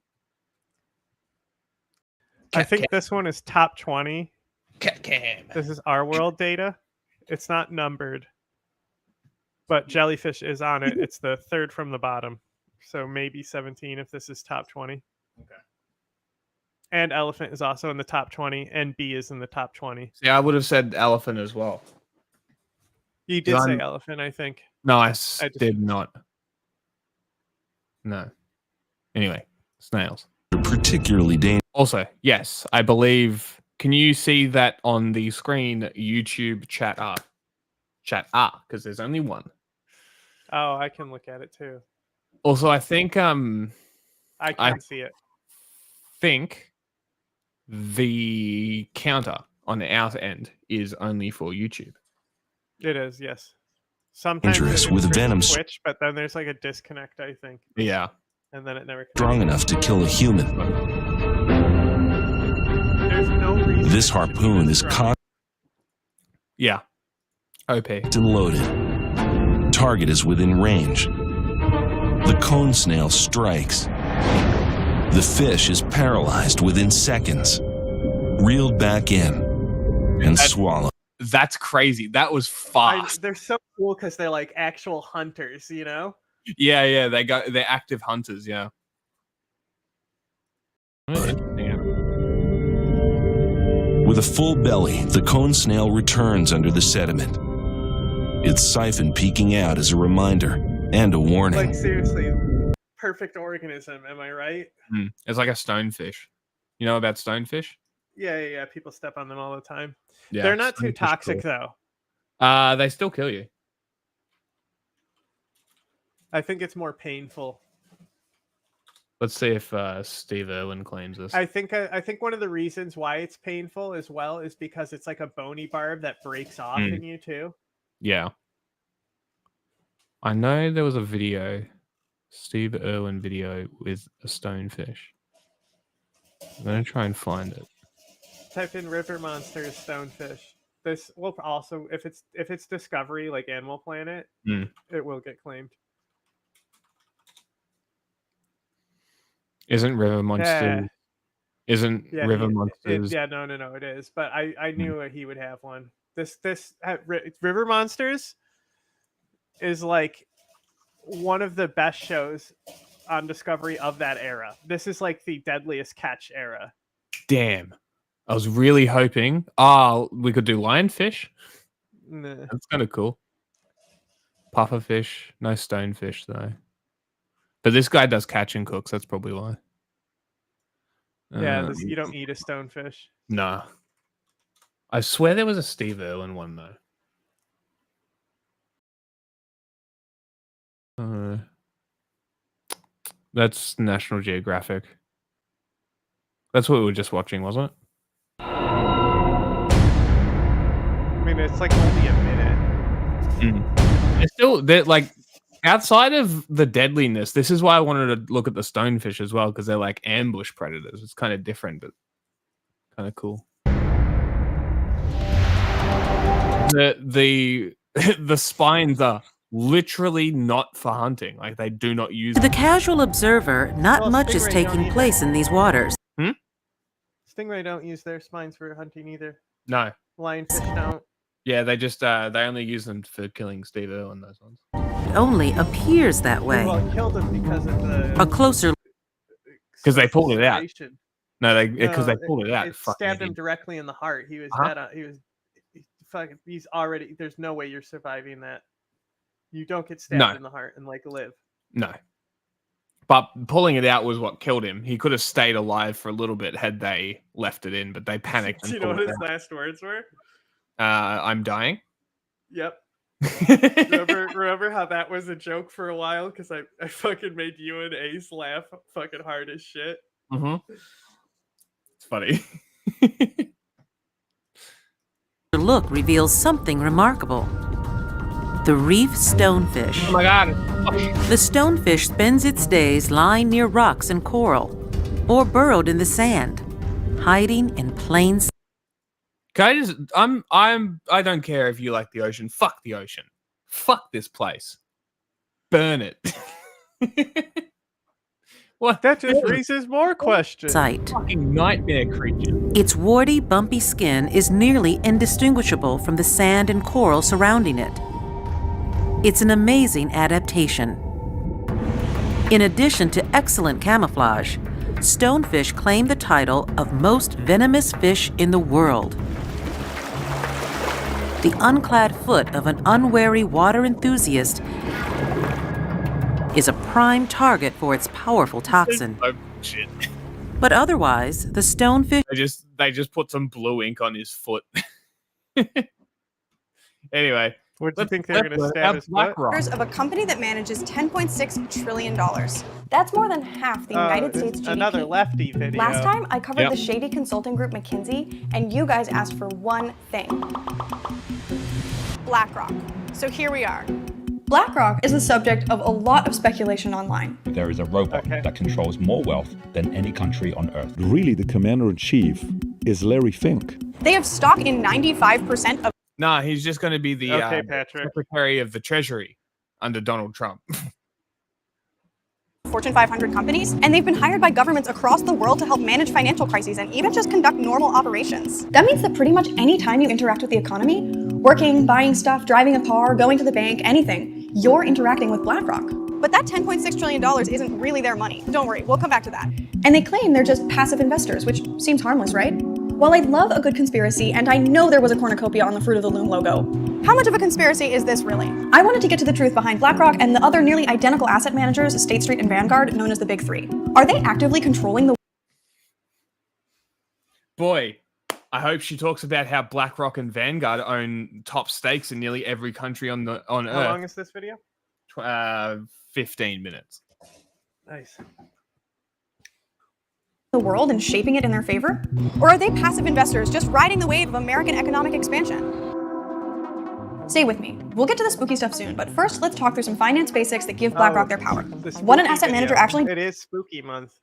think this one is top 20. Cat cam. This is our world data. It's not numbered. But jellyfish is on it. It's the third from the bottom. So maybe 17 if this is top 20. Okay. And elephant is also in the top 20, and bee is in the top 20. Yeah, I would have said elephant as well. You did say elephant, I think. No, I did not. No. Anyway, snails. They're particularly dangerous. Also, yes, I believe. Can you see that on the screen? YouTube chat up. Chat up, because there's only one. Oh, I can look at it too. Also, I think I can't see it. Think the counter on the outer end is only for YouTube. It is, yes. Sometimes Dangerous it is with for venom Twitch, but then there's like a disconnect, I think. Yeah. And then it never connects. strong enough to kill a human. There's no reason. This harpoon is cocked Yeah. OP. and loaded. Target is within range. The cone snail strikes. The fish is paralyzed within seconds, reeled back in, and swallowed. That's crazy. That was fast. They're so cool because they're like actual hunters, you know? Yeah, they're active hunters, yeah. With a full belly, the cone snail returns under the sediment. Its siphon peeking out as a reminder and a warning. Like seriously, perfect organism, am I right? It's like a stonefish. You know about stonefish? Yeah. People step on them all the time. Yeah, They're not too stonefish toxic cool. though. They still kill you. I think it's more painful. Let's see if Steve Irwin claims this. I think one of the reasons why it's painful as well is because it's like a bony barb that breaks off in you too. Yeah. I know there was a video, Steve Irwin video with a stonefish. I'm going to try and find it. Type in river monsters stonefish. This will also, if it's Discovery like Animal Planet, it will get claimed. Isn't River Monsters? River Monsters? No, it is. But I knew he would have one. This River Monsters is like one of the best shows on Discovery of that era. This is like the deadliest catch era. Damn. I was really hoping we could do lionfish. Nah. That's kind of cool. Pufferfish, no stonefish though. But this guy does catch and cooks. That's probably why. Yeah, you don't eat a stonefish. No. I swear there was a Steve Irwin one though. That's National Geographic. That's what we were just watching, wasn't it? I mean, it's like only a minute. It's still like outside of the deadliness. This is why I wanted to look at the stonefish as well, because they're like ambush predators. It's kind of different, but kind of cool. The spines are literally not for hunting. Like they do not use To the casual observer, not much is Stingray don't taking either. place in these waters. Stingray don't use their spines for hunting either. No. Lionfish don't. Yeah, they just they only use them for killing Steve Irwin, those ones. It only appears that way. Well, it killed him because of the A closer Because they pulled it out. situation. No, because they pulled it out. It Fucking stabbed him idiot. directly in the heart. He was Uh-huh. dead. Fucking. He's already. There's no way you're surviving that. You don't get stabbed No. in the heart and like live. No. But pulling it out was what killed him. He could have stayed alive for a little bit had they left it in, but they panicked. Do you know what his last words were? I'm dying. Yep. remember how that was a joke for a while? Because I fucking made you and Ace laugh fucking hard as shit. Mm-hmm. It's funny. look reveals something remarkable. The reef stonefish. Oh my god. The stonefish spends its days lying near rocks and coral, or burrowed in the sand, hiding in plain sight. Can I don't care if you like the ocean. Fuck the ocean. Fuck this place. Burn it. What? That just raises more questions. Sight. Fucking nightmare creature. Its warty, bumpy skin is nearly indistinguishable from the sand and coral surrounding it. It's an amazing adaptation. In addition to excellent camouflage, stonefish claim the title of most venomous fish in the world. The unclad foot of an unwary water enthusiast is a prime target for its powerful toxin. Oh, shit. But otherwise, the stonefish... They just put some blue ink on his foot. Anyway. What do you think they're going to stab his foot? Of a company that manages $10.6 trillion. That's more than half the United States GDP. Another lefty video. Last time, I covered the shady consulting group McKinsey, and you guys asked for one thing. BlackRock. So here we are. BlackRock is the subject of a lot of speculation online. There is a robot that controls more wealth than any country on Earth. Really, the commander-in-chief is Larry Fink. They have stock in 95% of... Nah, he's just going to be the Secretary of the Treasury under Donald Trump. Fortune 500 companies, and they've been hired by governments across the world to help manage financial crises and even just conduct normal operations. That means that pretty much any time you interact with the economy, working, buying stuff, driving a car, going to the bank, anything, you're interacting with BlackRock. But that $10.6 trillion isn't really their money. Don't worry, we'll come back to that. And they claim they're just passive investors, which seems harmless, right? While I love a good conspiracy, and I know there was a cornucopia on the Fruit of the Loom logo, how much of a conspiracy is this really? I wanted to get to the truth behind BlackRock and the other nearly identical asset managers, State Street and Vanguard, known as the Big Three. Are they actively controlling the... Boy, I hope she talks about how BlackRock and Vanguard own top stakes in nearly every country on Earth. How long is this video? 15 minutes. Nice. The world and shaping it in their favor? Or are they passive investors just riding the wave of American economic expansion? Stay with me. We'll get to the spooky stuff soon, but first let's talk through some finance basics that give BlackRock their power. What an asset manager actually... It is spooky month.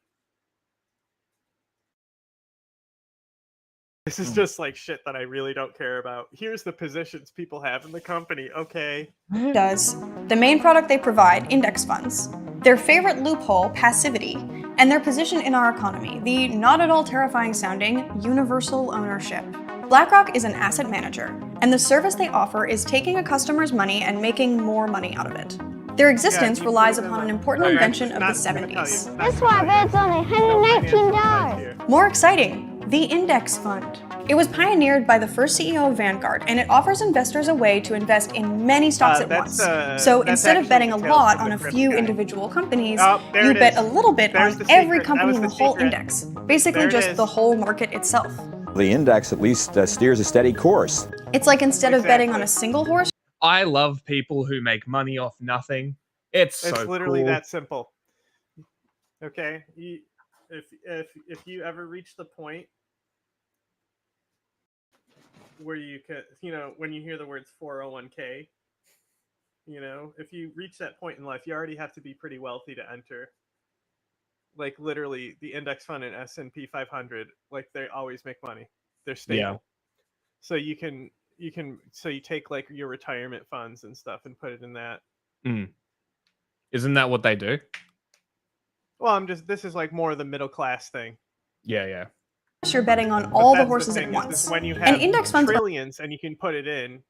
This is just like shit that I really don't care about. Here's the positions people have in the company. Okay. does. The main product they provide, index funds. Their favorite loophole, passivity. And their position in our economy, the not at all terrifying sounding universal ownership. BlackRock is an asset manager, and the service they offer is taking a customer's money and making more money out of it. Their existence relies upon an important invention of the 70s. That's why bird's only $119. More exciting, the index fund. It was pioneered by the first CEO of Vanguard, and it offers investors a way to invest in many stocks at once. So instead of betting a lot on a few individual companies, you bet a little bit on every company in the whole index. Basically just the whole market itself. The index at least steers a steady course. It's like instead of betting on a single horse. I love people who make money off nothing. It's literally cool. that simple. Okay, if you ever reach the point where you could, when you hear the words 401k, if you reach that point in life, you already have to be pretty wealthy to enter. Like literally the index fund in S&P 500, like they always make money. They're stable. Yeah. So you take like your retirement funds and stuff and put it in that. Isn't that what they do? Well, this is like more of the middle class thing. Yeah. You're betting on all the horses the at thing, once. When you have And index funds trillions and you can put it in.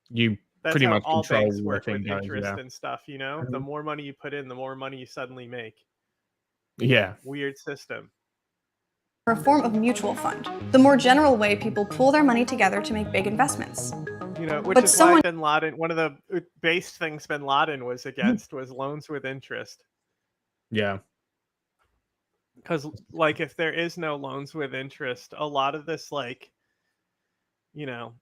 You That's pretty how much all control banks where work with thing goes, interest yeah. and stuff, you know? The more money you put in, the more money you suddenly make. Yeah. Weird system. a form of mutual fund, the more general way people pool their money together to make big investments. You know, which But is someone- why Bin Laden, one of the base things Bin Laden was against was loans with interest. Yeah. Because, like, if there is no loans with interest, a lot of this, like, you know,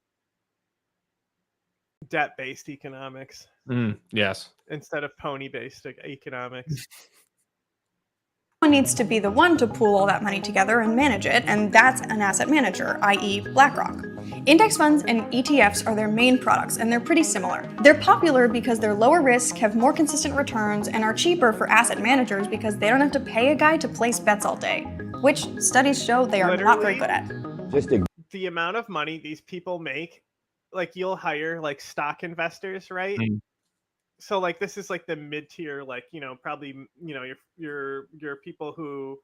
debt-based economics. Yes. Instead of pony-based economics. Someone needs to be the one to pool all that money together and manage it, and that's an asset manager, i.e. BlackRock. Index funds and ETFs are their main products, and they're pretty similar. They're popular because they're lower risk, have more consistent returns, and are cheaper for asset managers because they don't have to pay a guy to place bets all day, which studies show they are not very good at. The amount of money these people make, like, you'll hire, like, stock investors, right? So, like, this is like the mid-tier, like, you know, probably, you know, your people who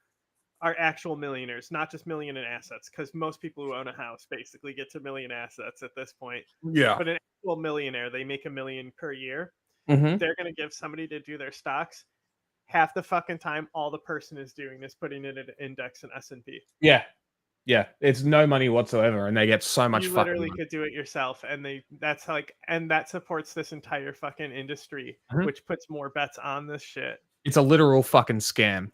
are actual millionaires, not just million in assets, because most people who own a house basically get to million assets at this point. Yeah. But an actual millionaire, they make $1 million per year. Mhm. They're going to give somebody to do their stocks. Half the fucking time, all the person is doing is putting it in an index and S&P. Yeah. Yeah. It's no money whatsoever, and they get so much You fucking literally money. could do it yourself, and that's like, and that supports this entire fucking industry, Mhm. which puts more bets on this shit. It's a literal fucking scam.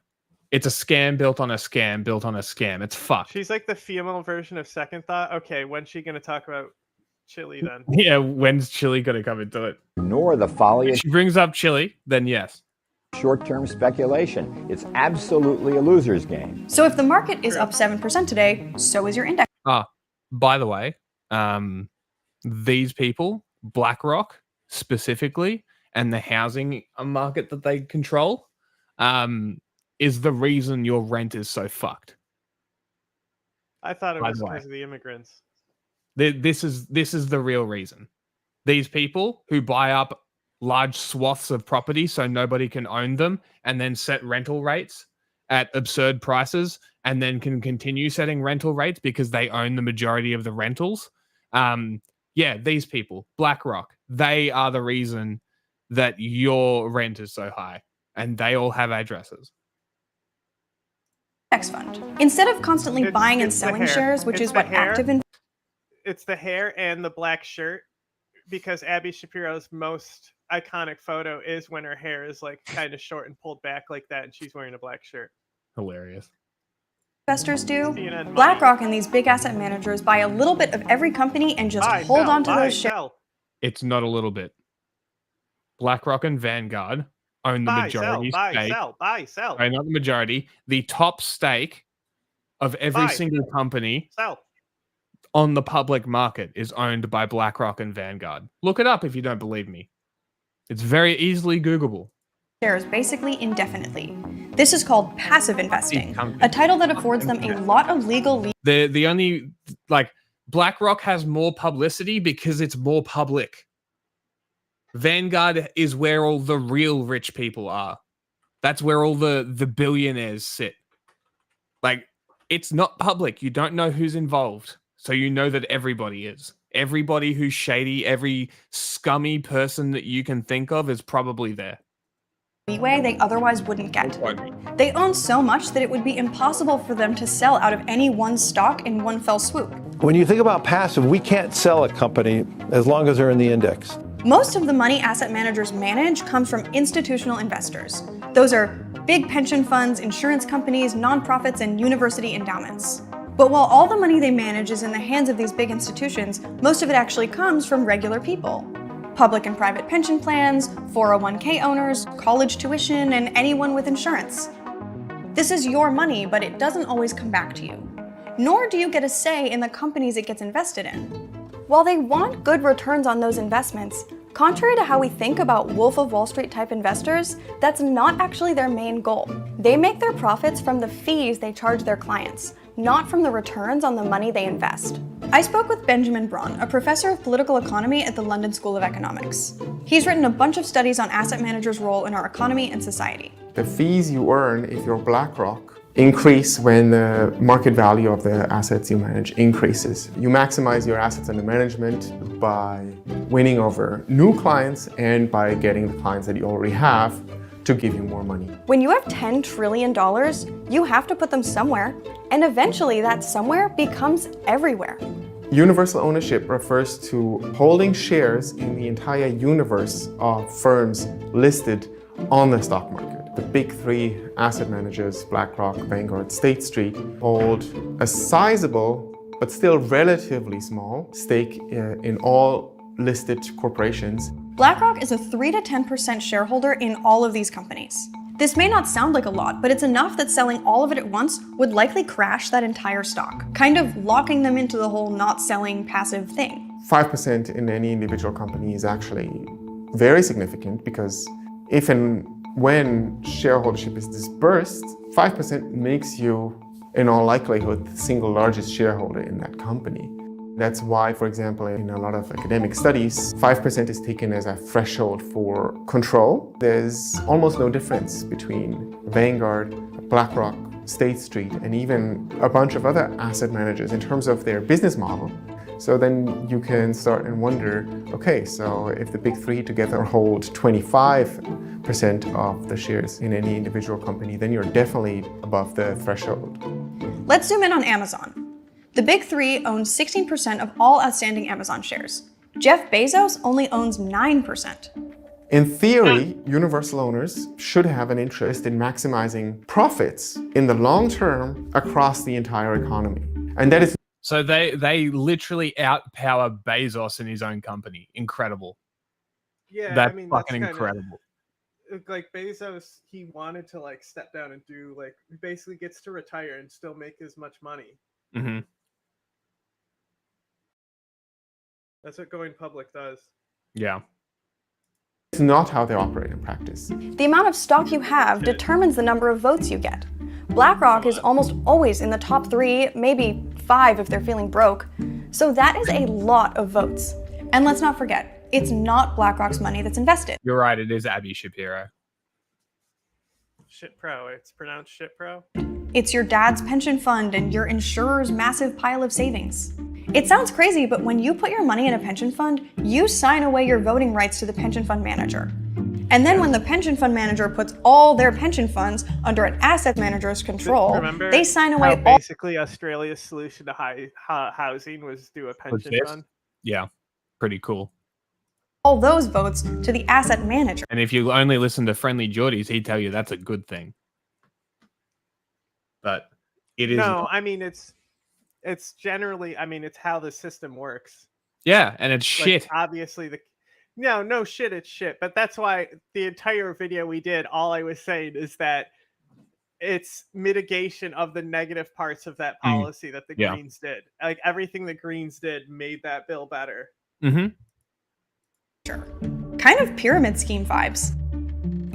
It's a scam built on a scam built on a scam. It's fucked. She's like the female version of Second Thought. Okay, when's she gonna talk about Chile then? Yeah, when's Chile gonna come into it? Nor the folly If of she brings up Chile, then yes. short-term speculation. It's absolutely a loser's game. So if the market is up 7% today, so is your index. By the way, these people, BlackRock specifically, and the housing market that they control, is the reason your rent is so fucked. I thought it By was the way. because of the immigrants. This is the real reason. These people who buy up large swaths of property so nobody can own them, and then set rental rates at absurd prices, and then can continue setting rental rates because they own the majority of the rentals. Yeah, these people, BlackRock, they are the reason that your rent is so high, and they all have addresses. Index fund. Instead of constantly buying and It's the selling hair. shares, which It's is the what hair. active investors It's the hair and the black shirt, because Abby Shapiro's most iconic photo is when her hair is like kind of short and pulled back like that, and she's wearing a black shirt. Hilarious. do. CNN BlackRock and these big asset managers buy a little bit of every company and just Buy, hold sell, on to buy, those shares. sell. It's not a little bit. BlackRock and Vanguard own the Buy, majority sell, buy, stake. sell, buy, sell. Sorry, not the majority. The top stake of every Buy. single company Sell. on the public market is owned by BlackRock and Vanguard. Look it up if you don't believe me. It's very easily Googleable. Shares basically indefinitely. This is called passive investing, a title that affords them a lot of legal The only, like, BlackRock has more publicity because it's more public. Vanguard is where all the real rich people are. That's where all the billionaires sit. Like, it's not public. You don't know who's involved. So you know that everybody is. Everybody who's shady, every scummy person that you can think of is probably there. leeway they otherwise wouldn't get. They own so much that it would be impossible for them to sell out of any one stock in one fell swoop. When you think about passive, we can't sell a company as long as they're in the index. Most of the money asset managers manage comes from institutional investors. Those are big pension funds, insurance companies, nonprofits, and university endowments. But while all the money they manage is in the hands of these big institutions, most of it actually comes from regular people. Public and private pension plans, 401k owners, college tuition, and anyone with insurance. This is your money, but it doesn't always come back to you. Nor do you get a say in the companies it gets invested in. While they want good returns on those investments, contrary to how we think about Wolf of Wall Street type investors, that's not actually their main goal. They make their profits from the fees they charge their clients, not from the returns on the money they invest. I spoke with Benjamin Braun, a professor of political economy at the London School of Economics. He's written a bunch of studies on asset managers' role in our economy and society. The fees you earn if you're BlackRock increase when the market value of the assets you manage increases. You maximize your assets under management by winning over new clients and by getting the clients that you already have to give you more money. When you have $10 trillion, you have to put them somewhere, and eventually that somewhere becomes everywhere. Universal ownership refers to holding shares in the entire universe of firms listed on the stock market. The big three asset managers, BlackRock, Vanguard, State Street, hold a sizable but still relatively small stake in all listed corporations. BlackRock is a 3 to 10% shareholder in all of these companies. This may not sound like a lot, but it's enough that selling all of it at once would likely crash that entire stock, kind of locking them into the whole not selling passive thing. 5% in any individual company is actually very significant because if and when shareholdership is dispersed, 5% makes you, in all likelihood, the single largest shareholder in that company. That's why, for example, in a lot of academic studies, 5% is taken as a threshold for control. There's almost no difference between Vanguard, BlackRock, State Street, and even a bunch of other asset managers in terms of their business model. So then you can start and wonder, okay, so if the big three together hold 25% of the shares in any individual company, then you're definitely above the threshold. Let's zoom in on Amazon. The big three own 16% of all outstanding Amazon shares. Jeff Bezos only owns 9%. In theory, universal owners should have an interest in maximizing profits in the long term across the entire economy. And that is so they literally outpower Bezos in his own company. Incredible. Yeah, that's I mean, fucking that's incredible. Like Bezos, he wanted to like step down and do like he basically gets to retire and still make as much money. Mm-hmm. That's what going public does. Yeah. It's not how they operate in practice. The amount of stock you have determines the number of votes you get. BlackRock is almost always in the top 3, maybe 5 if they're feeling broke. So that is a lot of votes. And let's not forget, it's not BlackRock's money that's invested. You're right, it is Abby Shapiro. Shit Pro, it's pronounced Shit Pro. It's your dad's pension fund and your insurer's massive pile of savings. It sounds crazy, but when you put your money in a pension fund, you sign away your voting rights to the pension fund manager. And then when the pension fund manager puts all their pension funds under an asset manager's control, Remember they sign away how all... basically Australia's solution to housing was do a pension fund? Yeah, pretty cool. all those votes to the asset manager. And if you only listen to Friendly Geordies, he'd tell you that's a good thing. But it is... No, I mean, it's generally, I mean, it's how the system works. Yeah, and it's like, shit. Obviously, no shit, it's shit. But that's why the entire video we did, all I was saying is that it's mitigation of the negative parts of that policy that the Greens did. Like everything the Greens did made that bill better. Mm-hmm. Kind of pyramid scheme vibes.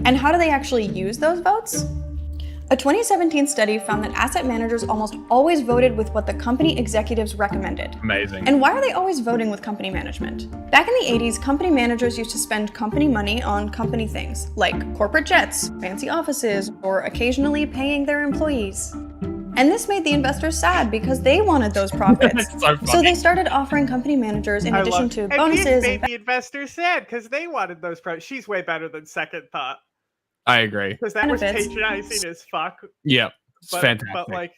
And how do they actually use those votes? A 2017 study found that asset managers almost always voted with what the company executives recommended. Amazing. And why are they always voting with company management? Back in the 80s, company managers used to spend company money on company things, like corporate jets, fancy offices, or occasionally paying their employees. And this made the investors sad because they wanted those profits. So they started offering company managers, in addition to bonuses. And these made the investors sad because they wanted those profits. She's way better than Second Thought. I agree. Because that was patronizing as fuck. Yeah, it's fantastic. But like,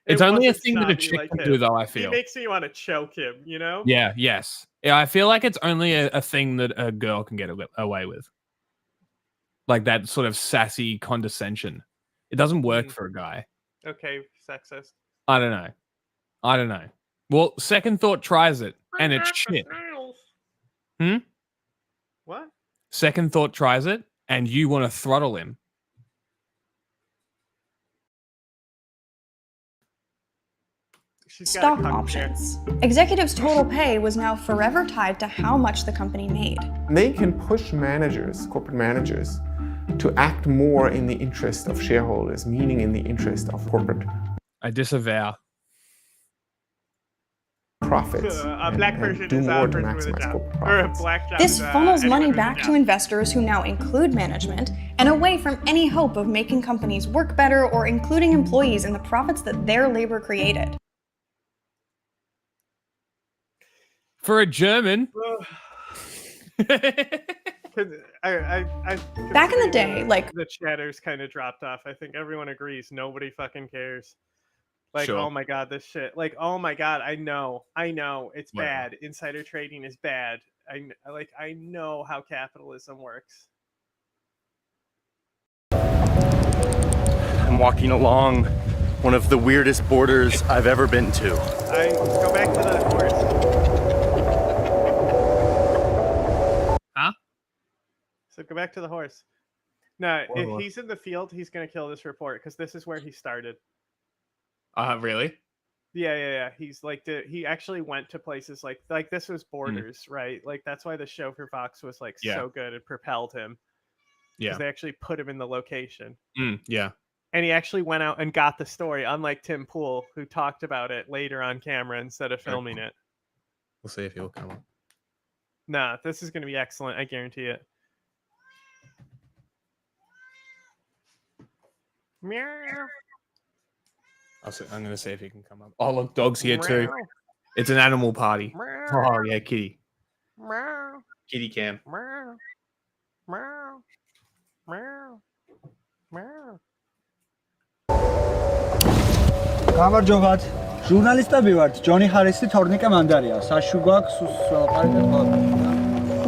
it's only a thing that a chick like can him. do, though. I feel he makes me want to choke him. You know? Yeah. Yes. Yeah. I feel like it's only a thing that a girl can get away with. Like that sort of sassy condescension. It doesn't work for a guy. Okay, sexist. I don't know. Well, Second Thought tries it, and it's shit. What? Second Thought tries it, and you want to throttle him. Stock options. Executives' total pay was now forever tied to how much the company made. They can push managers, corporate managers, to act more in the interest of shareholders, meaning in the interest of corporate. I disavow. profits A black person and do is more to person with a maximize job. corporate Or a profits. black job. This is, funnels anyone money with a back job. to investors who now include management and away from any hope of making companies work better or including employees in the profits that their labor created. For a German. Back in the day, like the chatter's kind of dropped off. I think everyone agrees. Nobody fucking cares. Like, Sure. oh my god, this shit. Like, oh my god, I know, it's Whatever. bad. Insider trading is bad. I know how capitalism works. I'm walking along one of the weirdest borders I've ever been to. I go back to the horse. Huh? So go back to the horse. No, What if horse? he's in the field, he's gonna kill this report because this is where he started. Really? Yeah. He's like he actually went to places like this was Borders, right? Like that's why the show for Fox was like so good. It propelled him. Yeah. Because they actually put him in the location. Yeah. And he actually went out and got the story, unlike Tim Pool, who talked about it later on camera instead of filming it. We'll see if he'll come up. Nah, this is gonna be excellent, I guarantee it. Meow. I'm going to see if he can come up. Oh, look, dog's here too. It's an animal party. Oh, yeah, kitty. Meow. Kitty cam. Meow. Meow. Meow. Meow. გამარჯობათ. ჟურნალისტები ვართ. ჯონი ჰარისი თორნიკე მანდარია. საშუ გვაქვს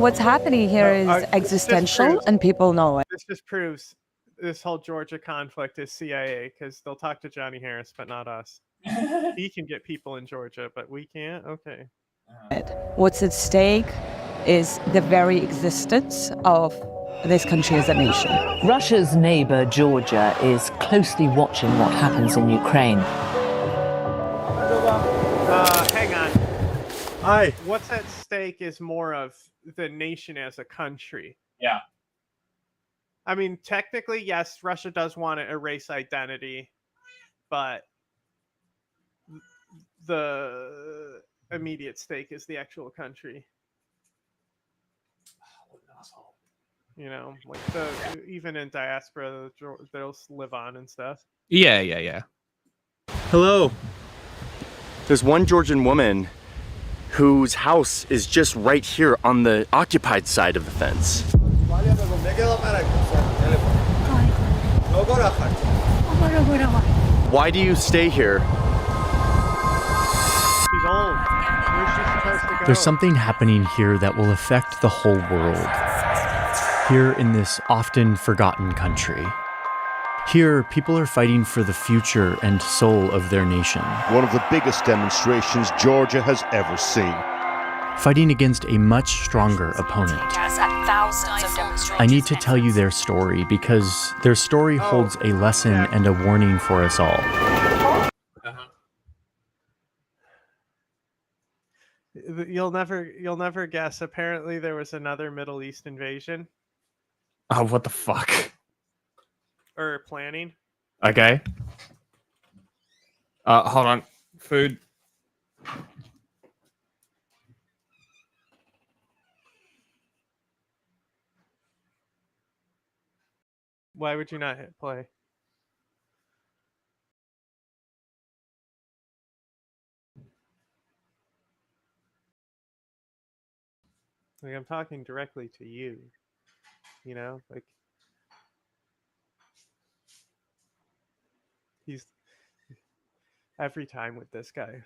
What's happening here is existential and people know it. This just proves this whole Georgia conflict is CIA because they'll talk to Johnny Harris, but not us. He can get people in Georgia, but we can't? Okay. What's at stake is the very existence of this country as a nation. Russia's neighbor, Georgia, is closely watching what happens in Ukraine. Hang on. Hi. What's at stake is more of the nation as a country. Yeah. I mean, technically, yes, Russia does want to erase identity, but the immediate stake is the actual country. You know, like even in diaspora, they'll live on and stuff. Yeah. Hello. There's one Georgian woman whose house is just right here on the occupied side of the fence. Why do you stay here? She's old. Where's she supposed to go? There's something happening here that will affect the whole world. Here in this often forgotten country. Here, people are fighting for the future and soul of their nation. One of the biggest demonstrations Georgia has ever seen. Fighting against a much stronger opponent. I need to tell you their story because their story holds a lesson and a warning for us all. You'll never guess. Apparently, there was another Middle East invasion. Oh, what the fuck? Or planning. Okay. Hold on. Food. Why would you not hit play? Like, I'm talking directly to you. You know, like he's every time with this guy.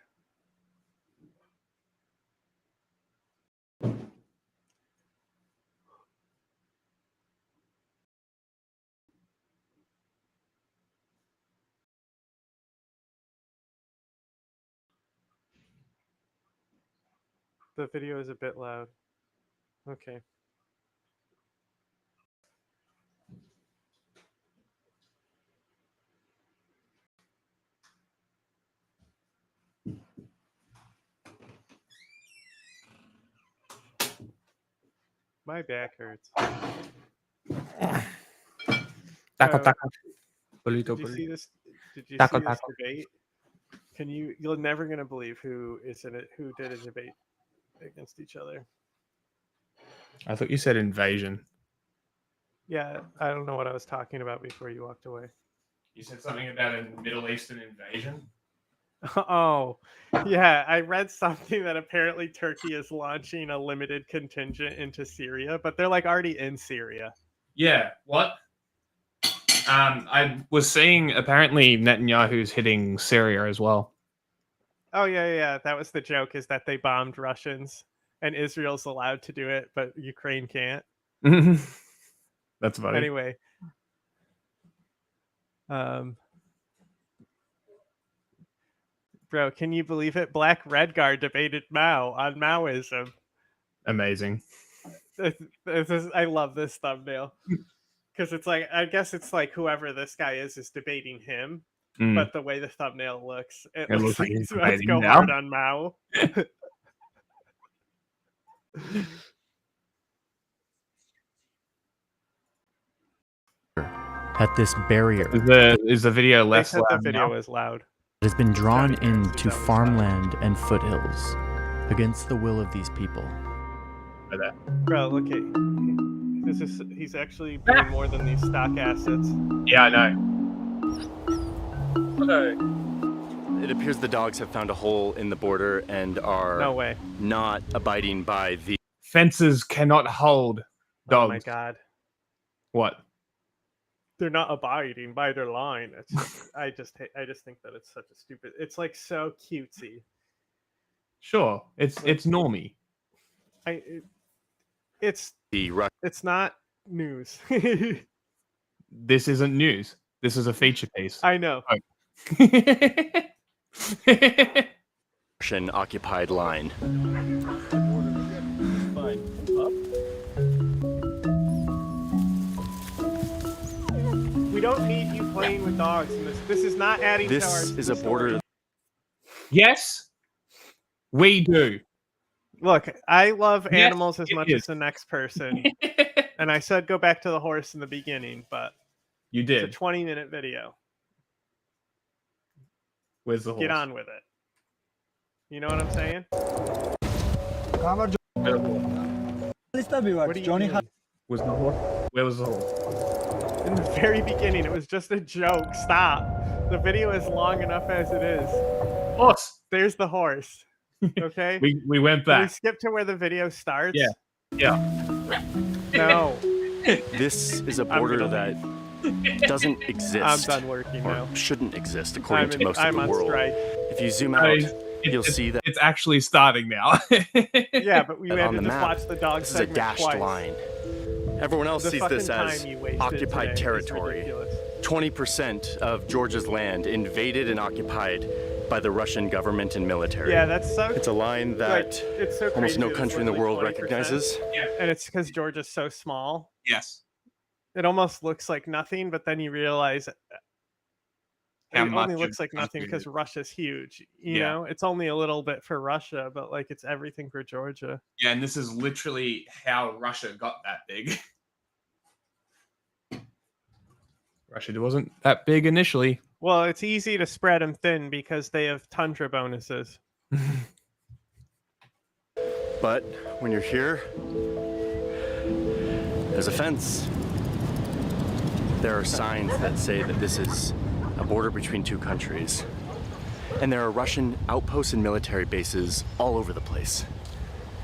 The video is a bit loud. Okay. My back hurts. Taco. Bolito, Did you see this? Did you Taco, see this taco. debate? You're never gonna believe who did a debate against each other. I thought you said invasion. Yeah, I don't know what I was talking about before you walked away. You said something about a Middle Eastern invasion? Oh, yeah. I read something that apparently Turkey is launching a limited contingent into Syria, but they're like already in Syria. Yeah, what? I was seeing apparently Netanyahu's hitting Syria as well. Oh, yeah. That was the joke, is that they bombed Russians and Israel's allowed to do it, but Ukraine can't. That's funny. Anyway. Bro, can you believe it? Black Redguard debated Mao on Maoism. Amazing. I love this thumbnail. Because it's like, I guess it's like whoever this guy is debating him. But the way the thumbnail looks, it looks like he's about to go hard on Mao. At this barrier. Is the video less loud? The video is loud. It has been drawn into farmland and foothills against the will of these people. Bro, look at he's actually doing more than these stock assets. Yeah, I know. It appears the dogs have found a hole in the border and are not abiding by the fences cannot hold dogs. Oh my god. What? They're not abiding by their line. I just think that it's such a stupid. It's like so cutesy. Sure, it's normie. It's not news. This isn't news. This is a feature piece. I know. Russian occupied line. We don't need you playing with dogs in this. This is not adding to our This is a border. Yes, we do. Look, I love animals as much as the next person. And I said go back to the horse in the beginning, but you did. It's a 20-minute video. Where's the horse? Get on with it. You know what I'm saying? What do you mean? Was the horse? Where was the horse? In the very beginning, it was just a joke. Stop. The video is long enough as it is. Horse. There's the horse. Okay. we went back. Can we skip to where the video starts? Yeah. No. This is a border that doesn't exist. I'm done working now. Shouldn't exist according to most of the world. Strike. If you zoom out, you'll see that it's actually starting now. Yeah, but we had to just watch the dog segment. This is a dashed twice. line. Everyone else sees this as occupied territory. 20% of Georgia's land invaded and occupied by the Russian government and military. Yeah, that's so. It's a line that it's so almost no crazy country in the world 20%. recognizes. Yeah, and it's because Georgia's so small. Yes. It almost looks like nothing, but then you realize it only looks like nothing because Russia's huge. You know, it's only a little bit for Russia, but like it's everything for Georgia. Yeah, and this is literally how Russia got that big. Russia wasn't that big initially. Well, it's easy to spread them thin because they have tundra bonuses. But when you're here, there's a fence. There are signs that say that this is a border between two countries. And there are Russian outposts and military bases all over the place.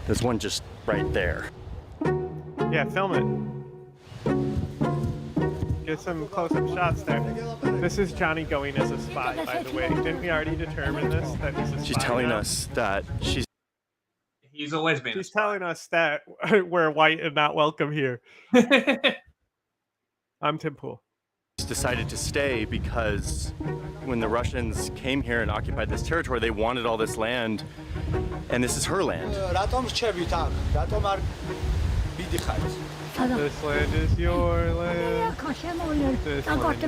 There's one just right there. Yeah, film it. Get some close-up shots there. This is Johnny going as a spy, by the way. Didn't we already determine this? That he's a spy She's telling us that He's always been. She's telling us that we're white and not welcome here. I'm Tim Pool. Decided to stay because when the Russians came here and occupied this territory, they wanted all this land, and this is her land. This land is your land. This land is my land.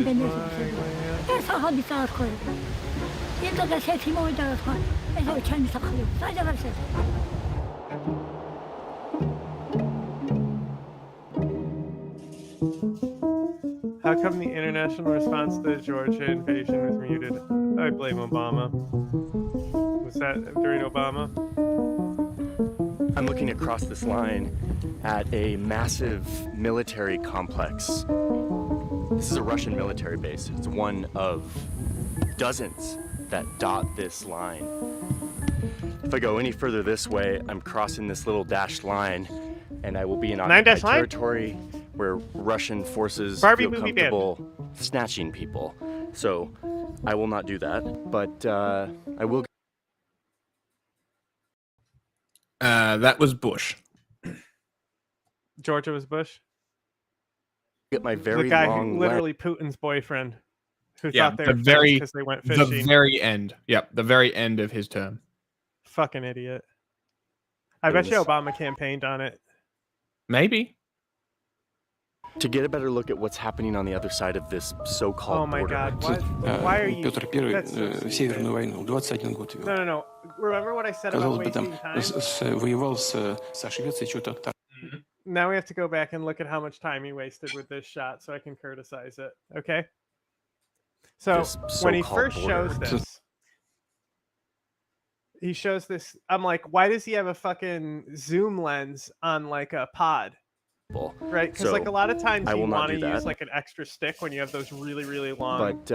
How How come the international response to the Georgia invasion was muted? I blame Obama. Was that during Obama? I'm looking across this line at a massive military complex. This is a Russian military base. It's one of dozens that dot this line. If I go any further this way, I'm crossing this little dashed line, and I will be in occupied territory where Russian forces feel comfortable snatching people. So I will not do that, but I will. That was Bush. Georgia was Bush. Get my very the guy long who literally Putin's boyfriend, who Yeah, thought they the were very because they went fishing. the very end. Yep, the very end of his term. Fucking idiot. I bet you Obama campaigned on it. Maybe. To get a better look at what's happening on the other side of this so-called Oh my border. God! What? Why are you? Петр I That's so Северную войну 21 год вел. No. Remember what I said about Казалось бы, wasting там time? воевал со Швецией, что-то так. Now we have to go back and look at how much time he wasted with this shot so I can criticize it. Okay? So when he first shows this, he shows this. I'm like, why does he have a fucking zoom lens on like a pod? Right? Because like a lot of times you want to use like an extra stick when you have those really, really long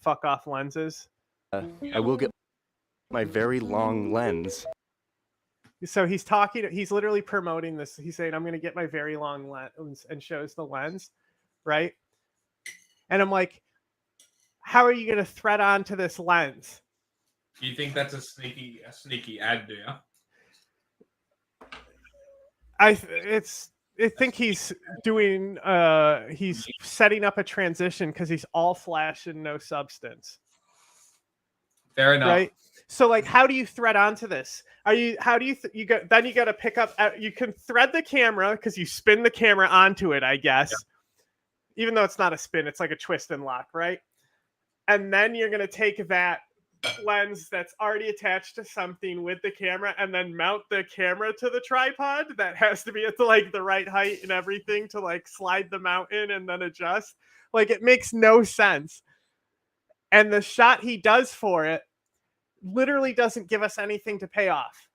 fuck off lenses. I will get my very long lens. So he's literally promoting this. He's saying, I'm going to get my very long lens, and shows the lens, right? And I'm like, how are you going to thread onto this lens? Do you think that's a sneaky ad, do you? I think he's doing, he's setting up a transition because he's all flash and no substance. Fair enough. Right? So like, how do you thread onto this? You got to pick up, you can thread the camera because you spin the camera onto it, I guess. Yeah. Even though it's not a spin, it's like a twist and lock, right? And then you're going to take that lens that's already attached to something with the camera and then mount the camera to the tripod that has to be at the right height and everything to like slide the mount in and then adjust. Like, it makes no sense. And the shot he does for it literally doesn't give us anything to pay off.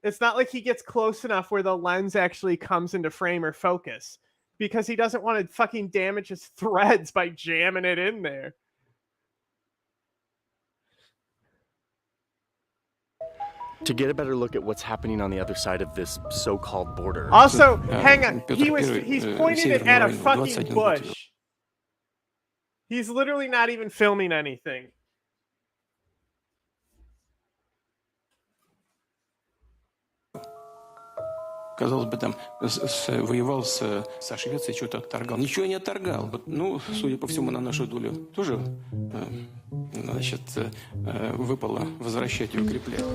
It's not like he gets close enough where the lens actually comes into frame or focus, because he doesn't want to fucking damage his threads by jamming it in there. To get a better look at what's happening on the other side of this so-called border. Also, hang on. He's pointing it at a fucking bush. He's literally not even filming anything. Казалось бы, там воевал со Швецией, что-то отторгал. Ничего не отторгал. Ну, судя по всему, на нашу долю тоже, значит, выпало возвращать и укреплять.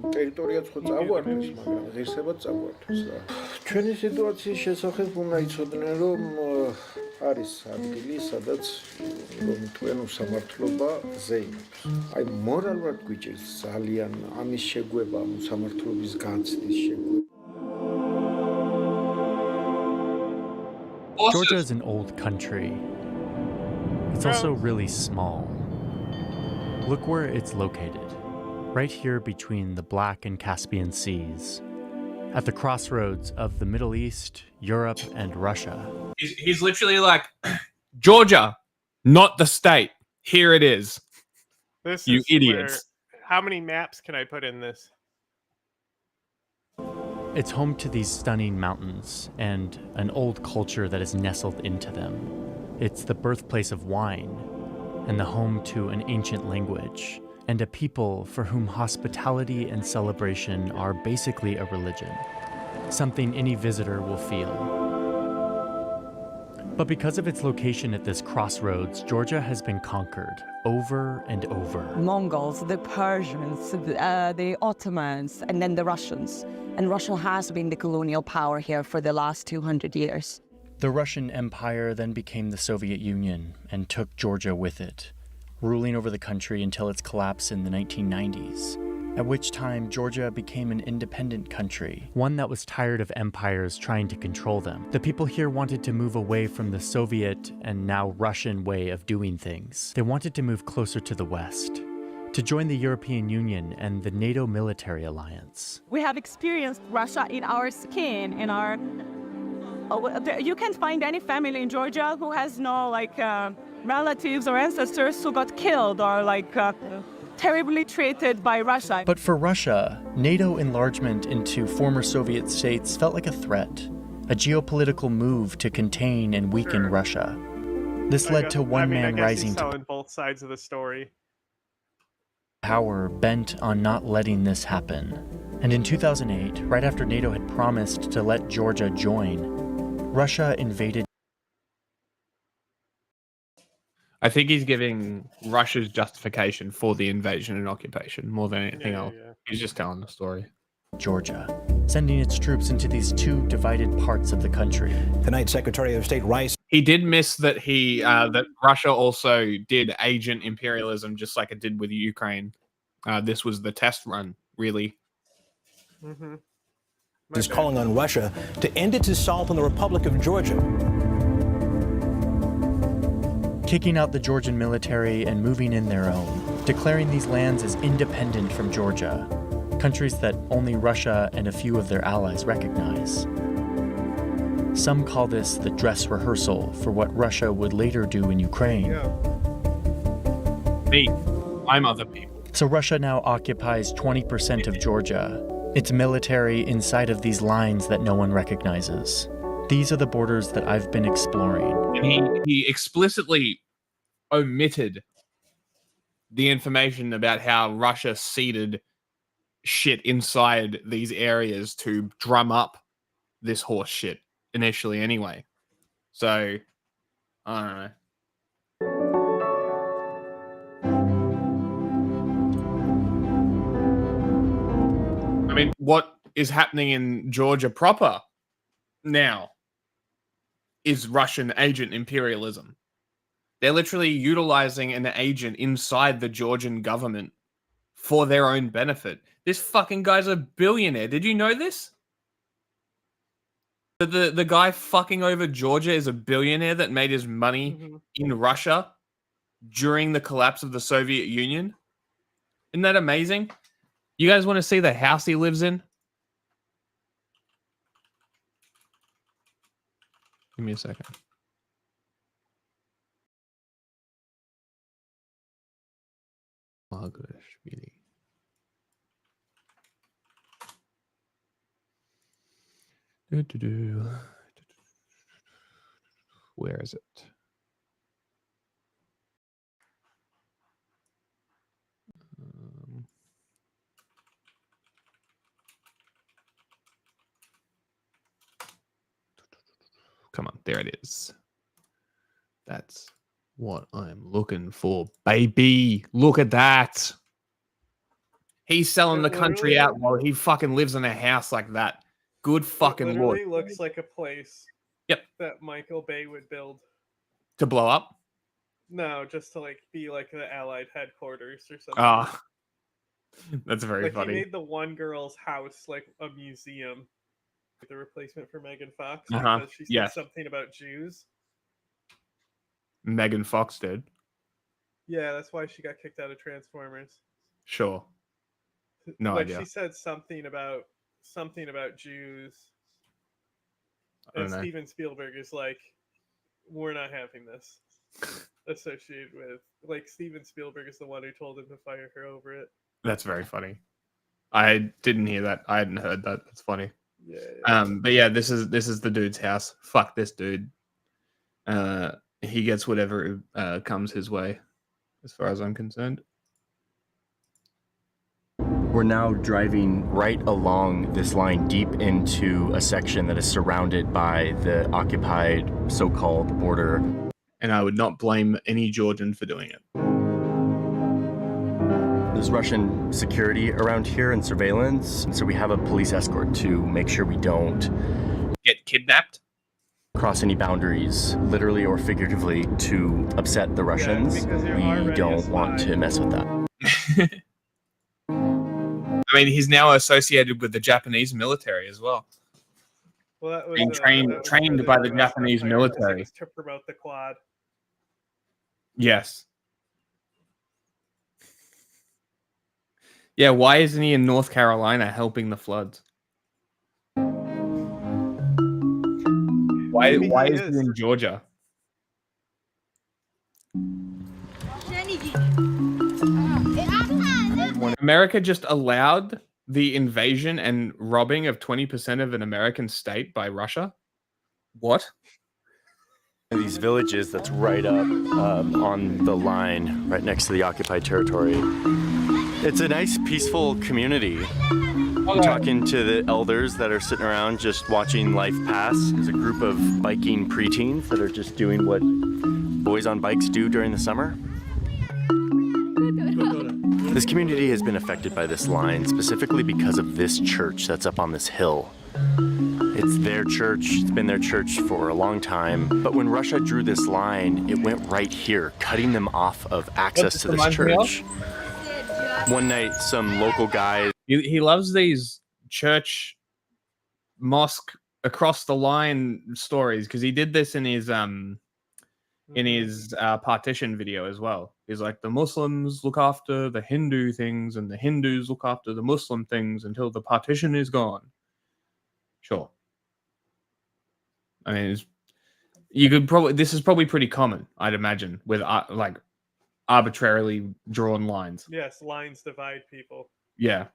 ტერიტორია ხო წავარდეს, მაგრამ ღირსებად წავარდეს რა. ჩვენი სიტუაციის შესახებ უნდა იცოდნენ, რომ არის ადგილი, სადაც თქვენ უსამართლობა ზეიმობს. აი მორალურად გვიჭირს ძალიან ამის შეგვება, უსამართლობის განცდის შეგვება. Georgia is an old country. It's also really small. Look where it's located. Right here between the Black and Caspian Seas, at the crossroads of the Middle East, Europe, and Russia. He's literally like, Georgia, not the state. Here it is. This you is idiots. How many maps can I put in this? It's home to these stunning mountains and an old culture that is nestled into them. It's the birthplace of wine and the home to an ancient language, and a people for whom hospitality and celebration are basically a religion, something any visitor will feel. But because of its location at this crossroads, Georgia has been conquered over and over. Mongols, the Persians, the Ottomans, and then the Russians. And Russia has been the colonial power here for the last 200 years. The Russian Empire then became the Soviet Union and took Georgia with it, ruling over the country until its collapse in the 1990s. at which time Georgia became an independent country, one that was tired of empires trying to control them. The people here wanted to move away from the Soviet and now Russian way of doing things. They wanted to move closer to the West, to join the European Union and the NATO military alliance. We have experienced Russia in our skin, in our... you can't find any family in Georgia who has no relatives or ancestors who got killed or terribly treated by Russia. But for Russia, NATO enlargement into former Soviet states felt like a threat, a geopolitical move to contain and weaken Russia. This led to one man rising to both sides of the story. Power bent on not letting this happen. And in 2008, right after NATO had promised to let Georgia join, Russia invaded. I think he's giving Russia's justification for the invasion and occupation more than anything else. Yeah. He's just telling the story. Georgia, sending its troops into these two divided parts of the country. Tonight, Secretary of State Rice. He did miss that that Russia also did agent imperialism, just like it did with Ukraine. This was the test run, really. Mm-hmm. Is calling on Russia to end its assault on the Republic of Georgia. Kicking out the Georgian military and moving in their own, declaring these lands as independent from Georgia, countries that only Russia and a few of their allies recognize. Some call this the dress rehearsal for what Russia would later do in Ukraine. Me, I'm other people. So Russia now occupies 20% of Georgia, its military inside of these lines that no one recognizes. These are the borders that I've been exploring. And he explicitly omitted the information about how Russia seeded shit inside these areas to drum up this horse shit initially anyway. So, I don't know. I mean, what is happening in Georgia proper now is Russian agent imperialism. They're literally utilizing an agent inside the Georgian government for their own benefit. This fucking guy's a billionaire. Did you know this? The guy fucking over Georgia is a billionaire that made his money in Russia during the collapse of the Soviet Union. Isn't that amazing? You guys want to see the house he lives in? Give me a second. Margashvili. Where is it? Come on, there it is. That's what I'm looking for, baby. Look at that. He's selling the country out while he fucking lives in a house like that. Good fucking lord. It literally looks like a place that Michael Bay would build. To blow up? No, just to be like the Allied headquarters or something. Ah. That's very funny. He made the one girl's house like a museum. The replacement for Megan Fox because she said something about Jews. Megan Fox did. Yeah, that's why she got kicked out of Transformers. Sure. No idea. She said something about Jews. And Steven Spielberg is like, we're not having this associated with. Steven Spielberg is the one who told him to fire her over it. That's very funny. I didn't hear that. I hadn't heard that. That's funny. Yeah. But yeah, this is the dude's house. Fuck this dude. He gets whatever comes his way, as far as I'm concerned. We're now driving right along this line deep into a section that is surrounded by the occupied so-called border. And I would not blame any Georgian for doing it. There's Russian security around here and surveillance, and so we have a police escort to make sure we don't get kidnapped, cross any boundaries, literally or figuratively, to upset the Russians. We don't want to mess with that. I mean, he's now associated with the Japanese military as well. Well, that was, Being trained by the Japanese military. To promote the Quad. Yes. Yeah, why isn't he in North Carolina helping the floods? Why is he in Georgia? When America just allowed the invasion and robbing of 20% of an American state by Russia? What? These villages that's right up on the line, right next to the occupied territory. It's a nice, peaceful community. Talking to the elders that are sitting around just watching life pass. There's a group of biking preteens that are just doing what boys on bikes do during the summer. This community has been affected by this line specifically because of this church that's up on this hill. It's their church, it's been their church for a long time, but when Russia drew this line, it went right here, cutting them off of access to this church. One night, some local guy... He loves these church, mosque, across the line stories, because he did this in his partition video as well. He's like, the Muslims look after the Hindu things and the Hindus look after the Muslim things until the partition is gone. Sure. I mean, this is probably pretty common, I'd imagine, with like arbitrarily drawn lines. Yes, lines divide people. Yeah.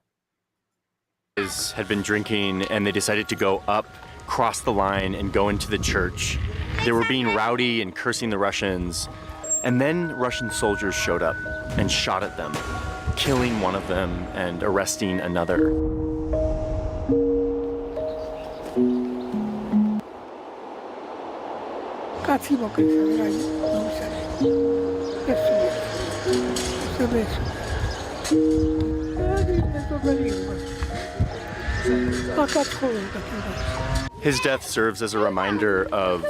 Had been drinking and they decided to go up, cross the line and go into the church. They were being rowdy and cursing the Russians. And then Russian soldiers showed up and shot at them, killing one of them and arresting another. His death serves as a reminder of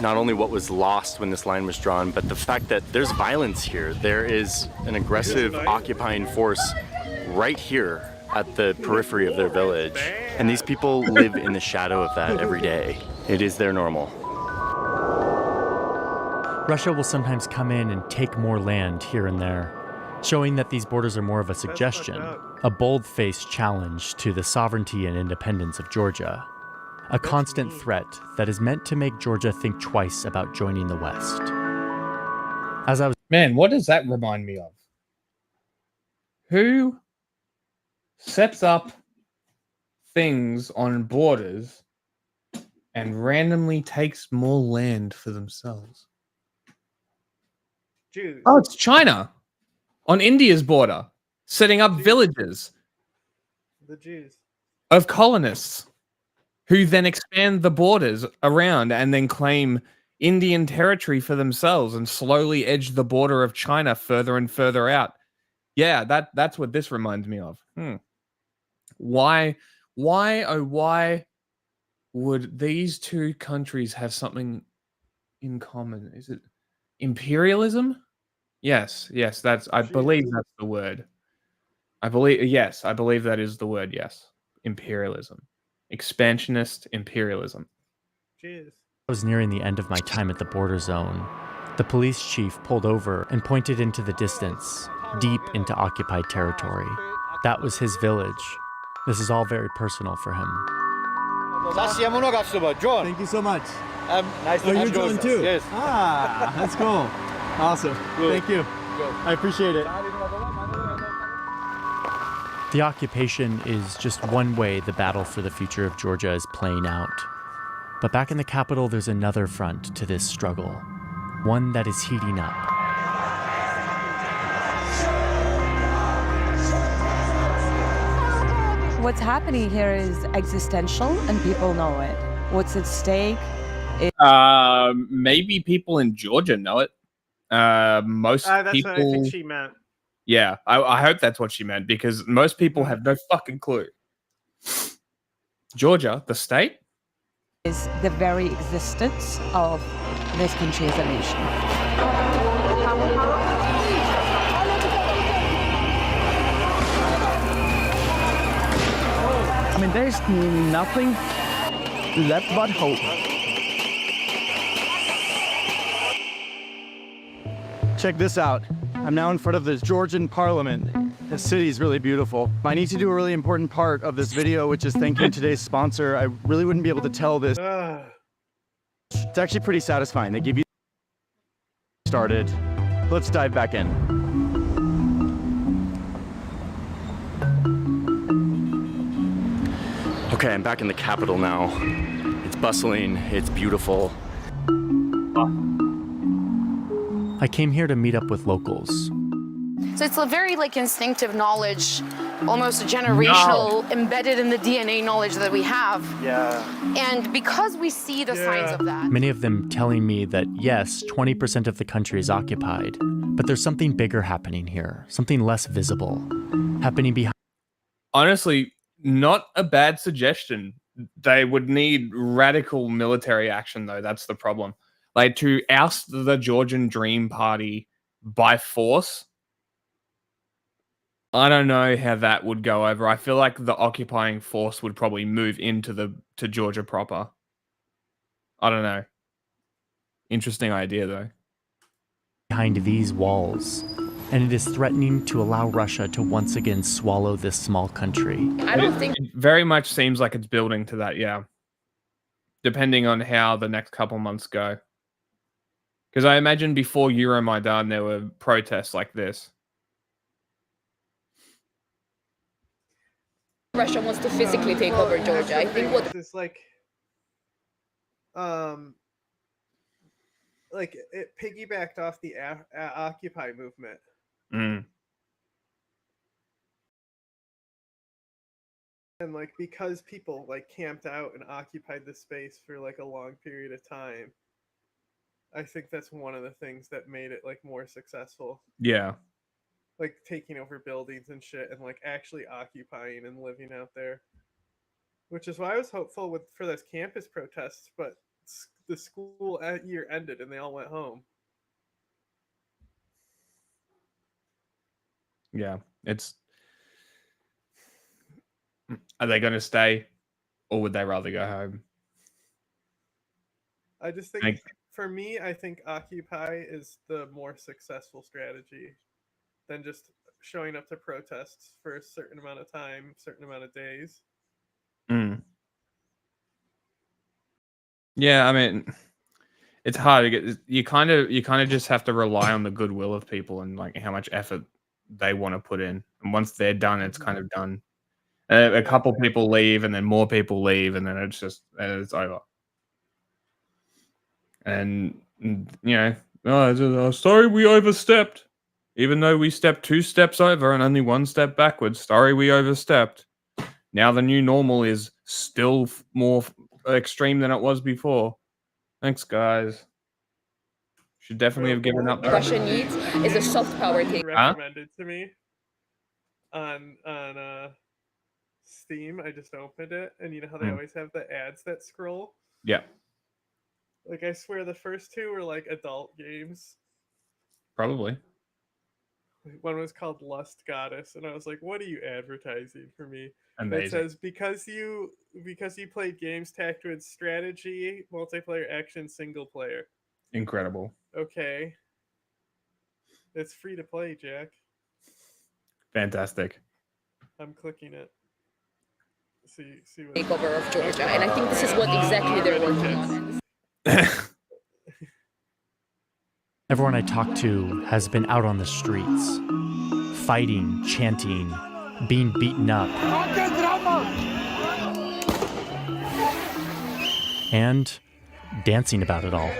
not only what was lost when this line was drawn, but the fact that there's violence here. There is an aggressive occupying force right here at the periphery of their village. And these people live in the shadow of that every day. It is their normal. Russia will sometimes come in and take more land here and there, showing that these borders are more of a suggestion, a bold-faced challenge to the sovereignty and independence of Georgia, a constant threat that is meant to make Georgia think twice about joining the West. Man, what does that remind me of? Who sets up things on borders and randomly takes more land for themselves? Jews. Oh, it's China on India's border, setting up villages The Jews. of colonists who then expand the borders around and then claim Indian territory for themselves and slowly edge the border of China further and further out. Yeah, that's what this reminds me of. Why would these two countries have something in common? Is it imperialism? Yes, I believe that's the word. I believe that is the word, yes. Imperialism. Expansionist imperialism. Jeez. I was nearing the end of my time at the border zone. The police chief pulled over and pointed into the distance, deep into occupied territory. That was his village. This is all very personal for him. Thank you so much. Nice to you're John too? Yes. Ah, that's cool. Awesome. Thank you. I appreciate it. The occupation is just one way the battle for the future of Georgia is playing out. But back in the capital, there's another front to this struggle, one that is heating up. What's happening here is existential, and people know it. What's at stake? Maybe people in Georgia know it. Most That's people. what I think she meant. Yeah, I hope that's what she meant, because most people have no fucking clue. Georgia, the state, Is the very existence of this country as a nation. I mean, there's nothing left but hope. Check this out. I'm now in front of the Georgian parliament. The city is really beautiful. I need to do a really important part of this video, which is thanking today's sponsor. I really wouldn't be able to tell this. It's actually pretty satisfying. They give you started. Let's dive back in. Okay, I'm back in the capital now. It's bustling, it's beautiful. I came here to meet up with locals. So it's a very instinctive knowledge, almost a generational, embedded in the DNA knowledge that we have. Yeah. And because we see the signs of that. Many of them telling me that yes, 20% of the country is occupied, but there's something bigger happening here, something less visible, happening behind. Honestly, not a bad suggestion. They would need radical military action, though. That's the problem. To oust the Georgian Dream Party by force, I don't know how that would go over. I feel like the occupying force would probably move into to Georgia proper. I don't know. Interesting idea, though. Behind these walls, and it is threatening to allow Russia to once again swallow this small country. I don't think it very much seems like it's building to that, yeah. Depending on how the next couple months go. Because I imagine before Euromaidan, there were protests like this. Russia wants to physically take over Georgia. I think what is it piggybacked off the Occupy movement. Mm. And because people camped out and occupied the space for a long period of time, I think that's one of the things that made it more successful. Yeah. Taking over buildings and shit and actually occupying and living out there. Which is why I was hopeful for this campus protests, but the school year ended and they all went home. Yeah, are they going to stay, or would they rather go home? I just think, for me, I think Occupy is the more successful strategy than just showing up to protests for a certain amount of time, certain amount of days. Mm. Yeah, I mean, it's hard to get. You kind of just have to rely on the goodwill of people and how much effort they want to put in. And once they're done, it's kind of done. A couple people leave, and then more people leave, and then it's over. And sorry we overstepped, even though we stepped 2 steps over and only 1 step backwards. Sorry we overstepped. Now the new normal is still more extreme than it was before. Thanks, guys. Should definitely have given up. Russia needs is a soft power take. Recommended to me on Steam. I just opened it, and you know how they always have the ads that scroll? Yeah. I swear the first 2 were adult games. Probably. One was called Lust Goddess, and I was like, what are you advertising for me? Amazing. It says, because you played games tacked with strategy, multiplayer, action, single player. Incredible. Okay. It's free to play, Jack. Fantastic. I'm clicking it. See what Takeover of Georgia, and I think this is what exactly they're working on. Everyone I talk to has been out on the streets, fighting, chanting, being beaten up, and dancing about it all.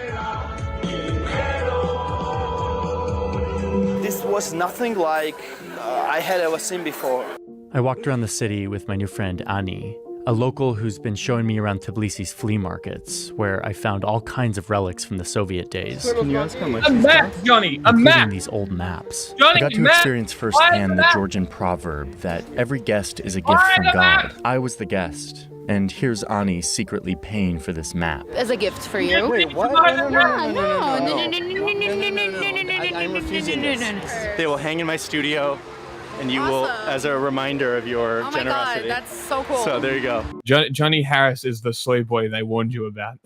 This was nothing like I had ever seen before. I walked around the city with my new friend Ani, a local who's been showing me around Tbilisi's flea markets, where I found all kinds of relics from the Soviet days. Can you ask how much? A map, Johnny! A including map! these old maps. Johnny, I got to map! experience firsthand the Georgian proverb that every guest is a gift from God. I was the guest, and here's Ani secretly paying for this map. As a gift for you. Wait, what? No. I'm refusing this. They will hang in my studio. and you will, as a reminder of your Oh my generosity. god, that's so cool. So there you go. Johnny Harris is the soy boy they warned you about.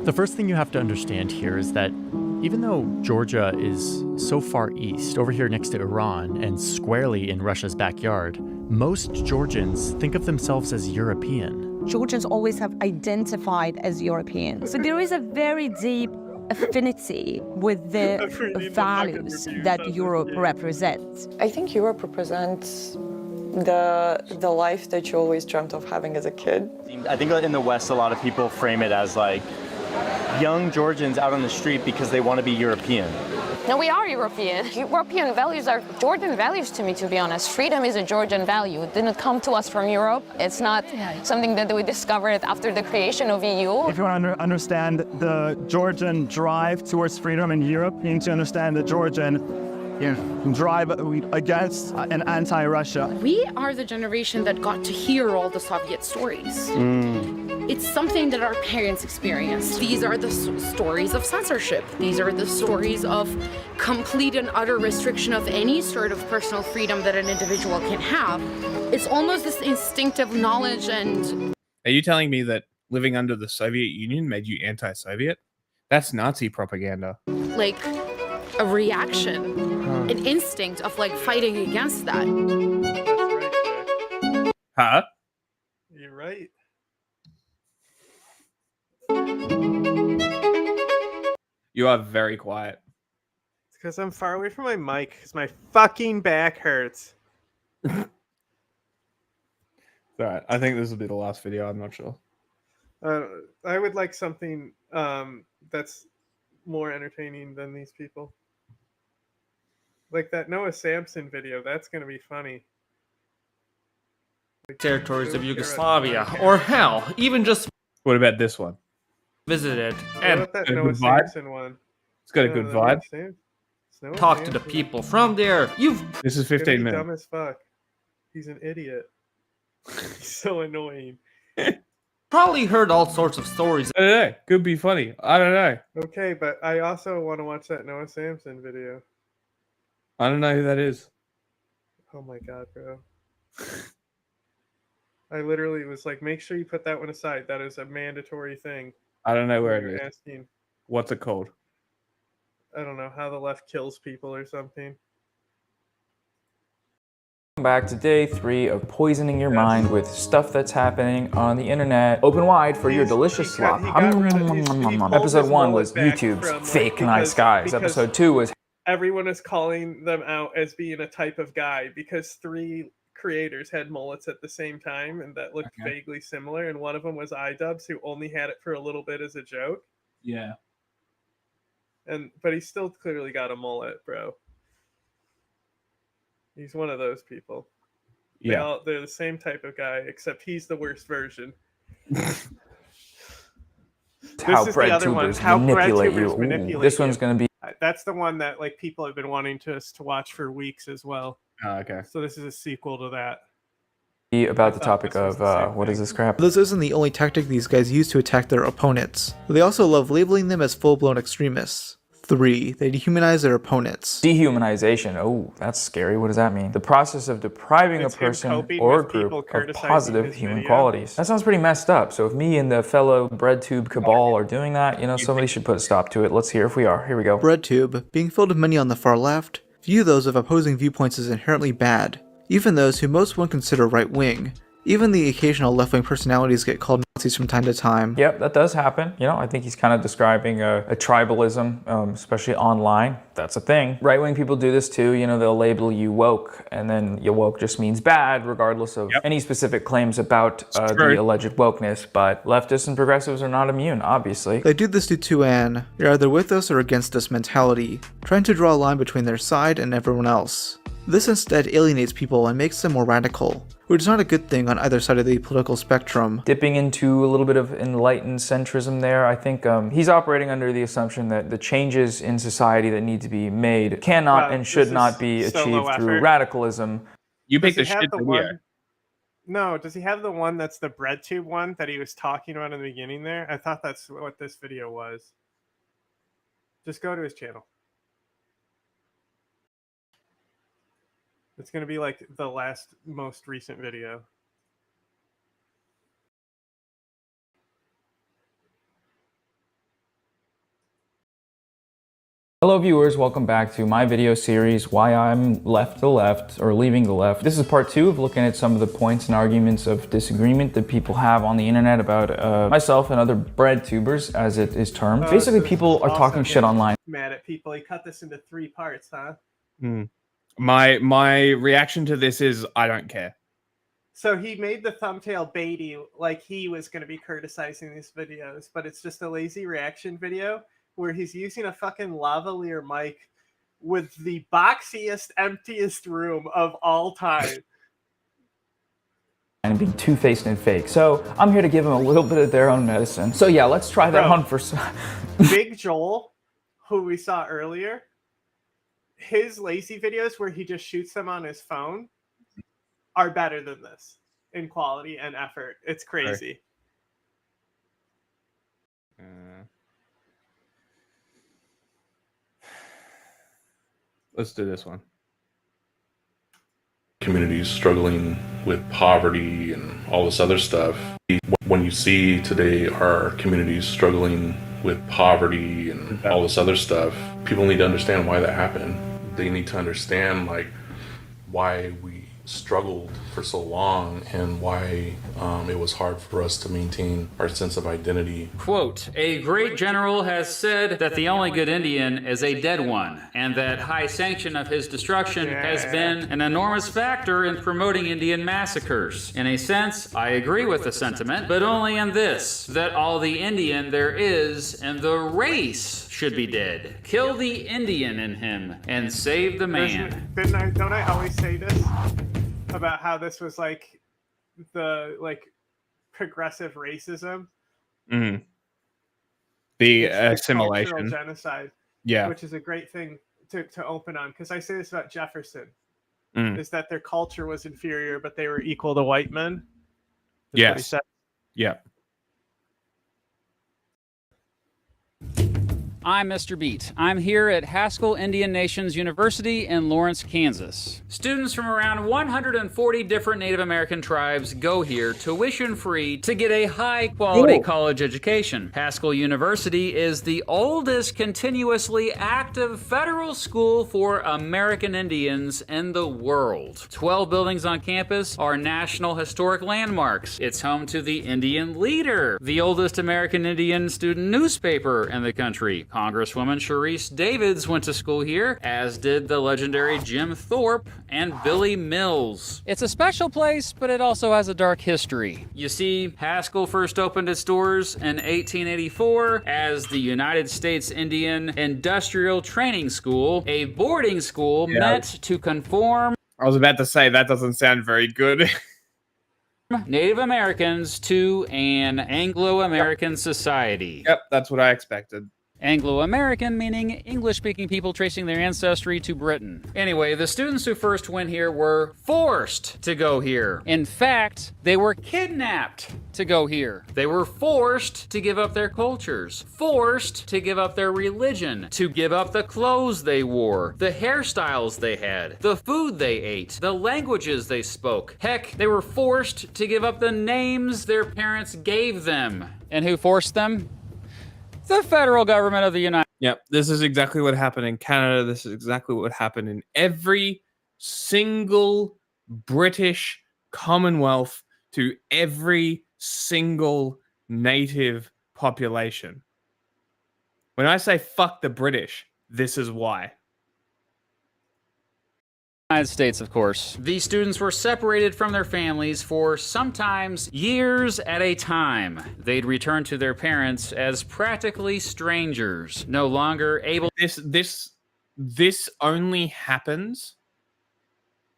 The first thing you have to understand here is that even though Georgia is so far east, over here next to Iran and squarely in Russia's backyard, most Georgians think of themselves as European. Georgians always have identified as European. So there is a very deep affinity with the values that Europe represents. I think Europe represents the life that you always dreamt of having as a kid. I think in the West, a lot of people frame it as like young Georgians out on the street because they want to be European. No, we are European. European values are Georgian values to me, to be honest. Freedom is a Georgian value. It didn't come to us from Europe. It's not something that we discovered after the creation of EU. If you want to understand the Georgian drive towards freedom in Europe, you need to understand the Georgian drive against and anti-Russia. We are the generation that got to hear all the Soviet stories. It's something that our parents experienced. These are the stories of censorship. These are the stories of complete and utter restriction of any sort of personal freedom that an individual can have. It's almost this instinctive knowledge and... Are you telling me that living under the Soviet Union made you anti-Soviet? That's Nazi propaganda. like a reaction, an instinct of like fighting against that. Huh? You're right. You are very quiet. It's because I'm far away from my mic because my fucking back hurts. Alright, I think this will be the last video, I'm not sure. I would like something that's more entertaining than these people. Like that Noah Samson video, that's going to be funny. Territories of Yugoslavia, or hell, even just What about this one? visited What and about that Got a Noah good vibe? Samson one? It's got a Yeah, good the vibe. Noah talk to the Samson. people from there. You've This is He's gonna 15 be minutes. dumb as fuck. He's an idiot. He's so annoying. probably heard all sorts of stories. I don't know. Could be funny. I don't know. Okay, but I also want to watch that Noah Samson video. I don't know who that is. Oh my god, bro. I literally was like, make sure you put that one aside. That is a mandatory thing. I don't know where You're it is. asking, What's it called? I don't know, how the left kills people or something. Back to day 3 of poisoning your mind with stuff that's happening on the internet. Open wide for your delicious slop. Episode 1 was YouTube's fake nice guys. Episode 2 was Everyone is calling them out as being a type of guy because 3 creators had mullets at the same time and that looked vaguely similar, and one of them was iDubbbz, who only had it for a little bit as a joke. Yeah. But he still clearly got a mullet, bro. He's one of those people. Yeah. They're the same type of guy, except he's the worst version. how This is the other one. BreadTubers How manipulate BreadTubers you. manipulate This you. one's going to be That's the one that like people have been wanting us to watch for weeks as well. Oh, okay. So this is a sequel to that. about the topic of what is this crap? This isn't the only tactic these guys use to attack their opponents. They also love labeling them as full-blown extremists. 3. They dehumanize their opponents. Dehumanization. Oh, that's scary. What does that mean? The process of depriving It's a him person coping or with group people of criticizing positive his human video. qualities. That sounds pretty messed up. So if me and the fellow BreadTube cabal are doing that, somebody should put a stop to it. Let's hear if we are. Here we go. BreadTube, being filled with many on the far left, view those of opposing viewpoints as inherently bad, even those who most would consider right-wing. Even the occasional left-wing personalities get called Nazis from time to time. Yep, that does happen. I think he's kind of describing a tribalism, especially online. That's a thing. Right-wing people do this too. They'll label you woke, and then your woke just means bad, regardless of any specific claims about the alleged wokeness. But leftists and progressives are not immune, obviously. They do this due to you're either with us or against us mentality, trying to draw a line between their side and everyone else. This instead alienates people and makes them more radical, which is not a good thing on either side of the political spectrum. Dipping into a little bit of enlightened centrism there, I think he's operating under the assumption that the changes in society that need to be made cannot and should not be achieved through radicalism. You Does picked a he have shit the video. one? No, does he have the one that's the BreadTube one that he was talking about in the beginning there? I thought that's what this video was. Just go to his channel. It's going to be like the most recent video. Hello viewers, welcome back to my video series, Why I'm Left the Left, or Leaving the Left. This is part 2 of looking at some of the points and arguments of disagreement that people have on the internet about myself and other bread tubers, as it is termed. Basically, people are talking shit online. Mad at people. He cut this into 3 parts, huh? My reaction to this is I don't care. So he made the thumbnail baity like he was going to be criticizing these videos, but it's just a lazy reaction video where he's using a fucking lavalier mic with the boxiest, emptiest room of all time. And being two-faced and fake. So I'm here to give them a little bit of their own medicine. So yeah, let's try that one for Big Joel, who we saw earlier, his lazy videos where he just shoots them on his phone are better than this in quality and effort. It's crazy. Let's do this one. Communities struggling with poverty and all this other stuff. When you see today our communities struggling with poverty and all this other stuff, people need to understand why that happened. They need to understand like why we struggled for so long and why it was hard for us to maintain our sense of identity. Quote, a great general has said that the only good Indian is a dead one, and that high sanction of his destruction has been an enormous factor in promoting Indian massacres. In a sense, I agree with the sentiment, but only in this, that all the Indian there is and the race should be dead. Kill the Indian in him and save the man. Don't I always say this about how this was like the progressive racism? The it's assimilation, cultural genocide, which is a great thing to open on, because I say this about Jefferson, is that their culture was inferior, but they were equal to white men. That's what he said. Yeah. I'm Mr. Beat. I'm here at Haskell Indian Nations University in Lawrence, Kansas. Students from around 140 different Native American tribes go here tuition-free to get a high-quality college education. Haskell University is the oldest continuously active federal school for American Indians in the world. 12 buildings on campus are National Historic Landmarks. It's home to the Indian Leader, the oldest American Indian student newspaper in the country. Congresswoman Sharice Davids went to school here, as did the legendary Jim Thorpe and Billy Mills. It's a special place, but it also has a dark history. You see, Haskell first opened its doors in 1884 as the United States Indian Industrial Training School, a boarding school meant to conform. I was about to say that doesn't sound very good. Native Americans to an Anglo-American society. Yep, that's what I expected. Anglo-American meaning English-speaking people tracing their ancestry to Britain. Anyway, the students who first went here were forced to go here. In fact, they were kidnapped to go here. They were forced to give up their cultures, forced to give up their religion, to give up the clothes they wore, the hairstyles they had, the food they ate, the languages they spoke. Heck, they were forced to give up the names their parents gave them. And who forced them? The federal government of the United States. Yep, this is exactly what happened in Canada. This is exactly what happened in every single British Commonwealth to every single native population. When I say fuck the British, this is why. United States, of course. These students were separated from their families for sometimes years at a time. They'd return to their parents as practically strangers, no longer able. This only happens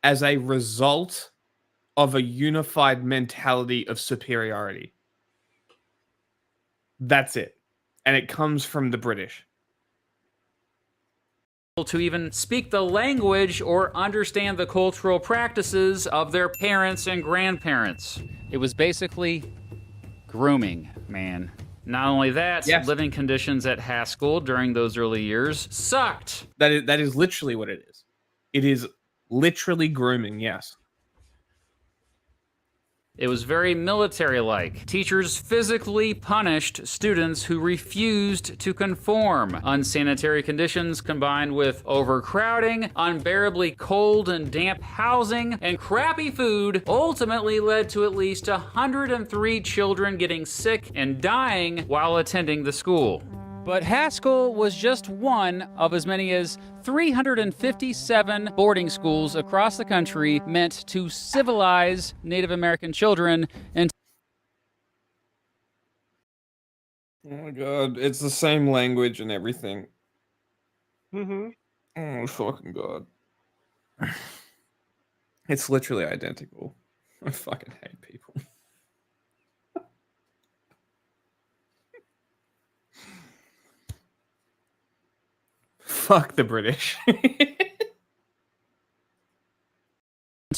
as a result of a unified mentality of superiority. That's it. And it comes from the British. To even speak the language or understand the cultural practices of their parents and grandparents. It was basically grooming, man. Not only that, living conditions at Haskell during those early years sucked. That is literally what it is. It is Literally grooming, yes. It was very military-like. Teachers physically punished students who refused to conform. Unsanitary conditions combined with overcrowding, unbearably cold and damp housing, and crappy food ultimately led to at least 103 children getting sick and dying while attending the school. But Haskell was just one of as many as 357 boarding schools across the country meant to civilize Native American children and Oh my god, it's the same language and everything. Mm-hmm. Oh fucking god. It's literally identical. I fucking hate people. Fuck the British.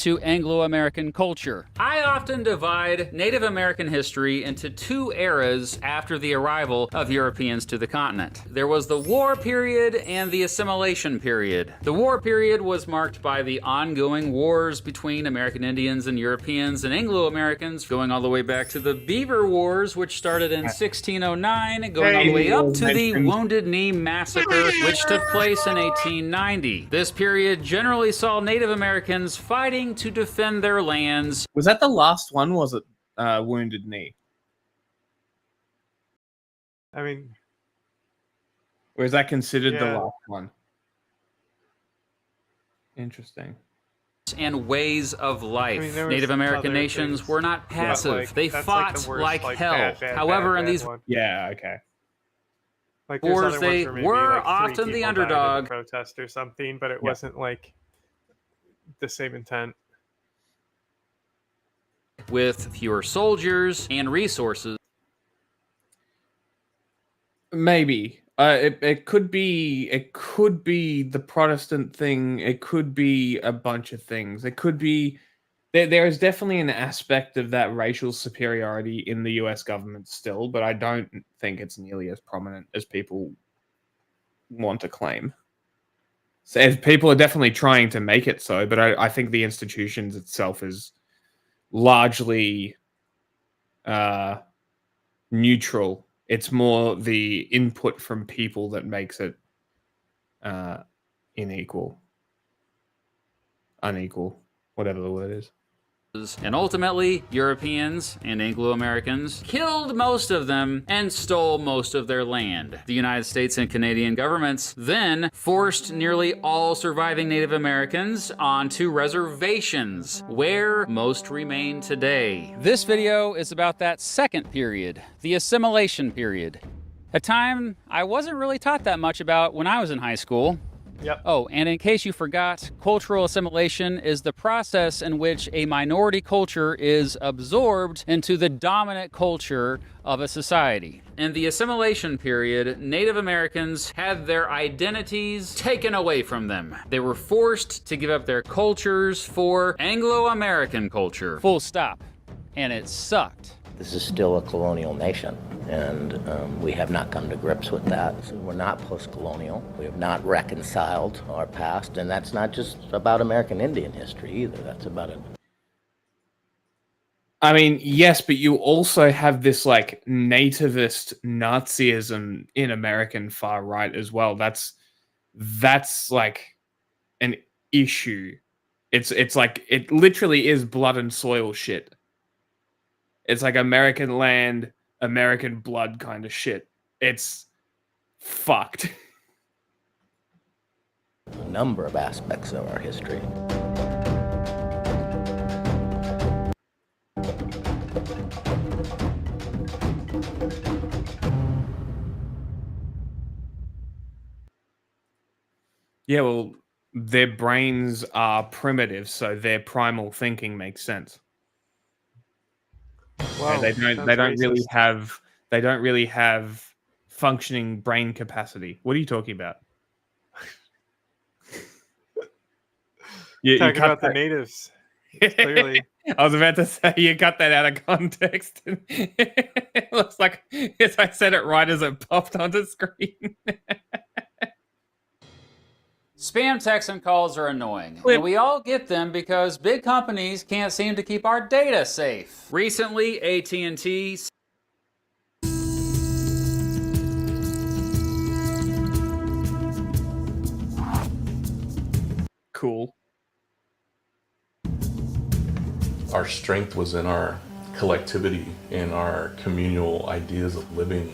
to Anglo-American culture. I often divide Native American history into two eras after the arrival of Europeans to the continent. There was the war period and the assimilation period. The war period was marked by the ongoing wars between American Indians and Europeans and Anglo-Americans, going all the way back to the Beaver Wars, which started in 1609, going all the way up to the Wounded Knee Massacre, which took place in 1890. This period generally saw Native Americans fighting to defend their lands. Was that the last one? Was it Wounded Knee? I mean, or is that considered the yeah. last one? Interesting. And ways of life. I mean, Native American other nations things. were not passive. Like, they that's fought the worst, like hell. bad, However, in bad these one. Yeah, okay. Like there's wars, other they ones where maybe, were like, three often the people died in a underdog. protest or something, but it Yeah. wasn't like the same intent. With fewer soldiers and resources. Maybe. It could be the Protestant thing. It could be a bunch of things. It could be there is definitely an aspect of that racial superiority in the US government still, but I don't think it's nearly as prominent as people want to claim. So people are definitely trying to make it so, but I think the institutions itself is largely neutral. It's more the input from people that makes it unequal, whatever the word is. And ultimately, Europeans and Anglo-Americans killed most of them and stole most of their land. The United States and Canadian governments then forced nearly all surviving Native Americans onto reservations, where most remain today. This video is about that second period, the assimilation period. A time I wasn't really taught that much about when I was in high school. Yep. Oh, and in case you forgot, cultural assimilation is the process in which a minority culture is absorbed into the dominant culture of a society. In the assimilation period, Native Americans had their identities taken away from them. They were forced to give up their cultures for Anglo-American culture. Full stop. And it sucked. This is still a colonial nation, and we have not come to grips with that. So we're not post-colonial. We have not reconciled our past, and that's not just about American Indian history either. That's about it. I mean, yes, but you also have this like nativist Nazism in American far right as well. That's like an issue. It's like it literally is blood and soil shit. It's like American land, American blood kind of shit. It's fucked. A number of aspects of our history. Yeah, well, their brains are primitive, so their primal thinking makes sense. Wow, they don't really have functioning brain capacity. What are you talking about? Talking about the natives. Clearly. I was about to say you cut that out of context. It looks like I said it right as it popped onto screen. Spam texts and calls are annoying, and we all get them because big companies can't seem to keep our data safe. Recently, AT&T Cool. Our strength was in our collectivity, in our communal ideas of living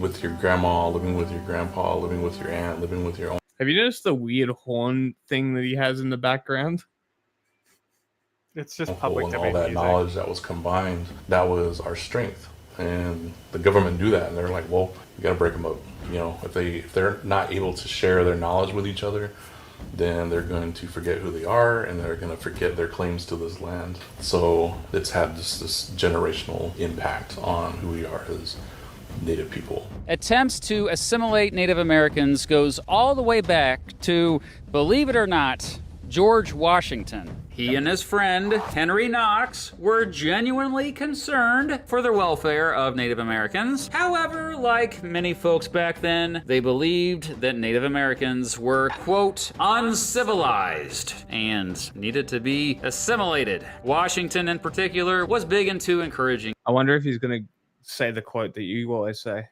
with your grandma, living with your grandpa, living with your aunt, living with your own. Have you noticed the weird horn thing that he has in the background? It's just public and all that music. Knowledge that was combined, that was our strength. And the government knew that, and they're like, well, you got to break them up. You know, if they're not able to share their knowledge with each other, then they're going to forget who they are, and they're going to forget their claims to this land. So it's had this generational impact on who we are as Native people. Attempts to assimilate Native Americans goes all the way back to, believe it or not, George Washington. He and his friend, Henry Knox, were genuinely concerned for the welfare of Native Americans. However, like many folks back then, they believed that Native Americans were, quote, uncivilized and needed to be assimilated. Washington, in particular, was big into encouraging. I wonder if he's going to say the quote that you always say.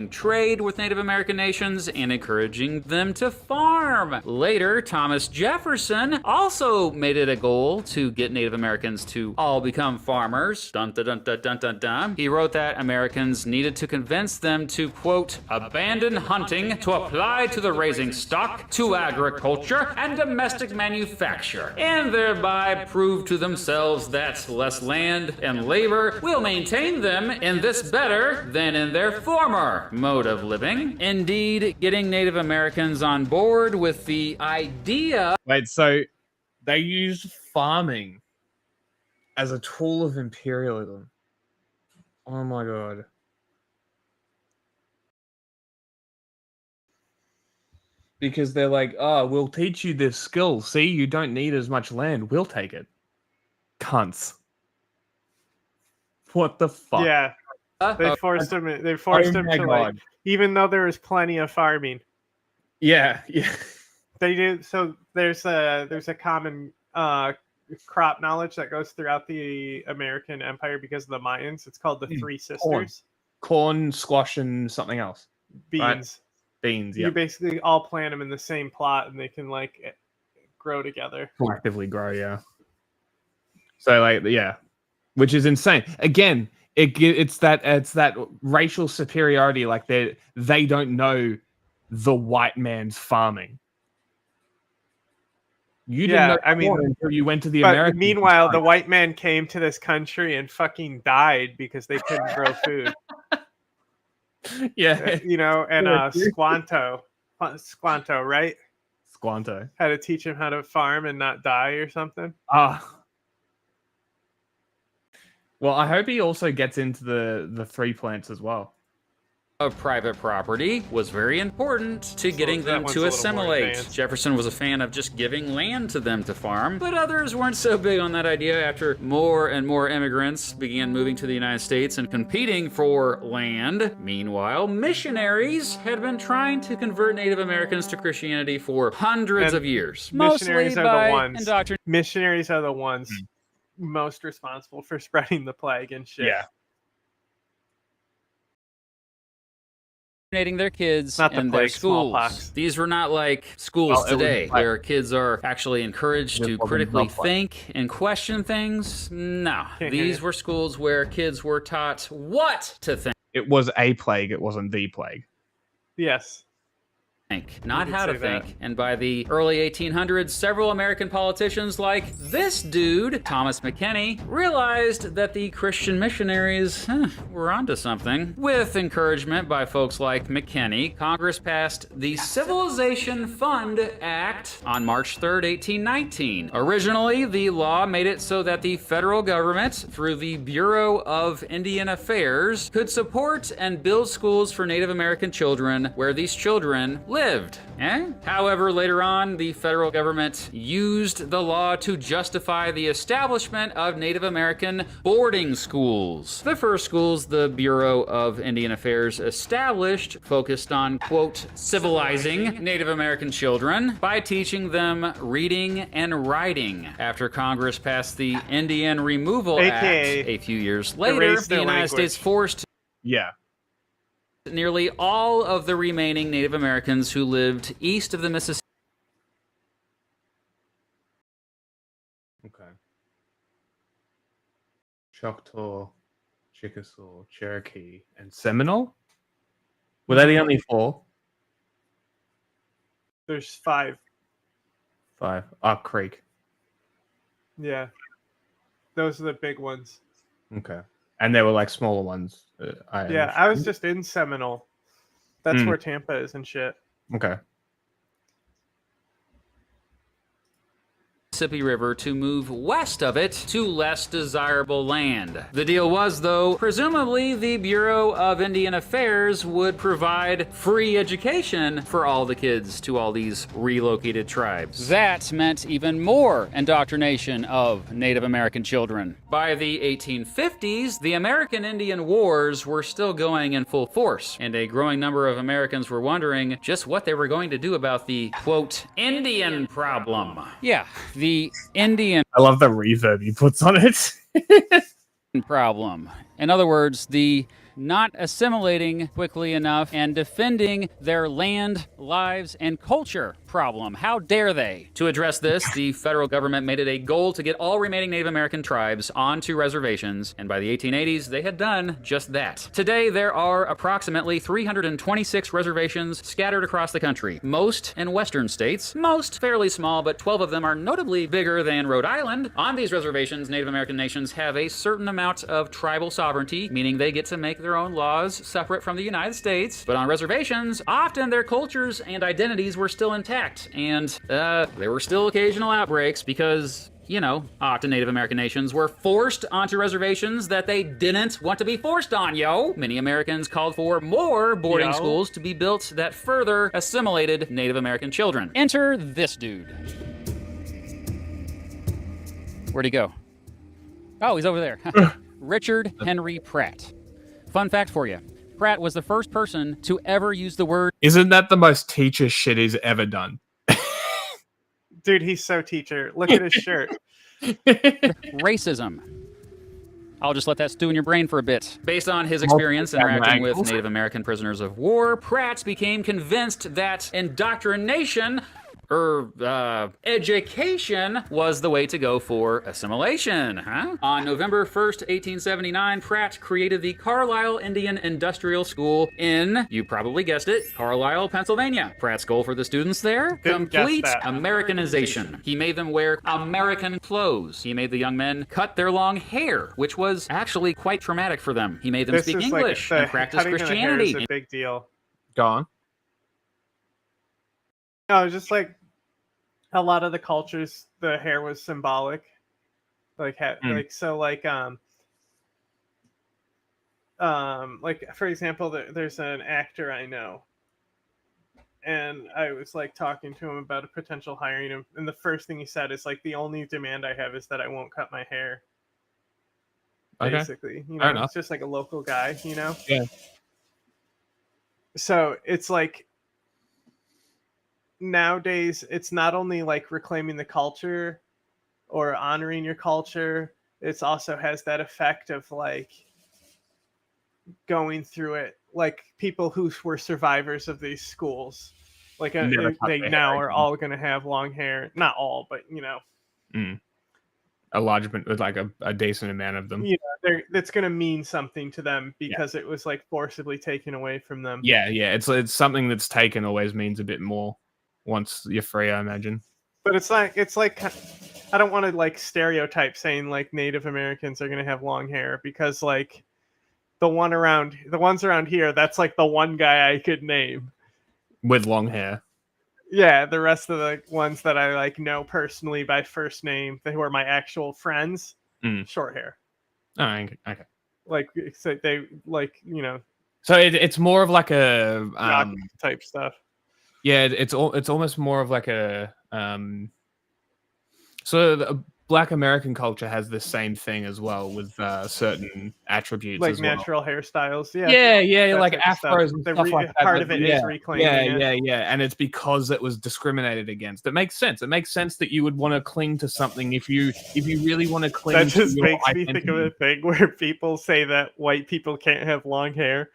Trade with Native American nations and encouraging them to farm. Later, Thomas Jefferson also made it a goal to get Native Americans to all become farmers. Dun, dun, dun, dun, dun, dun, dun. He wrote that Americans needed to convince them to, quote, abandon hunting to apply to the raising stock, to agriculture and domestic manufacture, and thereby prove to themselves that less land and labor will maintain them in this better than in their former mode of living. Indeed, getting Native Americans on board with the idea. Wait, so they used farming as a tool of imperialism. Oh my god. Because they're like, oh, we'll teach you this skill. See, you don't need as much land. We'll take it. Cunts. What the fuck? Yeah. They forced him. They forced him to like, even though there was plenty of farming. Yeah. They do. So there's a common crop knowledge that goes throughout the American Empire because of the Mayans. It's called the Three Sisters. Corn, squash, and something else. Beans. Right? Beans. Yeah. You basically all plant them in the same plot, and they can like grow together. Collectively grow. Yeah. So like yeah, which is insane. Again. It's that racial superiority, like they don't know the white man's farming. You didn't know until you went to the American. Meanwhile, the white man came to this country and fucking died because they couldn't grow food. Yeah, you know, and Squanto, right? Squanto had to teach him how to farm and not die or something. Well, I hope he also gets into the three plants as well. Of private property was very important to getting them to assimilate. Jefferson was a fan of just giving land to them to farm, but others weren't so big on that idea after more and more immigrants began moving to the United States and competing for land. Meanwhile, missionaries had been trying to convert Native Americans to Christianity for hundreds of years. Missionaries are the ones most responsible for spreading the plague and shit. Yeah. Their kids in their schools. Smallpox. These were not like schools today where kids are actually encouraged to critically think and question things. No, these were schools where kids were taught what to think. It was a plague, it wasn't the plague. Yes. Not how to think. And by the early 1800s, several American politicians like this dude, Thomas McKenney, realized that the Christian missionaries were onto something. With encouragement by folks like McKenney, Congress passed the Civilization Fund Act on March 3rd, 1819. Originally, the law made it so that the federal government, through the Bureau of Indian Affairs, could support and build schools for Native American children where these children lived. However, later on, the federal government used the law to justify the establishment of Native American boarding schools. The first schools the Bureau of Indian Affairs established focused on, quote, civilizing Native American children by teaching them reading and writing. After Congress passed the Indian Removal Act a few years later, the United States forced nearly all of the remaining Native Americans who lived east of the Mississippi. Okay. Choctaw, Chickasaw, Cherokee, and Seminole? Were they the only 4? There's 5. 5. Oak Creek. Yeah. Those are the big ones. Okay. And there were like smaller ones. I was just in Seminole. That's where Tampa is and shit. Okay. Mississippi River to move west of it to less desirable land. The deal was, though, presumably the Bureau of Indian Affairs would provide free education for all the kids to all these relocated tribes. That meant even more indoctrination of Native American children. By the 1850s, the American Indian Wars were still going in full force, and a growing number of Americans were wondering just what they were going to do about the, quote, Indian problem. Yeah, the Indian I love the reverb he puts on it. problem. In other words, the not assimilating quickly enough and defending their land, lives, and culture problem. How dare they? To address this, the federal government made it a goal to get all remaining Native American tribes onto reservations, and by the 1880s, they had done just that. Today, there are approximately 326 reservations scattered across the country, most in western states, most fairly small, but 12 of them are notably bigger than Rhode Island. On these reservations, Native American nations have a certain amount of tribal sovereignty, meaning they get to make their own laws separate from the United States. But on reservations, often their cultures and identities were still intact, and there were still occasional outbreaks because, you know, often Native American nations were forced onto reservations that they didn't want to be forced on, yo. Many Americans called for more boarding schools to be built that further assimilated Native American children. Enter this dude. Where'd he go? Oh, he's over there. Richard Henry Pratt. Fun fact for you. Pratt was the first person to ever use the word... Isn't that the most teacher shit he's ever done? Dude, he's so teacher. Look at his shirt. Racism. I'll just let that stew in your brain for a bit. Based on his experience interacting with Native American prisoners of war, Pratt became convinced that indoctrination education was the way to go for assimilation, huh? On November 1st, 1879, Pratt created the Carlisle Indian Industrial School in, you probably guessed it, Carlisle, Pennsylvania. Pratt's goal for the students there? Complete Americanization. He made them wear American clothes. He made the young men cut their long hair, which was actually quite traumatic for them. He made them speak English and practice Christianity. Is a big deal. Go on. No, just like a lot of the cultures, the hair was symbolic. Like for example, there's an actor I know, and I was like talking to him about a potential hiring him, and the first thing he said is like, the only demand I have is that I won't cut my hair. Basically, you know, it's just like a local guy, you know. Yeah. So it's like, nowadays it's not only like reclaiming the culture or honoring your culture, it's also has that effect of like going through it, like people who were survivors of these schools, like they now are all going to have long hair. Not all, but you know, a large, like a decent amount of them. You know, that's going to mean something to them because it was like forcibly taken away from them. Yeah, it's something that's taken always means a bit more once you're free, I imagine. But it's like I don't want to like stereotype saying like Native Americans are going to have long hair, because like the ones around here, that's like the one guy I could name with long hair. Yeah, the rest of the ones that I like know personally by first name, who are my actual friends, short hair. Oh, okay. Like, so they like, you know. So it's more of like a rock type stuff. Yeah, it's almost more of like a so the Black American culture has the same thing as well with certain attributes, like as well. natural hairstyles. Yeah, like type of stuff. afros and stuff like that. Part of it is reclaiming it. Yeah, and it's because it was discriminated against. It makes sense. It makes sense that you would want to cling to something if you really want to cling. That to just your makes me think of a thing where people say that white people can't have long hair.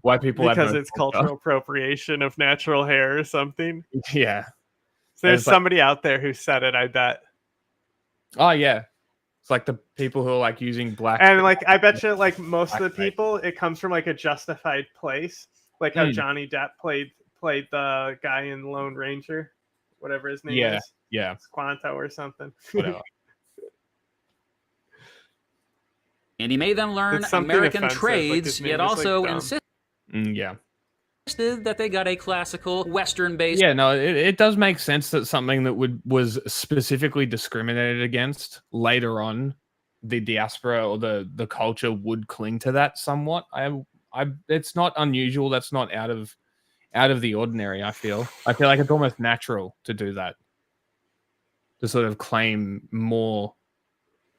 White people have because no it's culture. cultural appropriation of natural hair or something. Yeah. So there's It's like- somebody out there who said it, I bet. Oh yeah, it's like the people who are like using black. And like I bet you like most of the people, it comes from like a justified place. Like how Johnny Depp played the guy in Lone Ranger, whatever his name is. Yeah. It's Quanto or something. Whatever. And he made them learn It's something American offensive, like his trades, name yet is, like, also dumb. insisted Yeah. that they got a classical Western-based. Yeah, no, it does make sense that something that was specifically discriminated against later on, the diaspora or the culture would cling to that somewhat. It's not unusual. That's not out of the ordinary. I feel like it's almost natural to do that, to sort of claim more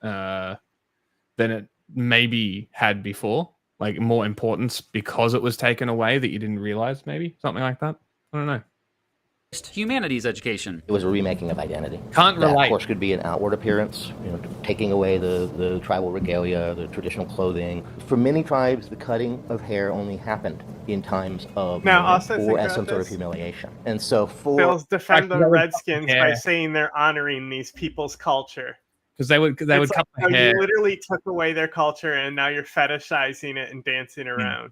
than it maybe had before. Like more importance because it was taken away that you didn't realize, maybe something like that. I don't know. Humanities education. It was a remaking of identity. Can't That, relate. of course, could be an outward appearance, taking away the tribal regalia, the traditional clothing. For many tribes, the cutting of hair only happened in times of Now, mourning also think or as about some sort of this. humiliation. And so for They'll defend the Actually, Redskins by yeah. saying they're honoring these people's culture. Because they would It's cut like the how hair. you literally took away their culture and now you're fetishizing it and dancing around.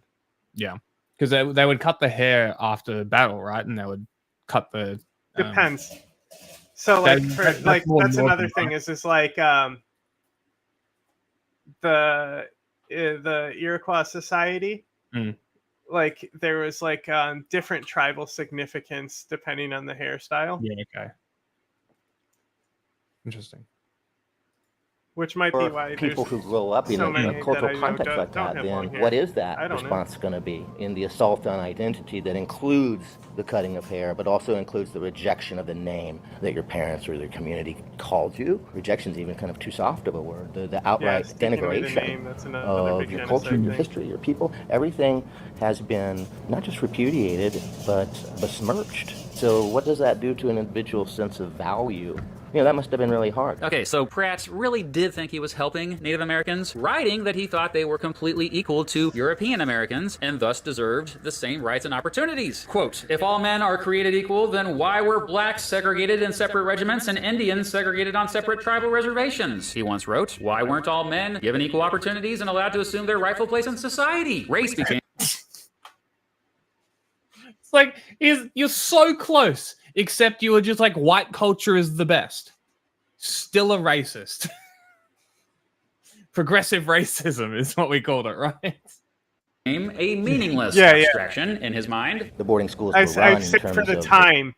Yeah, because they would cut the hair after battle, right? And they would cut the. Depends. So like that's more that's another northern, thing right? is like the Iroquois society, like there was like different tribal significance depending on the hairstyle, Yeah. Okay. Interesting. which might be for why people there's who grow up in so a many cultural that I know context don't like that, have long then hair. what is I that don't know. response going to be in the assault on identity that includes the cutting of hair, but also includes the rejection of the name that your parents or your community called you? Rejection's even kind of too soft of a word. The outright it's taking away the denigration name. That's another of big your genocide culture, your thing. history, your people. Everything has been not just repudiated, but besmirched. So what does that do to an individual's sense of value? That must have been really hard. Okay, so Pratt really did think he was helping Native Americans, writing that he thought they were completely equal to European Americans and thus deserved the same rights and opportunities. Quote, if all men are created equal, then why were blacks segregated in separate regiments and Indians segregated on separate tribal reservations? He once wrote, why weren't all men given equal opportunities and allowed to assume their rightful place in society? Race became... It's like you're so close, except you were just like white culture is the best. Still a racist. Progressive racism is what we called it, right? a meaningless Yeah. abstraction in his mind. The boarding schools I were run in said terms for the of time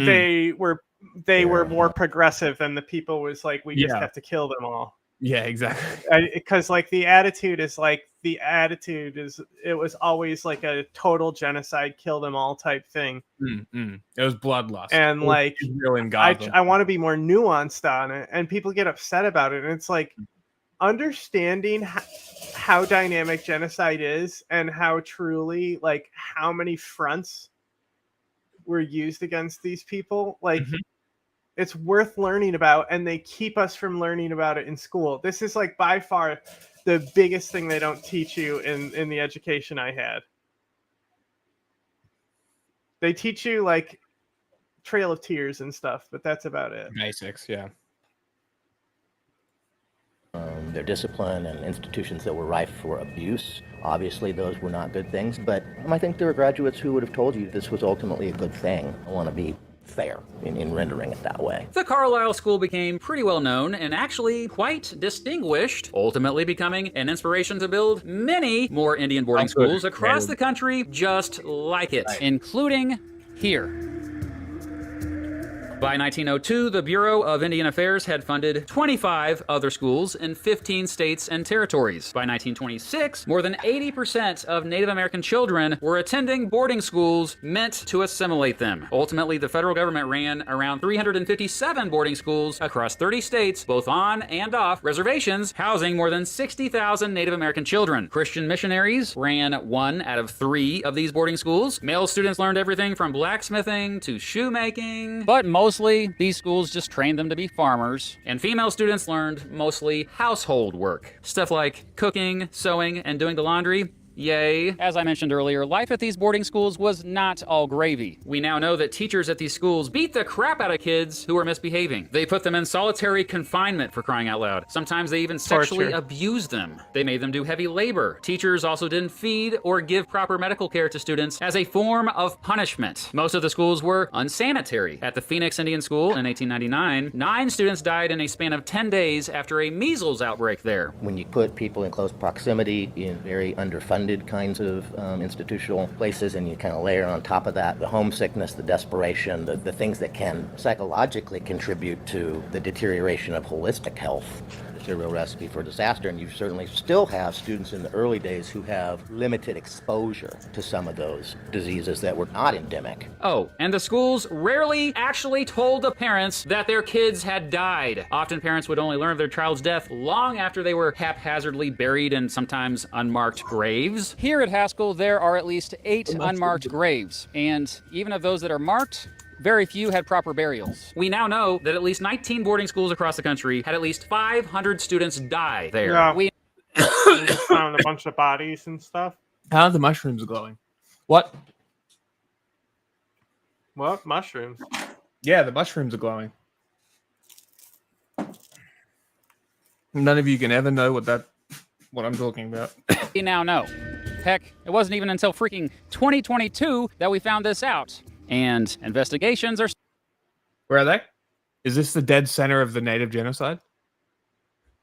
they were more progressive than the people was like we just Yeah. have to kill them all. Yeah, exactly. Because like the attitude is it was always like a total genocide, kill them all type thing. It was bloodlust. And It was like Israel and Gaza. I want to be more nuanced on it, and people get upset about it, and it's like understanding how dynamic genocide is and how truly like how many fronts were used against these people, like it's worth learning about, and they keep us from learning about it in school. This is like by far the biggest thing they don't teach you in the education I had. They teach you like Trail of Tears and stuff, but that's about it. Basics, yeah. Their discipline and institutions that were rife for abuse. Obviously, those were not good things, but I think there were graduates who would have told you this was ultimately a good thing. I want to be fair in rendering it that way. The Carlisle School became pretty well known and actually quite distinguished, ultimately becoming an inspiration to build many more Indian boarding schools across the country just like it, including here. By 1902, the Bureau of Indian Affairs had funded 25 other schools in 15 states and territories. By 1926, more than 80% of Native American children were attending boarding schools meant to assimilate them. Ultimately, the federal government ran around 357 boarding schools across 30 states, both on and off reservations, housing more than 60,000 Native American children. Christian missionaries ran 1 out of 3 of these boarding schools. Male students learned everything from blacksmithing to shoemaking, but mostly these schools just trained them to be farmers, and female students learned mostly household work. Stuff like cooking, sewing, and doing the laundry. Yay. As I mentioned earlier, life at these boarding schools was not all gravy. We now know that teachers at these schools beat the crap out of kids who are misbehaving. They put them in solitary confinement, for crying out loud. Sometimes they even sexually abused them. They made them do heavy labor. Teachers also didn't feed or give proper medical care to students as a form of punishment. Most of the schools were unsanitary. At the Phoenix Indian School in 1899, 9 students died in a span of 10 days after a measles outbreak there. When you put people in close proximity in very underfunded kinds of institutional places, and you kind of layer on top of that the homesickness, the desperation, the things that can psychologically contribute to the deterioration of holistic health. It's a real recipe for disaster, and you certainly still have students in the early days who have limited exposure to some of those diseases that were not endemic. Oh, and the schools rarely actually told the parents that their kids had died. Often parents would only learn of their child's death long after they were haphazardly buried in sometimes unmarked graves. Here at Haskell, there are at least 8 unmarked graves, and even of those that are marked, very few had proper burials. We now know that at least 19 boarding schools across the country had at least 500 students die there. Yeah. We just found a bunch of bodies and stuff. How are the mushrooms glowing? What? What? Mushrooms? Yeah, the mushrooms are glowing. None of you can ever know what I'm talking about. We now know. Heck, it wasn't even until freaking 2022 that we found this out. And investigations are... Where are they? Is this the dead center of the native genocide?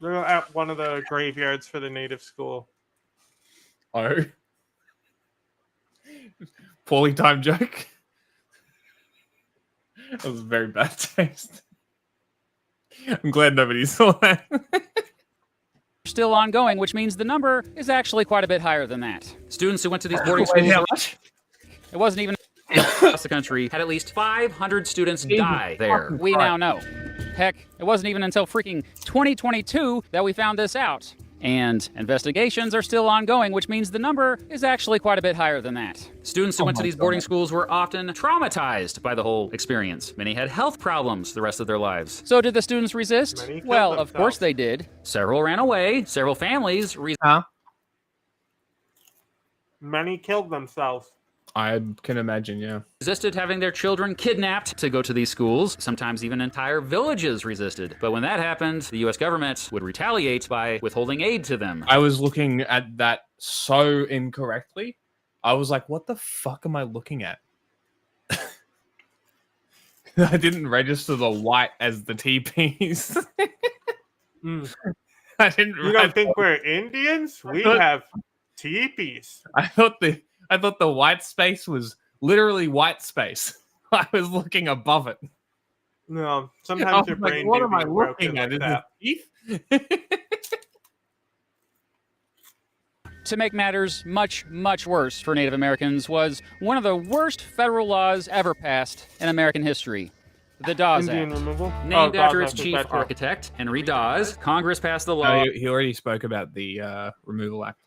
They're at one of the graveyards for the native school. Oh. Poorly timed joke. That was very bad taste. I'm glad nobody saw that. Still ongoing, which means the number is actually quite a bit higher than that. Students who went to these boarding schools... It wasn't even... across the country had at least 500 students die there. We now know. Heck, it wasn't even until freaking 2022 that we found this out. And investigations are still ongoing, which means the number is actually quite a bit higher than that. Students who went to these boarding schools were often traumatized by the whole experience. Many had health problems the rest of their lives. So did the students resist? Well, of course they did. Several ran away. Several families... Many killed themselves. I can imagine, yeah. Resisted having their children kidnapped to go to these schools. Sometimes even entire villages resisted. But when that happened, the U.S. government would retaliate by withholding aid to them. I was looking at that so incorrectly. I was like, what the fuck am I looking at? I didn't register the white as the TPs. I didn't. You don't think we're Indians? We have teepees. I thought the white space was literally white space. I was looking above it. No, sometimes your brain. What am I looking at? Is it teeth? To make matters much, much worse for Native Americans was one of the worst federal laws ever passed in American history. The Dawes Indian Act. removal? Named after its Dawes Act, chief that's right. architect, Henry Dawes, Congress passed the law. No, he already spoke about the removal act.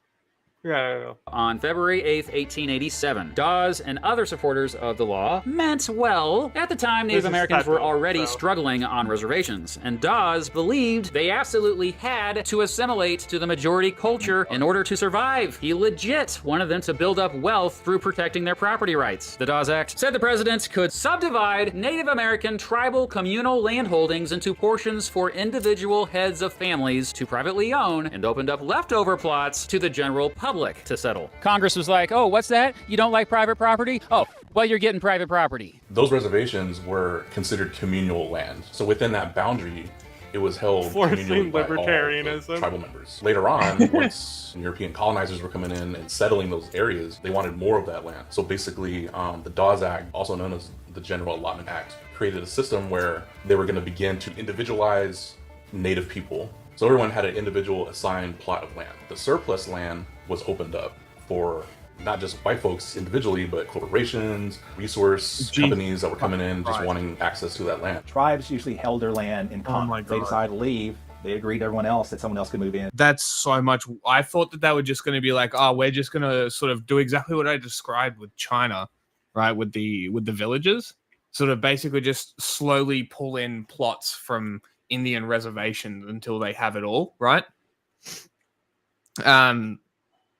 Yeah. On February 8th, 1887. Dawes and other supporters of the law meant well. At the time, Native Americans were already struggling on reservations, and Dawes believed they absolutely had to assimilate to the majority culture in order to survive. He legit wanted them to build up wealth through protecting their property rights. The Dawes Act said the president could subdivide Native American tribal communal landholdings into portions for individual heads of families to privately own, and opened up leftover plots to the general public to settle. Congress was like, oh, what's that? You don't like private property? Oh, well, you're getting private property. Those reservations were considered communal land. So within that boundary, it was held Forcing communally by all the libertarianism. tribal members. Later on, once European colonizers were coming in and settling those areas, they wanted more of that land. So basically, the Dawes Act, also known as the General Allotment Act, created a system where they were going to begin to individualize native people. So everyone had an individual assigned plot of land. The surplus land was opened up for not just white folks individually, but corporations, resource companies that were coming in just wanting access to that land. Tribes usually held their land in common. They decided to leave. They agreed to everyone else that someone else could move in. That's so much. I thought that were just going to be like, oh, we're just going to sort of do exactly what I described with China, right? With the villages, sort of basically just slowly pull in plots from Indian reservations until they have it all, right?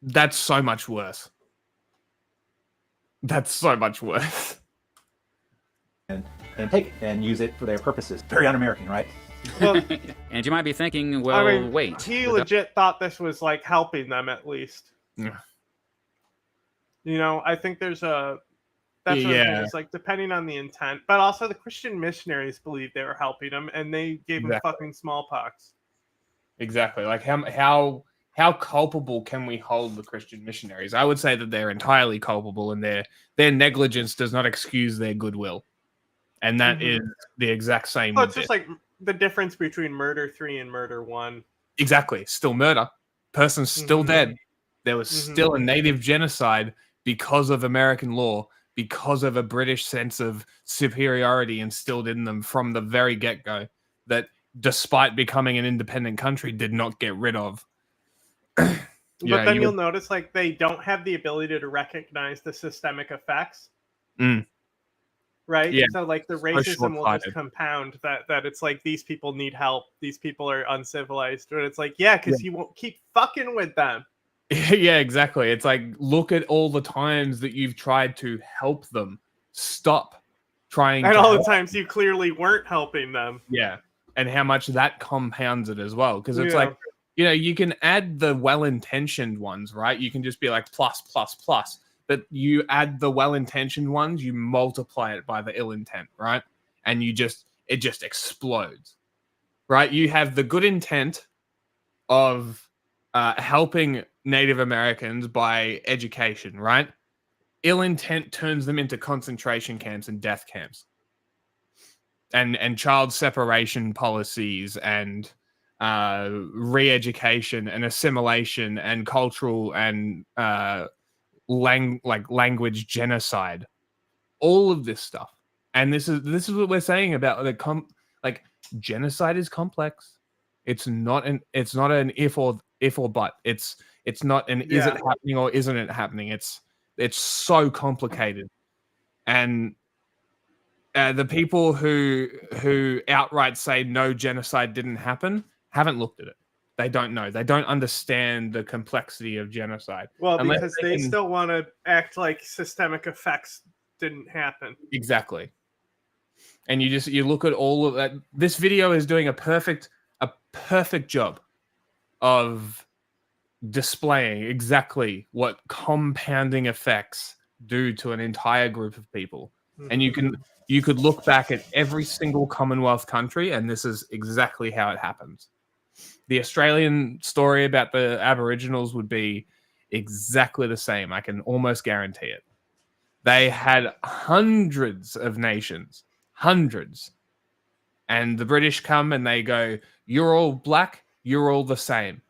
That's so much worse. That's so much worse. And take it and use it for their purposes. Very un-American, right? Well, and you might be thinking, well, I mean, wait. he legit thought this was like helping them at least. Yeah. You know, I think there's a that's what it's like, depending on the intent, but also the Christian missionaries believed they were helping them, and they gave them fucking smallpox. Exactly. Like how culpable can we hold the Christian missionaries? I would say that they're entirely culpable, and their negligence does not excuse their goodwill, and that is the exact same. Well, it's just like the difference between murder 3 and murder 1. Exactly. Still murder. Person's still dead. There was still a native genocide because of American law, because of a British sense of superiority instilled in them from the very get-go that, despite becoming an independent country, did not get rid of. But then you'll notice, like, they don't have the ability to recognize the systemic effects. Right? Yeah. So, like, the racism will just compound that it's like, these people need help. These people are uncivilized. But it's like, yeah, because you won't keep fucking with them. Yeah, exactly. It's like, look at all the times that you've tried to help them. Stop trying and to all help the times you clearly weren't helping them. Yeah. And how much that compounds it as well. Because it's like, you know, you can add the well-intentioned ones, right? You can just be like plus, plus, plus. But you add the well-intentioned ones, you multiply it by the ill intent, right? And it just explodes, right? You have the good intent of helping Native Americans by education, right? Ill intent turns them into concentration camps and death camps, and child separation policies and re-education and assimilation and cultural and language genocide, all of this stuff. And this is what we're saying about like genocide is complex. It's not an if or but. It's not an is it happening or isn't it happening. It's so complicated. And the people who outright say no, genocide didn't happen haven't looked at it. They don't know. They don't understand the complexity of genocide. Well, because they still want to act like systemic effects didn't happen. Exactly. And you look at all of that. This video is doing a perfect job of displaying exactly what compounding effects do to an entire group of people. And you could look back at every single Commonwealth country, and this is exactly how it happens. The Australian story about the Aboriginals would be exactly the same. I can almost guarantee it. They had hundreds of nations, hundreds. And the British come and they go, you're all black, you're all the same.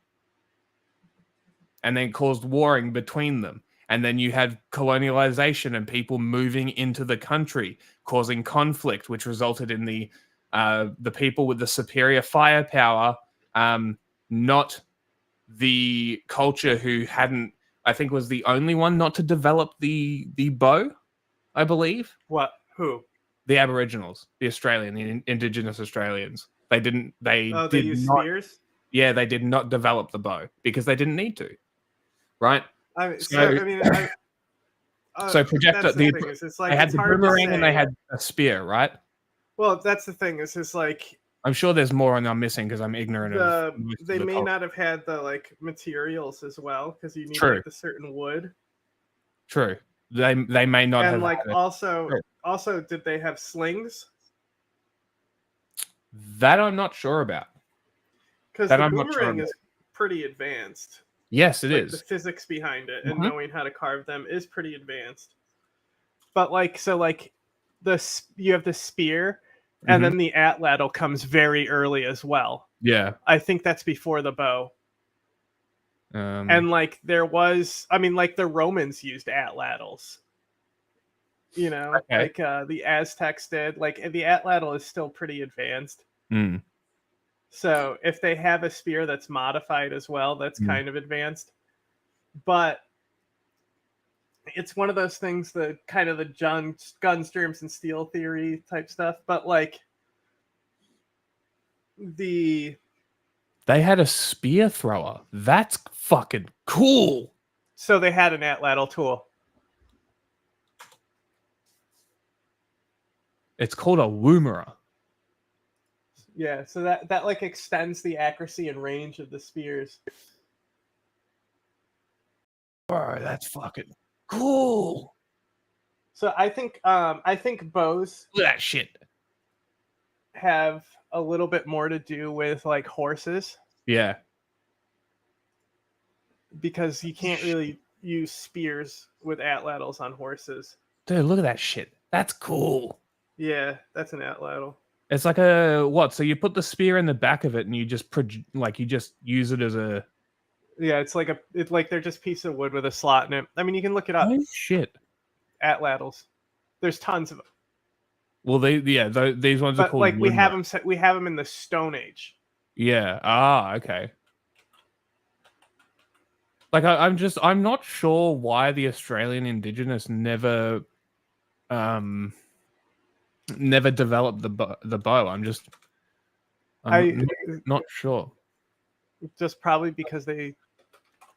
And then caused warring between them. And then you had colonialization and people moving into the country, causing conflict, which resulted in the people with the superior firepower, not the culture who hadn't, I think was the only one not to develop the bow, I believe. What? Who? The Aboriginals, the Indigenous Australians. They didn't. They use spears. Yeah, they did not develop the bow because they didn't need to. Right. So projectile. They had the boomerang and they had a spear, right? Well, that's the thing. Is like, I'm sure there's more, and I'm missing because I'm ignorant of. They may not have had the like materials as well because you need like, the certain wood. True. They may not have. And like also did they have slings? That I'm not sure about. Because That the I'm not sure boomerang about. is pretty advanced. Yes, it Like, is. the physics behind it and Mhm. knowing how to carve them is pretty advanced. But like, so like you have the spear, and Mhm. then the atlatl comes very early as well. Yeah. I think that's before the bow. And like there was, I mean, like the Romans used atlatls. You know, Okay. like the Aztecs did. Like the atlatl is still pretty advanced. Mm. So if they have a spear that's modified as well, that's kind of advanced. But it's one of those things that kind of the guns, germs, and steel theory type stuff. But like They had a spear thrower. That's fucking cool. So they had an atlatl tool. It's called a woomera. Yeah, so that like extends the accuracy and range of the spears. Bro, that's fucking cool. So I think bows Look at that shit. have a little bit more to do with like horses, Yeah. because you can't really use spears with atlatls on horses. Dude, look at that shit. That's cool. Yeah, that's an atlatl. It's like a what? So you put the spear in the back of it, and you just you just use it as a. Yeah, it's like they're just piece of wood with a slot in it. I mean, you can look it up. Oh shit! Atlatls. There's tons of them. Well, these ones are But called. like we have woomera. them. We have them in the Stone Age. Yeah. Ah. Okay. Like I'm not sure why the Australian Indigenous never developed the bow. I'm not sure. Just probably because they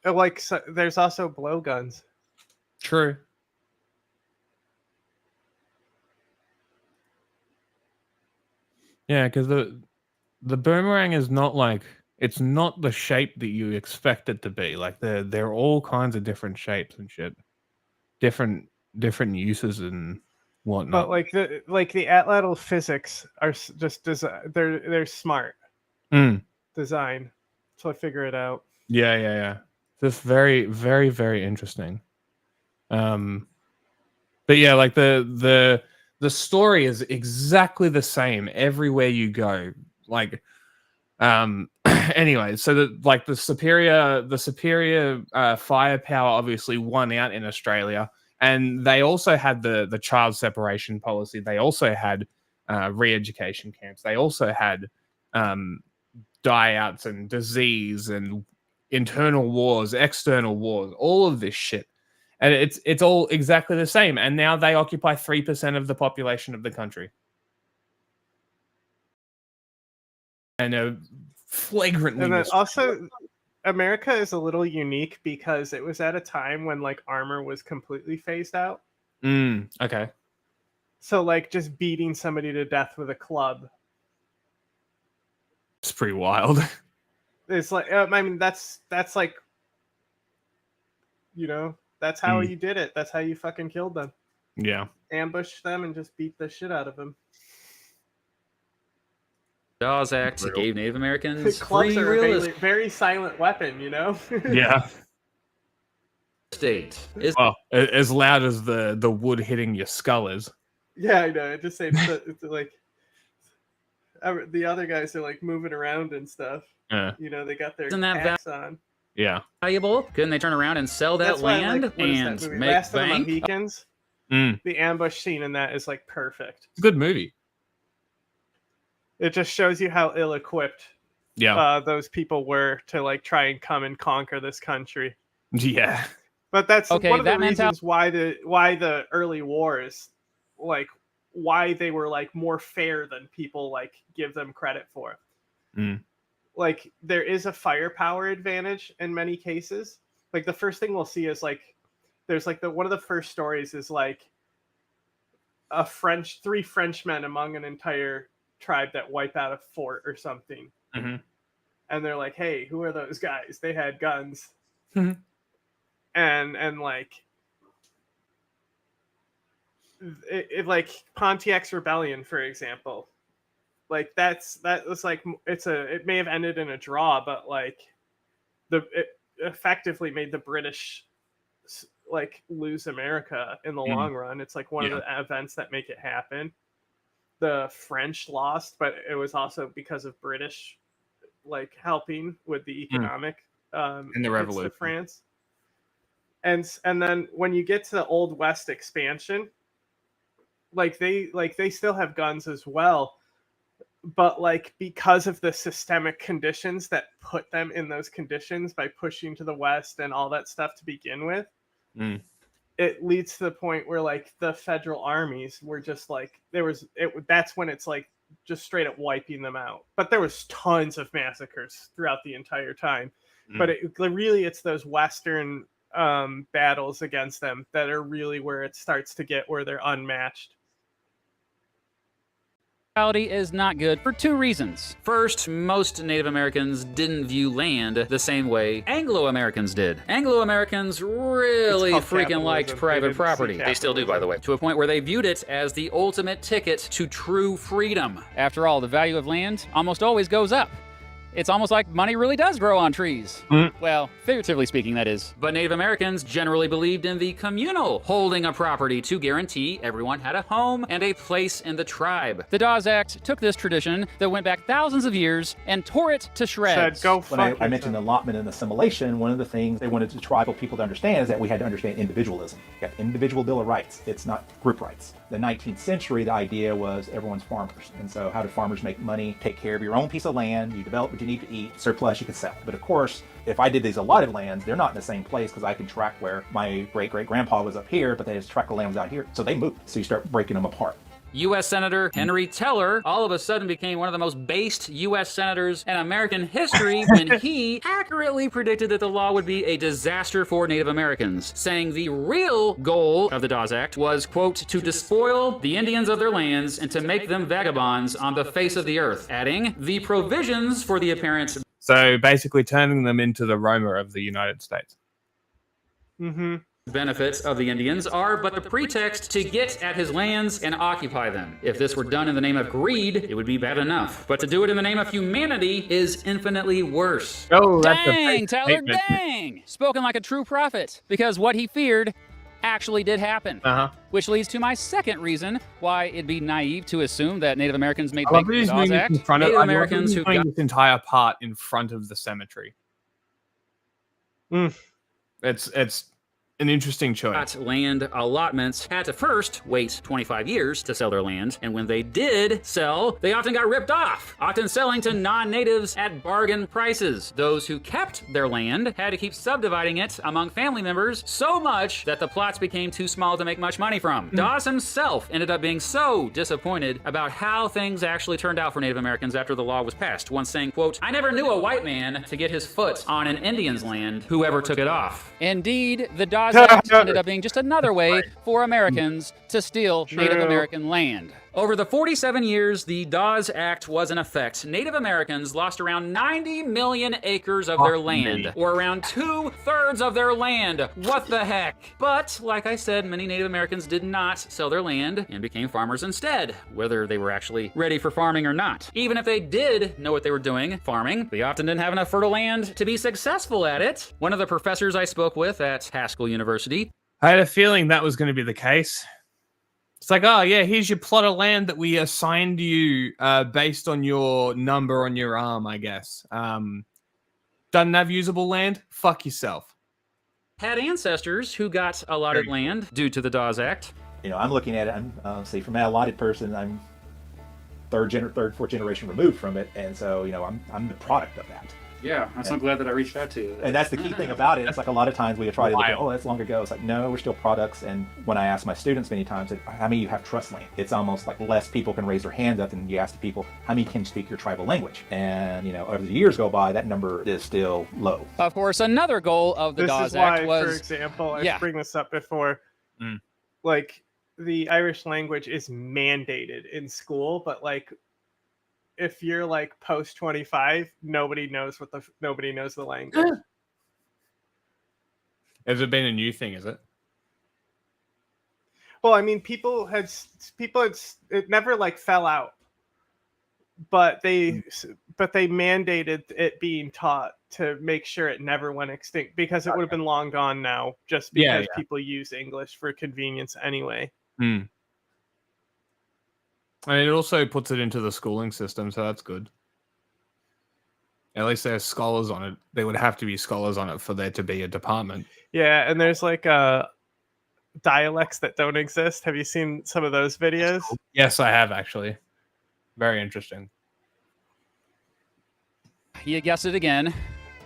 like. So, there's also blowguns. True. Yeah, because the boomerang is not like it's not the shape that you expect it to be. Like they're all kinds of different shapes and shit, different uses and whatnot. But like the atlatl physics are just they're smart design, so I figure it out. Yeah. Just very, very, very interesting. But yeah, like the story is exactly the same everywhere you go. Like, anyway, so the superior firepower obviously won out in Australia, and they also had the child separation policy. They also had re-education camps. They also had die-outs and disease and internal wars, external wars, all of this shit. And it's all exactly the same. And now they occupy 3% of the population of the country. And are flagrantly. And then also, America is a little unique because it was at a time when like armor was completely phased out. Okay. So like just beating somebody to death with a club. It's pretty wild. It's like I mean that's like, you know, that's how you did it. That's how you fucking killed them. Yeah. Ambush them and just beat the shit out of them. Jaws Act gave Native Americans Clubs free are real a estate. very silent weapon, you know? Yeah. State is as loud as the wood hitting your skull is. Yeah, I know. It just say it's like the other guys are like moving around and stuff. Yeah. You know, they got their Isn't that hats on. Yeah. valuable? Couldn't they turn around and sell that That's why I land like, what is that and movie? make Last of the bank? Mohicans. The ambush scene in that is like perfect. It's a good movie. It just shows you how ill-equipped those people were to like try and come and conquer this country. Yeah. But that's Okay, one of the that reasons why the early wars, like why they were like more fair than people like give them credit for. Like there is a firepower advantage in many cases. Like the first thing we'll see is like there's like one of the first stories is like three Frenchmen among an entire tribe that wipe out a fort or something. And they're like, hey, who are those guys? They had guns. And like it like Pontiac's rebellion, for example, Like that was like it may have ended in a draw, but like it effectively made the British like lose America in the long run. It's like one of the events that make it happen. The French lost, but it was also because of British like helping with the economic in the revolution to France. And then when you get to the Old West expansion, like they still have guns as well, but like because of the systemic conditions that put them in those conditions by pushing to the West and all that stuff to begin with, it leads to the point where like the federal armies were just like that's when it's like just straight up wiping them out. But there was tons of massacres throughout the entire time. But it's those Western battles against them that are really where it starts to get where they're unmatched. Is not good for two reasons. First, most Native Americans didn't view land the same way Anglo-Americans did. Anglo-Americans really freaking liked private property. They still do, by the way, to a point where they viewed it as the ultimate ticket to true freedom. After all, the value of land almost always goes up. It's almost like money really does grow on trees. Well, figuratively speaking, that is. But Native Americans generally believed in the communal holding of property to guarantee everyone had a home and a place in the tribe. The Dawes Act took this tradition that went back thousands of years and tore it to shreds. When I mentioned allotment and assimilation, one of the things they wanted the tribal people to understand is that we had to understand individualism. You got individual Bill of Rights. It's not group rights. The 19th century, the idea was everyone's farmers. And so how do farmers make money? Take care of your own piece of land. You develop what you need to eat. Surplus you can sell. But of course, if I did these allotted lands, they're not in the same place because I can track where my great-great-grandpa was up here, but his tract of land was out here. So they moved. So you start breaking them apart. U.S. Senator Henry Teller all of a sudden became one of the most based U.S. senators in American history when he accurately predicted that the law would be a disaster for Native Americans, saying the real goal of the Dawes Act was, quote, to despoil the Indians of their lands and to make them vagabonds on the face of the earth, adding the provisions for the appearance. So basically turning them into the Roma of the United States. Benefits of the Indians are but the pretext to get at his lands and occupy them. If this were done in the name of greed, it would be bad enough. But to do it in the name of humanity is infinitely worse. Oh, dang, Tyler, dang! Spoken like a true prophet, because what he feared actually did happen. Which leads to my second reason why it'd be naive to assume that Native Americans made bank with the Dawes Act. Native Americans who got this entire part in front of the cemetery. It's an interesting choice. Land allotments had to first wait 25 years to sell their land, and when they did sell, they often got ripped off, often selling to non-natives at bargain prices. Those who kept their land had to keep subdividing it among family members so much that the plots became too small to make much money from. Dawes himself ended up being so disappointed about how things actually turned out for Native Americans after the law was passed, once saying, quote, I never knew a white man to get his foot on an Indian's land, whoever took it off. Indeed, the Dawes Act ended up being just another way for Americans to steal Native American land. Over the 47 years the Dawes Act was in effect, Native Americans lost around 90 million acres of their land, or around 2/3 of their land. What the heck? But, like I said, many Native Americans did not sell their land and became farmers instead, whether they were actually ready for farming or not. Even if they did know what they were doing, farming, they often didn't have enough fertile land to be successful at it. One of the professors I spoke with at Haskell University, I had a feeling that was going to be the case. It's like, oh yeah, here's your plot of land that we assigned you based on your number on your arm, I guess. Doesn't have usable land? Fuck yourself. had ancestors who got allotted land due to the Dawes Act. You know, I'm looking at it, I'm say from an allotted person, I'm third, fourth generation removed from it, and so, you know, I'm the product of that. Yeah, I'm so glad that I reached out to you. And that's the key thing about it. It's like a lot of times we try to look at, oh, that's long ago. It's like, no, we're still products. And when I ask my students many times, how many of you have trust land? It's almost like less people can raise their hands up than you ask the people, how many can speak your tribal language? And, you know, as the years go by, that number is still low. Of course, another goal of the Dawes Act was... for example, I bring this up before, like, the Irish language is mandated in school, but, like, if you're like post 25, nobody knows the language. Has it been a new thing? Is it? Well, I mean, people had it never like fell out. but they mandated it being taught to make sure it never went extinct, because it would have been long gone now, just because people use English for convenience anyway. And it also puts it into the schooling system, so that's good. At least there's scholars on it. There would have to be scholars on it for there to be a department. Yeah, and there's like dialects that don't exist. Have you seen some of those videos? Yes, I have, actually. Very interesting. You guessed it again.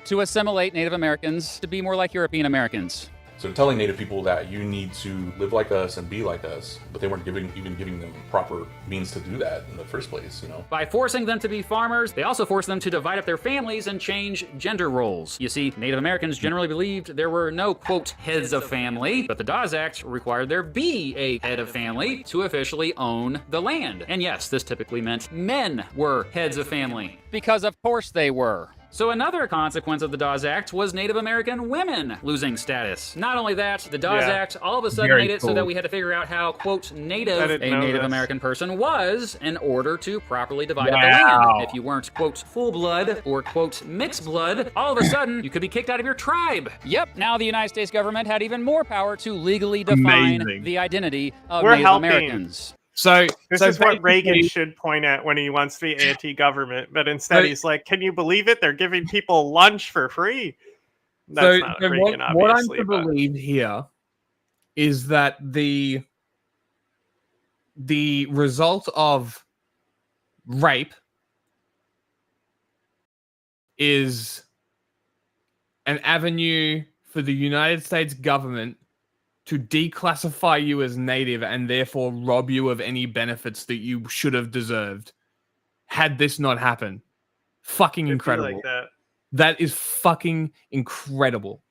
To assimilate Native Americans to be more like European Americans. So telling Native people that you need to live like us and be like us, but they weren't even giving them proper means to do that in the first place, you know? By forcing them to be farmers, they also forced them to divide up their families and change gender roles. You see, Native Americans generally believed there were no, quote, heads of family, but the Dawes Act required there be a head of family to officially own the land. And yes, this typically meant men were heads of family. Because of course they were. So another consequence of the Dawes Act was Native American women losing status. Not only that, the Dawes Act all of a sudden made it so that we had to figure out how, quote, native a Native American person was in order to properly divide up the land. If you weren't, quote, full blood or, quote, mixed blood, all of a sudden you could be kicked out of your tribe. Yep, now the United States government had even more power to legally define the identity of Native Americans. So this is what Reagan should point at when he wants to be anti-government, but instead he's like, "Can you believe it? They're giving people lunch for free." That's not Reagan, obviously. What I'm to believe here is that the result of rape is an avenue for the United States government to declassify you as Native and therefore rob you of any benefits that you should have deserved had this not happened. Fucking incredible. Like that. That is fucking incredible.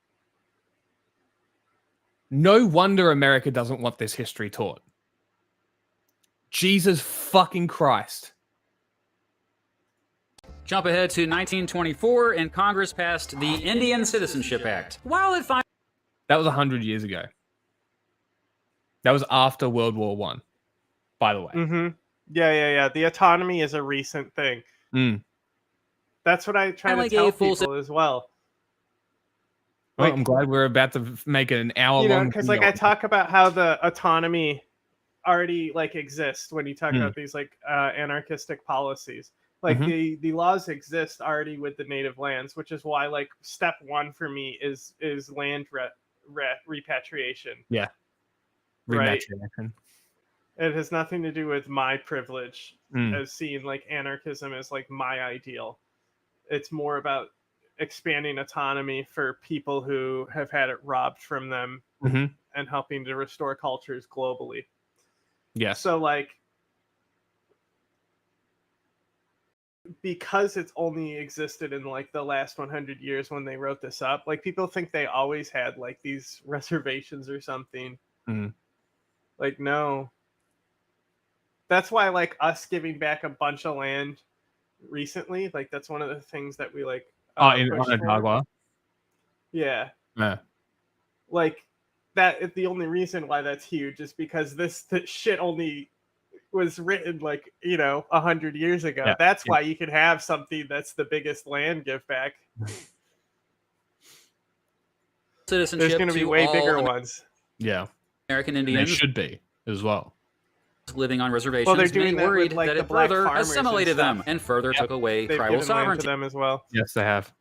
No wonder America doesn't want this history taught. Jesus fucking Christ. Jump ahead to 1924, and Congress passed the Indian Citizenship Act. While it That was 100 years ago. That was after World War I, by the way. Mm-hmm. Yeah. The autonomy is a recent thing. That's what I try to tell people as well. Well, I'm glad we're about to make it an hour long. Because I talk about how the autonomy already exists when you talk about these anarchistic policies. The laws exist already with the native lands, which is why step one for me is land repatriation. Yeah. Repatriation. It has nothing to do with my privilege as seeing anarchism as my ideal. It's more about expanding autonomy for people who have had it robbed from them and helping to restore cultures globally. Yeah. So because it's only existed in the last 100 years when they wrote this up, people think they always had these reservations or something. No. That's why us giving back a bunch of land recently, that's one of the things that we in Onondaga. Yeah. Yeah. That is the only reason why that's huge, is because this shit only was written 100 years ago. Yeah. That's why you can have something that's the biggest land give back. Citizenship. There's going to be way bigger ones. Yeah. American Indians. They should be as well. Living on reservations, well, they're doing many worried with, that the it further farmers assimilated them and further took away They've tribal given land sovereignty. to them as well. Yes, they have.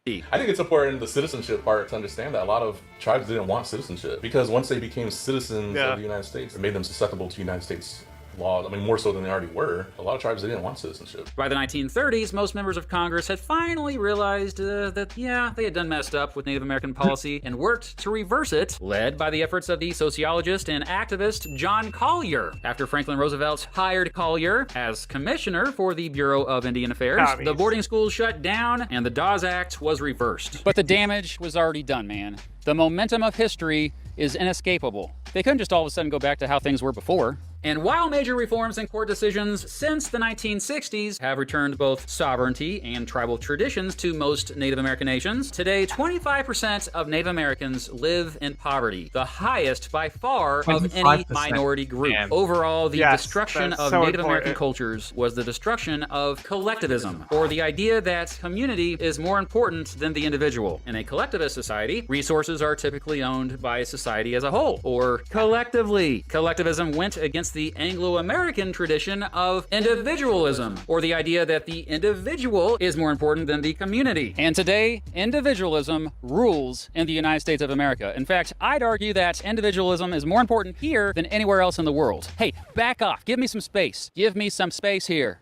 I think it's important, the citizenship part, to understand that a lot of tribes didn't want citizenship, because once they became citizens of the United States, it made them susceptible to United States laws. I mean, more so than they already were. A lot of tribes, they didn't want citizenship. By the 1930s, most members of Congress had finally realized that, they had done messed up with Native American policy and worked to reverse it, led by the efforts of the sociologist and activist John Collier. After Franklin Roosevelt hired Collier as commissioner for the Bureau of Indian Affairs, the boarding schools shut down and the Dawes Act was reversed. But the damage was already done, man. The momentum of history is inescapable. They couldn't just all of a sudden go back to how things were before. And while major reforms and court decisions since the 1960s have returned both sovereignty and tribal traditions to most Native American nations, today 25% of Native Americans live in poverty, the highest by far of any minority group. Damn. Overall, the Yes, destruction that's of so Native American important. cultures was the destruction of collectivism, or the idea that community is more important than the individual. In a collectivist society, resources are typically owned by society as a whole, or collectively. Collectivism went against the Anglo-American tradition of individualism, or the idea that the individual is more important than the community. And today, individualism rules in the United States of America. In fact, I'd argue that individualism is more important here than anywhere else in the world. Hey, back off. Give me some space. Give me some space here.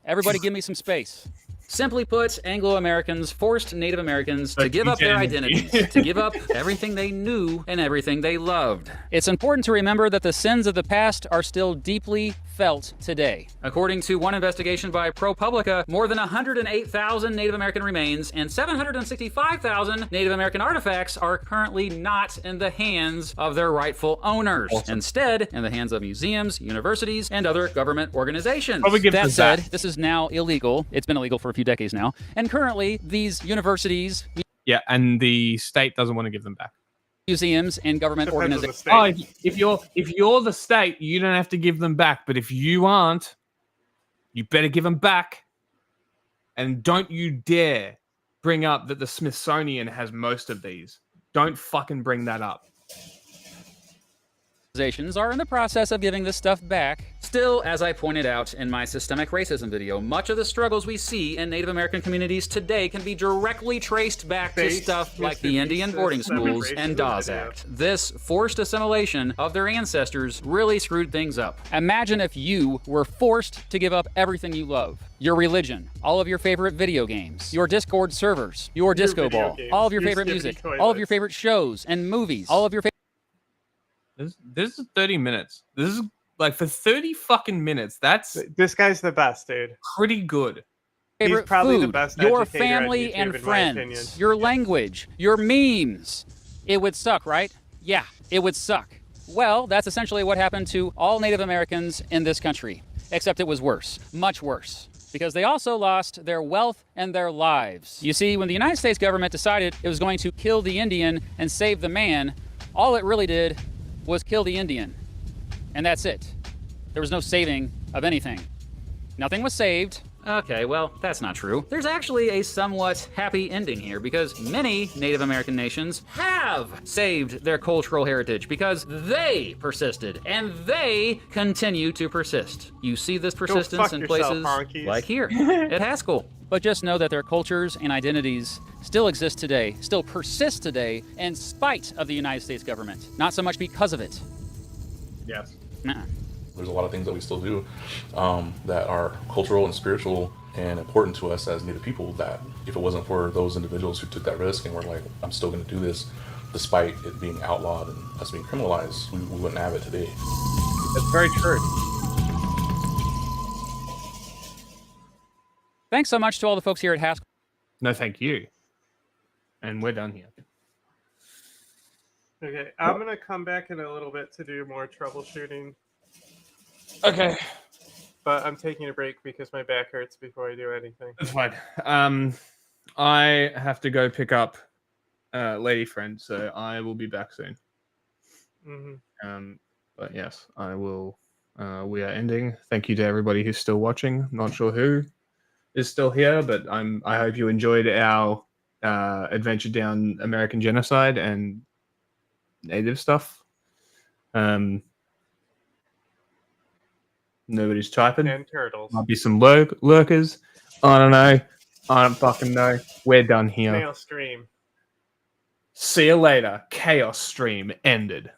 Everybody give me some space. Simply put, Anglo-Americans forced Native Americans to give up their identities, to give up everything they knew and everything they loved. It's important to remember that the sins of the past are still deeply felt today. According to one investigation by ProPublica, more than 108,000 Native American remains and 765,000 Native American artifacts are currently not in the hands of their rightful owners. Instead, in the hands of museums, universities, and other government organizations. That said, this is now illegal. It's been illegal for a few decades now. And currently, these universities, Yeah, and the state doesn't want to give them back. museums, and government organizations. Oh, if you're the state, you don't have to give them back. But if you aren't, you better give them back. And don't you dare bring up that the Smithsonian has most of these. Don't fucking bring that up. Are in the process of giving this stuff back. Still, as I pointed out in my systemic racism video, much of the struggles we see in Native American communities today can be directly traced back to stuff like the Indian boarding schools and Dawes Act. This forced assimilation of their ancestors really screwed things up. Imagine if you were forced to give up everything you love. Your religion, all of your favorite video games, your Discord servers, your disco ball, all of your favorite music, all of your favorite shows and movies, all of your favorite... This is 30 minutes. This is like for 30 fucking minutes. This guy's the best, dude. Pretty good. Favorite He's probably food, the best your educator on family YouTube, and in my opinion. friends, your language, your memes. It would suck, right? Yeah, it would suck. Well, that's essentially what happened to all Native Americans in this country, except it was worse, much worse, because they also lost their wealth and their lives. You see, when the United States government decided it was going to kill the Indian and save the man, all it really did was kill the Indian. And that's it. There was no saving of anything. Nothing was saved. Okay, well, that's not true. There's actually a somewhat happy ending here because many Native American nations have saved their cultural heritage because they persisted and they continue to persist. You see this persistence in places like here at Haskell. But just know that their cultures and identities still exist today, still persist today, in spite of the United States government. Not so much because of it. Yes. Nah. There's a lot of things that we still do that are cultural and spiritual and important to us as Native people that if it wasn't for those individuals who took that risk and were like, I'm still going to do this despite it being outlawed and us being criminalized, we wouldn't have it today. That's very true. Thanks so much to all the folks here at Haskell. No, thank you. And we're done here. Okay, I'm gonna come back in a little bit to do more troubleshooting. Okay. But I'm taking a break because my back hurts before I do anything. That's fine. I have to go pick up lady friend, so I will be back soon. Mm-hmm. But yes, I will. We are ending. Thank you to everybody who's still watching. Not sure who is still here, but I hope you enjoyed our adventure down American genocide and Native stuff. Nobody's typing. And turtles. Might be some lurkers. I don't know. I don't fucking know. We're done here. Snail stream. See you later. Chaos stream ended.